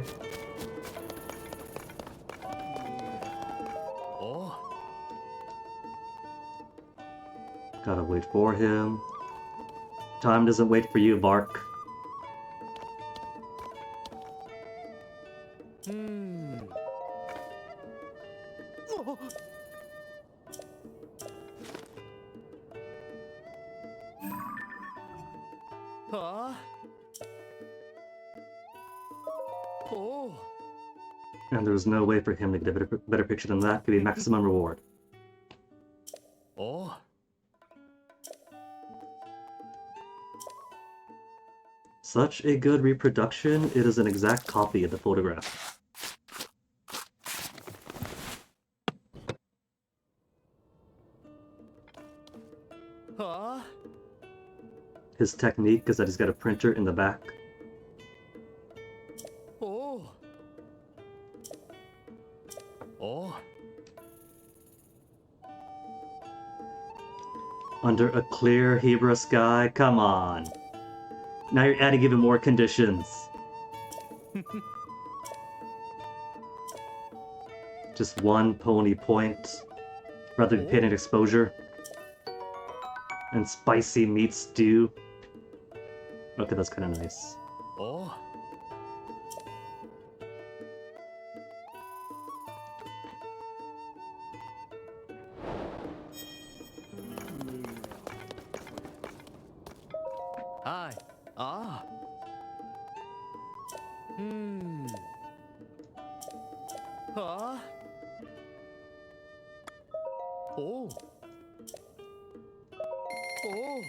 Oh, Gotta wait for him. Time doesn't wait for you, Bark. ah, oh, And there's no way for him to get a better picture than that. Could be maximum reward. oh. Such a good reproduction, it is an exact copy of the photograph. Ah, His technique is that he's got a printer in the back. oh, oh. Under a clear Hebra sky, come on. Now you're adding even more conditions. Just one pony point, rather than painted exposure. And spicy meat stew. Okay, that's kind of nice. Oh, hi, ah, ah, oh, oh.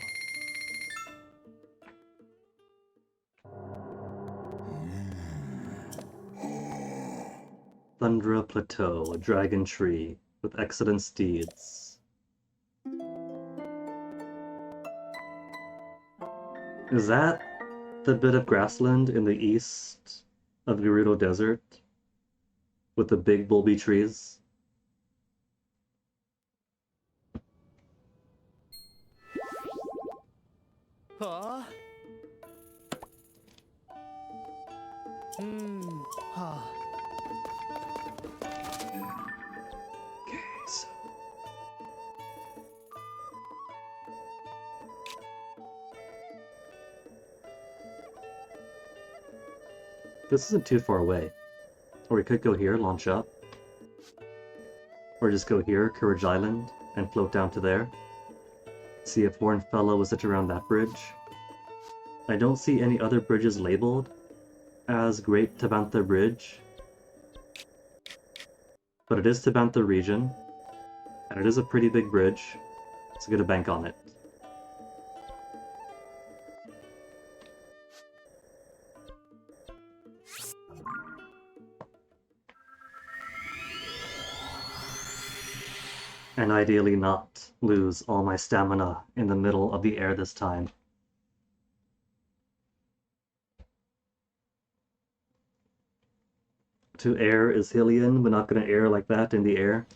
Thundra Plateau, a dragon tree with excellent steeds. Is that the bit of grassland in the east of Gerudo Desert with the big bulby trees? Ah, ah. Okay, so this isn't too far away. Or we could go here, launch up. Or just go here, Courage Island, and float down to there. See if Horn Fellow is it around that bridge. I don't see any other bridges labeled as Great Tabantha Bridge. But it is Tabantha region, and it is a pretty big bridge, so get a bank on it. And ideally not lose all my stamina in the middle of the air this time. To air is Hylian, but not gonna air like that in the air.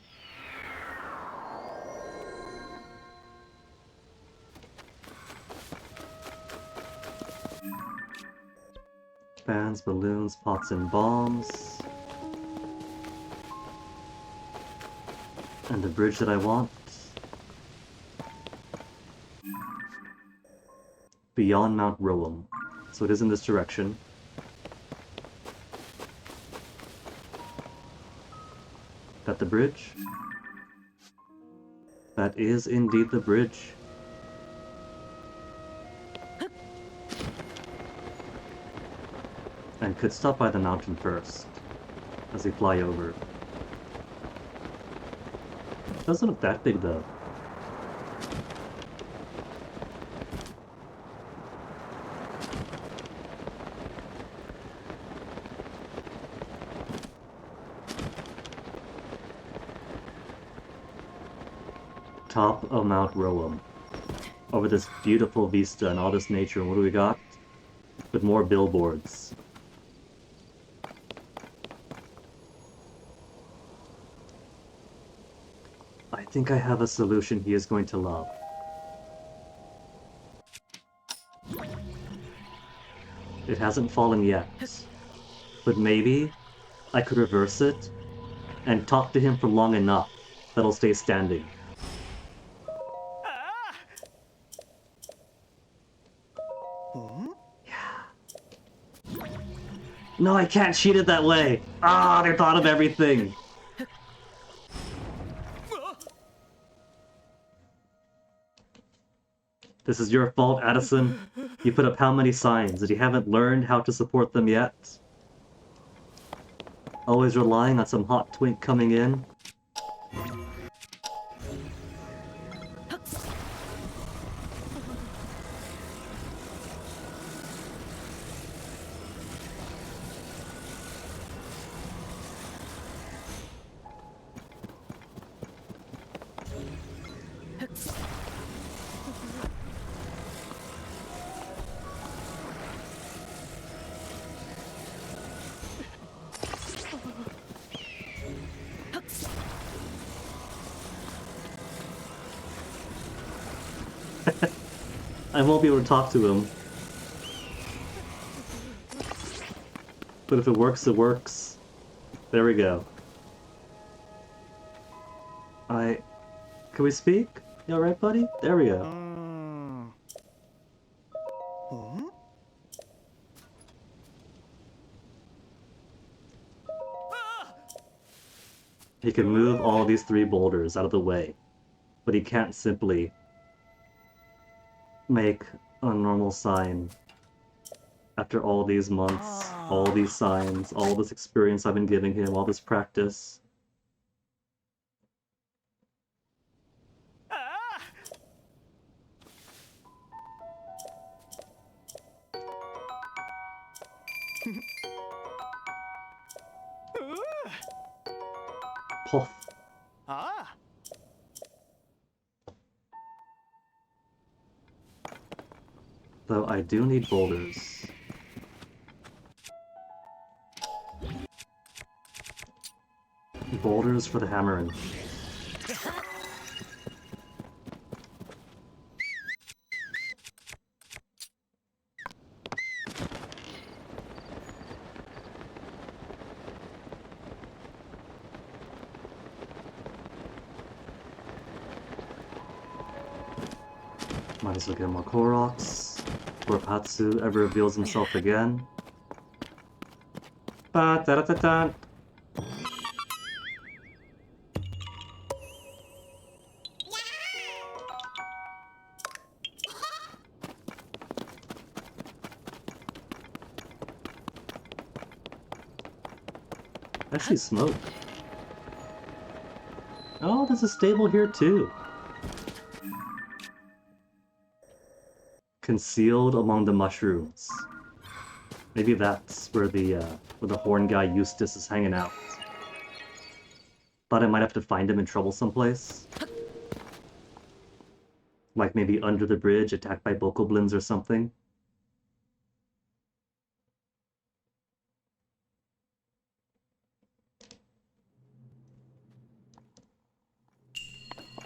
Fans, balloons, pots, and bombs. And the bridge that I want. Beyond Mount Roam. So it is in this direction. That the bridge? That is indeed the bridge. And could stop by the mountain first, as we fly over. Doesn't look that big though. Top of Mount Roam. Over this beautiful vista and all this nature, what do we got? With more billboards. I think I have a solution he is going to love. It hasn't fallen yet, but maybe I could reverse it and talk to him for long enough that it'll stay standing. Yeah. No, I can't cheat it that way! Ah, they thought of everything! This is your fault, Addison. You put up how many signs that you haven't learned how to support them yet? Always relying on some hot twink coming in? I won't be able to talk to him. But if it works, it works. There we go. Can we speak? You alright, buddy? There we go. He can move all these 3 boulders out of the way, but he can't simply make a normal sign. After all these months, all these signs, all this experience I've been giving him, all this practice. Puff. Though I do need boulders. Boulders for the hammering. Might as well get more Koroks. Before Patsu ever reveals himself again. Ba-da-da-da-da. I see smoke. Oh, there's a stable here too. Concealed among the mushrooms. Maybe that's where the horn guy Eustace is hanging out. Thought I might have to find him in trouble someplace. Like maybe under the bridge, attacked by Bokoblins or something.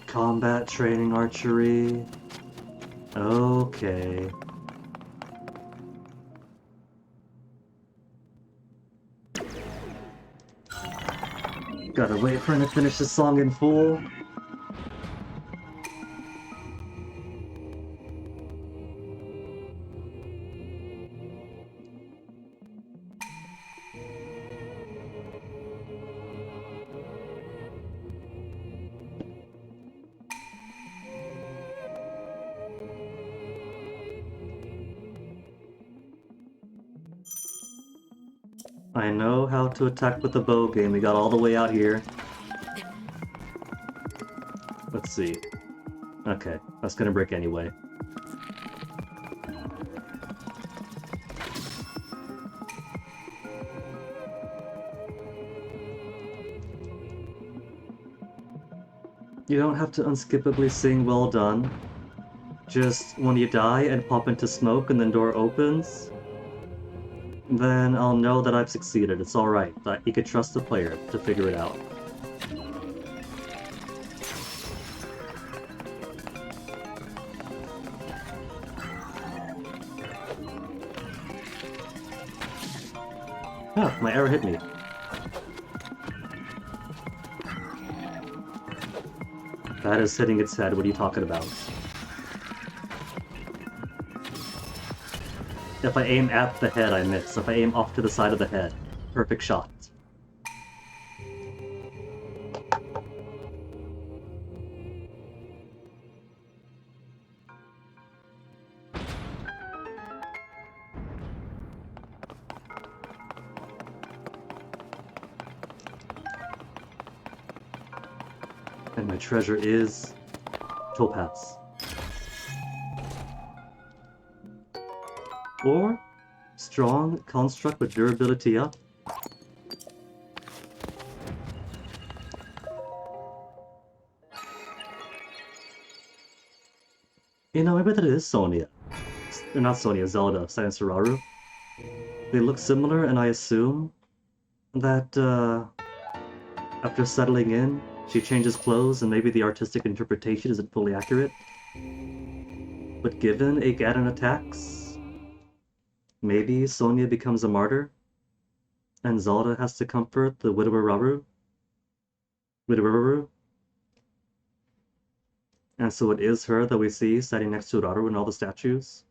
Combat training archery. Okay. Gotta wait for him to finish the song in full. I know how to attack with the bow game. We got all the way out here. Let's see. Okay, that's gonna break anyway. You don't have to unskippably sing "Well Done." Just when you die and pop into smoke and the door opens, then I'll know that I've succeeded. It's alright, but you could trust the player to figure it out. Oh, my arrow hit me. That is hitting its head. What are you talking about? If I aim at the head, I miss. If I aim off to the side of the head, perfect shot. And my treasure is topaz. Or strong construct with durability up. You know, maybe that is Sonia. Or not Sonia, Zelda, Silent Sararu. They look similar, and I assume that after settling in, she changes clothes, and maybe the artistic interpretation isn't fully accurate. But given a Ganon attacks, maybe Sonia becomes a martyr, and Zelda has to comfort the Widower Rauru. And so it is her that we see standing next to Rauru in all the statues.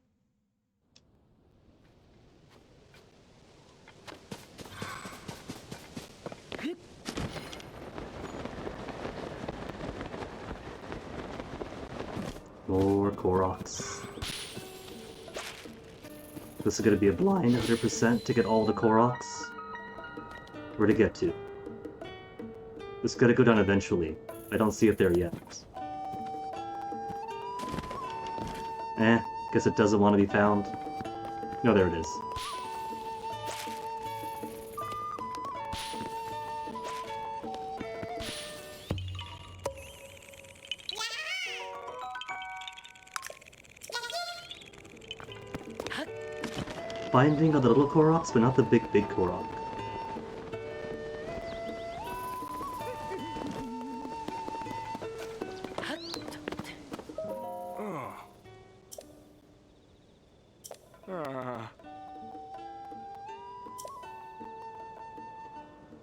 More Koroks. This is gonna be a blind 100% to get all the Koroks. Where to get to? It's gonna go down eventually. I don't see it there yet. Guess it doesn't want to be found. No, there it is. Finding of the little Koroks, but not the big Korok.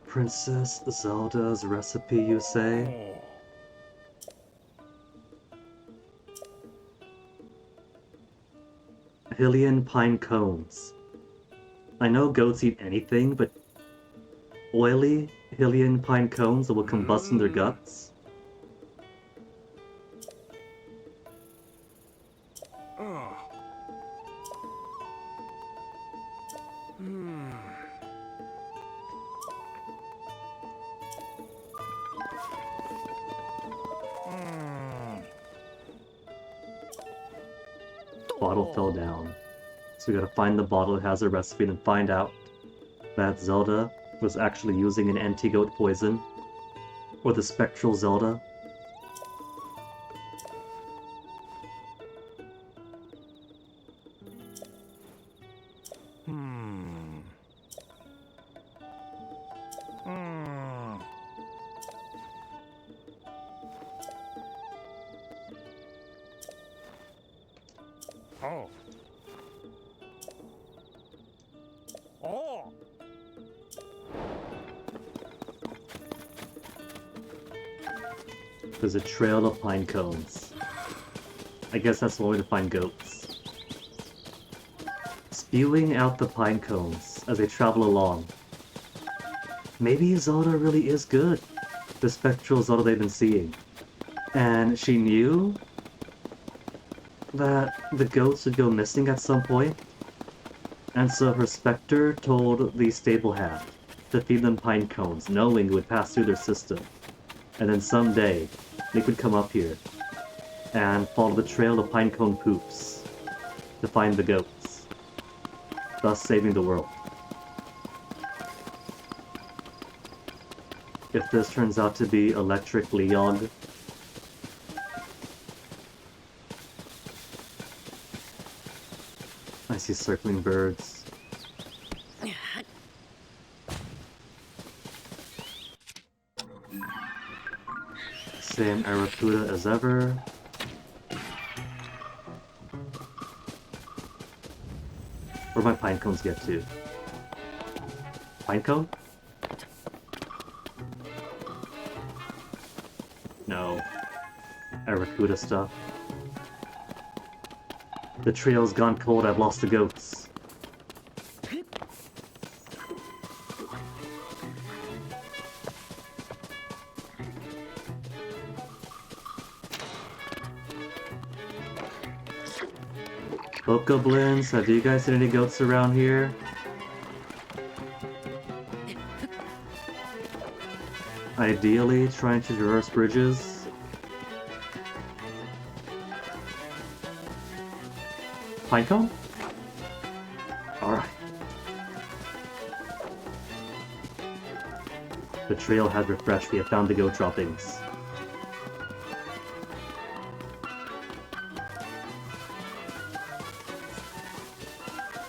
Princess Zelda's recipe, you say? Hylian pine cones. I know goats eat anything, but oily Hylian pine cones that will combust in their guts? Bottle fell down. So we gotta find the bottle that has a recipe and find out that Zelda was actually using an anti-goat poison. Or the spectral Zelda. There's a trail of pine cones. I guess that's one way to find goats. Spewing out the pine cones as they travel along. Maybe Zelda really is good. The spectral Zelda they've been seeing. And she knew that the goats would go missing at some point. And so her specter told the stable hand to feed them pine cones, knowing it would pass through their system. And then someday, they could come up here and follow the trail of pinecone poops to find the goats, thus saving the world. If this turns out to be Electric Leog, I see circling birds. Same Arapuda as ever. Where'd my pine cones get to? Pinecone? No. Arapuda stuff. The trail's gone cold, I've lost the goats. Bokoblins, have you guys seen any goats around here? Ideally, trying to traverse bridges. Pinecone? Alright. The trail has refreshed, we have found the goat droppings.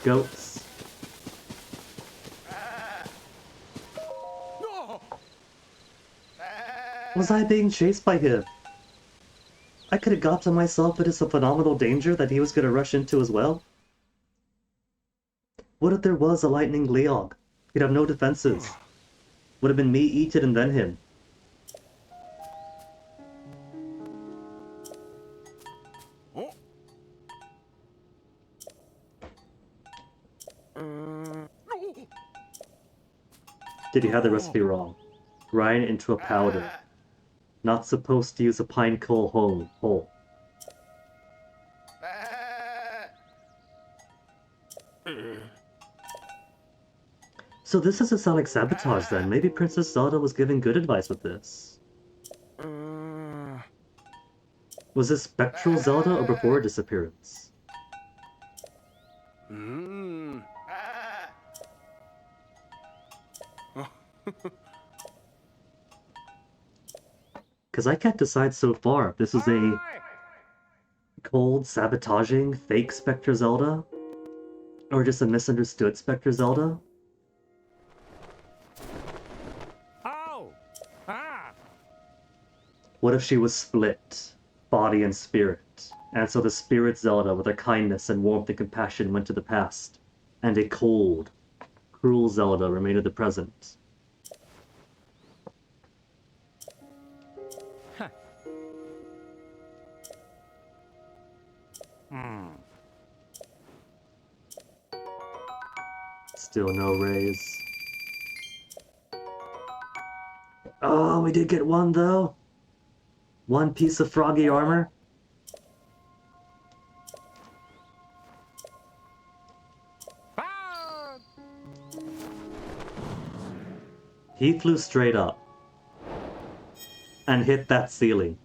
Goats. Was I being chased by him? I could have got to myself, but it's a phenomenal danger that he was going to rush into as well. What if there was a lightning Leog? He'd have no defenses. Would have been me eat it and then him. Did he have the recipe wrong? Grind into a powder. Not supposed to use a pine coal hole. So this doesn't sound like sabotage then. Maybe Princess Zelda was giving good advice with this. Was this Spectral Zelda or before her disappearance? Because I can't decide so far if this is a cold, sabotaging, fake Spectre Zelda, or just a misunderstood Spectre Zelda. What if she was split, body and spirit, and so the spirit Zelda with her kindness and warmth and compassion went to the past, and a cold, cruel Zelda remained in the present? Still no raise. Oh, we did get one though. One piece of froggy armor. He flew straight up and hit that ceiling.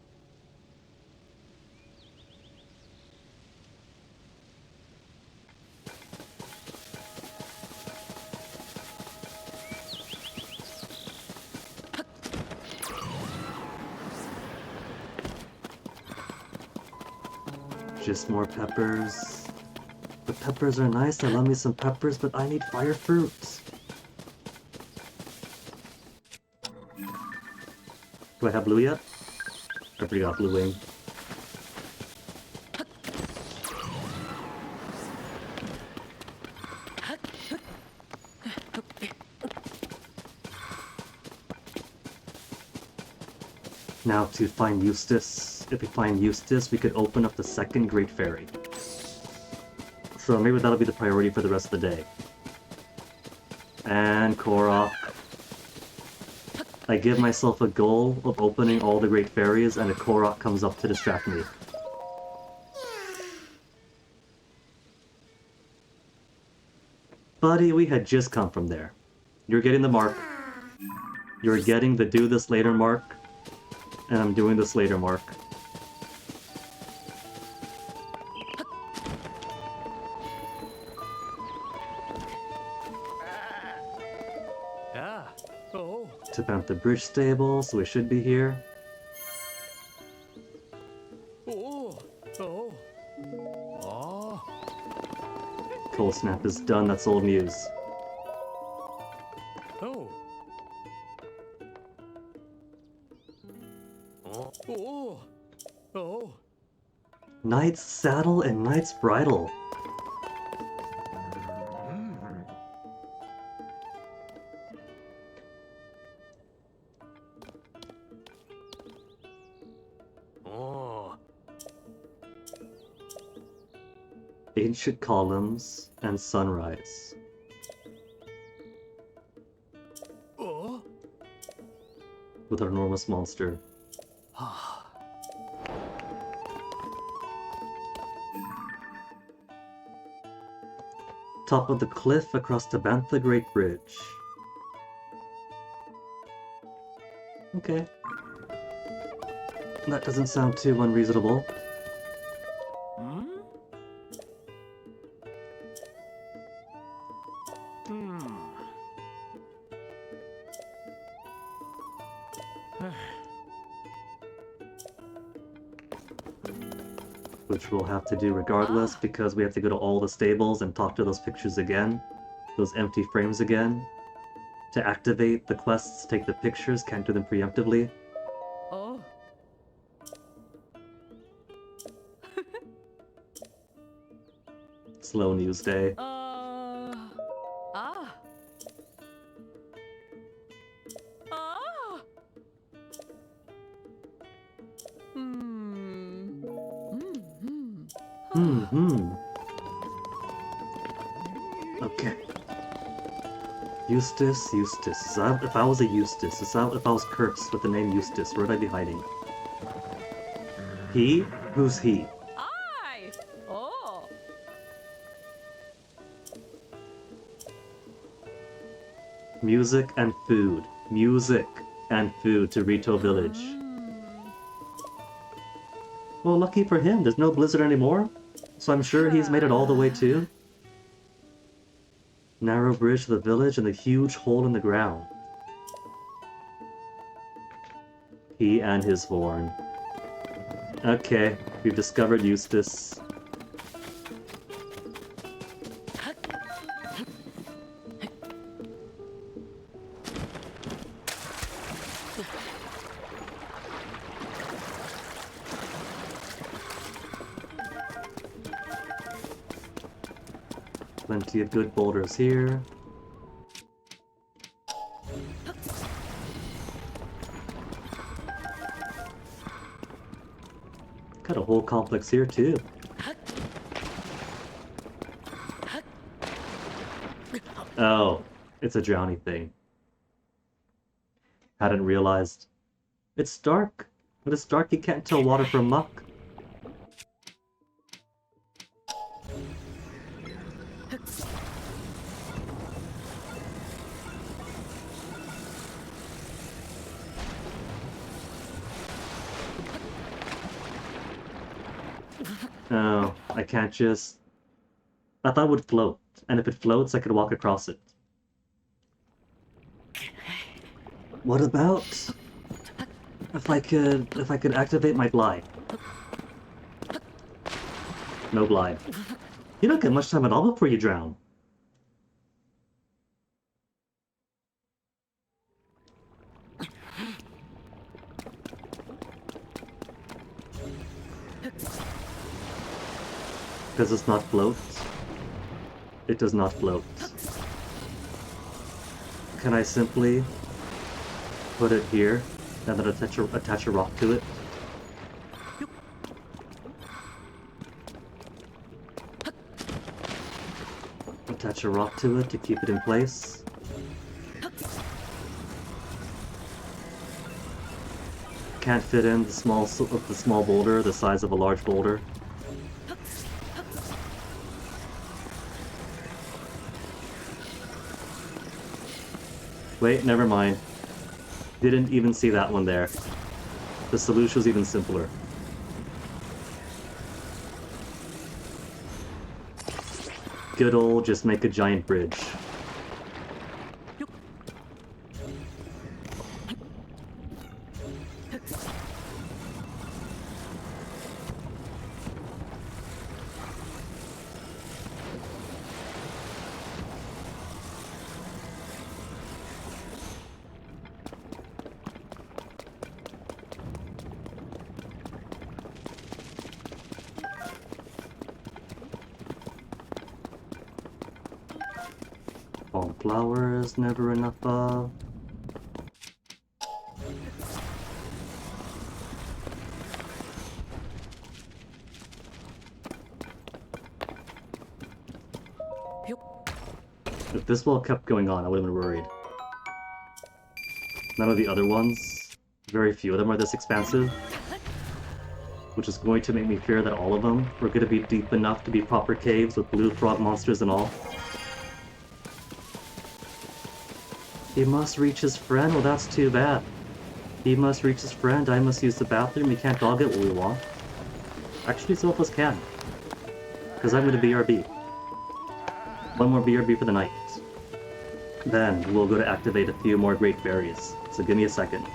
Just more peppers. The peppers are nice, I love me some peppers, but I need fire fruits. Do I have blue yet? I forgot blue wing. Now to find Eustace. If we find Eustace, we could open up the second Great Fairy. So maybe that'll be the priority for the rest of the day. And Korok. I give myself a goal of opening all the Great Fairies, and a Korok comes up to distract me. Buddy, we had just come from there. You're getting the mark. You're getting the do this later mark. And I'm doing this later mark. Ah, oh, To Bantha Bridge Stable, so we should be here. oh, oh, oh. Cold Snap is done, that's old news. Oh. Oh. Oh. Knight's Saddle and Knight's Bridle. Oh. Ancient Columns and Sunrise. Oh. With our enormous monster. Top of the cliff across the Bantha Great Bridge. Okay. That doesn't sound too unreasonable. Hmm? Which we'll have to do regardless, because we have to go to all the stables and talk to those pictures again. Those empty frames again. To activate the quests, take the pictures, can't do them preemptively. Oh. Slow news day. Ah. Ah. Okay. Eustace. If I was a Eustace, if I was cursed with the name Eustace, where'd I be hiding? He? Who's he? I. Oh. Music and food. Music and food to Rito Village. Well, lucky for him, there's no blizzard anymore. So I'm sure he's made it all the way too. Narrow bridge to the village and the huge hole in the ground. He and his horn. Okay, we've discovered Eustace. Plenty of good boulders here. Got a whole complex here too. Oh, it's a drowning thing. Hadn't realized. It's dark. When it's dark, you can't tell water from muck. Oh, I can't just... I thought it would float, and if it floats, I could walk across it. What about... if I could activate my glide? No glide. You don't get much time at all before you drown. Does this not float? It does not float. Can I simply put it here And then attach a rock to it. Attach a rock to it to keep it in place. Can't fit in the small boulder the size of a large boulder. Wait, never mind. Didn't even see that one there. The solution was even simpler. Good old just make a giant bridge. All flowers, never enough of. If this well kept going on, I would have been worried. None of the other ones, very few of them are this expansive, which is going to make me fear that all of them were going to be deep enough to be proper caves with blue frog monsters and all. He must reach his friend? Well, that's too bad. He must reach his friend, I must use the bathroom, we can't all get what we want. Actually, some of us can. Because I'm going to BRB. One more BRB for the night. Then, we'll go to activate a few more great berries. So give me a second.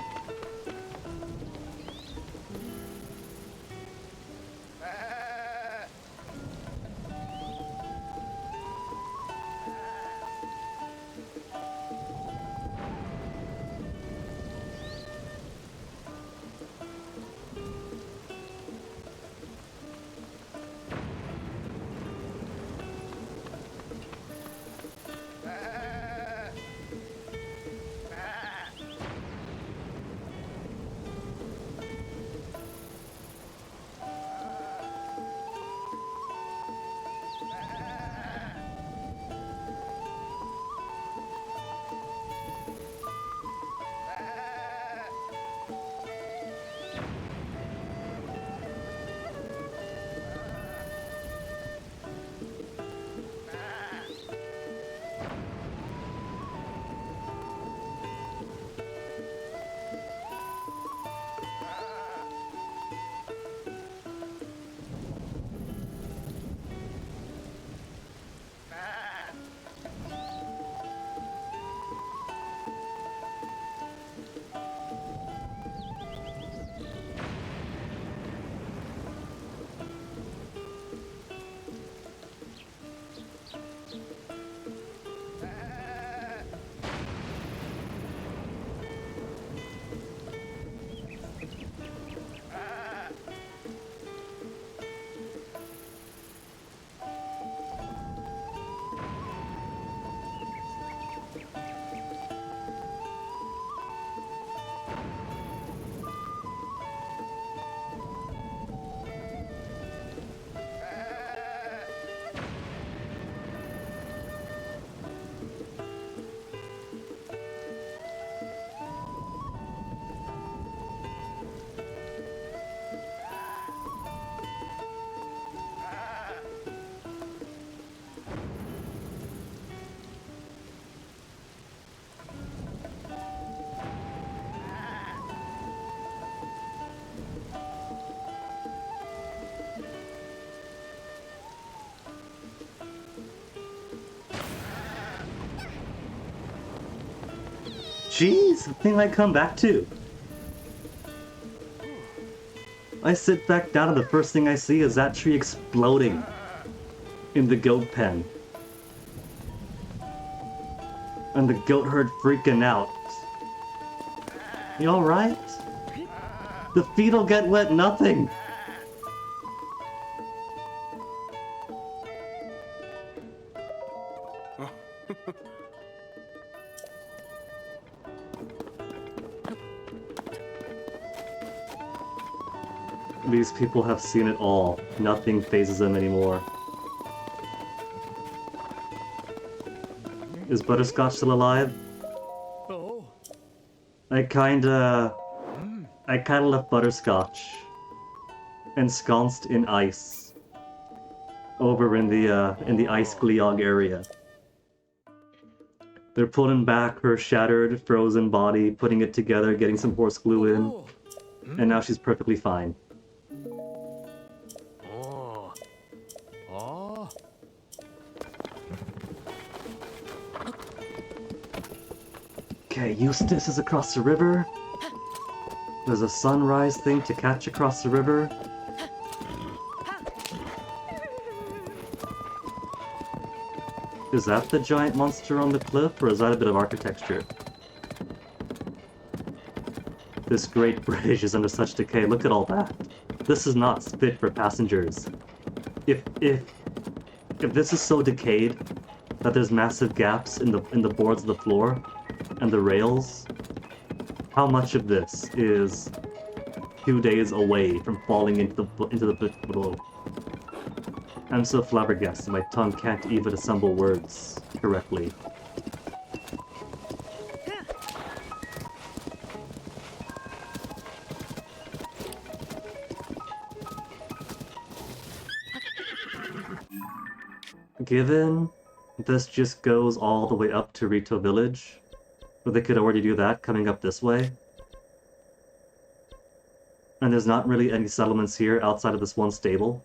Jeez, the thing I come back to. I sit back down and the first thing I see is that tree exploding in the goat pen. And the goat herd freaking out. You alright? The feet'll get wet, nothing! These people have seen it all. Nothing phases them anymore. Is Butterscotch still alive? Oh. I kinda left Butterscotch ensconced in ice over in the ice Gleog area. They're pulling back her shattered, frozen body, putting it together, getting some horse glue in, Oh. and now she's perfectly fine. Oh. Oh. Okay, Eustace is across the river. There's a sunrise thing to catch across the river. Is that the giant monster on the cliff, or is that a bit of architecture? This great bridge is under such decay. Look at all that. This is not fit for passengers. If this is so decayed that there's massive gaps in the boards of the floor and the rails, how much of this is 2 days away from falling into the pit below? I'm so flabbergasted my tongue can't even assemble words correctly. Given this just goes all the way up to Rito Village, where they could already do that coming up this way, and there's not really any settlements here outside of this one stable.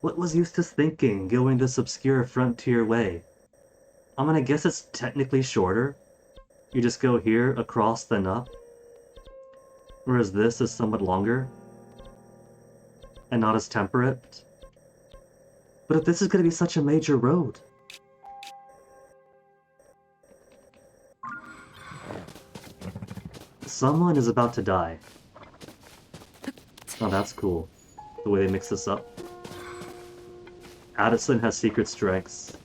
What was Eustace thinking, going this obscure frontier way? I'm gonna guess it's technically shorter. You just go here, across, then up. Whereas this is somewhat longer. And not as temperate. But if this is gonna be such a major road... Someone is about to die. Oh, that's cool. The way they mix this up. Addison has secret strengths.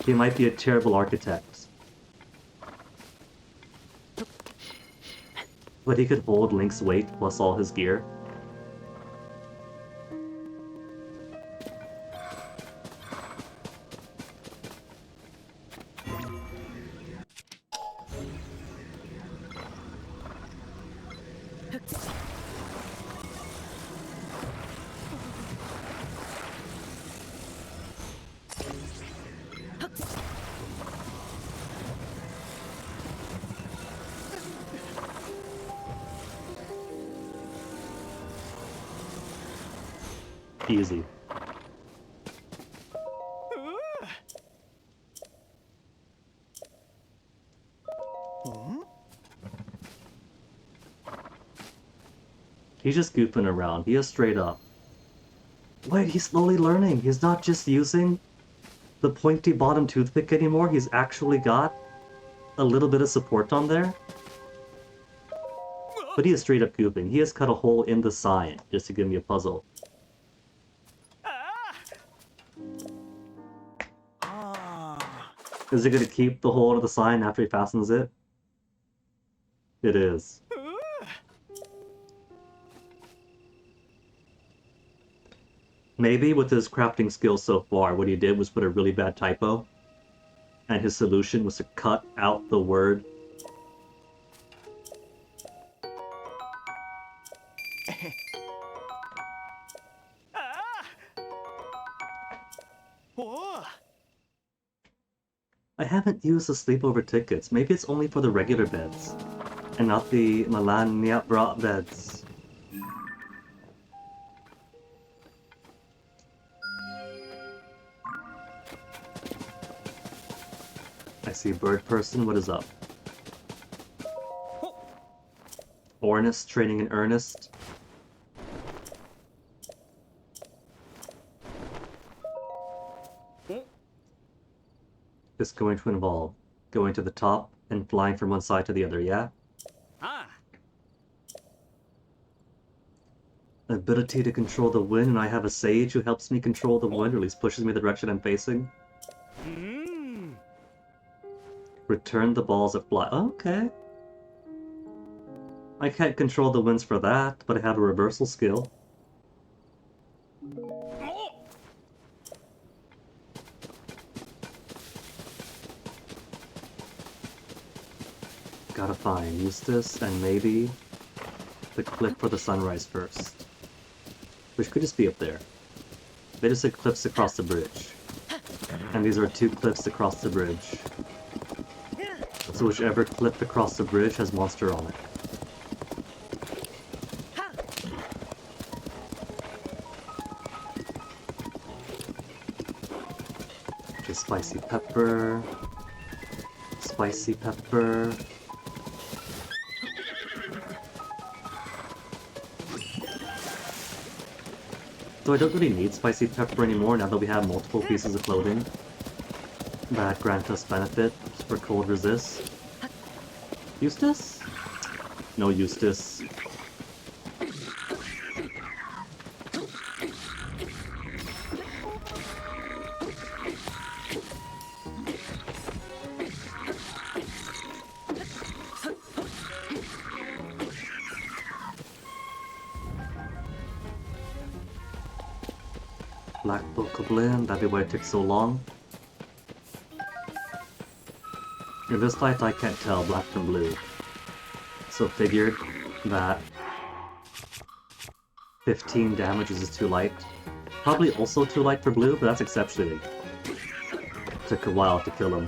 He might be a terrible architect. But he could hold Link's weight plus all his gear. Easy. He's just goofing around. He is straight up. Wait, he's slowly learning. He's not just using the pointy bottom toothpick anymore. He's actually got a little bit of support on there. But he is straight up goofing. He has cut a hole in the sign just to give me a puzzle. Is it going to keep the hole of the sign after he fastens it? It is. Maybe with his crafting skills so far, what he did was put a really bad typo, and his solution was to cut out the word. I haven't used the sleepover tickets. Maybe it's only for the regular beds, and not the Milan Niapbra beds. I see bird person, what is up? Ornus training in earnest. It's going to involve going to the top and flying from one side to the other, yeah? Ability to control the wind, and I have a sage who helps me control the wind, or at least pushes me the direction I'm facing. Return the balls that fly. Okay. I can't control the winds for that, but I have a reversal skill. Gotta find Eustace and maybe the cliff for the sunrise first. Which could just be up there. They just said cliffs across the bridge. And these are 2 cliffs across the bridge. So whichever cliff across the bridge has monster on it. Just spicy pepper. Spicy pepper. So I don't really need spicy pepper anymore now that we have multiple pieces of clothing that grant us benefit for cold resist. Eustace? No Eustace. Black Bokoblin, that'd be why it took so long. In this fight I can't tell black from blue. So figured that 15 damage is too light. Probably also too light for blue, but that's exceptionally. Took a while to kill him.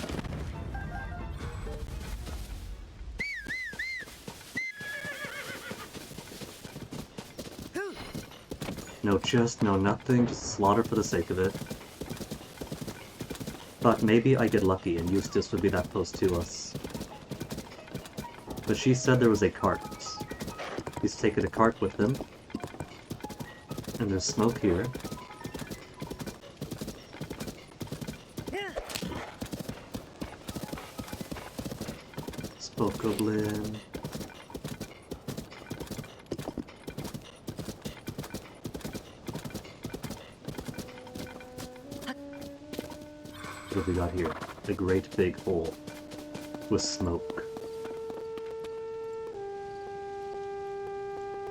No chest, no nothing, just slaughter for the sake of it. But maybe I get lucky and Eustace would be that close to us. But she said there was a cart. He's taken a cart with him. And there's smoke here. Bokoblin. What have we got here? A great big hole with smoke.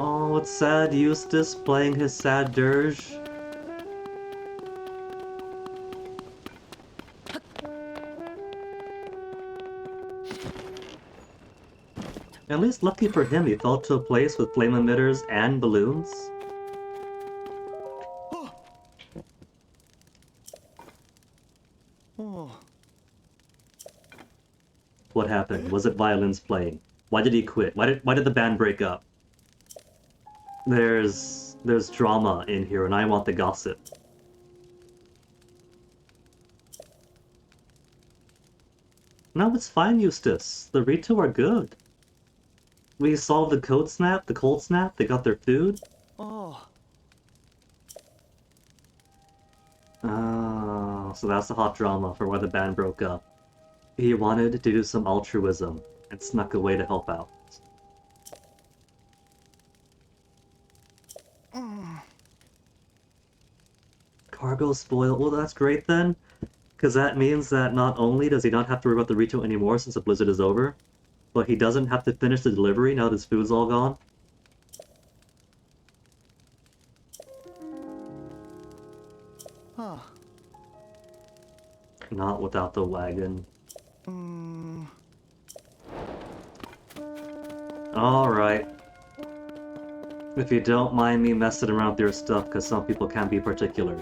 Oh, it's sad Eustace playing his sad dirge. At least lucky for him, he fell to a place with flame emitters and balloons. What happened? Was it violins playing? Why did he quit? Why did the band break up? There's drama in here and I want the gossip. No, it's fine, Eustace. The Rito are good. We solved the cold snap, they got their food. Oh, so that's the hot drama for why the band broke up. He wanted to do some altruism and snuck away to help out. Cargo spoiled. Well, that's great then, because that means that not only does he not have to worry about the Rito anymore since the blizzard is over, but he doesn't have to finish the delivery now that his food's all gone. Not without the wagon. Alright. If you don't mind me messing around with your stuff, because some people can be particular.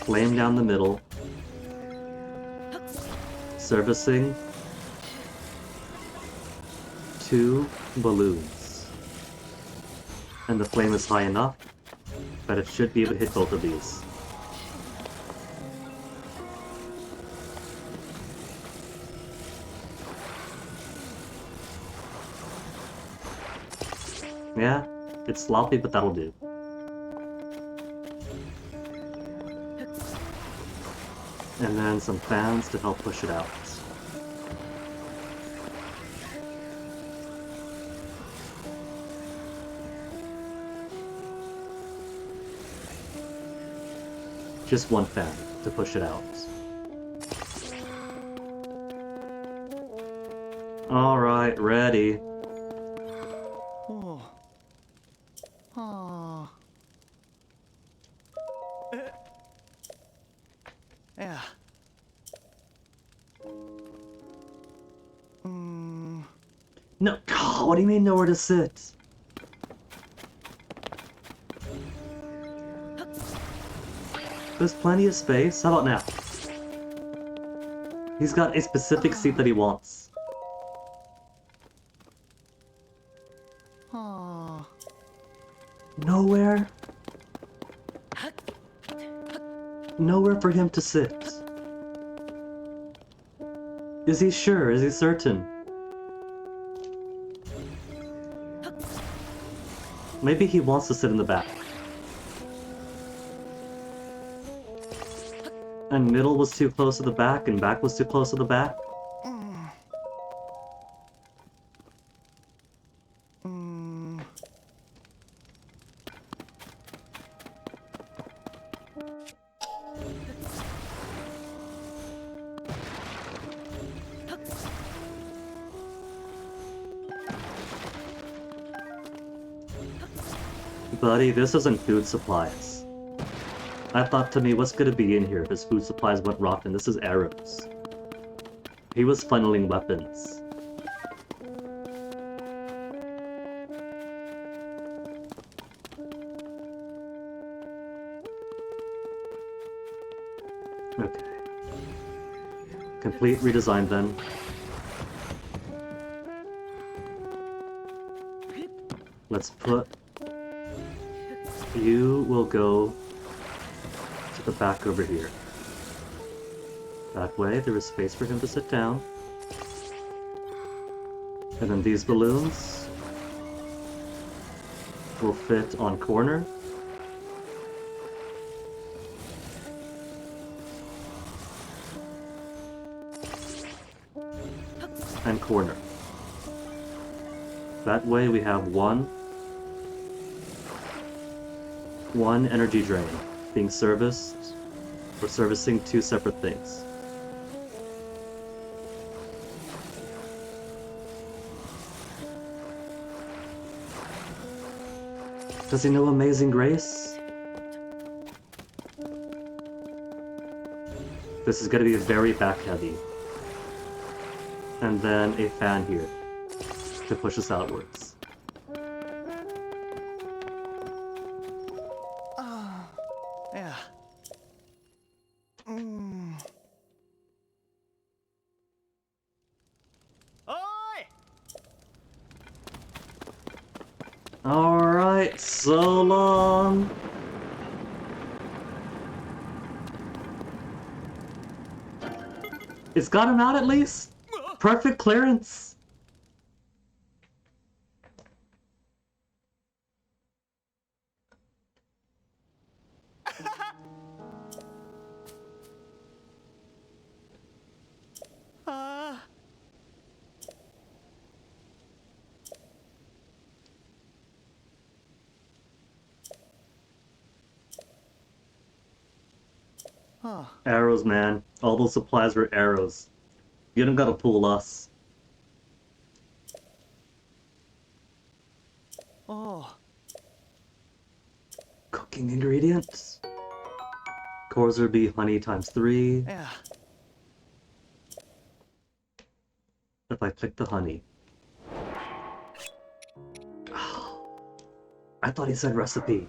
Flame down the middle. Servicing 2 balloons. And the flame is high enough that it should be able to hit both of these. Yeah, it's sloppy, but that'll do. And then some fans to help push it out. Just one fan to push it out. Alright, ready. Oh. Oh. Yeah. No, God, what do you mean nowhere to sit? There's plenty of space. How about now? He's got a specific seat that he wants. Oh. Nowhere? Nowhere for him to sit. Is he sure? Is he certain? Maybe he wants to sit in the back. And middle was too close to the back, and back was too close to the back? Buddy, this isn't food supplies. I thought to me, what's gonna be in here if his food supplies went rotten? This is arrows. He was funneling weapons. Okay. Complete redesign then. Let's put... You will go to the back over here. That way, there is space for him to sit down. And then these balloons will fit on corner. And corner. That way we have one energy drain being serviced. We're servicing two separate things. Does he know Amazing Grace? This is going to be very back heavy. And then a fan here to push us outwards. Yeah. Oi! Alright, so long. It's got him out at least. Perfect clearance. Arrows, man. All those supplies were arrows. You don't gotta fool us. Oh. Cooking ingredients. Cores would be honey times 3. Yeah. If I click the honey. I thought he said recipe.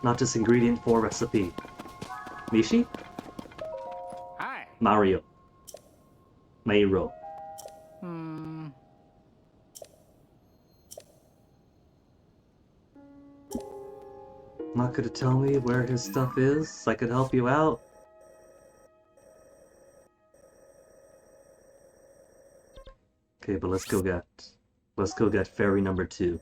Not just ingredient for recipe. Mishi? Hi. Mario. Mayro. Not gonna tell me where his stuff is? I could help you out. Okay, but let's go get fairy number 2.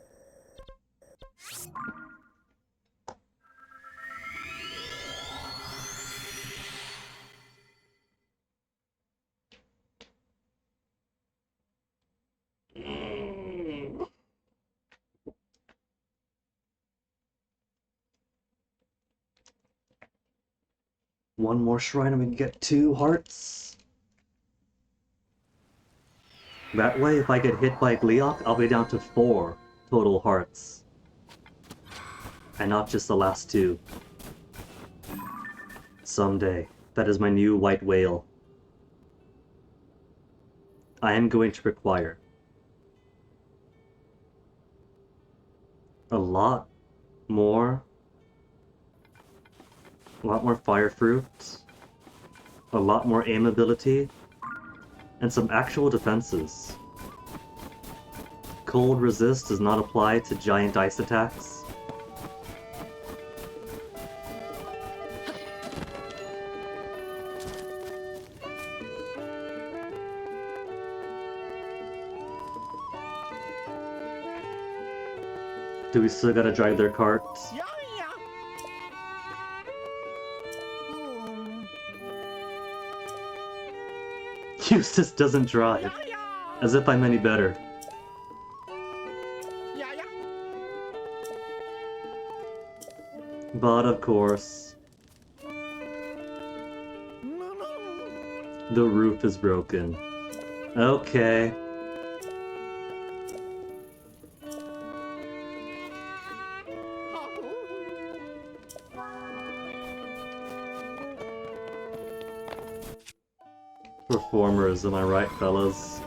One more shrine and we can get 2 hearts. That way, if I get hit by Gleok, I'll be down to 4 total hearts. And not just the last 2. Someday. That is my new white whale. I am going to require a lot more fire fruit, a lot more aim ability, and some actual defenses. Cold resist does not apply to giant ice attacks. Do we still gotta drive their carts? Eustace doesn't drive. As if I'm any better. But of course... the roof is broken. Okay. Performers, am I right, fellas?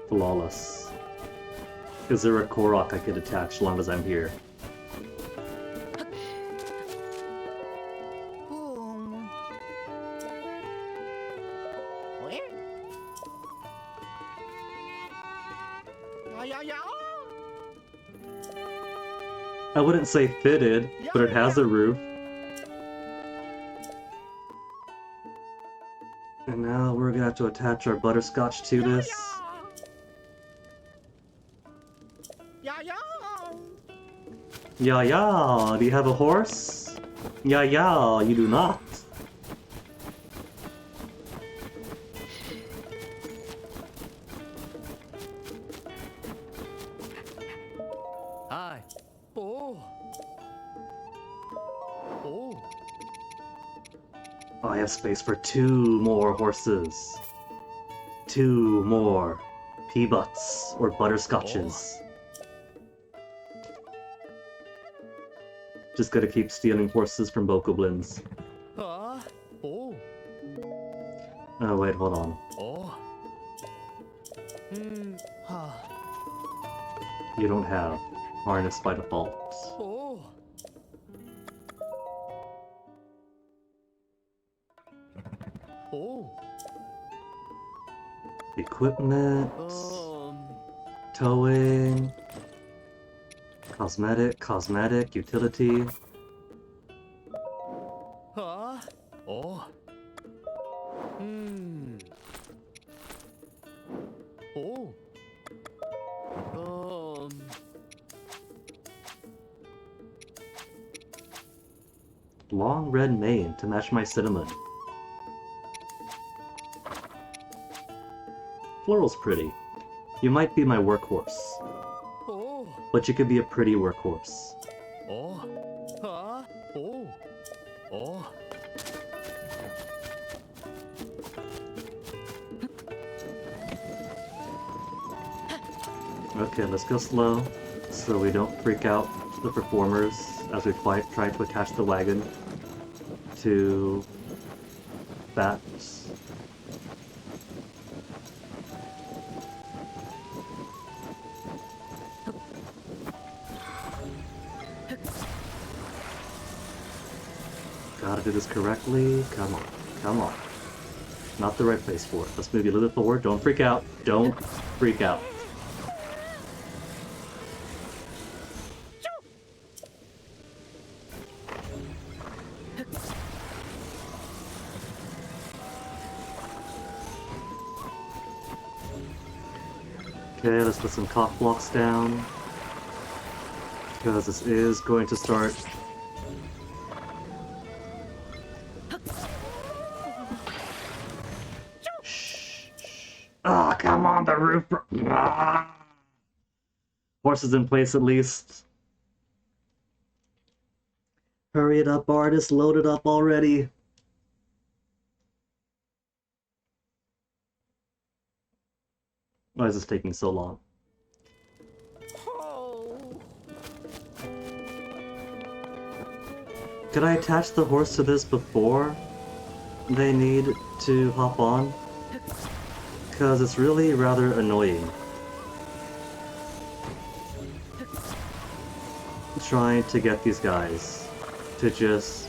Flawless. Is there a Korok I could attach as long as I'm here? I wouldn't say fitted, but it has a roof. And now we're gonna have to attach our butterscotch to this. Yeah, do you have a horse? Yeah, you do not. Hi. Oh. I have space for 2 more horses. 2 more P-Butts or butterscotches. Just gotta keep stealing horses from Bokoblins. Oh wait, hold on. You don't have harness by default. Equipment, towing, cosmetic, utility. Long red mane to match my cinnamon. Floral's pretty. You might be my workhorse. But you could be a pretty workhorse. Okay, let's go slow, so we don't freak out the performers as we try to attach the wagon to bats. Gotta do this correctly. Come on. Not the right place for it. Let's move you a little bit forward. Don't freak out. Don't freak out. Okay, let's put some cock blocks down. Because this is going to start. Shh. Ah, come on, the roof. Ah. Horse is in place at least. Hurry it up, artist. Load it up already. Why is this taking so long? Could I attach the horse to this before they need to hop on? Because it's really rather annoying. Trying to get these guys to just...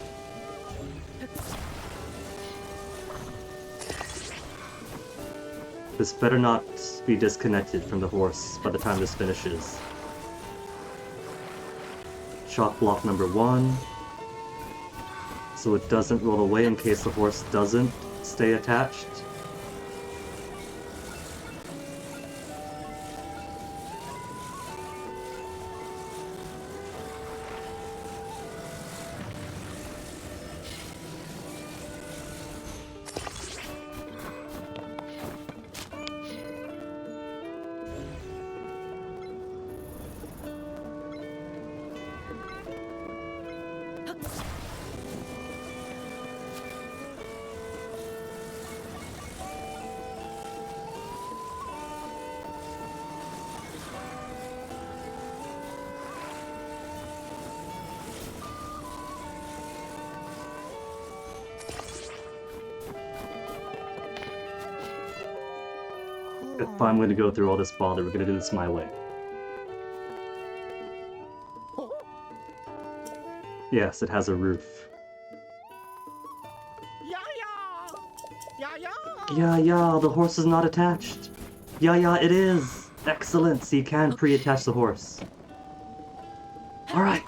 This better not be disconnected from the horse by the time this finishes. Shock block number 1. So it doesn't roll away in case the horse doesn't stay attached. If I'm going to go through all this bother, we're going to do this my way. Yes, it has a roof. Yeah, the horse is not attached. Yeah, it is. Excellent, so you can pre-attach the horse. Alright.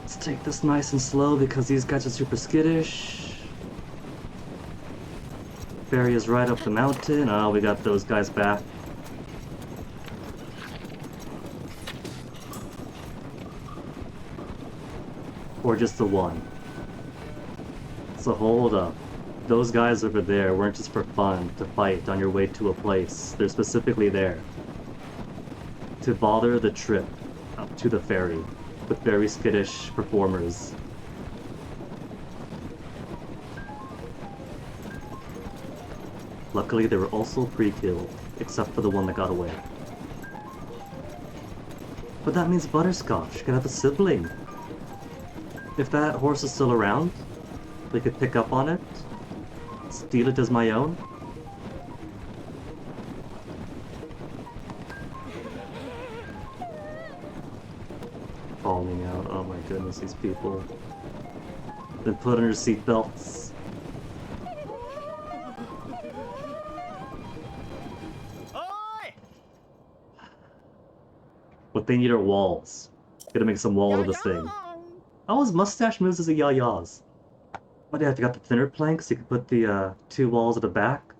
Let's take this nice and slow because these guys are super skittish. Ferry is right up the mountain. Oh, we got those guys back. Or just the one. So hold up. Those guys over there weren't just for fun to fight on your way to a place. They're specifically there to bother the trip up to the ferry with very skittish performers. Luckily, they were also pre-killed, except for the one that got away. But that means Butterscotch can have a sibling. If that horse is still around, we could pick up on it, steal it as my own. Falling out, oh my goodness, these people. Then put on your seatbelts. What they need are walls. Gotta make some wall of this thing. Oh, his mustache moves as a yayas. What do you have to got the thinner planks so you can put the 2 walls at the back?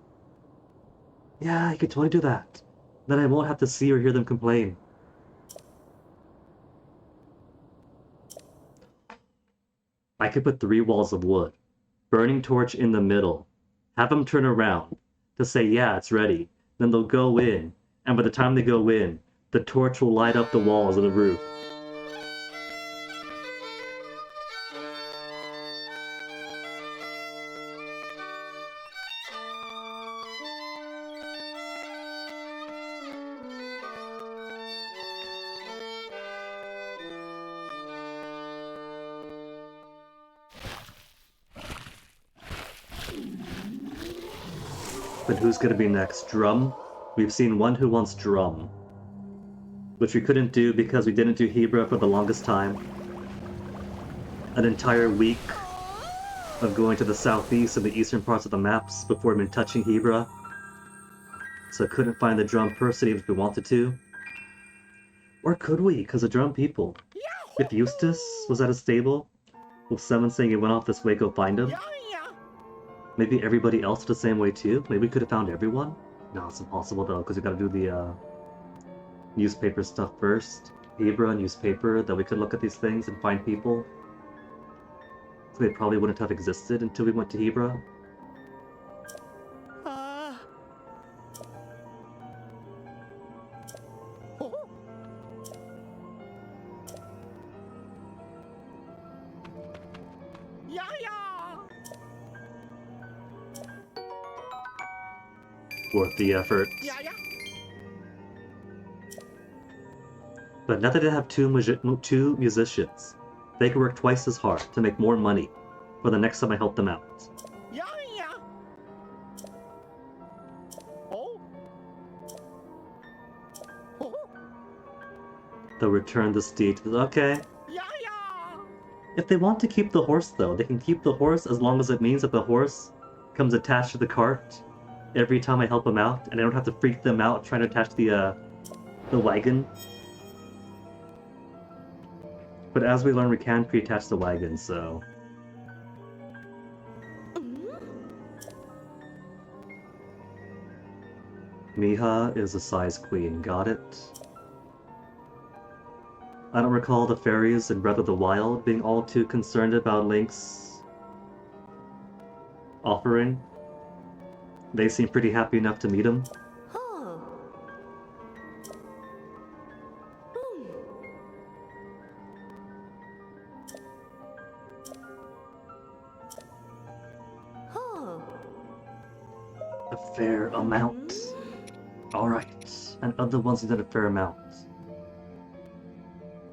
Yeah, you could totally do that. Then I won't have to see or hear them complain. I could put 3 walls of wood. Burning torch in the middle. Have them turn around to say, yeah, it's ready. Then they'll go in. And by the time they go in, the torch will light up the walls of the roof. But who's gonna be next? Drum? We've seen one who wants drum, which we couldn't do because we didn't do Hebra for the longest time. An entire week of going to the southeast and the eastern parts of the maps before even touching Hebra. So couldn't find the drum person even if we wanted to. Or could we? Because the drum people. If Eustace was at a stable, with someone saying he went off this way, go find him. Maybe everybody else the same way too? Maybe we could have found everyone? No, it's impossible though, because we gotta do the newspaper stuff first. Hebra, newspaper, that we could look at these things and find people. So they probably wouldn't have existed until we went to Hebra. Worth the effort. But now that I have two musicians, they can work twice as hard to make more money for the next time I help them out. They'll return the steed. Okay. If they want to keep the horse, though, they can keep the horse as long as it means that the horse comes attached to the cart every time I help them out, and I don't have to freak them out trying to attach the wagon. But as we learn, we can pre-attach the wagon, so... Miha is a size queen, got it? I don't recall the fairies in Breath of the Wild being all too concerned about Link's offering. They seem pretty happy enough to meet him. A fair amount. Alright, and other ones need a fair amount.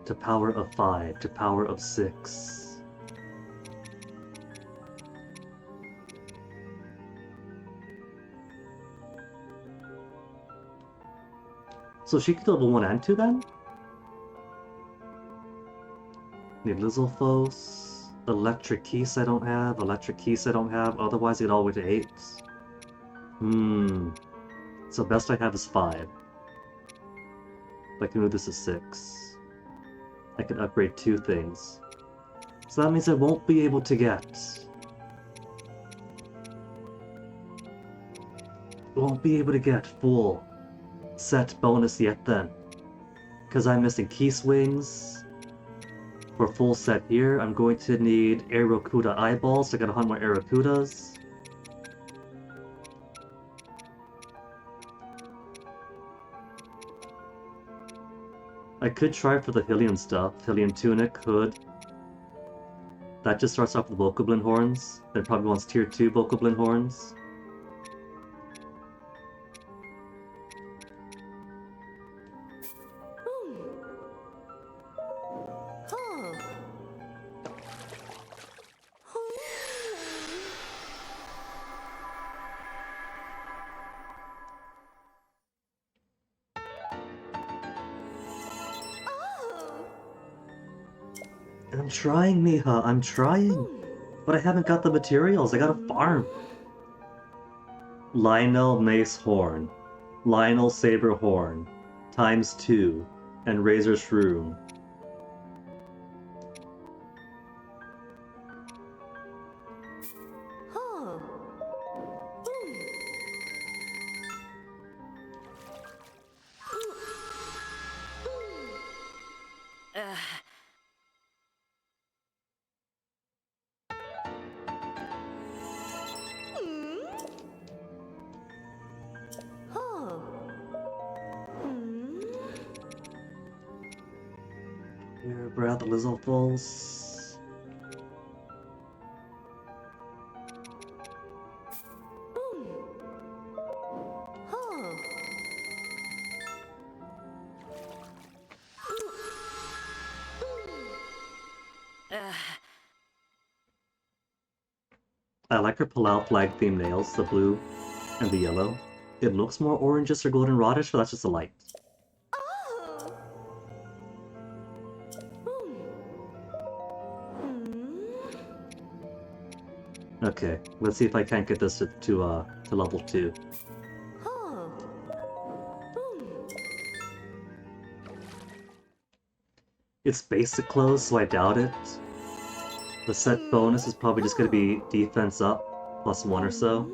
To power of 5, to power of 6. So she could level 1 and 2 then? Need Lizalfos, Electric Keys I don't have, otherwise it all the way to 8. So best I have is 5. I can move this to 6. I can upgrade 2 things. So that means I won't be able to get... full set bonus yet then. Because I'm missing key swings. For full set here, I'm going to need Aerokuda eyeballs, so I gotta hunt more Aerokudas. I could try for the Hylian stuff. Hylian Tunic, Hood. That just starts off with Bokoblin Horns. Then probably wants tier 2 Bokoblin Horns. I'm trying, Miha, I'm trying. But I haven't got the materials, I gotta farm. Lionel Mace Horn, Lionel Saber Horn, ×2, and Razor Shroom. Here, Breath of Lizalfos. I like her Palau flag themed nails, the blue and the yellow. It looks more orangish or goldenrodish, but that's just a light. Okay, let's see if I can't get this to level 2. It's basic clothes, so I doubt it. The set bonus is probably just going to be defense up, +1 or so.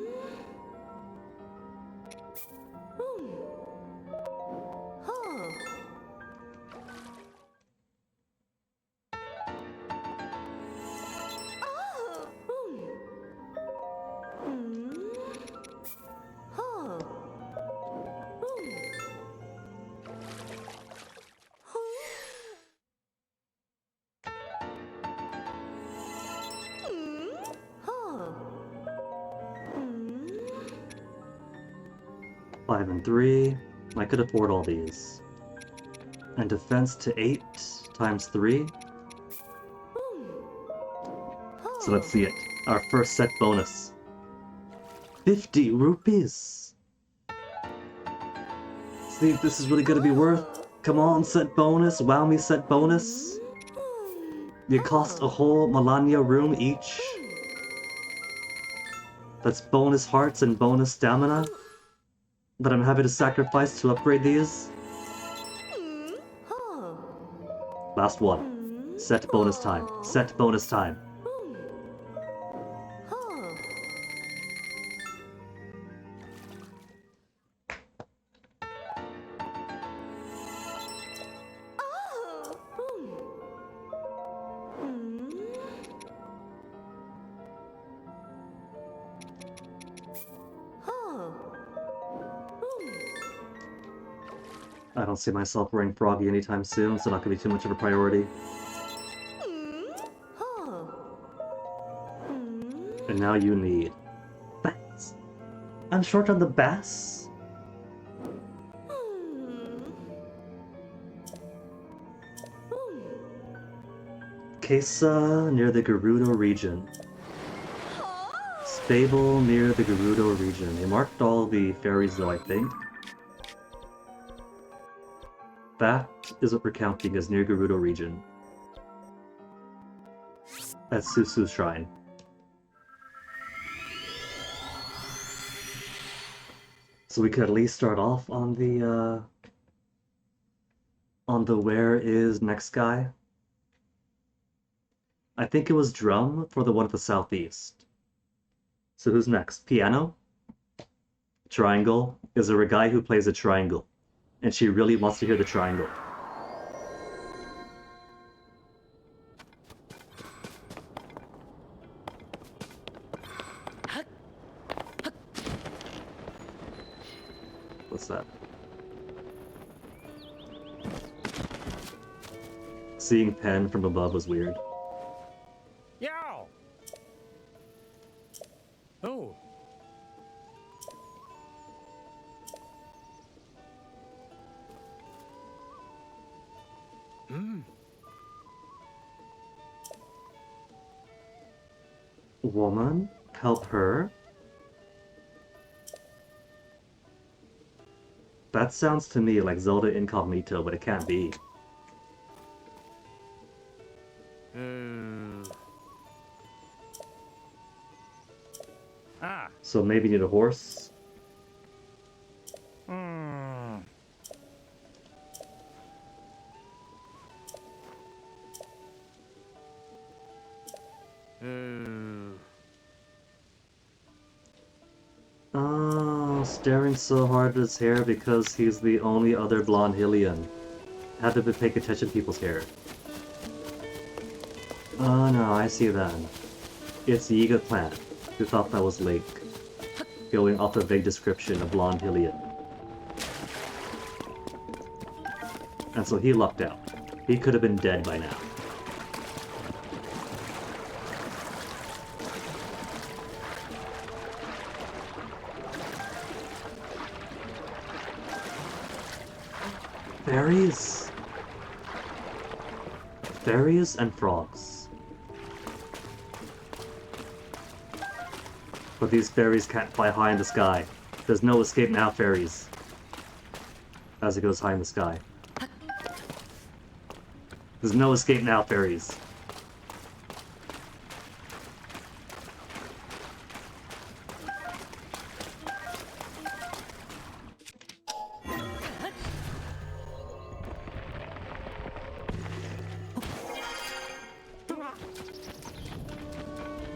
5 and 3. I could afford all these. And defense to 8 times 3. So let's see it. Our first set bonus. 50 rupees! See if this is really gonna be worth. Come on, set bonus. Wow me, set bonus. You cost a whole Melania room each. That's bonus hearts and bonus stamina that I'm having to sacrifice to upgrade these. Last one. Set bonus time. Set bonus time. I don't see myself wearing Froggy anytime soon, so not gonna be too much of a priority. And now you need bass. I'm short on the bass. Kesa near the Gerudo region. Stable near the Gerudo region. They marked all the ferries though, I think. That is what we're counting as near Gerudo region. At Susu's shrine. So we could at least start off on the where is next guy. I think it was drum for the one at the southeast. So who's next? Piano? Triangle? Is there a guy who plays a triangle? And she really wants to hear the triangle. What's that? Seeing Pen from above was weird. Yow! Oh. Woman? Help her? That sounds to me like Zelda Incognito, but it can't be. So maybe need a horse? Oh, staring so hard at his hair because he's the only other blonde Hylian. Had to pay attention to people's hair. Oh no, I see then. It's Yiga Clan, who thought that was Link, going off the vague description of blonde Hylian. And so he lucked out. He could have been dead by now. Fairies? Fairies and frogs. But these fairies can't fly high in the sky. There's no escape now, fairies. As it goes high in the sky. There's no escape now, fairies.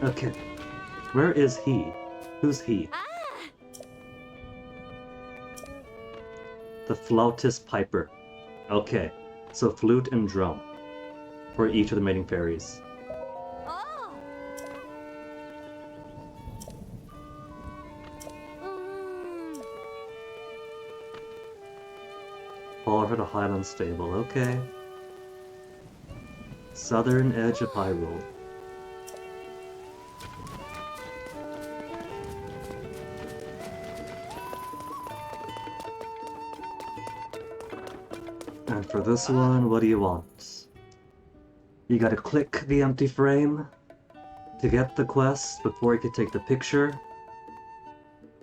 Okay. Where is he? Who's he? The flautist piper. Okay. So flute and drum. For each of the mating fairies. Follow her to Highland Stable. Okay. Southern edge of Hyrule. And for this one, what do you want? You gotta click the empty frame to get the quest before you can take the picture.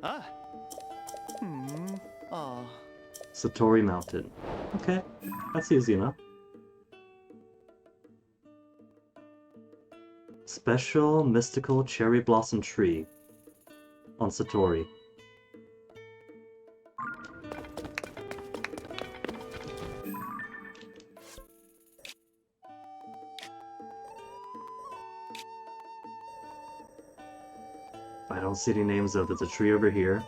Ah. Satori Mountain. Okay, that's easy enough. Special mystical cherry blossom tree on Satori. I don't see any names though. There's a tree over here.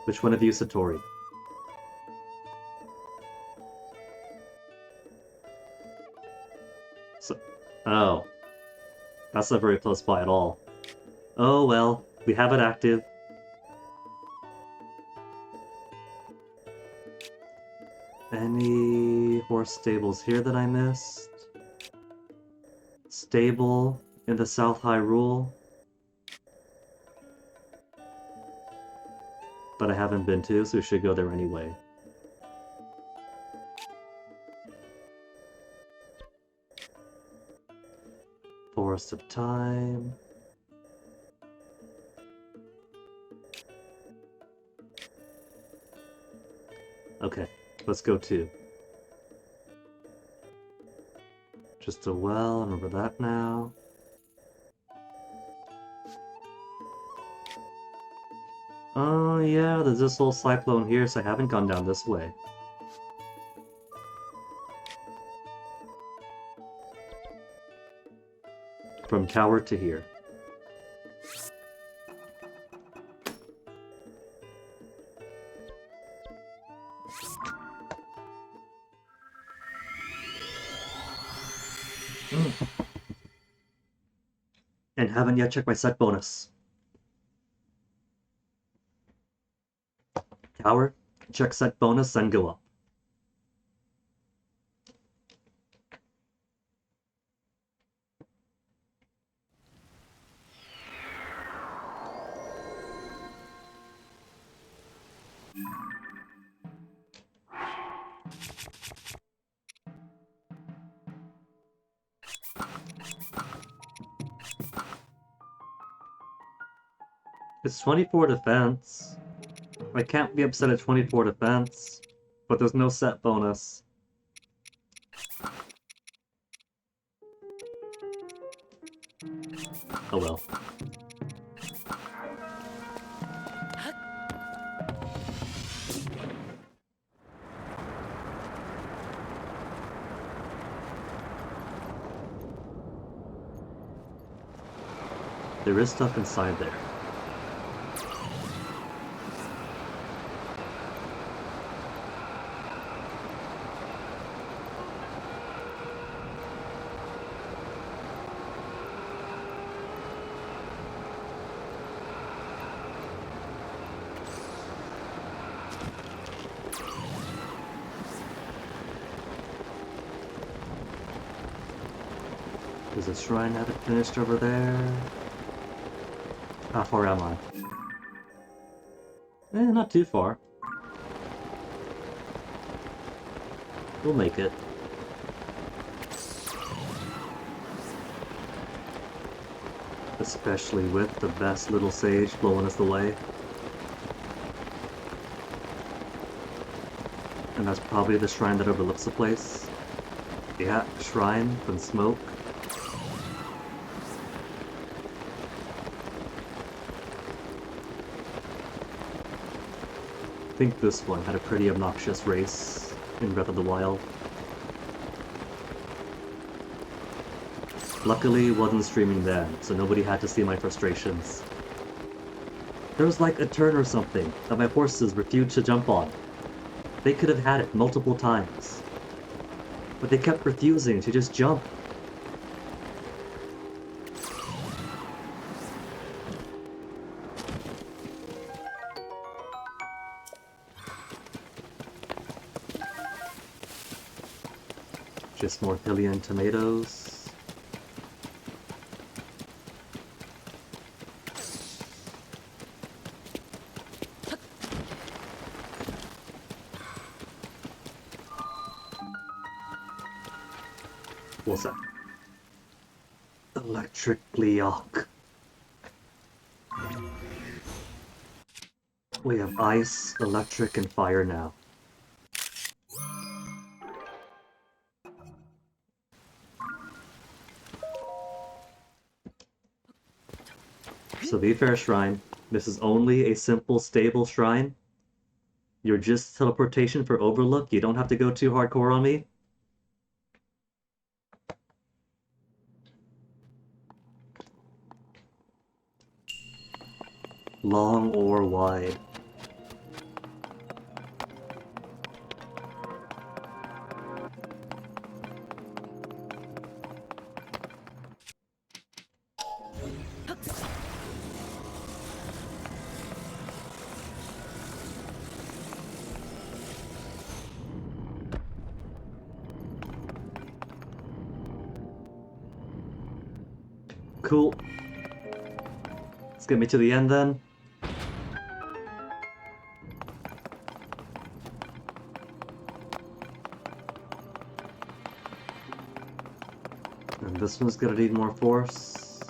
Which one of you, Satori? Oh. That's not very close by at all. Oh well, we have it active. Any horse stables here that I missed? Stable in the South Hyrule? But I haven't been to, so we should go there anyway. Forest of Time. Okay, let's go to. Just a well, remember that now. Oh yeah, there's this little cyclone here, so I haven't gone down this way. From tower to here. And haven't yet checked my set bonus. Tower, check set bonus, then go up. It's 24 defense. I can't be upset at 24 defense, but there's no set bonus. Oh well. There is stuff inside there. There's a shrine I haven't finished over there. How far am I? Not too far. We'll make it. Especially with the best little sage blowing us the way. And that's probably the shrine that overlooks the place. Yeah, shrine from smoke. I think this one had a pretty obnoxious race in Breath of the Wild. Luckily, wasn't streaming then, so nobody had to see my frustrations. There was like a turn or something that my horses refused to jump on. They could have had it multiple times, but they kept refusing to just jump. Just more Hylian tomatoes. What's that? Electric Bleok. We have ice, electric, and fire now. So be fair, Shrine. This is only a simple, stable shrine. You're just teleportation for Overlook. You don't have to go too hardcore on me. Long or wide? Cool. Let's get me to the end then. And this one's gonna need more force.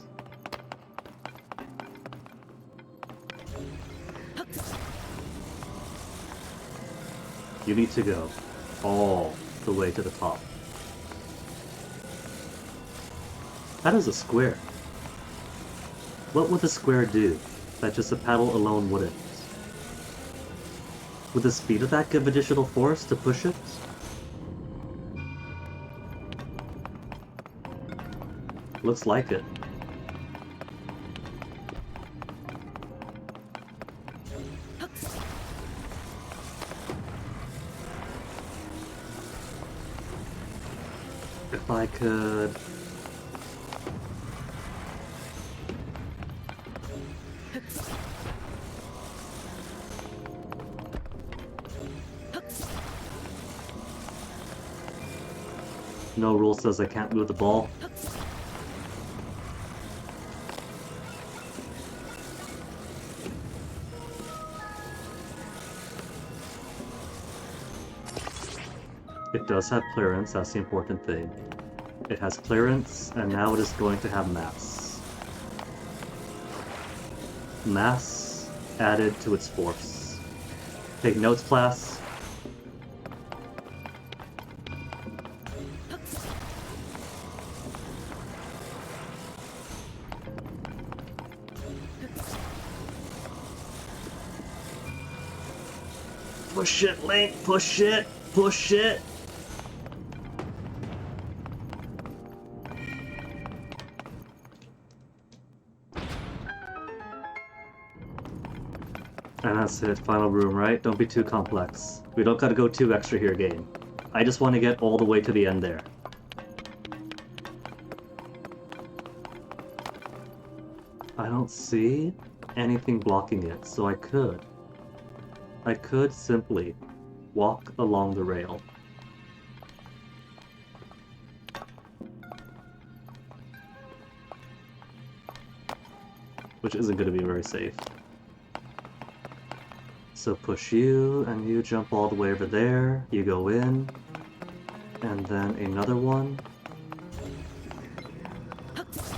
You need to go all the way to the top. That is a square. What would the square do that just a paddle alone wouldn't? Would the speed of that give additional force to push it? Looks like it. If I could... No rule says I can't move the ball. It does have clearance, that's the important thing. It has clearance, and now it is going to have mass. Mass added to its force. Take notes, class. Push it, Link! Push it! Push it! And that's it, final room, right? Don't be too complex. We don't gotta go too extra here, game. I just want to get all the way to the end there. I don't see anything blocking it, so I could simply walk along the rail. Which isn't going to be very safe. So push you, and you jump all the way over there, you go in, and then another one.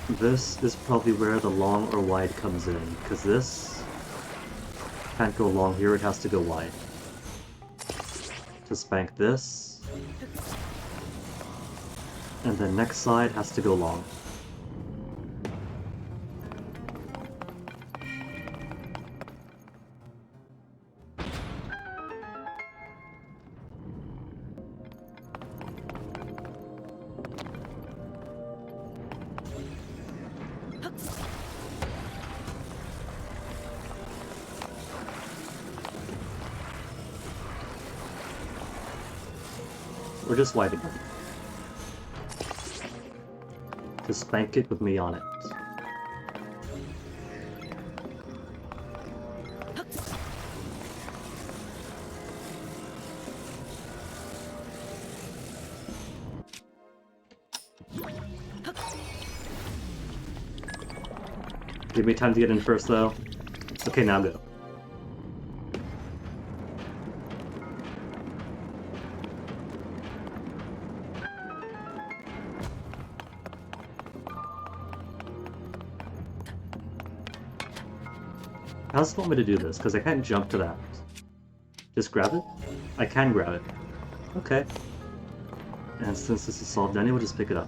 This is probably where the long or wide comes in, because this can't go long here, it has to go wide. To spank this. And then next side has to go long. Or just wide again. To spank it with me on it. Give me time to get in first though. Okay, now go. How does it want me to do this? Because I can't jump to that. Just grab it? I can grab it. Okay. And since this is solved anyway, we'll just pick it up.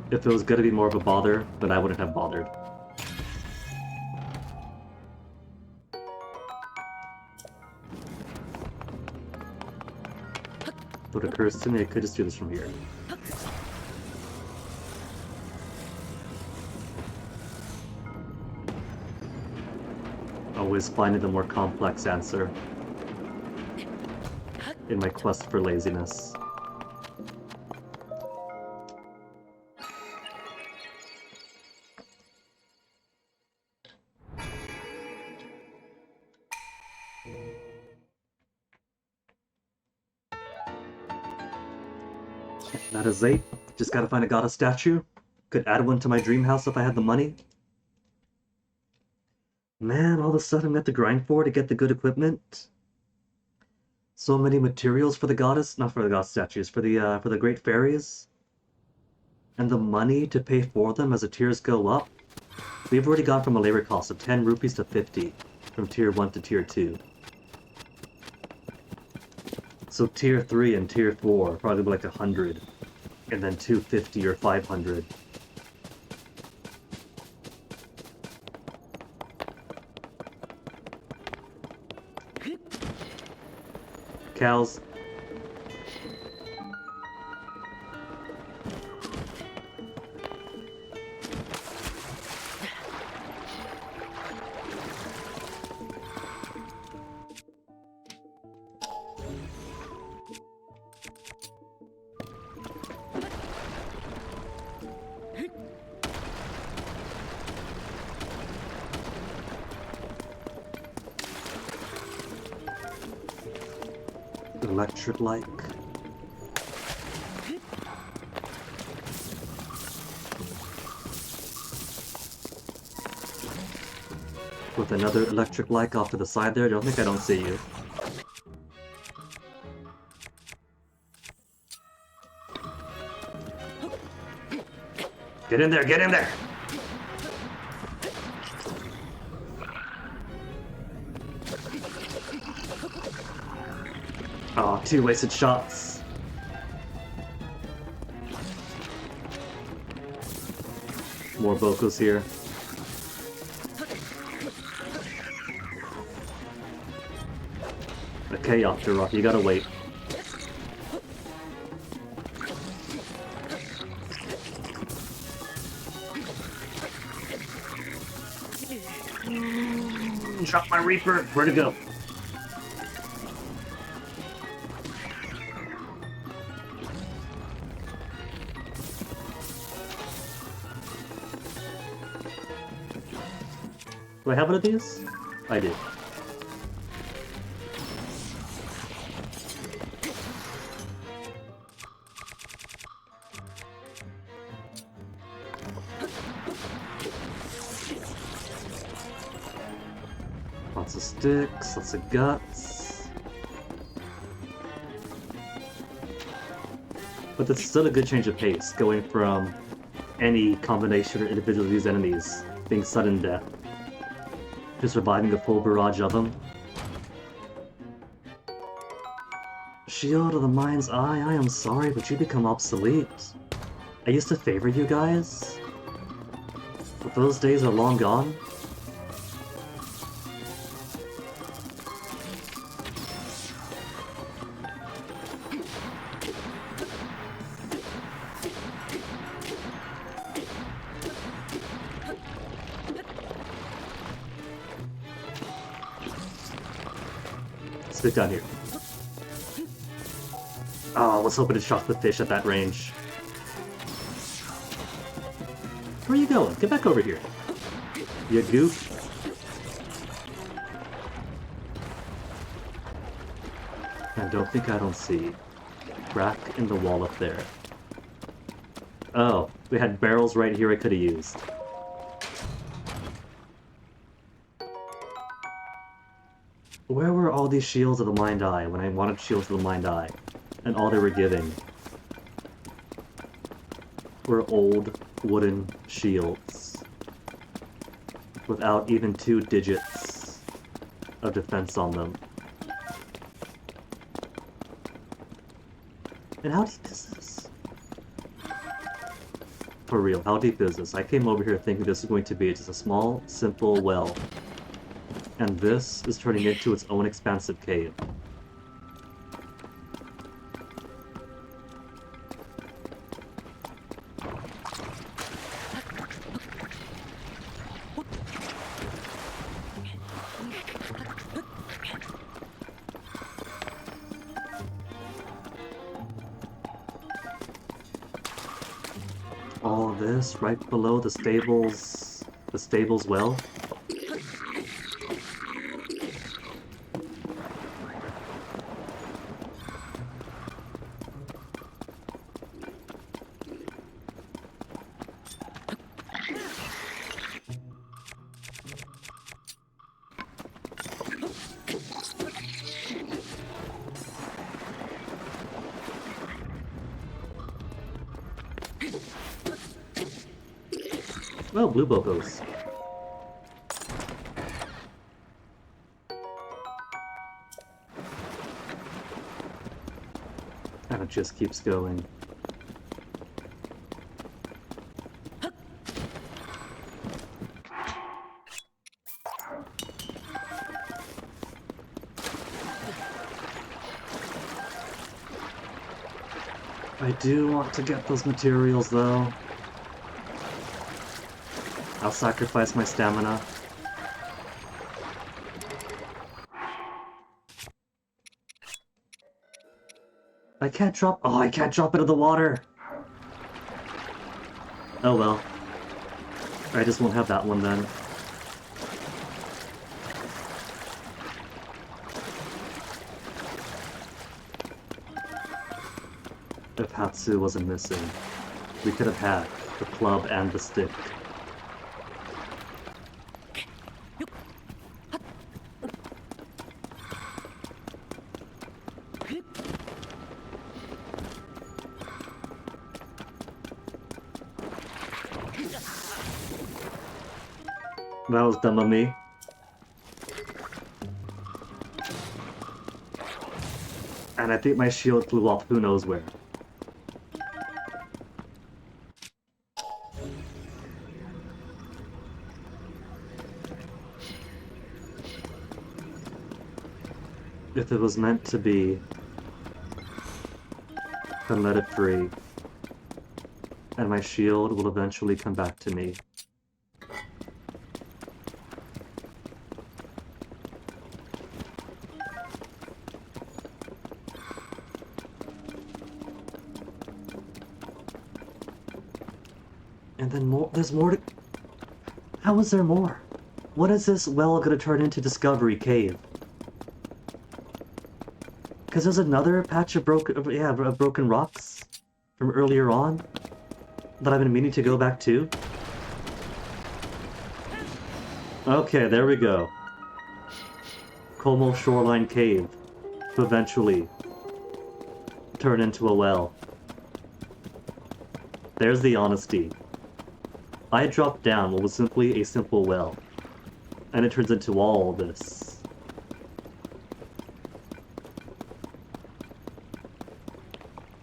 If it was gonna be more of a bother, then I wouldn't have bothered. What occurs to me, I could just do this from here. Always finding the more complex answer in my quest for laziness. That is 8. Just gotta find a goddess statue. Could add one to my dream house if I had the money. Man, all the stuff I'm gonna have to grind for to get the good equipment. So many materials for the goddess, not for the goddess statues, for the great fairies. And the money to pay for them as the tiers go up. We've already gone from a labor cost of 10 rupees to 50, from tier 1 to tier 2. So tier 3 and tier 4 probably like 100, and then 250 or 500. Cows. Electric-like. With another electric-like off to the side there, don't think I don't see you. Get in there, get in there! Oh, 2 wasted shots. More Bokos here. Okay, Octorok, you gotta wait. Drop my Reaper. Where'd it go? Do I have one of these? I do. Lots of sticks, lots of guts. But it's still a good change of pace, going from any combination or individual of these enemies being sudden death to surviving a full barrage of them. Shield of the Mind's Eye, I am sorry, but you become obsolete. I used to favor you guys, but those days are long gone. Stick down here. Oh, I was hoping to shock the fish at that range. Where are you going? Get back over here. You goof. And don't think I don't see. Crack in the wall up there. Oh, we had barrels right here I could have used. Where were all these Shields of the Mind Eye when I wanted Shields of the Mind Eye? And all they were giving were old wooden shields without even 2 digits of defense on them. And how deep is this? For real, how deep is this? I came over here thinking this is going to be just a small, simple well. And this is turning into its own expansive cave. All this right below the stables well. Oh, blue bobos. And it just keeps going. I do want to get those materials though. I'll sacrifice my stamina. I can't drop. Oh, I can't drop into the water. Oh well. I just won't have that one then. If Hatsu wasn't missing, we could have had the club and the stick. That was dumb of me. And I think my shield flew off who knows where. If it was meant to be, then let it free. And my shield will eventually come back to me. And then more, there's more to... How is there more? What is this well gonna turn into Discovery Cave? Because there's another patch of broken rocks from earlier on that I've been meaning to go back to. Okay, there we go. Como Shoreline Cave to eventually turn into a well. There's the honesty. I dropped down what was simply a simple well, and it turns into all this.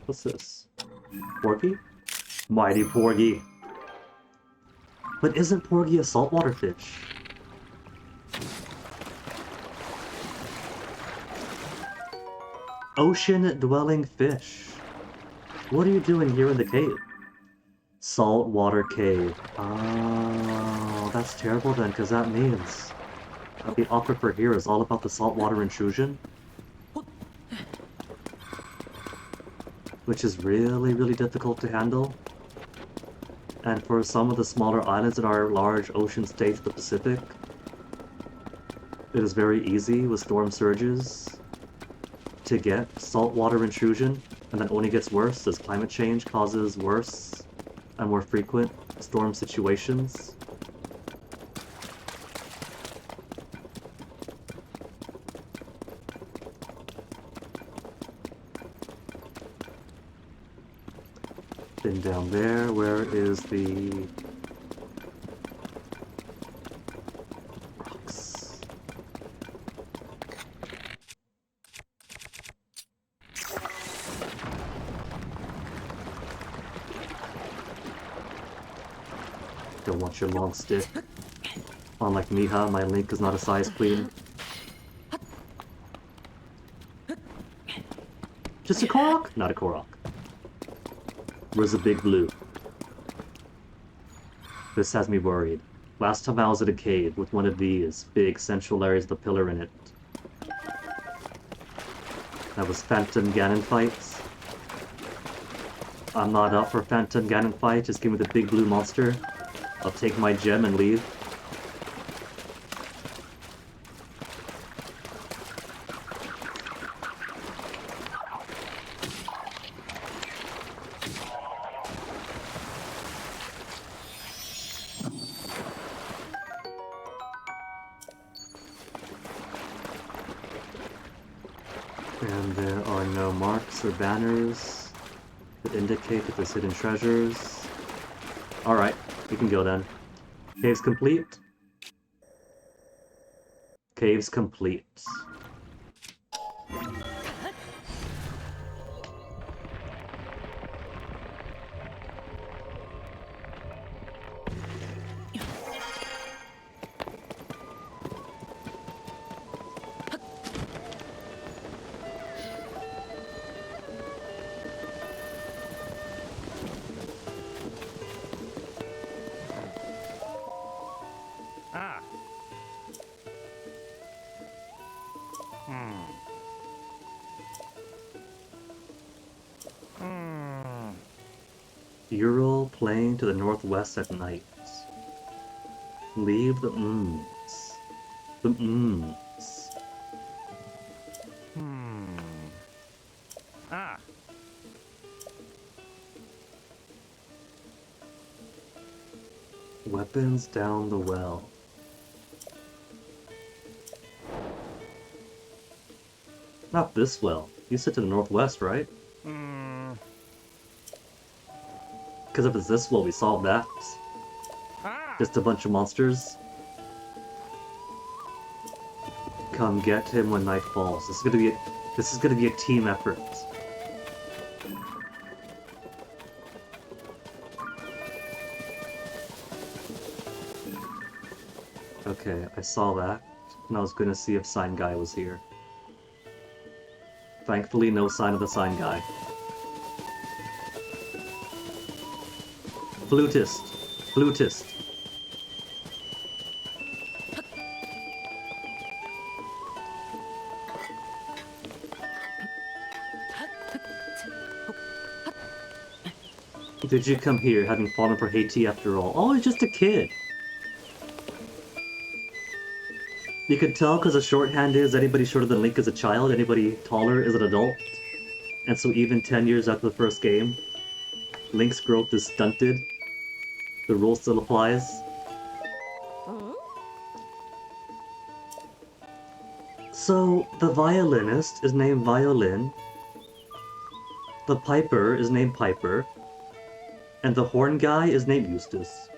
What's this? Porgy? Mighty Porgy. But isn't Porgy a saltwater fish? Ocean-dwelling fish. What are you doing here in the cave? Saltwater cave. Oh, that's terrible then, because that means that the aquifer here is all about the saltwater intrusion. Which is really, really difficult to handle. And for some of the smaller islands in our large ocean state of the Pacific, it is very easy with storm surges to get saltwater intrusion, and that only gets worse as climate change causes worse and more frequent storm situations. Been down there. Where is the rocks? Don't want your long stick. Unlike Miha, my Link is not a size queen. Just a Korok? Not a Korok. Where's the big blue? This has me worried. Last time I was at a cave with one of these big central areas of the pillar in it. That was Phantom Ganon fights. I'm not up for Phantom Ganon fight, just give me the big blue monster. I'll take my gem and leave. And there are no marks or banners that indicate that there's hidden treasures. Alright, we can go then. Caves complete? Caves complete. Ah. Ural Plain to the northwest at night. Leave the mms. The mms. Ah. Weapons down the well. Not this well. You said to the northwest, right? Because if it's this well, we solved that. Just a bunch of monsters. Come get him when night falls. This is gonna be a team effort. Okay, I saw that, and I was gonna see if Sign Guy was here. Thankfully, no sign of the Sign Guy. Flutist. Flutist. Did you come here having fallen for Haiti after all? Oh, he's just a kid. You could tell because the shorthand is anybody shorter than Link is a child, anybody taller is an adult. And so even 10 years after the first game, Link's growth is stunted. The rule still applies. So, the violinist is named Violin, the piper is named Piper, and the horn guy is named Eustace.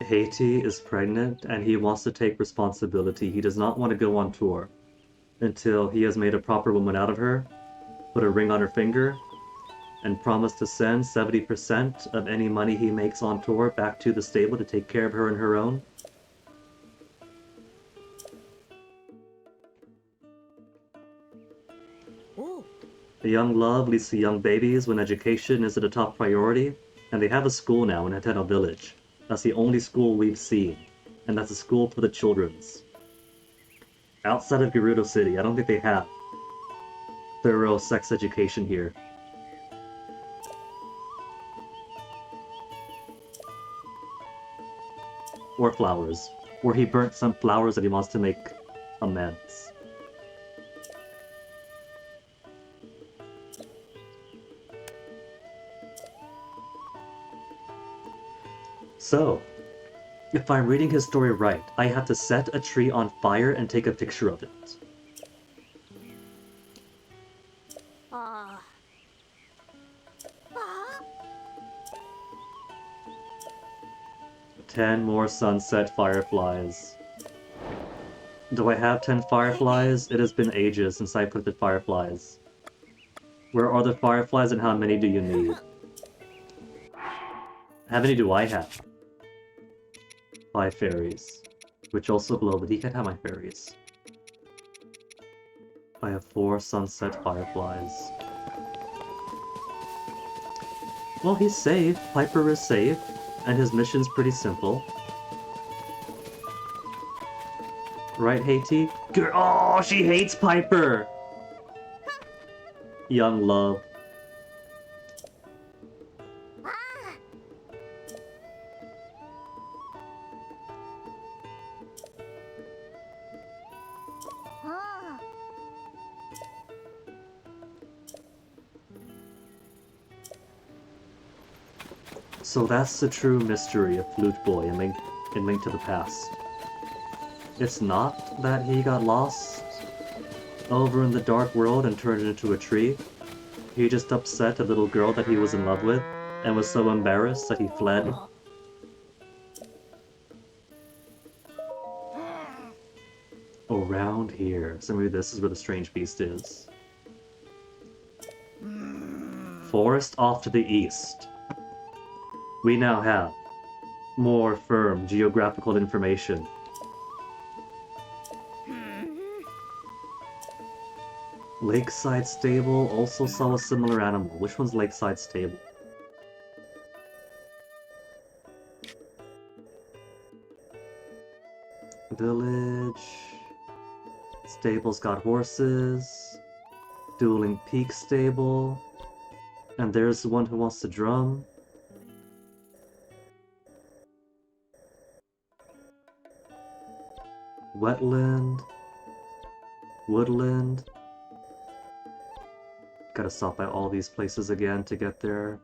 Haiti is pregnant and he wants to take responsibility. He does not want to go on tour until he has made a proper woman out of her, put a ring on her finger, and promised to send 70% of any money he makes on tour back to the stable to take care of her and her own. The young love leads to young babies when education isn't a top priority, and they have a school now in Hateno Village. That's the only school we've seen, and that's a school for the children's. Outside of Gerudo City, I don't think they have thorough sex education here. Or flowers. Or he burnt some flowers that he wants to make amends. So, if I'm reading his story right, I have to set a tree on fire and take a picture of it. ああ。あ 10 more sunset fireflies. Do I have 10 fireflies? It has been ages since I put the fireflies. Where are the fireflies and how many do you need? How many do I have? 5 fairies. Which also glow, but he can have my fairies. I have 4 sunset fireflies. Well, he's safe. Piper is safe. And his mission's pretty simple. Right, Haiti? Girl, oh, she hates Piper! Young love. So that's the true mystery of Flute Boy in Link to the Past. It's not that he got lost over in the dark world and turned into a tree. He just upset a little girl that he was in love with and was so embarrassed that he fled. Around here. So maybe this is where the strange beast is. Forest off to the east. We now have more firm geographical information. Lakeside Stable also saw a similar animal. Which one's Lakeside Stable? Village. Stable's got horses. Dueling Peak Stable. And there's the one who wants to drum. Wetland. Woodland. Gotta stop by all these places again to get their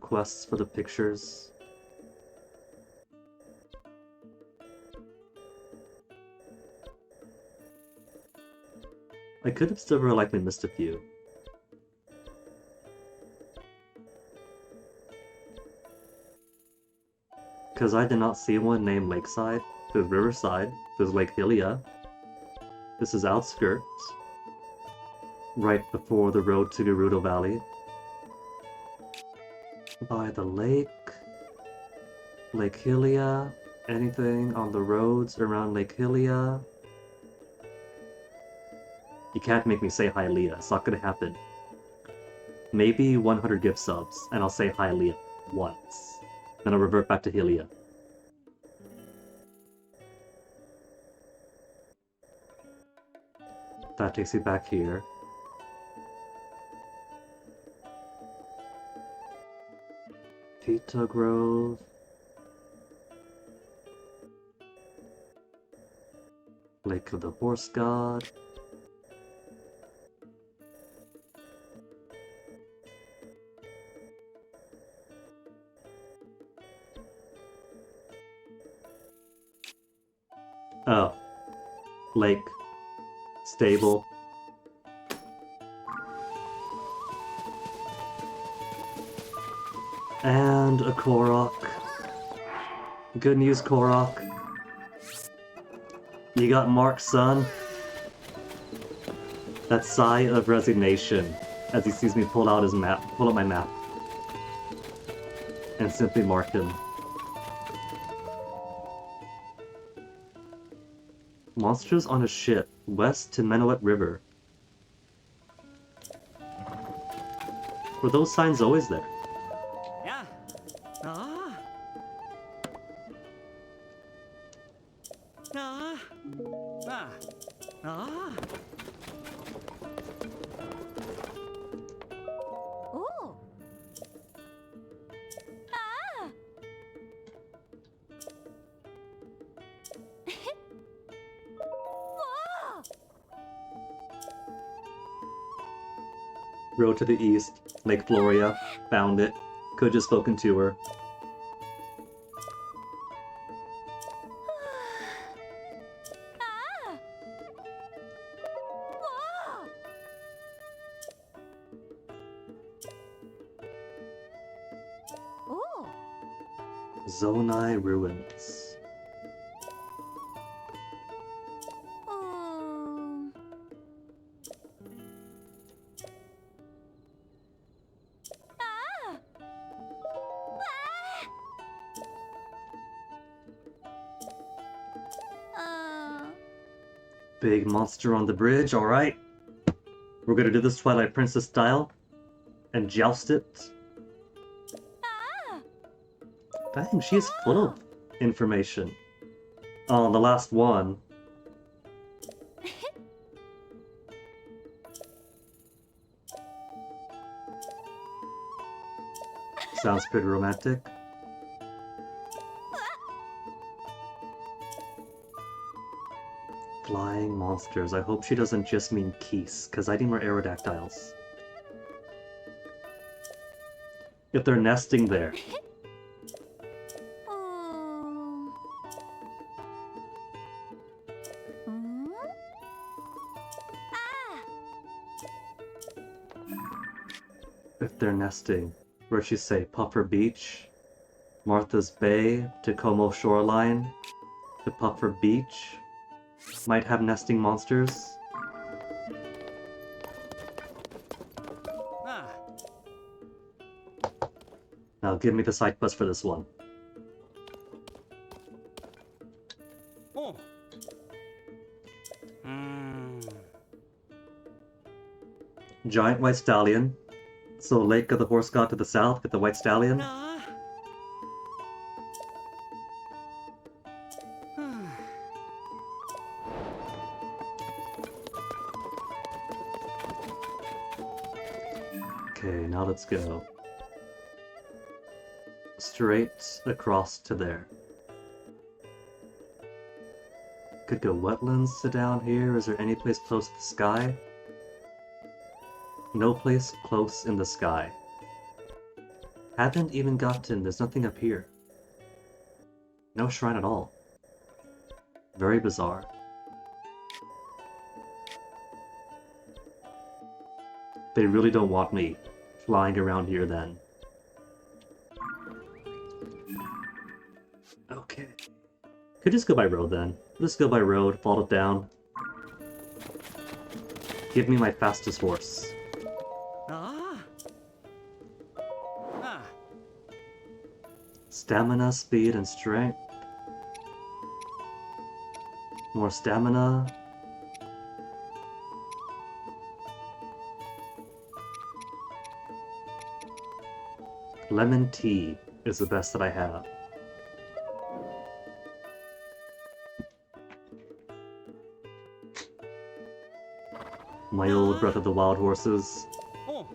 quests for the pictures. I could have still very likely missed a few. Because I did not see one named Lakeside. There's Riverside. There's Lake Hylia. This is Outskirts. Right before the road to Gerudo Valley. By the lake. Lake Hylia. Anything on the roads around Lake Hylia? You can't make me say Hylia. It's not gonna happen. Maybe 100 gift subs, and I'll say Hylia once. Then I'll revert back to Hylia. That takes me back here. Pita Grove. Lake of the Horse God. Oh. Lake. Stable. And a Korok. Good news, Korok. You got Mark's son. That sigh of resignation as he sees me pull out my map. And simply mark him. Monsters on a ship, west to Menowet River. Were those signs always there? Yeah. Ah. Ah. Ah. Ah. Oh. Ah. Whoa. Road to the east, Lake Floria, found it. Could've just spoken to her. Zonai Ruins. うーん。Big monster on the bridge, alright. We're gonna do this Twilight Princess style and joust it. Dang, she's full of information. Oh, the last one. Sounds pretty romantic. Flying monsters. I hope she doesn't just mean geese, because I need more aerodactyls. If they're nesting there. うーん。うん？ If they're nesting. Where'd she say? Puffer Beach? Martha's Bay? Tacoma Shoreline? To Puffer Beach? Might have nesting monsters? あ Now give me the side quest for this one. おう。うーん。 Giant White Stallion. So Lake of the Horse God to the south with the White Stallion. なあ。ふぅ Okay, now let's go. Straight across to there. Could go wetlands to down here. Is there any place close to the sky? No place close in the sky. Haven't even gotten... There's nothing up here. No shrine at all. Very bizarre. They really don't want me flying around here then. Okay. Could just go by road then. Let's go by road, fall it down. Give me my fastest horse. ああ。ああ。 Stamina, speed, and strength. More stamina. Lemon tea is the best that I have. My old Breath of the Wild horses. おう。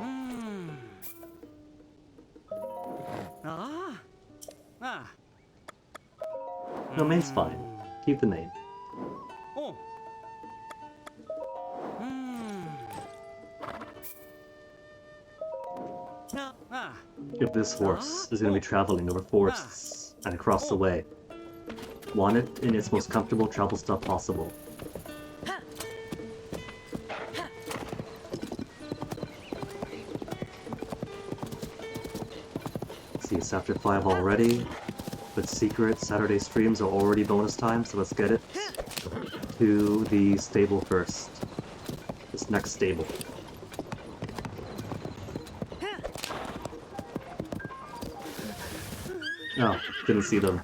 うーん。ああ。ああ。 No, main's fine. Keep the main. おう。うーん。なあ。 If this horse is going to be traveling over forests and across the way, want it in its most comfortable travel stuff possible. See, it's after 5 already, but secret Saturday streams are already bonus time, so let's get it to the stable first. This next stable. Oh, didn't see them.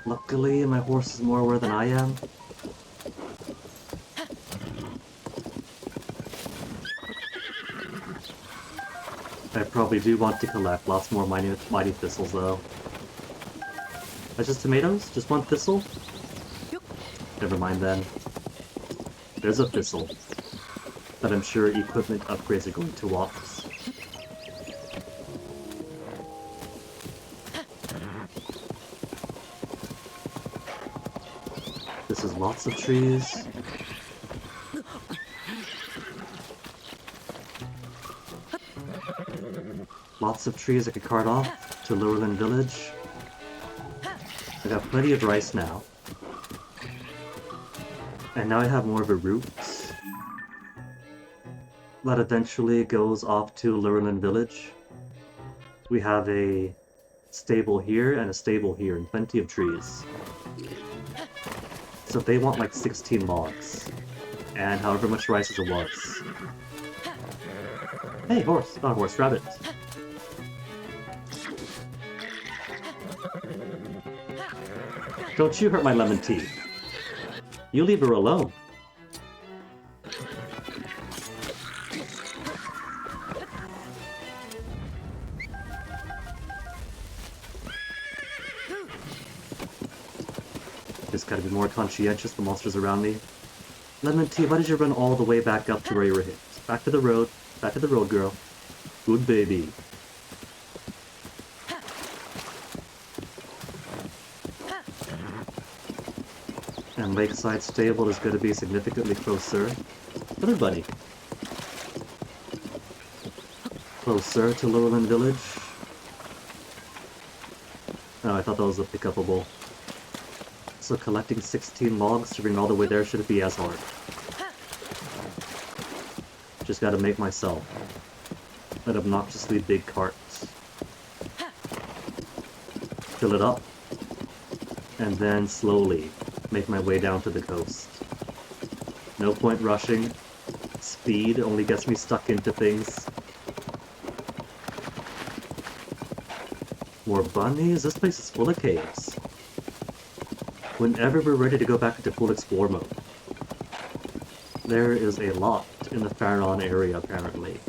Luckily, my horse is more aware than I am. I probably do want to collect lots more mighty thistles, though. That's just tomatoes? Just one thistle? Never mind then. There's a thistle that I'm sure equipment upgrades are going to want. This is lots of trees. Lots of trees I could cart off to Lurelin Village. I got plenty of rice now. And now I have more of a route. that eventually goes off to Lurelin Village. We have a stable here and a stable here and plenty of trees. So they want like 16 logs and however much rice as it was. Hey, horse! Not horse, rabbit. Don't you hurt my lemon tea. You leave her alone. Just gotta be more conscientious, the monsters around me. Lemon tea, why did you run all the way back up to where you were hit? Back to the road, girl. Good baby. And Lakeside Stable is going to be significantly closer. Another bunny. Closer to Lurelin Village. Oh, I thought that was a pickupable. So collecting 16 logs to bring all the way there shouldn't be as hard. Just gotta make myself an obnoxiously big cart. Fill it up. And then slowly make my way down to the coast. No point rushing. Speed only gets me stuck into things. More bunnies? This place is full of caves. Whenever we're ready to go back into full explore mode. There is a lot in the Faron area apparently.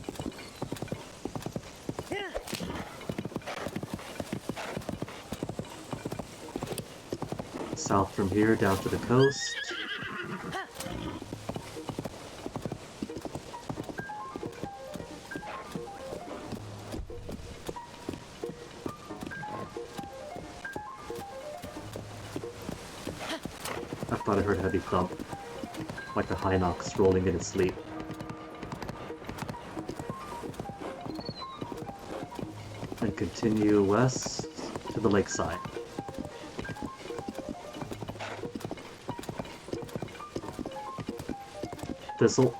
South from here down to the coast. I thought I heard a heavy thump, like a Hinox rolling in its sleep. And continue west to the lakeside. Thistle.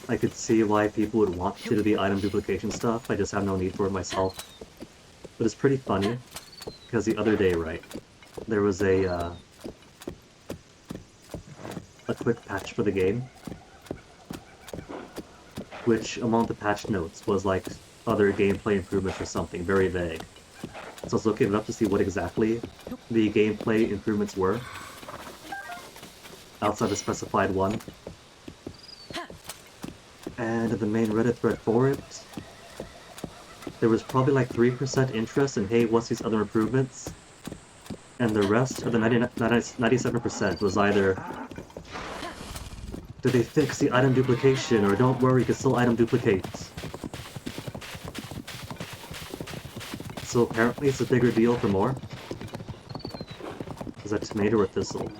I could see why people would want to do the item duplication stuff, I just have no need for it myself. But it's pretty funny, because the other day, right, there was a quick patch for the game, which among the patch notes was like other gameplay improvements or something, very vague. So I was looking it up to see what exactly the gameplay improvements were, outside the specified one. And in the main Reddit thread for it, there was probably like 3% interest in, hey, what's these other improvements? And the rest of the 97% was either, did they fix the item duplication, or don't worry, you can still item duplicate. So apparently it's a bigger deal for more. Is that tomato or thistle?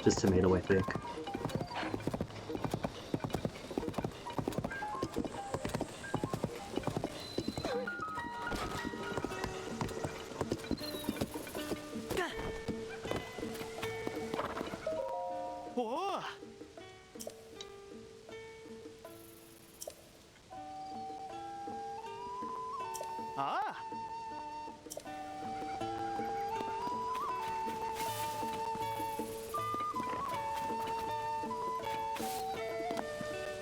Just tomato, I think.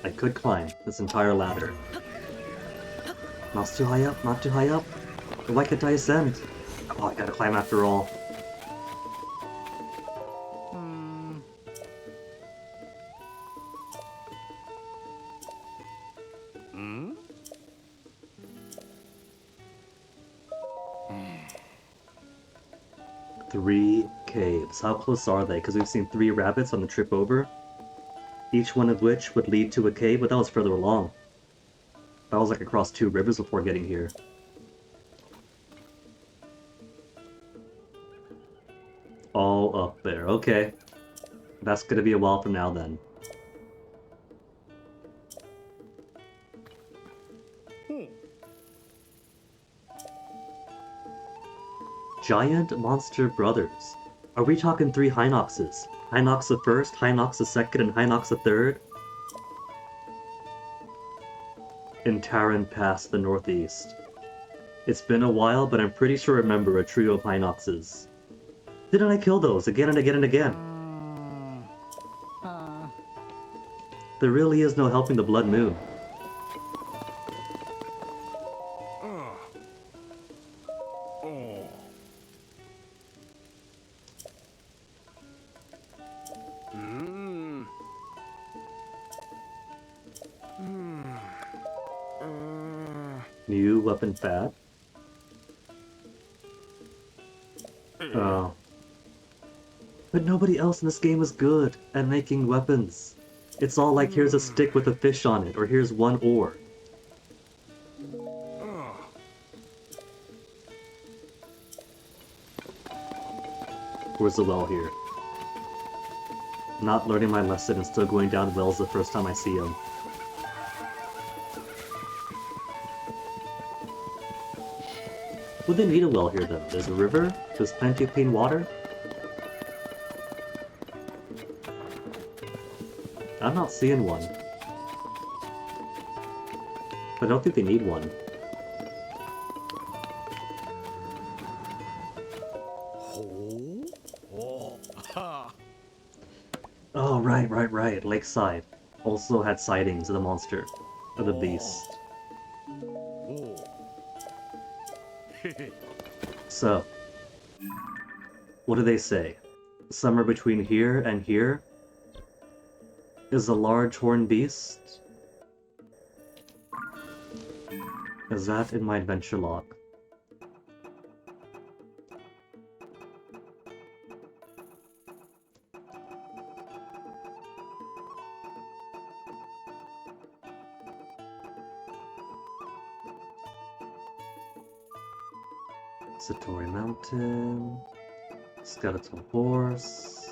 I could climb this entire ladder. Not too high up, not too high up. Why can't I ascend? Oh, I gotta climb after all. Three caves. How close are they? Because we've seen 3 rabbits on the trip over. Each one of which would lead to a cave, but that was further along. That was like across 2 rivers before getting here. All up there, okay. That's gonna be a while from now then. Giant Monster Brothers. Are we talking 3 Hinoxes? Hinox the first, Hinox the second, and Hinox the third. In Taran Pass, the northeast. It's been a while, but I'm pretty sure I remember a trio of Hinoxes. Didn't I kill those again and again and again? There really is no helping the Blood Moon. New weapon fad? Oh. But nobody else in this game is good at making weapons. It's all like, here's a stick with a fish on it, or here's one ore. Where's the well here? Not learning my lesson and still going down wells the first time I see them. Would they need a well here though? There's a river, there's plenty of clean water. I'm not seeing one. But I don't think they need one. Oh, right. Lakeside also had sightings of the monster, of the beast. So, what do they say? Somewhere between here and here is a large horned beast? Is that in my adventure log? Satori Mountain, Skeletal Horse.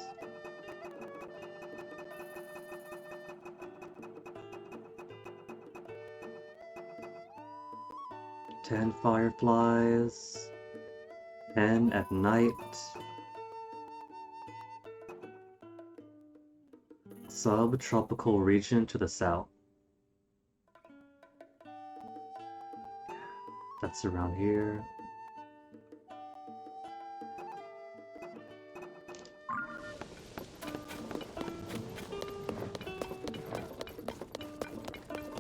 Ten fireflies. 10 at night. Subtropical region to the south. That's around here.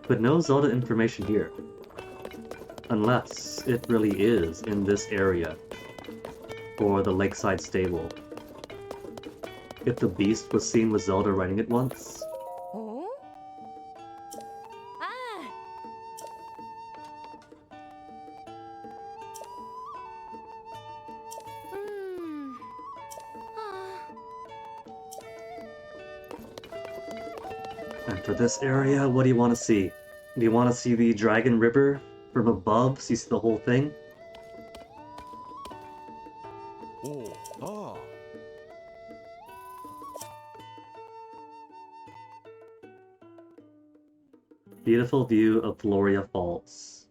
But no Zelda information here. Unless it really is in this area. Or the lakeside stable. If the beast was seen with Zelda riding it once. Oh? Ah! And for this area, what do you want to see? Do you want to see the Dragon River from above so you see the whole thing? Beautiful view of Floria Falls.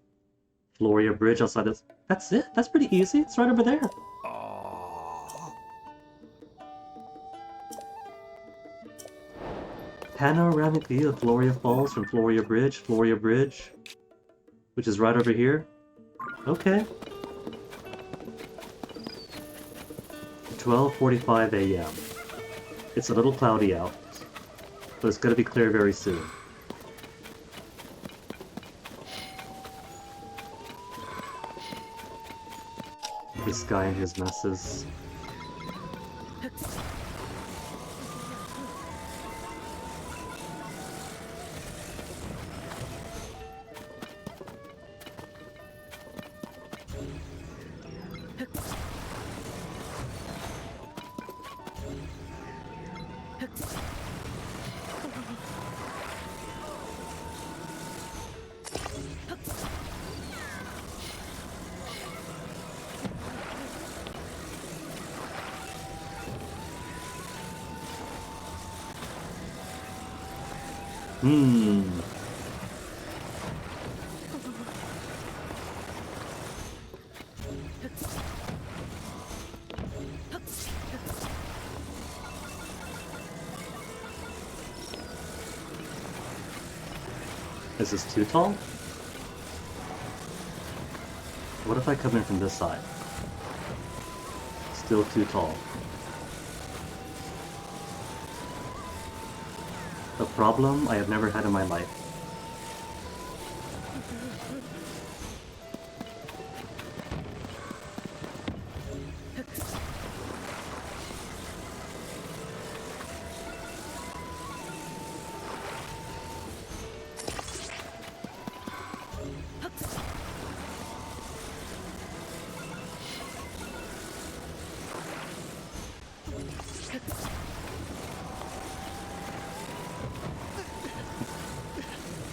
Floria Bridge outside this. That's it? That's pretty easy. It's right over there. Panoramic view of Floria Falls from Floria Bridge, which is right over here. Okay. 12:45 a.m. It's a little cloudy out, but it's gonna be clear very soon. This guy and his messes. Is this too tall? What if I come in from this side? Still too tall. A problem I have never had in my life.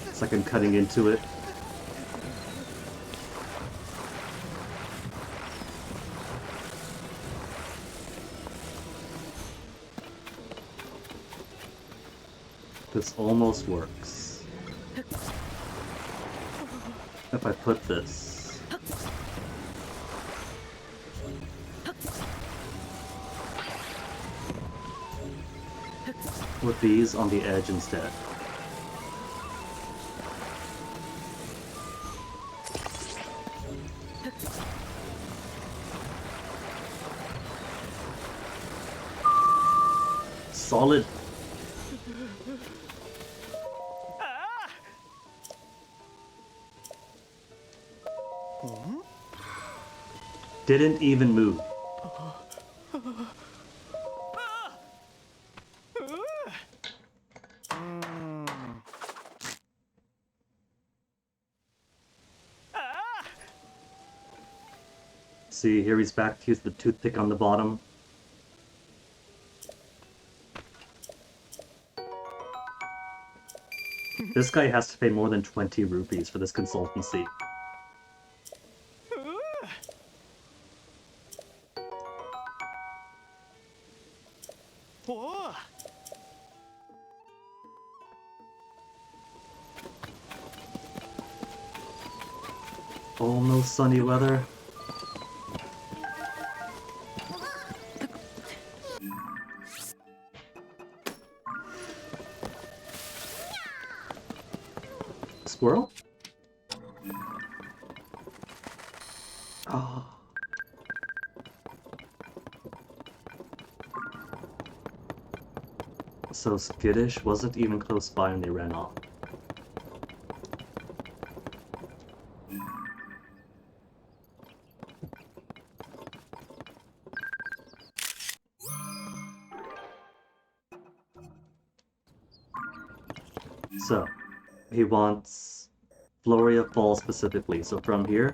It's like I'm cutting into it. This almost works. If I put this... with these on the edge instead. Solid. Didn't even move. See, here he's back to use the toothpick on the bottom. This guy has to pay more than 20 rupees for this consultancy. Almost sunny weather. Squirrel? Oh. So Skittish wasn't even close by and they ran off. So, he wants Floria Falls specifically, so from here,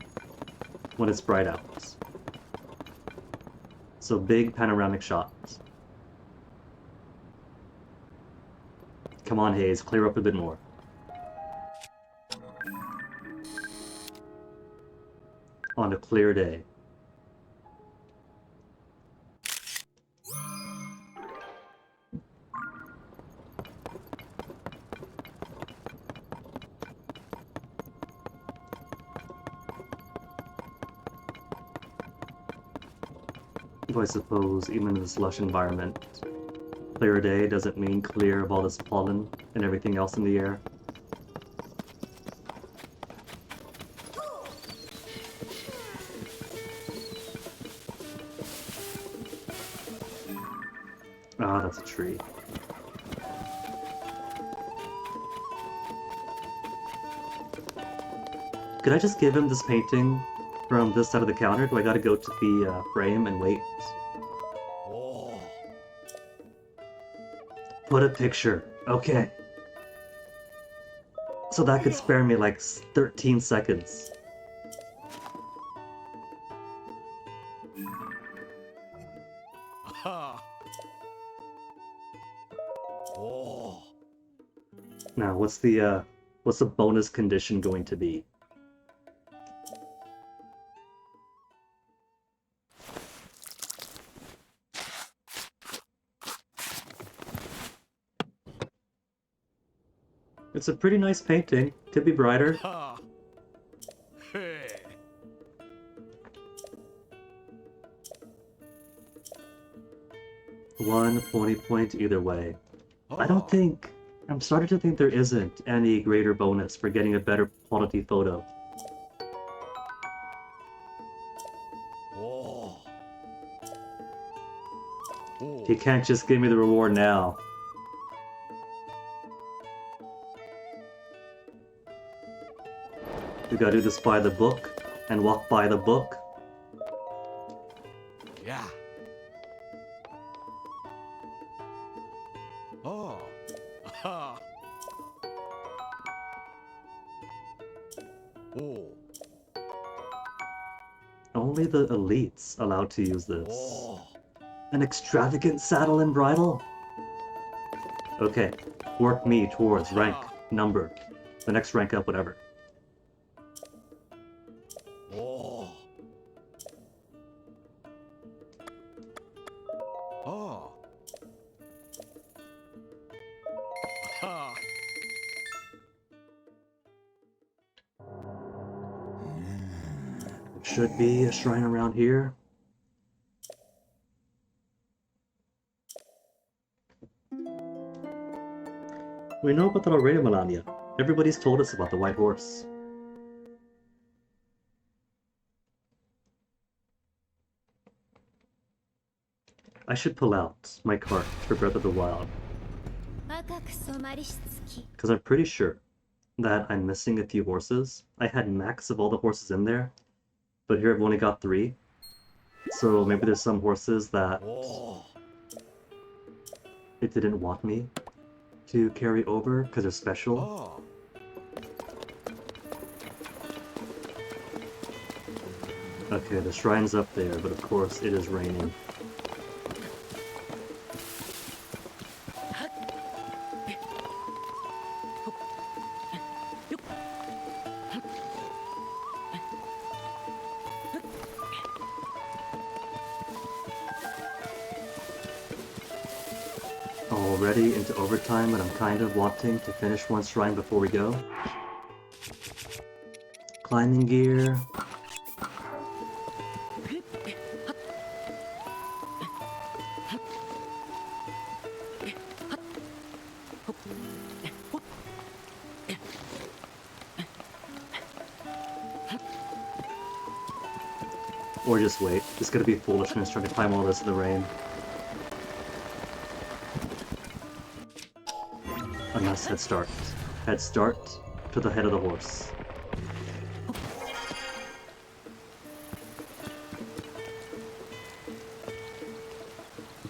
when it's bright out. So big panoramic shots. Come on, Hayes, clear up a bit more. On a clear day. I suppose even in this lush environment, clear day doesn't mean clear of all this pollen and everything else in the air. Ah, that's a tree. Could I just give him this painting from this side of the counter? Do I gotta go to the frame and wait? Put a picture. Okay. So that could spare me like 13 seconds. Now, what's the bonus condition going to be? It's a pretty nice painting. Could be brighter. One pony point either way. I don't think I'm starting to think there isn't any greater bonus for getting a better quality photo. He can't just give me the reward now. We gotta do this by the book and walk by the book. Yeah. Oh. Aha. Oh. Only the elites allowed to use this. Oh. An extravagant saddle and bridle? Okay, work me towards rank, number, the next rank up, whatever. Oh. Oh. Aha. Should be a shrine around here. We know about that already, Melania. Everybody's told us about the white horse. I should pull out my cart for Breath of the Wild. Because I'm pretty sure that I'm missing a few horses. I had max of all the horses in there, but here I've only got 3. So maybe there's some horses that it didn't want me to carry over because they're special. Oh. Okay, the shrine's up there, but of course it is raining. Already into overtime, and I'm kind of wanting to finish one shrine before we go. Climbing gear. Or just wait. It's gonna be foolishness trying to climb all this in the rain. A nice head start. Head start to the head of the horse.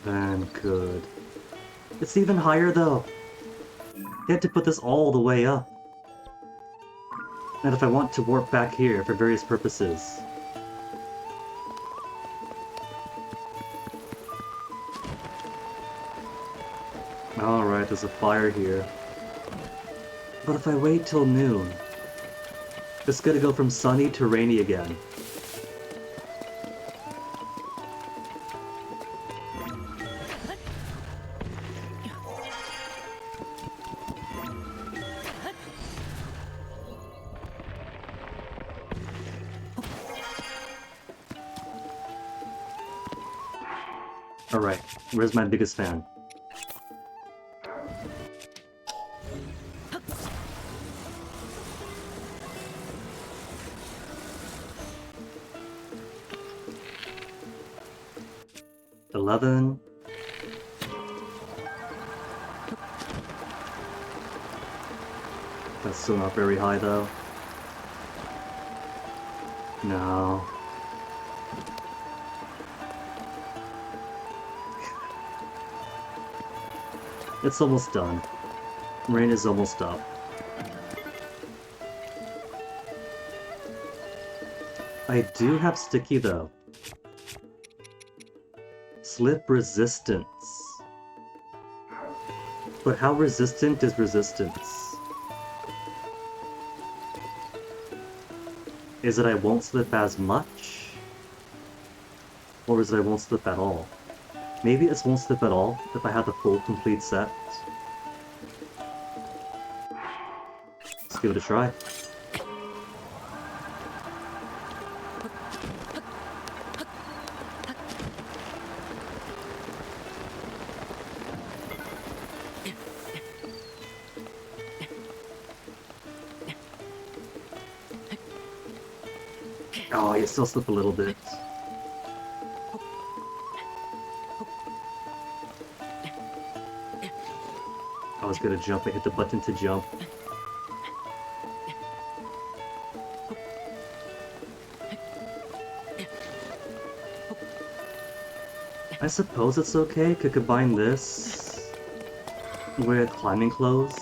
Then good. It's even higher though. You had to put this all the way up. And if I want to warp back here for various purposes, alright, there's a fire here. But if I wait till noon, it's gonna go from sunny to rainy again. Alright, where's my biggest fan? $11. That's still not very high though. No. It's almost done. Rain is almost up. I do have sticky though. Slip resistance. But how resistant is resistance? Is it I won't slip as much? Or is it I won't slip at all? Maybe it won't slip at all if I have the full complete set. Let's give it a try. Oh, you still slip a little bit. I was gonna jump, I hit the button to jump. I suppose it's okay, could combine this with climbing clothes,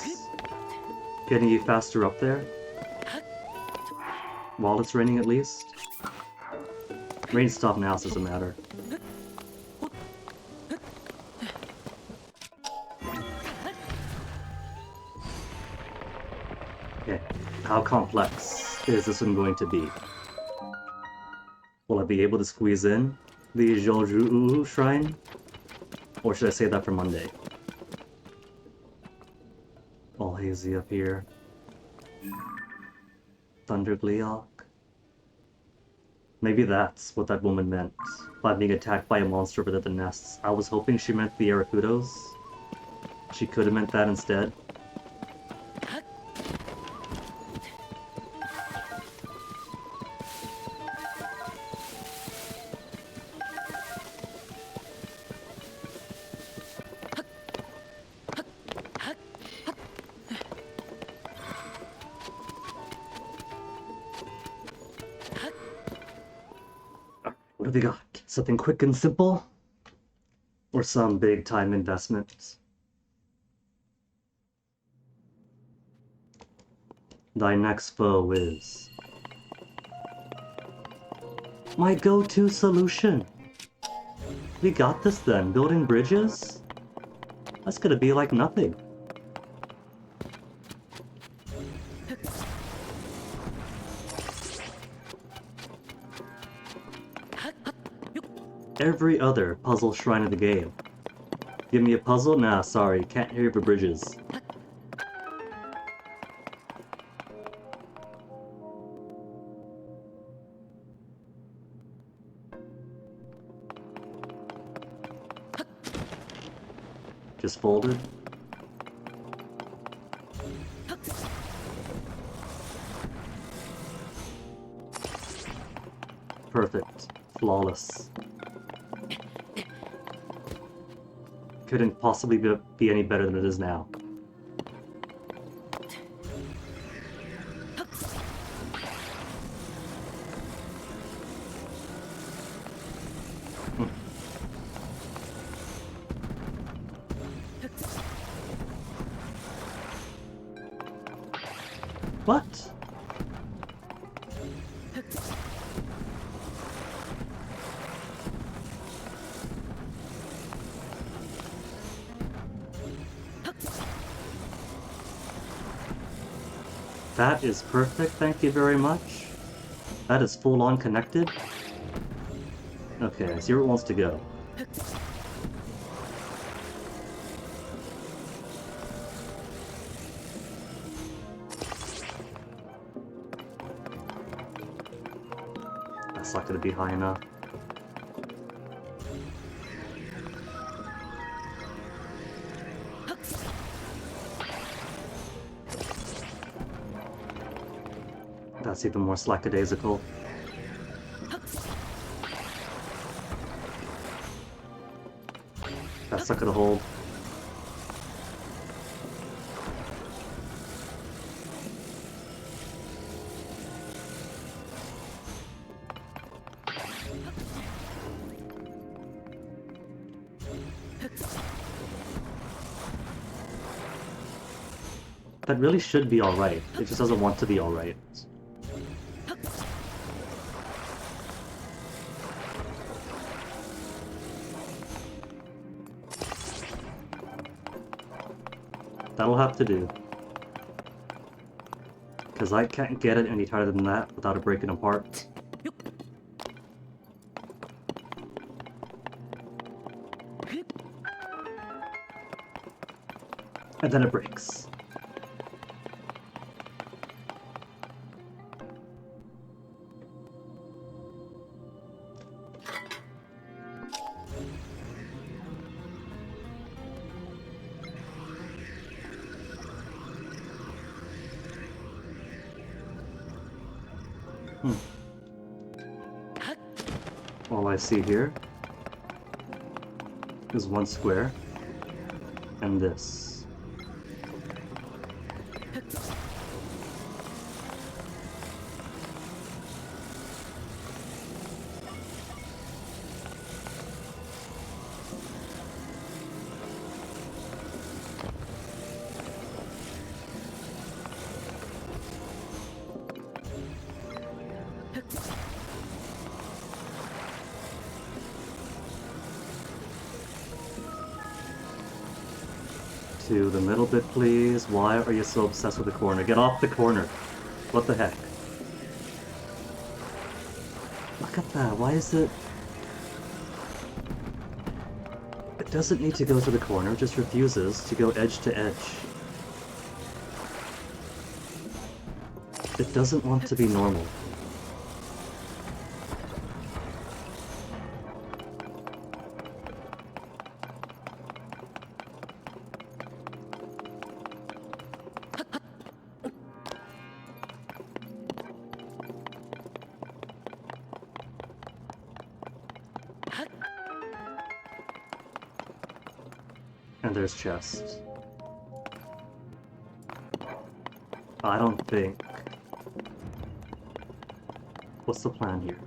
getting you faster up there. While it's raining at least. Rain stop now, so it doesn't matter. Okay, how complex is this one going to be? Will I be able to squeeze in the Zhou Shrine? Or should I save that for Monday? All hazy up here. Thundergleok. Maybe that's what that woman meant by being attacked by a monster within the nests. I was hoping she meant the Arakudos. She could have meant that instead. What have we got? Something quick and simple? Or some big time investment? Thy next foe is my go-to solution. We got this then. Building bridges? That's gonna be like nothing. Every other puzzle shrine of the game. Give me a puzzle? Nah, sorry, can't hear you for bridges. Just folded. Perfect. Flawless. Couldn't possibly be any better than it is now. What? That is perfect, thank you very much. That is full on connected. Okay, I see where it wants to go. That's not gonna be high enough. That's even more slackadaisical. That's not gonna hold. That really should be alright. It just doesn't want to be alright. That'll have to do. Because I can't get it any tighter than that without it breaking apart. And then it breaks. What I see here is one square and this. To the middle bit, please. Why are you so obsessed with the corner? Get off the corner. What the heck? Look at that. Why is it... It doesn't need to go to the corner. It just refuses to go edge to edge. It doesn't want to be normal. And there's chest. I don't think... What's the plan here?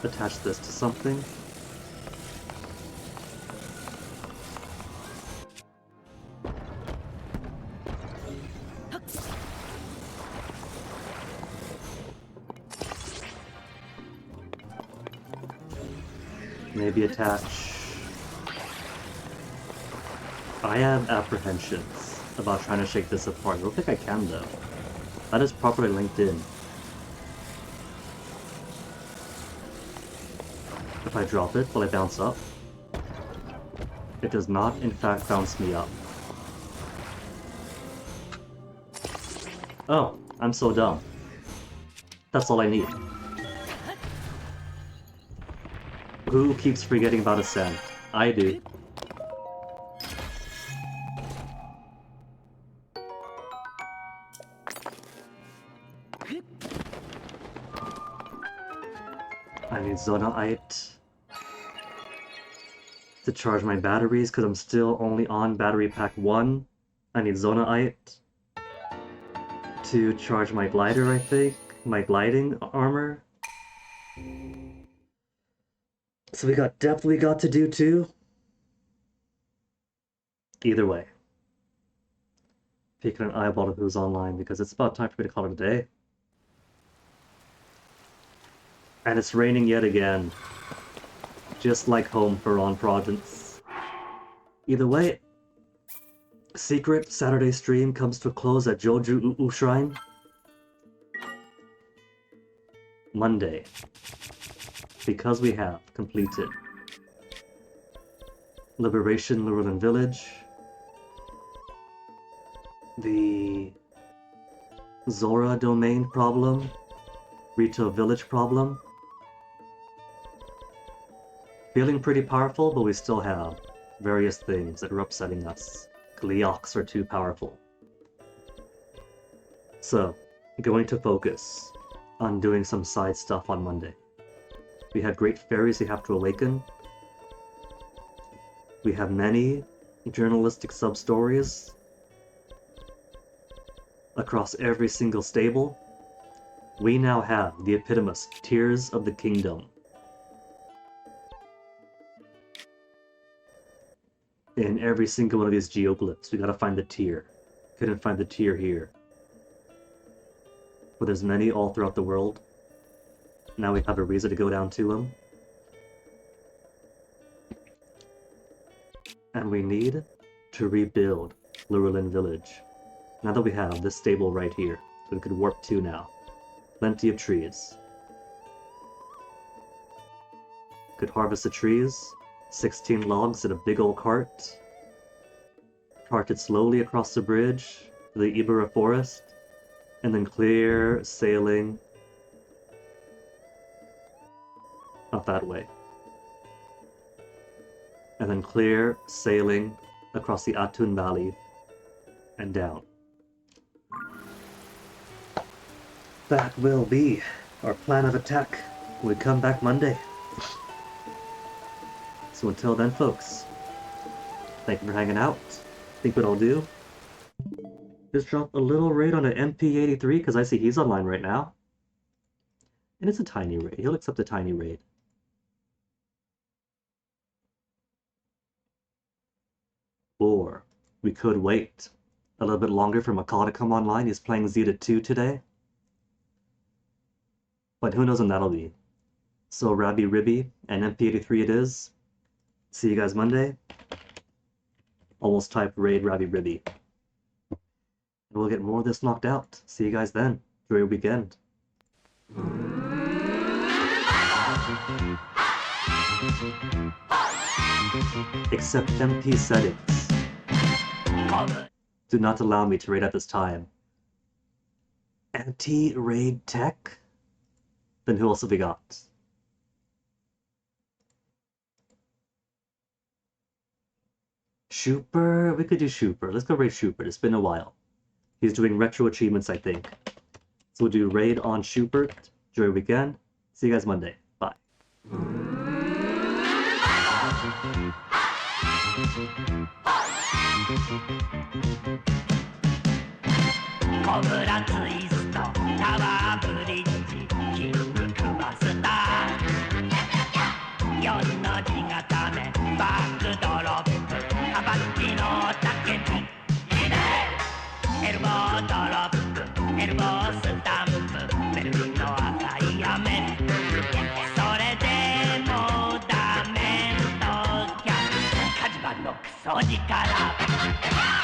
Attach this to something. Maybe attach... I have apprehensions about trying to shake this apart. I don't think I can though. That is properly linked in. If I drop it, will I bounce up? It does not, in fact, bounce me up. Oh, I'm so dumb. That's all I need. Who keeps forgetting about Ascent? I do. I need Zonaite to charge my batteries because I'm still only on battery pack 1. I need Zonaite to charge my glider, I think. My gliding armor. So we got depth we got to do too. Either way. Taking an eyeball of who's online because it's about time for me to call it a day. And it's raining yet again. Just like home for Ron Progence. Either way, secret Saturday stream comes to a close at Joju Uu Shrine. Monday. Because we have completed Liberation Lurelin Village, the Zora domain problem, Rito Village problem. Feeling pretty powerful, but we still have various things that are upsetting us. Gleeoks are too powerful. So, going to focus on doing some side stuff on Monday. We had great fairies we have to awaken. We have many journalistic sub-stories across every single stable. We now have the Epitomus, Tears of the Kingdom. In every single one of these geoglyphs, we gotta find the tier. Couldn't find the tier here. But there's many all throughout the world. Now we have a reason to go down to them. And we need to rebuild Lurelin Village. Now that we have this stable right here, so we could warp to now. Plenty of trees. Could harvest the trees. 16 logs in a big old cart. Cart it slowly across the bridge to the Ibera Forest. And then clear sailing up that way. And then clear sailing across the Atun Valley and down. That will be our plan of attack when we come back Monday. So until then, folks, thank you for hanging out. Think what I'll do? Just drop a little raid on an MP83 because I see he's online right now. And it's a tiny raid. He'll accept a tiny raid. Or we could wait a little bit longer for McCall to come online. He's playing Zeta 2 today. But who knows when that'll be. So Rabby Ribby and MP83 it is. See you guys Monday. Almost type raid Rabby Ribby. And we'll get more of this knocked out. See you guys then. Enjoy your weekend. Except MP settings do not allow me to raid at this time. Anti-raid tech? Then who else have we got? Shooper? We could do Shooper. Let's go raid Shooper. It's been a while. He's doing retro achievements, I think. So we'll do raid on Shooper. Enjoy your weekend. See you guys Monday. Bye. Cobra Twist, Tower Bridge, King Master. Yonno Jigatame, Backdrop, Avanti no Takepi. Elbow drop, elbow stamp, Melvin no Akai Amen. Sore demo damen to kya, Kajiban no Kusojikara.